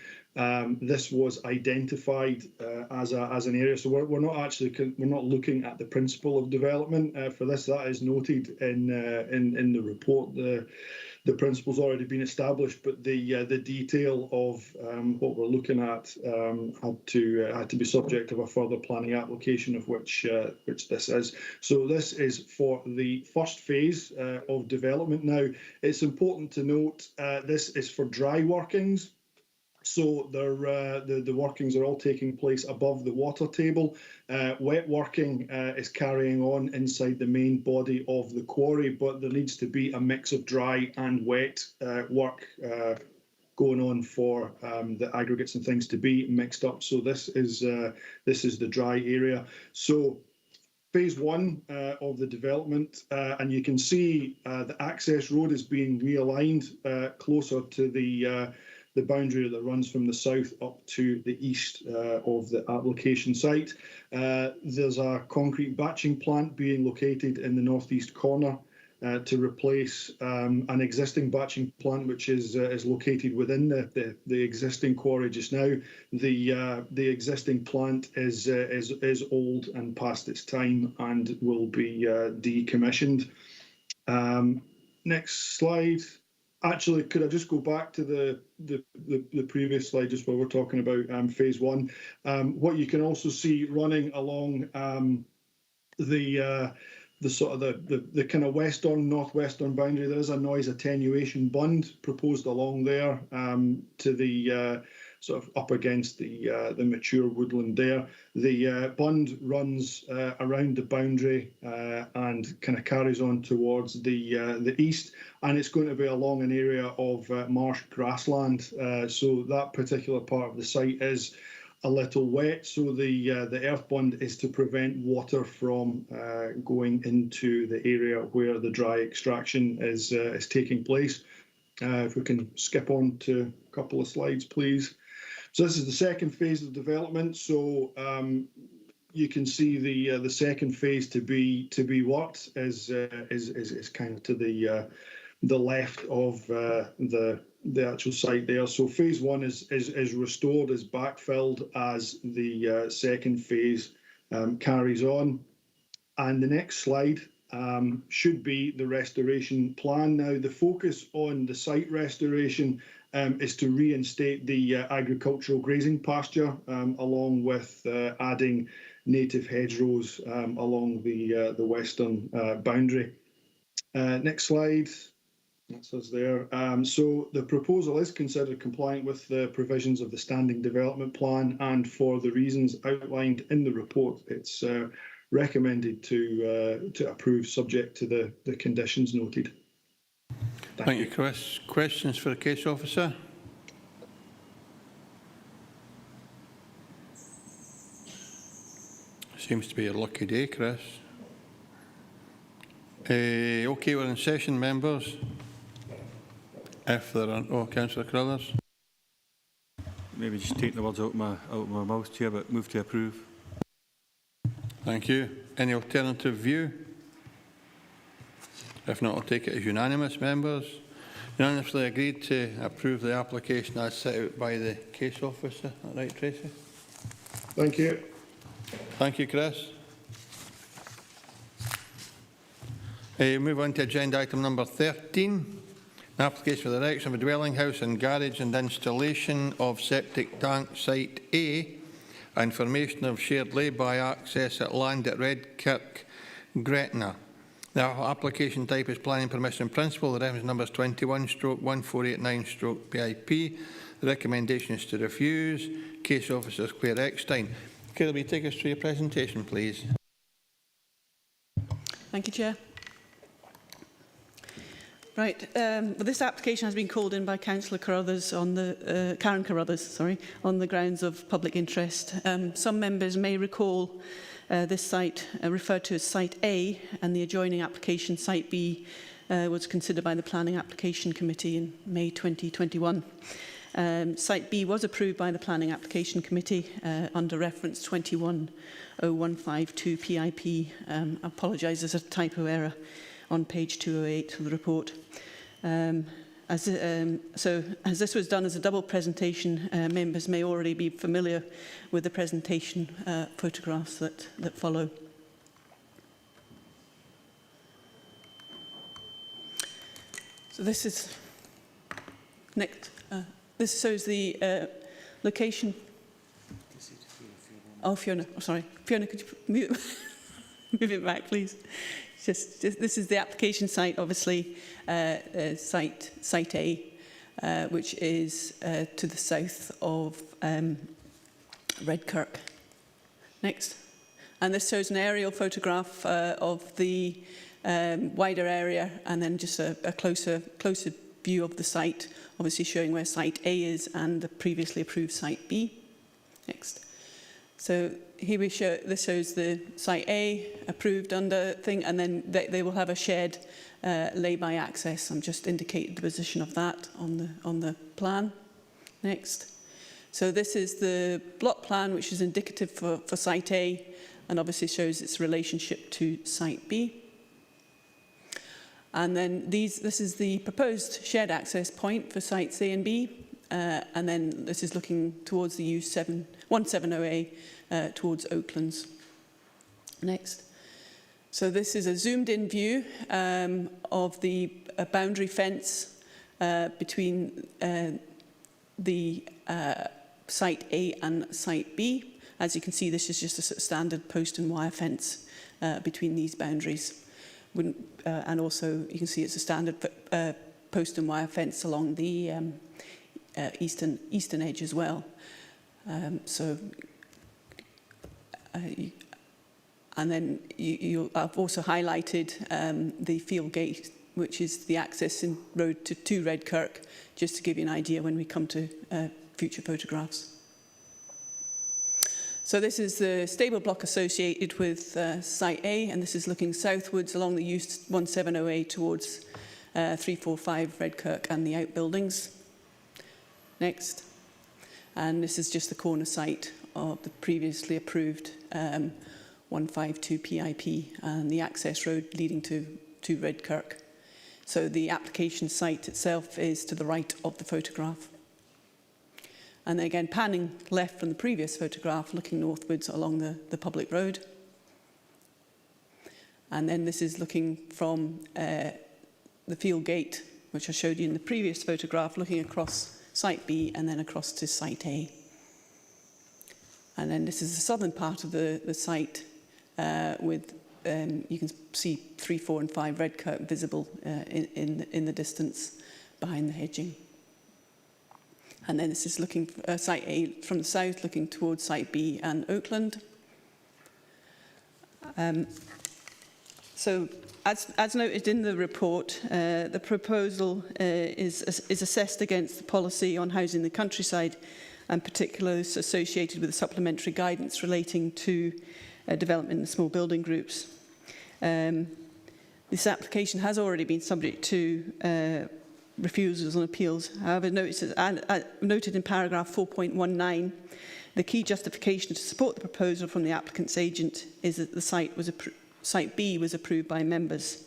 This was identified as an area, so we're not looking at the principle of development for this. That is noted in the report. The principle's already been established, but the detail of what we're looking at had to be subject of a further planning application, of which this is. So this is for the first phase of development. Now, it's important to note this is for dry workings. So the workings are all taking place above the water table. Wet working is carrying on inside the main body of the quarry, but there needs to be a mix of dry and wet work going on for the aggregates and things to be mixed up. So this is the dry area. So phase one of the development, and you can see the access road is being realigned closer to the boundary that runs from the south up to the east of the application site. There's a concrete batching plant being located in the northeast corner to replace an existing batching plant which is located within the existing quarry just now. The existing plant is old and past its time and will be decommissioned. Next slide. Actually, could I just go back to the previous slide, just while we're talking about phase one? What you can also see running along the sort of the kind of northwestern boundary, there is a noise attenuation bund proposed along there to the sort of up against the mature woodland there. The bund runs around the boundary and kind of carries on towards the east, and it's going to be along an area of marsh grassland. So that particular part of the site is a little wet, so the earth bund is to prevent water from going into the area where the dry extraction is taking place. If we can skip on to a couple of slides, please. So this is the second phase of development. So you can see the second phase to be worked is kind of to the left of the actual site there. So phase one is restored, is backfilled as the second phase carries on. And the next slide should be the restoration plan. Now, the focus on the site restoration is to reinstate the agricultural grazing pasture along with adding native hedgerows along the western boundary. Next slide. That's us there. So the proposal is considered compliant with the provisions of the Standing Development Plan, and for the reasons outlined in the report, it's recommended to approve subject to the conditions noted. Thank you, Chris. Questions for the case officer? Seems to be a lucky day, Chris. Okay, we're in session, members. If there are, Councillor Carruthers. Maybe just take the words out of my mouth, Chair, but move to approve. Thank you. Any alternative view? If not, I'll take it as unanimous, members. Unanimously agreed to approve the application as set out by the case officer. Is that right, Tracy? Thank you. Thank you, Chris. Move on to agenda item number 13. An application for the erection of a dwelling house and garage and installation of septic tank site A and formation of shared lay-by access at land at Redkirk, Gretna. The application type is planning permission in principle. The reference number is 21/1489/PIP. The recommendation is to refuse. Case officer Claire Eckstein. Claire, will you take us through your presentation, please? Thank you, Chair. Right, this application has been called in by Councillor Carruthers on the Karen Carruthers, on the grounds of public interest. Some members may recall this site referred to as Site A, and the adjoining application Site B was considered by the Planning Application Committee in May 2021. Site B was approved by the Planning Application Committee under reference 210152 PIP. I apologise, there's a typo error on page 208 of the report. As this was done as a double presentation, members may already be familiar with the presentation photographs that follow. So this is next. This shows the location. Oh, Fiona. Oh, sorry, Fiona. Could you move it back, please? Just this is the application site, obviously, site A, which is to the south of Redkirk. Next, and this shows an aerial photograph of the wider area, and then just a closer view of the site, obviously showing where site A is and the previously approved site B. Next. So here we show, this shows the site A approved under thing, and then they will have a shared lay-by access. I'm just indicating the position of that on the plan. Next. So this is the block plan, which is indicative for site A, and obviously shows its relationship to site B. And then this is the proposed shared access point for sites A and B. And then this is looking towards the U170A towards Oaklands. Next. So this is a zoomed in view of the boundary fence between the site A and site B. As you can see, this is just a standard post and wire fence between these boundaries. And also you can see it's a standard post and wire fence along the eastern edge as well. And then I've also highlighted the field gate, which is the access in road to Redkirk, just to give you an idea when we come to future photographs. So this is the stable block associated with site A, and this is looking southwards along the U170A towards 345 Redkirk and the outbuildings. Next. And this is just the corner site of the previously approved 152 PIP and the access road leading to Redkirk. So the application site itself is to the right of the photograph. And then again, panning left from the previous photograph, looking northwards along the public road. And then this is looking from the field gate, which I showed you in the previous photograph, looking across site B and then across to site A. And then this is the southern part of the site with, you can see 3, 4 and 5 Redkirk visible in the distance behind the hedging. And then this is looking site A from the south, looking towards site B and Oakland. So, as noted in the report, the proposal is assessed against the policy on housing in the countryside, and particularly associated with the supplementary guidance relating to development in small building groups. This application has already been subject to refusals and appeals. However, noted in paragraph 4.19, the key justification to support the proposal from the applicant's agent is that the site B was approved by members.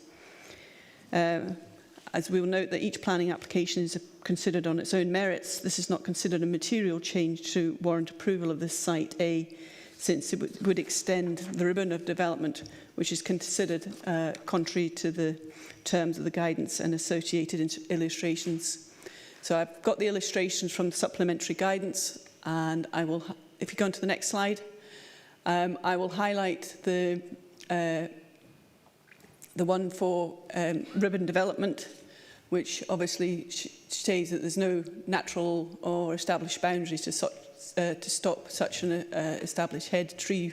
As we will note that each planning application is considered on its own merits, this is not considered a material change to warrant approval of this site A, since it would extend the ribbon of development, which is considered contrary to the terms of the guidance and associated illustrations. So I've got the illustrations from the supplementary guidance, and I will, if you go on to the next slide, I will highlight the one for ribbon development, which obviously states that there's no natural or established boundaries to stop such an established head, tree,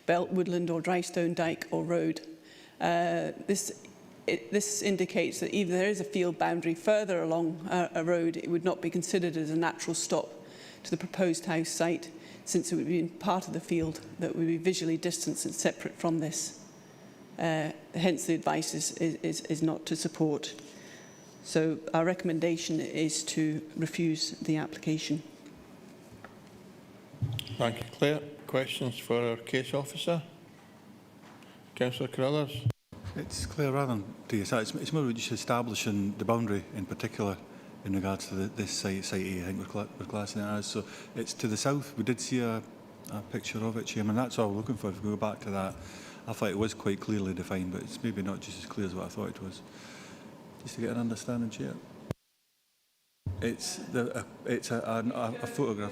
belt, woodland or dry stone dyke or road. This indicates that if there is a field boundary further along a road, it would not be considered as a natural stop to the proposed house site, since it would be part of the field that would be visually distanced and separate from this. Hence, the advice is not to support. So our recommendation is to refuse the application. Thank you, Claire. Questions for our case officer? Councillor Carruthers. It's clear rather than DSI, it's more about just establishing the boundary in particular in regards to this site A, I think we're classing it as. So it's to the south. We did see a picture of it, Chairman. That's all we're looking for. If we go back to that, I thought it was quite clearly defined, but it's maybe not just as clear as what I thought it was. Just to get an understanding, Chair. It's a photograph.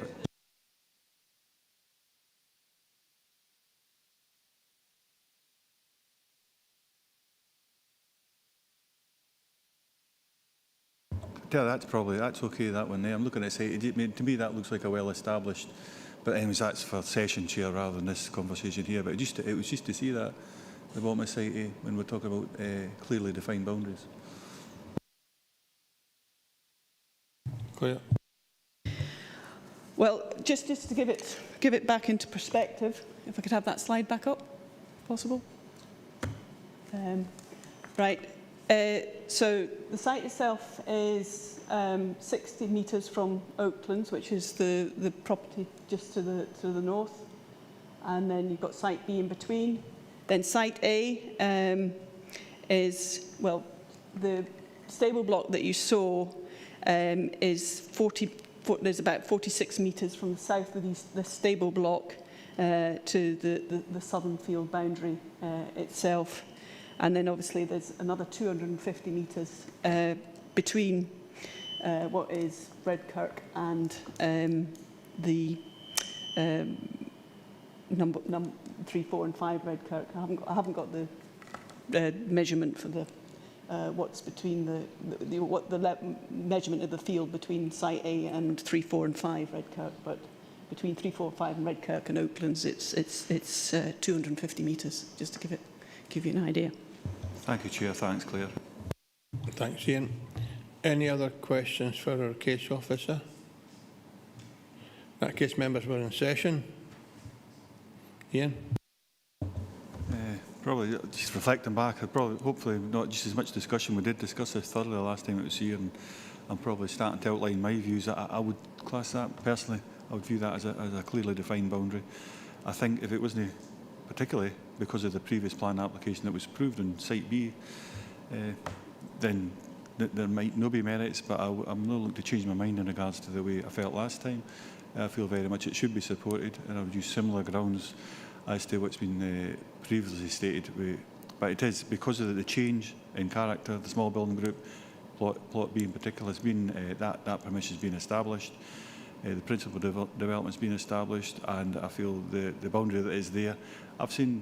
Yeah, that's okay, that one there. I'm looking at it, to me that looks like a well-established, but anyways, that's for session chair rather than this conversation here. But it was just to see that, the bottom of site A, when we're talking about clearly defined boundaries. Clear. Well, just to give it back into perspective, if I could have that slide back up, possible. Right. So the site itself is 60 metres from Oaklands, which is the property just to the north, and then you've got site B in between. Then site A is, well, the stable block that you saw is there's about 46 metres from the south of the stable block to the southern field boundary itself. And then obviously there's another 250 metres between what is Redkirk and the number 3, 4 and 5 Redkirk. I haven't got the measurement for the what's between the measurement of the field between site A and 3, 4 and 5 Redkirk, but between 3, 4, 5 and Redkirk and Oaklands it's 250 metres, just to give you an idea. Thank you, Chair. Thanks, Claire. Thanks, Ian. Any other questions for our case officer? In that case, members were in session. Ian? Probably just reflecting back, hopefully not just as much discussion. We did discuss this thoroughly the last time it was here, and I'm probably starting to outline my views. I would class that personally. I would view that as a clearly defined boundary. I think if it wasn't particularly because of the previous plan application that was approved on site B, then there might not be merits, but I'm not looking to change my mind in regards to the way I felt last time. I feel very much it should be supported, and I would use similar grounds as to what's been previously stated. But it is because of the change in character, the small building group, plot B in particular, has been that permission has been established. The principal development's been established, and I feel the boundary that is there. I've seen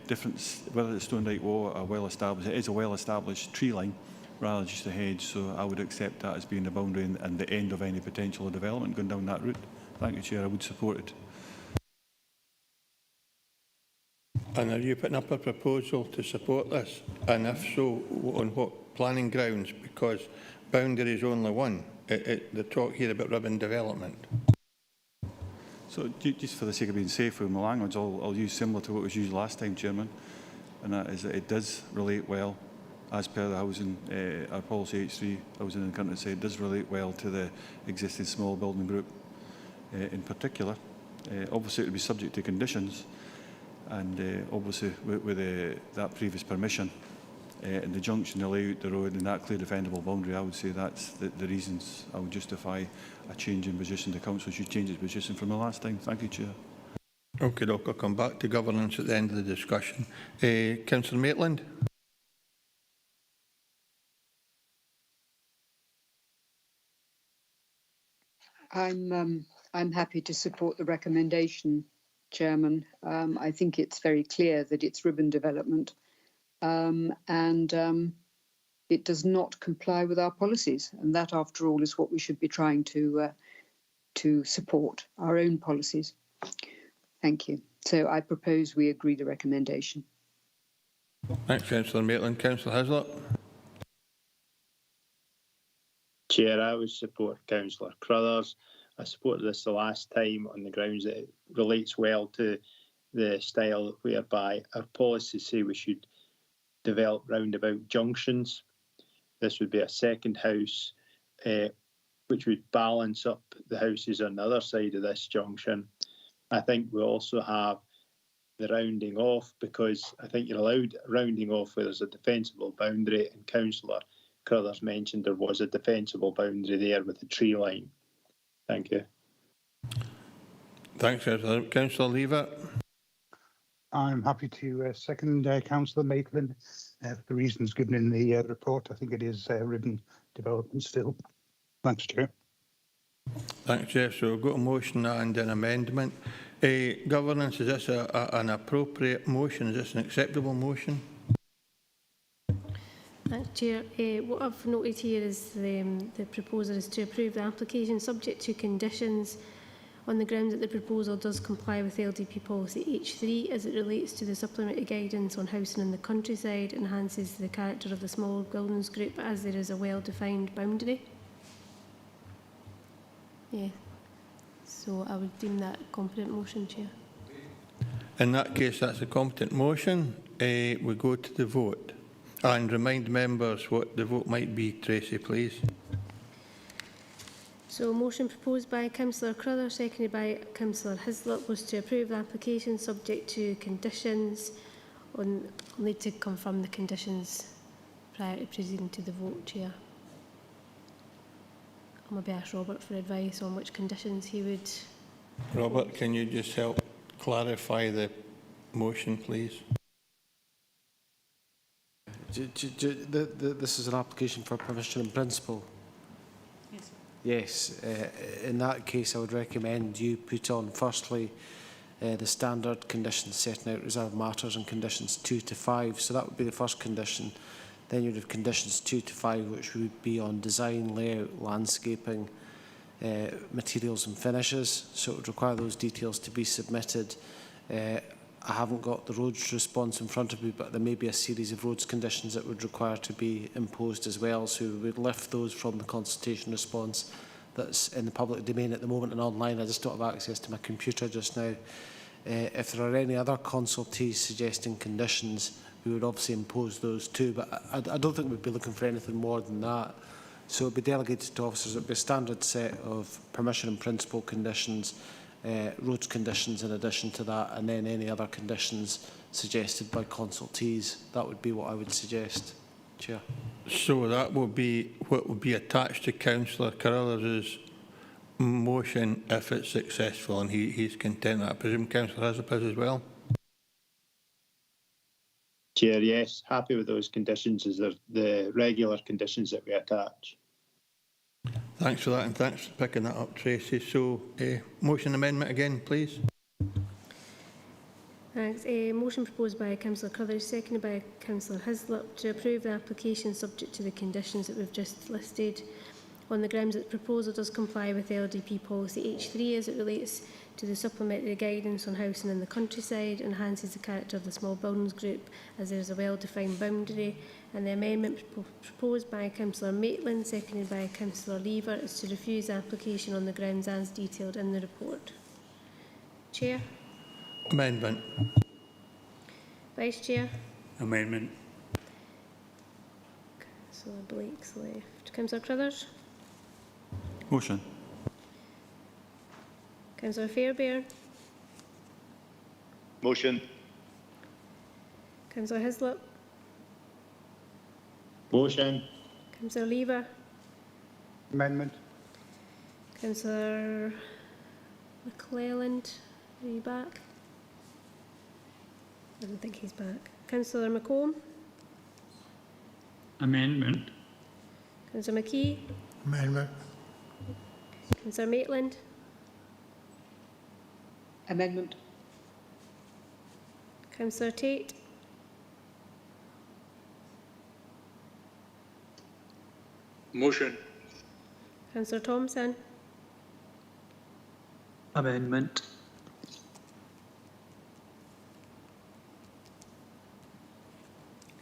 difference, whether it's stone dyke wall or well established. It is a well established tree line rather than just a hedge, so I would accept that as being the boundary and the end of any potential development going down that route. Thank you, Chair. I would support it. And are you putting up a proposal to support this? And if so, on what planning grounds? Because boundary is only one. The talk here about urban development. So just for the sake of being safe with my language, I'll use similar to what was used last time, Chairman, and that is that it does relate well, as per the housing, our policy H3, housing in the countryside, it does relate well to the existing small building group in particular. Obviously it would be subject to conditions, and obviously with that previous permission and the junction, the layout, the road and that clear defendable boundary, I would say that's the reasons I would justify a change in position. The council should change its position from the last time. Thank you, Chair. Okay, I'll come back to governance at the end of the discussion. Councillor Maitland. I'm happy to support the recommendation, Chairman. I think it's very clear that it's ribbon development, and it does not comply with our policies, and that, after all, is what we should be trying to support, our own policies. Thank you. So I propose we agree the recommendation. Thanks, Councillor Maitland. Councillor Hazlitt. Chair, I would support Councillor Carruthers. I supported this the last time on the grounds that it relates well to the style whereby our policies say we should develop roundabout junctions. this would be a second house, which would balance up the houses on the other side of this junction. I think we also have the rounding off, because I think you're allowed rounding off where there's a defensible boundary, and Councillor Crothers mentioned there was a defensible boundary there with a tree line. Thank you. Thanks, Councillor Lever. I'm happy to second Councillor Maitland for the reasons given in the report. I think it is ribbon development still. Thanks, Chair. Thanks, Jeff. So we've got a motion and an amendment. Governance, is this an appropriate motion? Is this an acceptable motion? Thanks, Chair. What I've noted here is the proposal is to approve the application subject to conditions on the grounds that the proposal does comply with LDP policy H3 as it relates to the supplementary guidance on housing in the countryside, enhances the character of the small buildings group as there is a well-defined boundary. Yeah. So I would deem that a competent motion, Chair. In that case, that's a competent motion. We go to the vote. And remind members what the vote might be, Tracy, please. So, motion proposed by Councillor Crothers, seconded by Councillor Hislop, was to approve the application subject to conditions. I'll need to confirm the conditions prior to proceeding to the vote, Chair. I'll maybe ask Robert for advice on which conditions he would... Robert, can you just help clarify the motion, please? This is an application for permission in principle. Yes, in that case I would recommend you put on firstly the standard conditions setting out reserved matters and conditions 2 to 5. So that would be the first condition. Then you'd have conditions 2 to 5, which would be on design, layout, landscaping, materials and finishes. So it would require those details to be submitted. I haven't got the roads response in front of me, but there may be a series of roads conditions that would require to be imposed as well. So we would lift those from the consultation response that's in the public domain at the moment and online. I just don't have access to my computer just now. If there are any other consultees suggesting conditions, we would obviously impose those too, but I don't think we'd be looking for anything more than that. So it would be delegated to officers. It would be a standard set of permission and principle conditions, roads conditions in addition to that, and then any other conditions suggested by consultees. That would be what I would suggest, Chair. So that will be what would be attached to Councillor Carruthers' motion if it's successful, and he's content. I presume Councillor Hislop is as well. Chair, yes, happy with those conditions as they're the regular conditions that we attach. Thanks for that, and thanks for picking that up, Tracy. So, motion amendment again, please. Thanks. A motion proposed by Councillor Crothers, seconded by Councillor Hislop, to approve the application subject to the conditions that we've just listed on the grounds that the proposal does comply with LDP policy H3 as it relates to the supplementary guidance on housing in the countryside, enhances the character of the small buildings group as there is a well-defined boundary, and the amendment proposed by Councillor Maitland, seconded by Councillor Lever, is to refuse the application on the grounds as detailed in the report. Chair. Amendment. Vice Chair. Amendment. Councillor Blake's left. Councillor Crothers. Motion. Councillor Fairbairn. Motion. Councillor Hislop. Motion. Councillor Lever. Amendment. Councillor McClelland, are you back? I don't think he's back. Councillor McComb. Amendment. Councillor McKee. Amendment. Councillor Maitland. Amendment. Councillor Tate. Motion. Councillor Thompson. Amendment.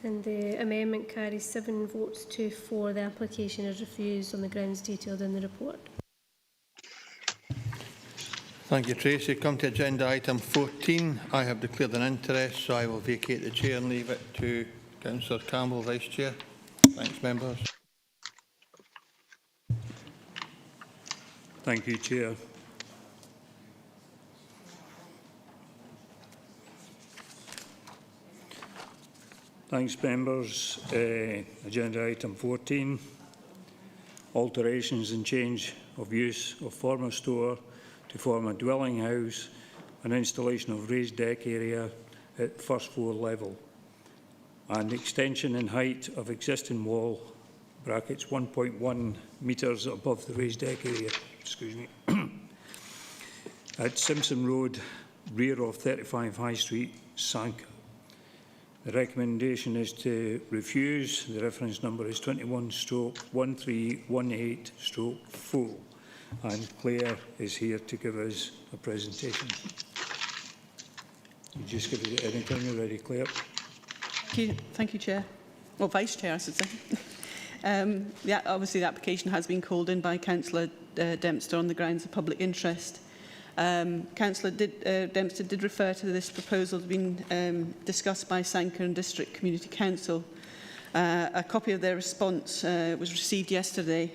And the amendment carries 7 votes to 4. The application is refused on the grounds detailed in the report. Thank you, Tracy. Come to agenda item 14. I have declared an interest, so I will vacate the chair and leave it to Councillor Campbell, Vice Chair. Thanks, members. Thank you, Chair. Thanks, members. Agenda item 14, alterations and change of use of former store to former dwelling house and installation of raised deck area at first floor level and extension in height of existing wall brackets 1.1 metres above the raised deck area, excuse me, at Simpson Road, rear of 35 High Street, Sanka. The recommendation is to refuse. The reference number is 21/1318/4, and Claire is here to give us a presentation. You just give it anytime you're ready, Claire. Thank you, Chair. Well, Vice Chair, I should say. Obviously, the application has been called in by Councillor Dempster on the grounds of public interest. Councillor Dempster did refer to this proposal being discussed by Sanker and District Community Council. A copy of their response was received yesterday,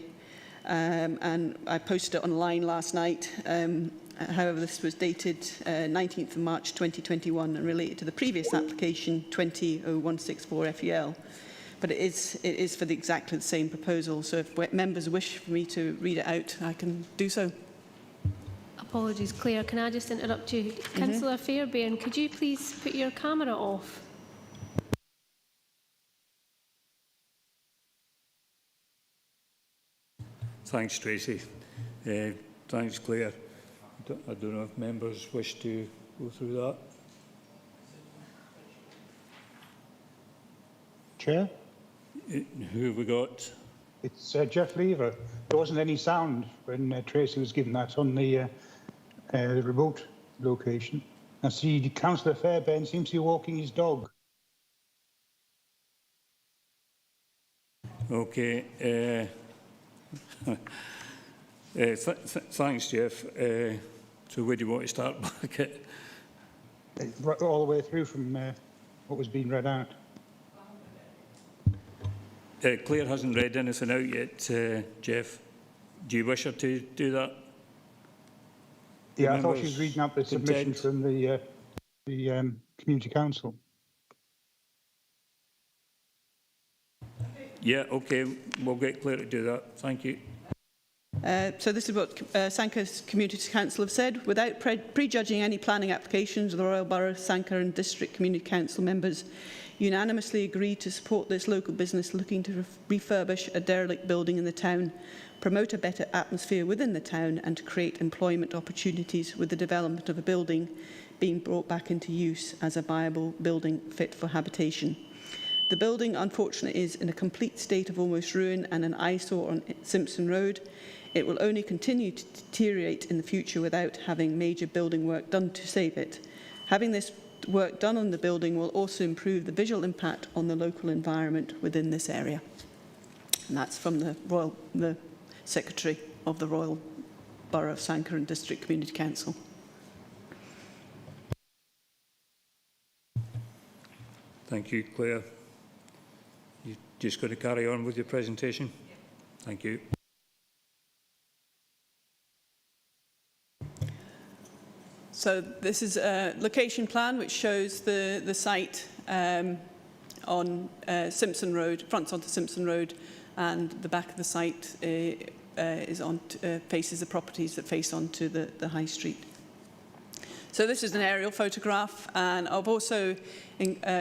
and I posted it online last night. However, this was dated 19th of March 2021 and related to the previous application 200164 FEL. But it is for exactly the same proposal. So if members wish for me to read it out, I can do so. Apologies, Claire. Can I just interrupt you? Councillor Fairbairn, could you please put your camera off? Thanks, Tracy. Thanks, Claire. I don't know if members wish to go through that. Chair? Who have we got? It's Jeff Lever. There wasn't any sound when Tracy was given that on the remote location. I see Councillor Fairbairn seems to be walking his dog. Okay. Thanks, Jeff. So where do you want to start back at? All the way through from what was being read out. Claire hasn't read anything out yet, Jeff. Do you wish her to do that? Yeah, I thought she was reading out the submission from the Community Council. Yeah, okay. We'll get Claire to do that. Thank you. So this is what Sanker's Community Council have said. Without prejudging any planning applications, the Royal Borough, Sanker and District Community Council members unanimously agreed to support this local business looking to refurbish a derelict building in the town, promote a better atmosphere within the town and to create employment opportunities with the development of a building being brought back into use as a viable building fit for habitation. The building, unfortunately, is in a complete state of almost ruin and an eyesore on Simpson Road. It will only continue to deteriorate in the future without having major building work done to save it. Having this work done on the building will also improve the visual impact on the local environment within this area. And that's from the Secretary of the Royal Borough of Sanker and District Community Council. Thank you, Claire. You just got to carry on with your presentation? Thank you. So this is a location plan which shows the site on Simpson Road, fronts onto Simpson Road, and the back of the site is on faces the properties that face onto the high street. So this is an aerial photograph, and I've also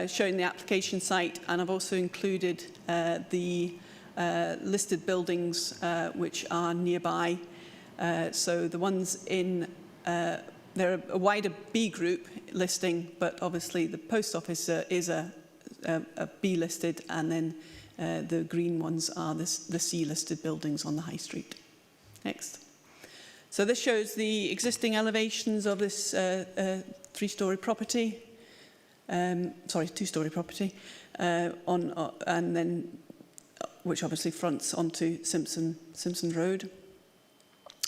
shown the application site, and I've also included the listed buildings which are nearby. So the ones in they're a wider B group listing, but obviously the post office is a B listed, and then the green ones are the C listed buildings on the high street. Next. So this shows the existing elevations of this two-storey property, and then which obviously fronts onto Simpson Road.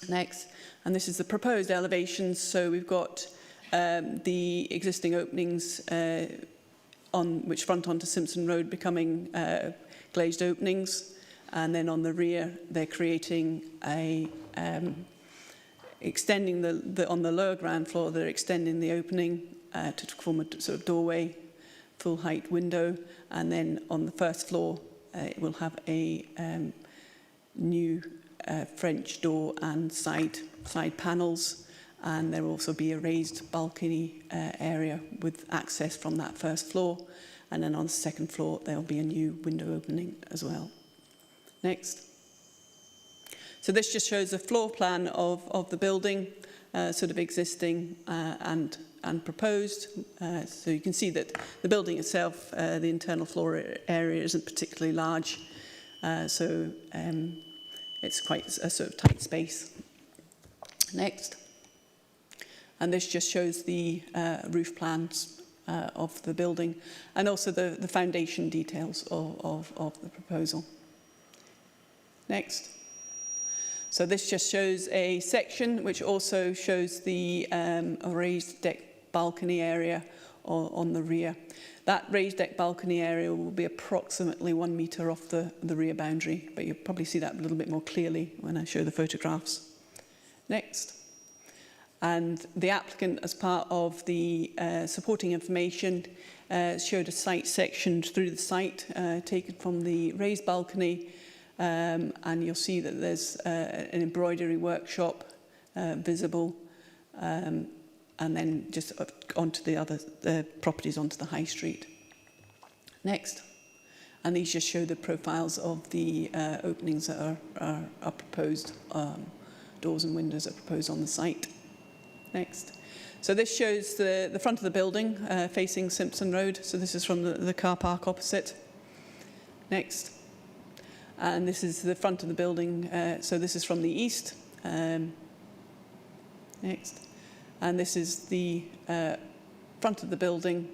Next. And this is the proposed elevations. So we've got the existing openings which front onto Simpson Road becoming glazed openings. And then on the rear, they're creating a extending on the lower ground floor, they're extending the opening to form a sort of doorway, full height window, and then on the first floor it will have a new French door and side panels, and there will also be a raised balcony area with access from that first floor, and then on the second floor there will be a new window opening as well. Next. So this just shows a floor plan of the building, sort of existing and proposed. So you can see that the building itself, the internal floor area isn't particularly large, so it's quite a sort of tight space. Next. And this just shows the roof plans of the building and also the foundation details of the proposal. Next. So this just shows a section which also shows the raised deck balcony area on the rear. That raised deck balcony area will be approximately 1 metre off the rear boundary, but you'll probably see that a little bit more clearly when I show the photographs. Next. And the applicant, as part of the supporting information, showed a site section through the site taken from the raised balcony, and you'll see that there's an embroidery workshop visible, and then just onto the other properties onto the high street. Next. And these just show the profiles of the openings that are proposed, doors and windows that are proposed on the site. Next. So this shows the front of the building facing Simpson Road. So this is from the car park opposite. Next. And this is the front of the building. So this is from the east. Next. And this is the front of the building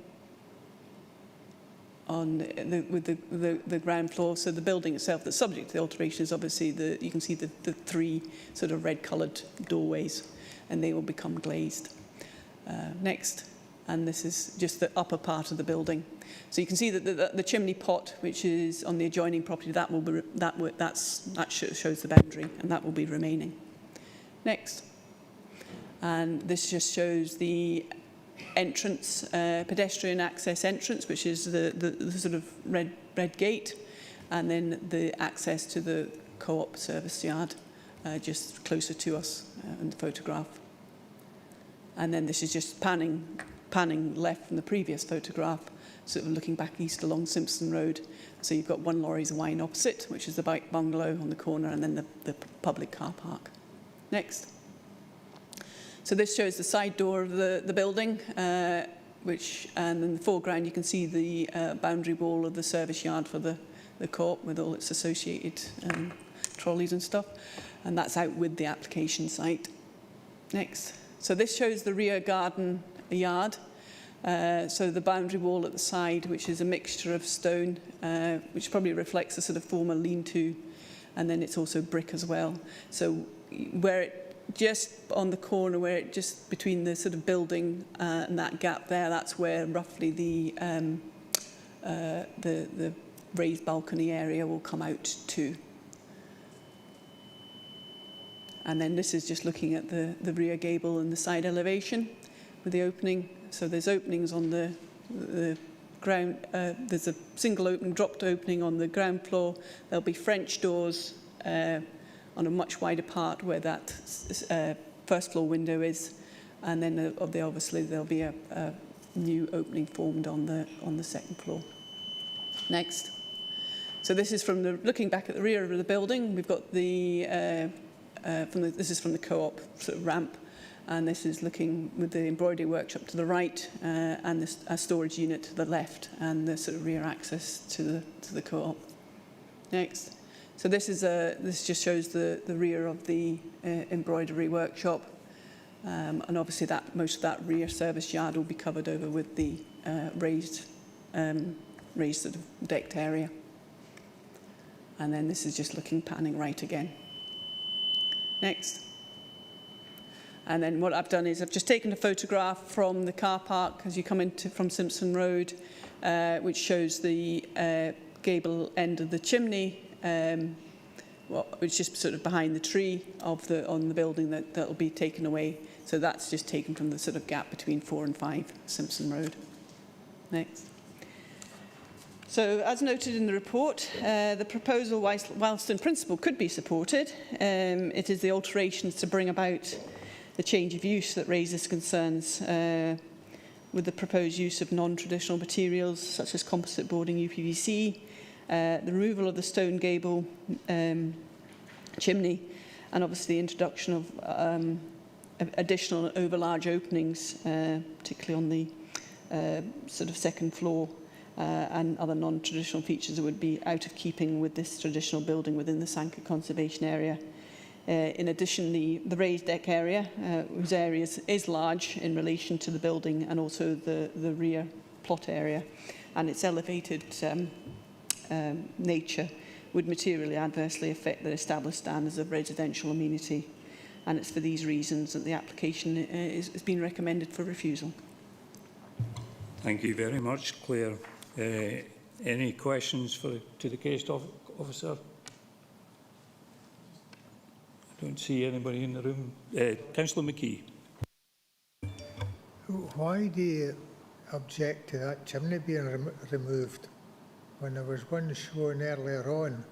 with the ground floor. So the building itself that's subject to the alteration is obviously you can see the three sort of red coloured doorways, and they will become glazed. Next. And this is just the upper part of the building. So you can see that the chimney pot, which is on the adjoining property, that shows the boundary, and that will be remaining. Next. And this just shows the entrance, pedestrian access entrance, which is the sort of red gate, and then the access to the co-op service yard, just closer to us in the photograph. And then this is just panning left from the previous photograph, sort of looking back east along Simpson Road. So you've got One Lorry's Wine opposite, which is the bike bungalow on the corner, and then the public car park. Next. So this shows the side door of the building, and in the foreground you can see the boundary wall of the service yard for the co-op with all its associated trolleys and stuff, and that's out with the application site. Next. So this shows the rear garden yard. So the boundary wall at the side, which is a mixture of stone, which probably reflects a sort of former lean-to, and then it's also brick as well. So where it just on the corner, where it just between the sort of building and that gap there, that's where roughly the raised balcony area will come out to. And then this is just looking at the rear gable and the side elevation with the opening. So there's openings on the ground. There's a single opening, dropped opening on the ground floor. There'll be French doors on a much wider part where that first floor window is, and then obviously there'll be a new opening formed on the second floor. Next. So this is from looking back at the rear of the building. We've got this is from the co-op sort of ramp, and this is looking with the embroidery workshop to the right, and a storage unit to the left, and the sort of rear access to the co-op. Next. So this just shows the rear of the embroidery workshop, and obviously most of that rear service yard will be covered over with the raised sort of decked area. And then this is just panning right again. Next. And then what I've done is I've just taken a photograph from the car park as you come from Simpson Road, which shows the gable end of the chimney, it's just sort of behind the tree on the building that will be taken away. So that's just taken from the sort of gap between 4 and 5 Simpson Road. Next. So, as noted in the report, the proposal, whilst in principle could be supported, it is the alterations to bring about the change of use that raises concerns with the proposed use of non-traditional materials such as composite boarding, UPVC, the removal of the stone gable chimney, and obviously the introduction of additional over-large openings, particularly on the sort of second floor, and other non-traditional features that would be out of keeping with this traditional building within the Sanka Conservation Area. In addition, the raised deck area, whose area is large in relation to the building and also the rear plot area, and its elevated nature would materially adversely affect the established standards of residential amenity. And it's for these reasons that the application has been recommended for refusal. Thank you very much, Claire. Any questions to the case officer? I don't see anybody in the room. Councillor McKee. Why do you object to that chimney being removed when there was one shown earlier on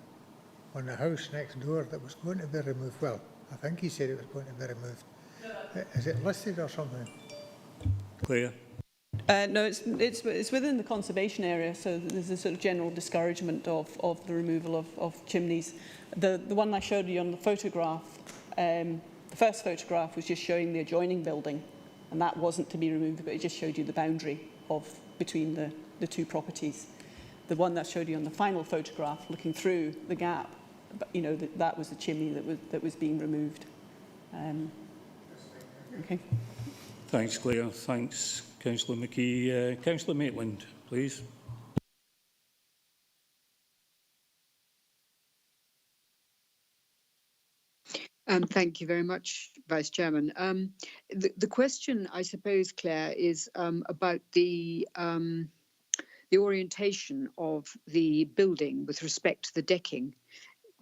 the house next door that was going to be removed? Well, I think he said it was going to be removed. Is it listed or something? Claire. No, it's within the conservation area, so there's a sort of general discouragement of the removal of chimneys. The one I showed you on the photograph, the first photograph was just showing the adjoining building, and that wasn't to be removed, but it just showed you the boundary between the two properties. The one that showed you on the final photograph, looking through the gap, you know, that was the chimney that was being removed. Okay. Thanks, Claire. Thanks, Councillor McKee. Councillor Maitland, please. Thank you very much, Vice Chairman. The question, I suppose, Claire, is about the orientation of the building with respect to the decking.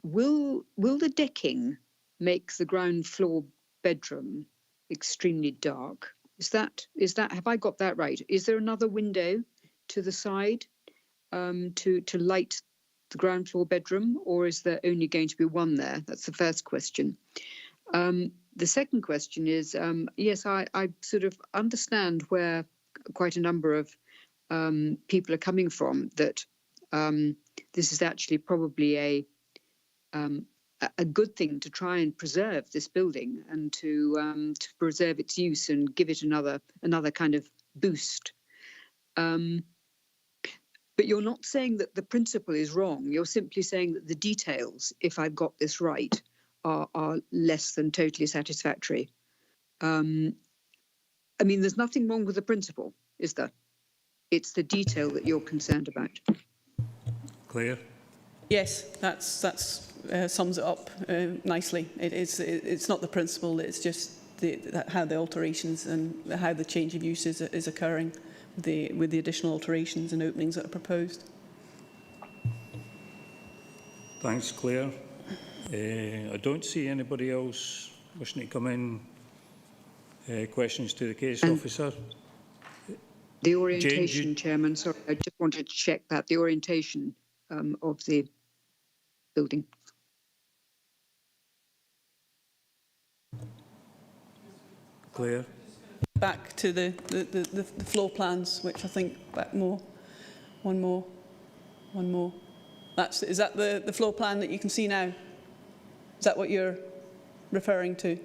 Will the decking make the ground floor bedroom extremely dark? Is that have I got that right? Is there another window to the side to light the ground floor bedroom, or is there only going to be one there? That's the first question. The second question is, yes, I sort of understand where quite a number of people are coming from, that this is actually probably a good thing to try and preserve this building and to preserve its use and give it another kind of boost. But you're not saying that the principle is wrong. You're simply saying that the details, if I've got this right, are less than totally satisfactory. I mean, there's nothing wrong with the principle, is there? It's the detail that you're concerned about. Claire? Yes, that sums it up nicely. It's not the principle, it's just how the alterations and how the change of use is occurring with the additional alterations and openings that are proposed. Thanks, Claire. I don't see anybody else wishing to come in. Questions to the case officer? The orientation, Jane, Chairman, sorry, I just wanted to check that, the orientation of the building. Claire? Back to the floor plans, which I think one more. Is that the floor plan that you can see now? Is that what you're referring to?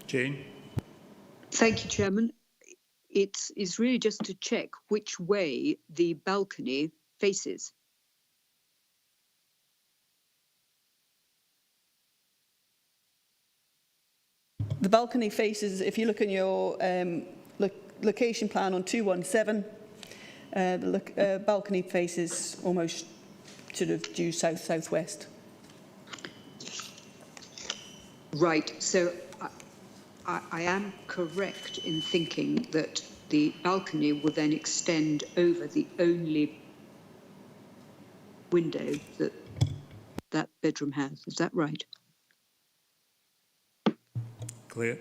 Jane? Thank you, Chairman. It's really just to check which way the balcony faces. The balcony faces, if you look in your location plan on 217, the balcony faces almost sort of due south-southwest. Right, so I am correct in thinking that the balcony will then extend over the only window that that bedroom has. Is that right? Clear.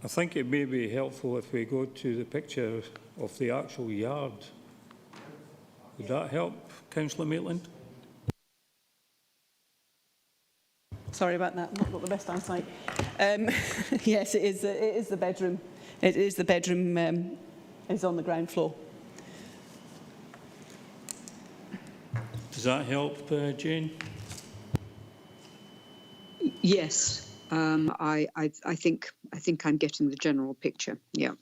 I think it may be helpful if we go to the picture of the actual yard. Would that help, Councillor Maitland? Sorry about that, not got the best eyesight. Yes, it is the bedroom. It is the bedroom is on the ground floor. Does that help, Jane? Yes. I think I'm getting the general picture. Yeah.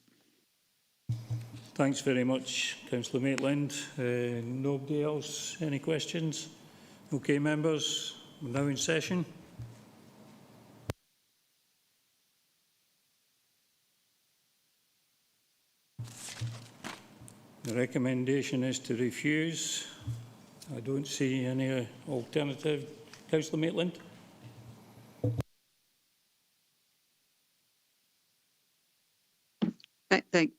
Thanks very much, Councillor Maitland. Nobody else? Any questions? Okay, members, we're now in session. The recommendation is to refuse. I don't see any alternative. Councillor Maitland?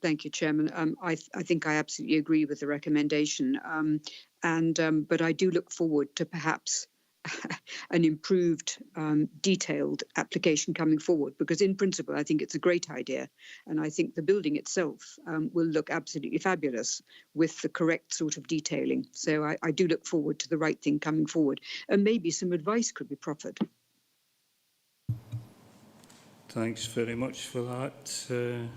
Thank you, Chairman. I think I absolutely agree with the recommendation, but I do look forward to perhaps an improved, detailed application coming forward, because in principle I think it's a great idea, and I think the building itself will look absolutely fabulous with the correct sort of detailing. So I do look forward to the right thing coming forward, and maybe some advice could be proffered. Thanks very much for that.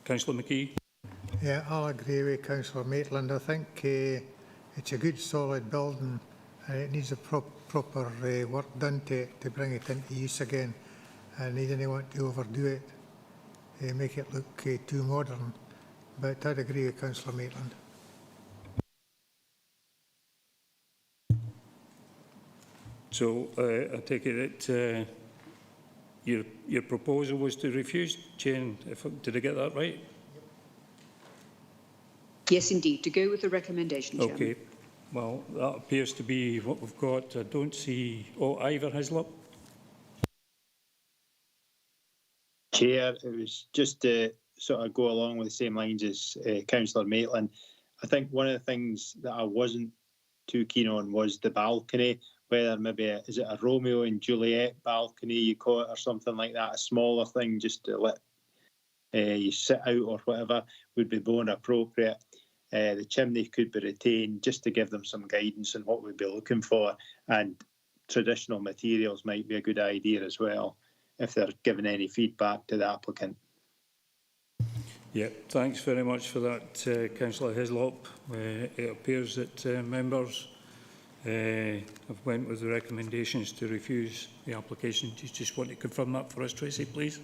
Councillor McKee? Yeah, I'll agree with Councillor Maitland. I think it's a good solid building and it needs a proper work done to bring it into use again, and they didn't want to overdo it, make it look too modern, but I'd agree with Councillor Maitland. So I take it that your proposal was to refuse, Jane, did I get that right? Yes, indeed, to go with the recommendation, Chairman. Okay, well, that appears to be what we've got. I don't see... Oh, Ivor Hislop? Chair, it was just to sort of go along with the same lines as Councillor Maitland. I think one of the things that I wasn't too keen on was the balcony, whether maybe is it a Romeo and Juliet balcony you call it or something like that, a smaller thing just to let you sit out or whatever would be more appropriate. The chimney could be retained just to give them some guidance on what we'd be looking for, and traditional materials might be a good idea as well if they're giving any feedback to the applicant. Yeah, thanks very much for that, Councillor Hislop. It appears that members have went with the recommendations to refuse the application. Do you just want to confirm that for us, Tracy, please?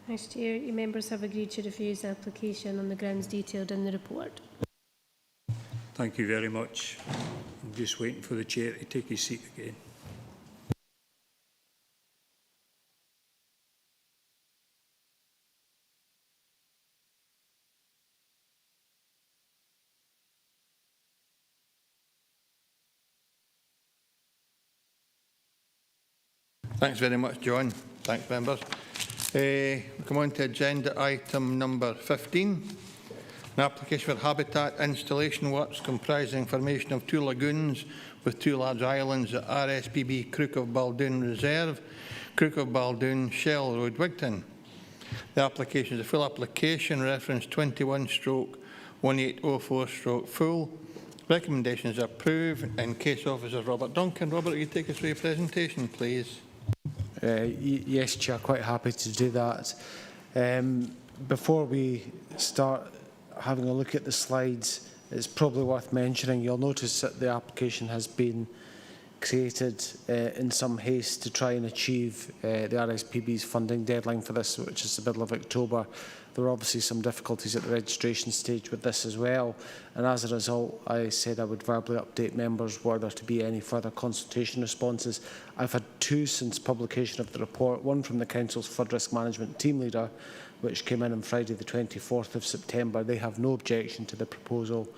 Thanks, Chair. Your members have agreed to refuse the application on the grounds detailed in the report. Thank you very much. I'm just waiting for the Chair to take his seat again. Thanks very much, John. Thanks, members. We come on to agenda item number 15. An application for habitat installation works comprising formation of 2 lagoons with 2 large islands at RSPB Crook of Baldoon Reserve, Crook of Baldoon, Shell Road, Wigton. The application is a full application, reference 21/1804/full. Recommendations approved. In case officer Robert Duncan. Robert, will you take us through your presentation, please? Yes, Chair, quite happy to do that. Before we start having a look at the slides, it's probably worth mentioning, you'll notice that the application has been created in some haste to try and achieve the RSPB's funding deadline for this, which is the middle of October. There were obviously some difficulties at the registration stage with this as well, and as a result I said I would verbally update members were there to be any further consultation responses. I've had 2 since publication of the report, one from the Council's Flood Risk Management Team Leader, which came in on Friday the 24th of September. They have no objection to the proposal.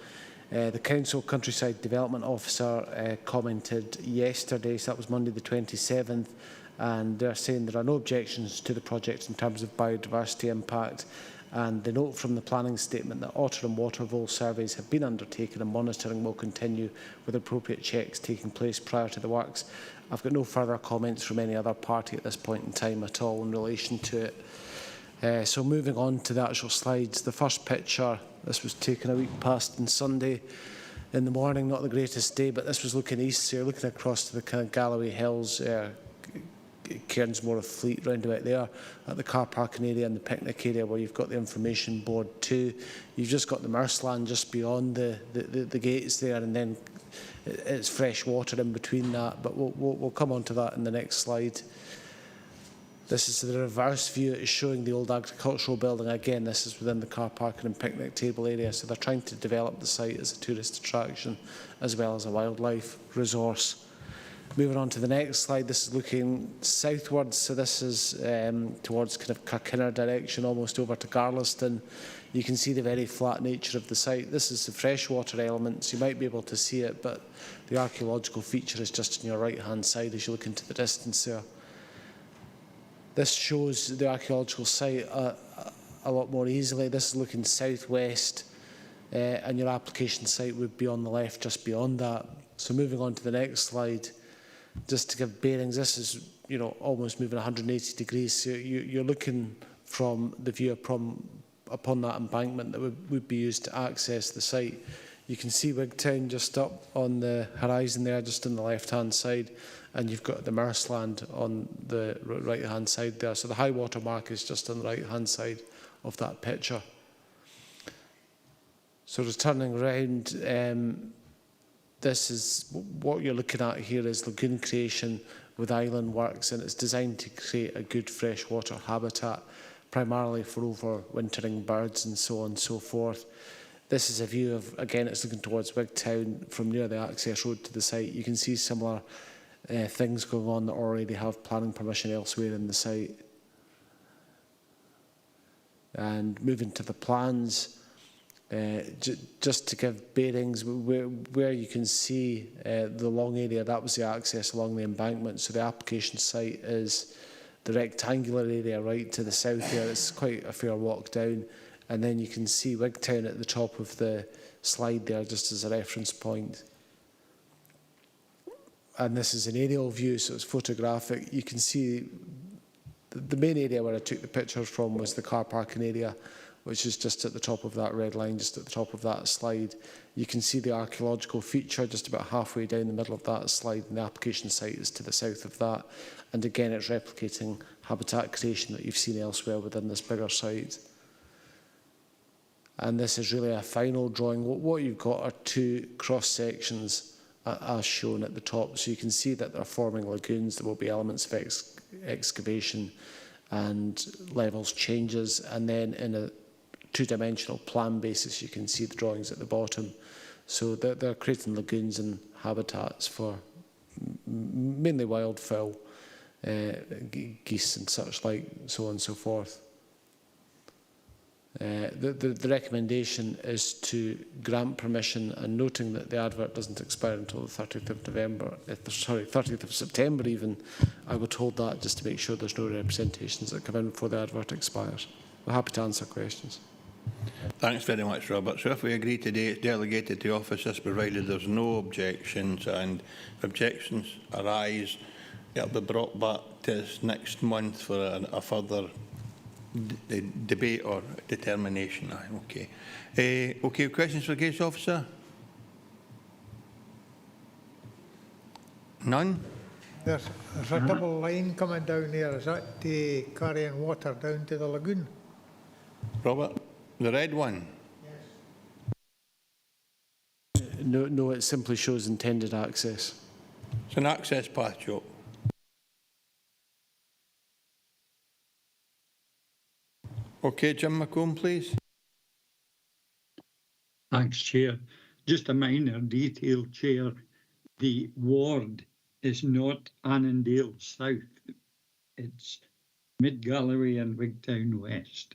The Council Countryside Development Officer commented yesterday, so that was Monday the 27th, and they're saying there are no objections to the project in terms of biodiversity impact. And they note from the planning statement that otter and water vole surveys have been undertaken and monitoring will continue with appropriate checks taking place prior to the works. I've got no further comments from any other party at this point in time at all in relation to it. So moving on to the actual slides, the first picture, this was taken a week past on Sunday in the morning, not the greatest day, but this was looking east, so you're looking across to the kind of Galloway Hills, Cairnsmore of Fleet round about there at the car parking area and the picnic area where you've got the information board too. You've just got the Merceland just beyond the gates there, and then it's fresh water in between that, but we'll come on to that in the next slide. This is the reverse view. It's showing the old agricultural building. Again, this is within the car parking and picnic table area, so they're trying to develop the site as a tourist attraction as well as a wildlife resource. Moving on to the next slide, this is looking southwards, so this is towards kind of Kirkinner direction, almost over to Garliston. You can see the very flat nature of the site. This is the freshwater elements. You might be able to see it, but the archaeological feature is just on your right-hand side as you look into the distance there. This shows the archaeological site a lot more easily. This is looking southwest, and your application site would be on the left just beyond that. So moving on to the next slide, just to give bearings, this is, you know, almost moving 180 degrees. So you're looking from the view upon that embankment that would be used to access the site. You can see Wigtown just up on the horizon there, just on the left-hand side, and you've got the Merceland on the right-hand side there. So the high water mark is just on the right-hand side of that picture. So returning around, this is what you're looking at here is lagoon creation with island works, and it's designed to create a good freshwater habitat, primarily for overwintering birds and so on and so forth. This is a view of, again, it's looking towards Wigtown from near the access road to the site. You can see similar things going on that already have planning permission elsewhere in the site. And moving to the plans, just to give bearings, where you can see the long area, that was the access along the embankment. So the application site is the rectangular area right to the south there. It's quite a fair walk down. And then you can see Wigtown at the top of the slide there, just as a reference point. And this is an aerial view, so it's photographic. You can see the main area where I took the pictures from was the car parking area, which is just at the top of that red line, just at the top of that slide. You can see the archaeological feature just about halfway down the middle of that slide, and the application site is to the south of that. And again, it's replicating habitat creation that you've seen elsewhere within this bigger site. And this is really a final drawing. What you've got are two cross sections as shown at the top. So you can see that they're forming lagoons. There will be elements of excavation and levels changes. And then in a two-dimensional plan basis, you can see the drawings at the bottom. So they're creating lagoons and habitats for mainly wildfowl, geese and such like, so on and so forth. The recommendation is to grant permission, and noting that the advert doesn't expire until the 30th of November, 30th of September even, I would hold that just to make sure there's no representations that come in before the advert expires. We're happy to answer questions. Thanks very much, Robert. So if we agree today, it's delegated to officers provided there's no objections, and if objections arise, it'll be brought back to us next month for a further debate or determination. Okay. Okay, questions for the case officer? None? There's a double line coming down there. Is that carrying water down to the lagoon? Robert, the red one? Yes. No, it simply shows intended access. It's an access path, Joe. Okay, Jim McComb, please. Thanks, Chair. Just a minor detail, Chair. The ward is not Annandale South. It's Mid-Galloway and Wigtown West.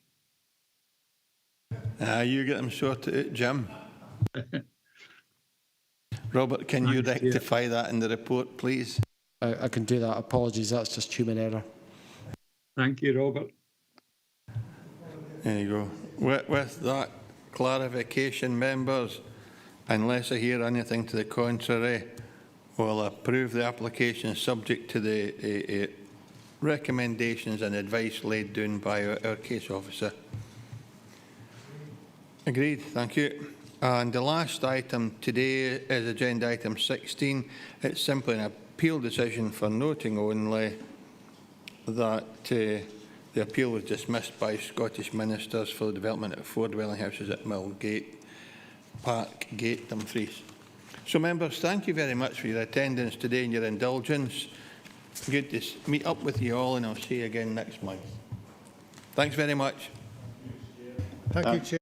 You get them sorted out, Jim. Robert, can you Thanks, Chair. rectify that in the report, please? I can do that. Apologies, that's just human error. Thank you, Robert. There you go. With that clarification, members, unless I hear anything to the contrary, we'll approve the application subject to the recommendations and advice laid down by our case officer. Agreed, thank you. And the last item today is agenda item 16. It's simply an appeal decision for noting only that the appeal was dismissed by Scottish ministers for the development of 4 dwelling houses at Millgate Park Gate, Dumfries. So, members, thank you very much for your attendance today and your indulgence. Good to meet up with you all, and I'll see you again next month. Thanks very much. Thank you, Chair.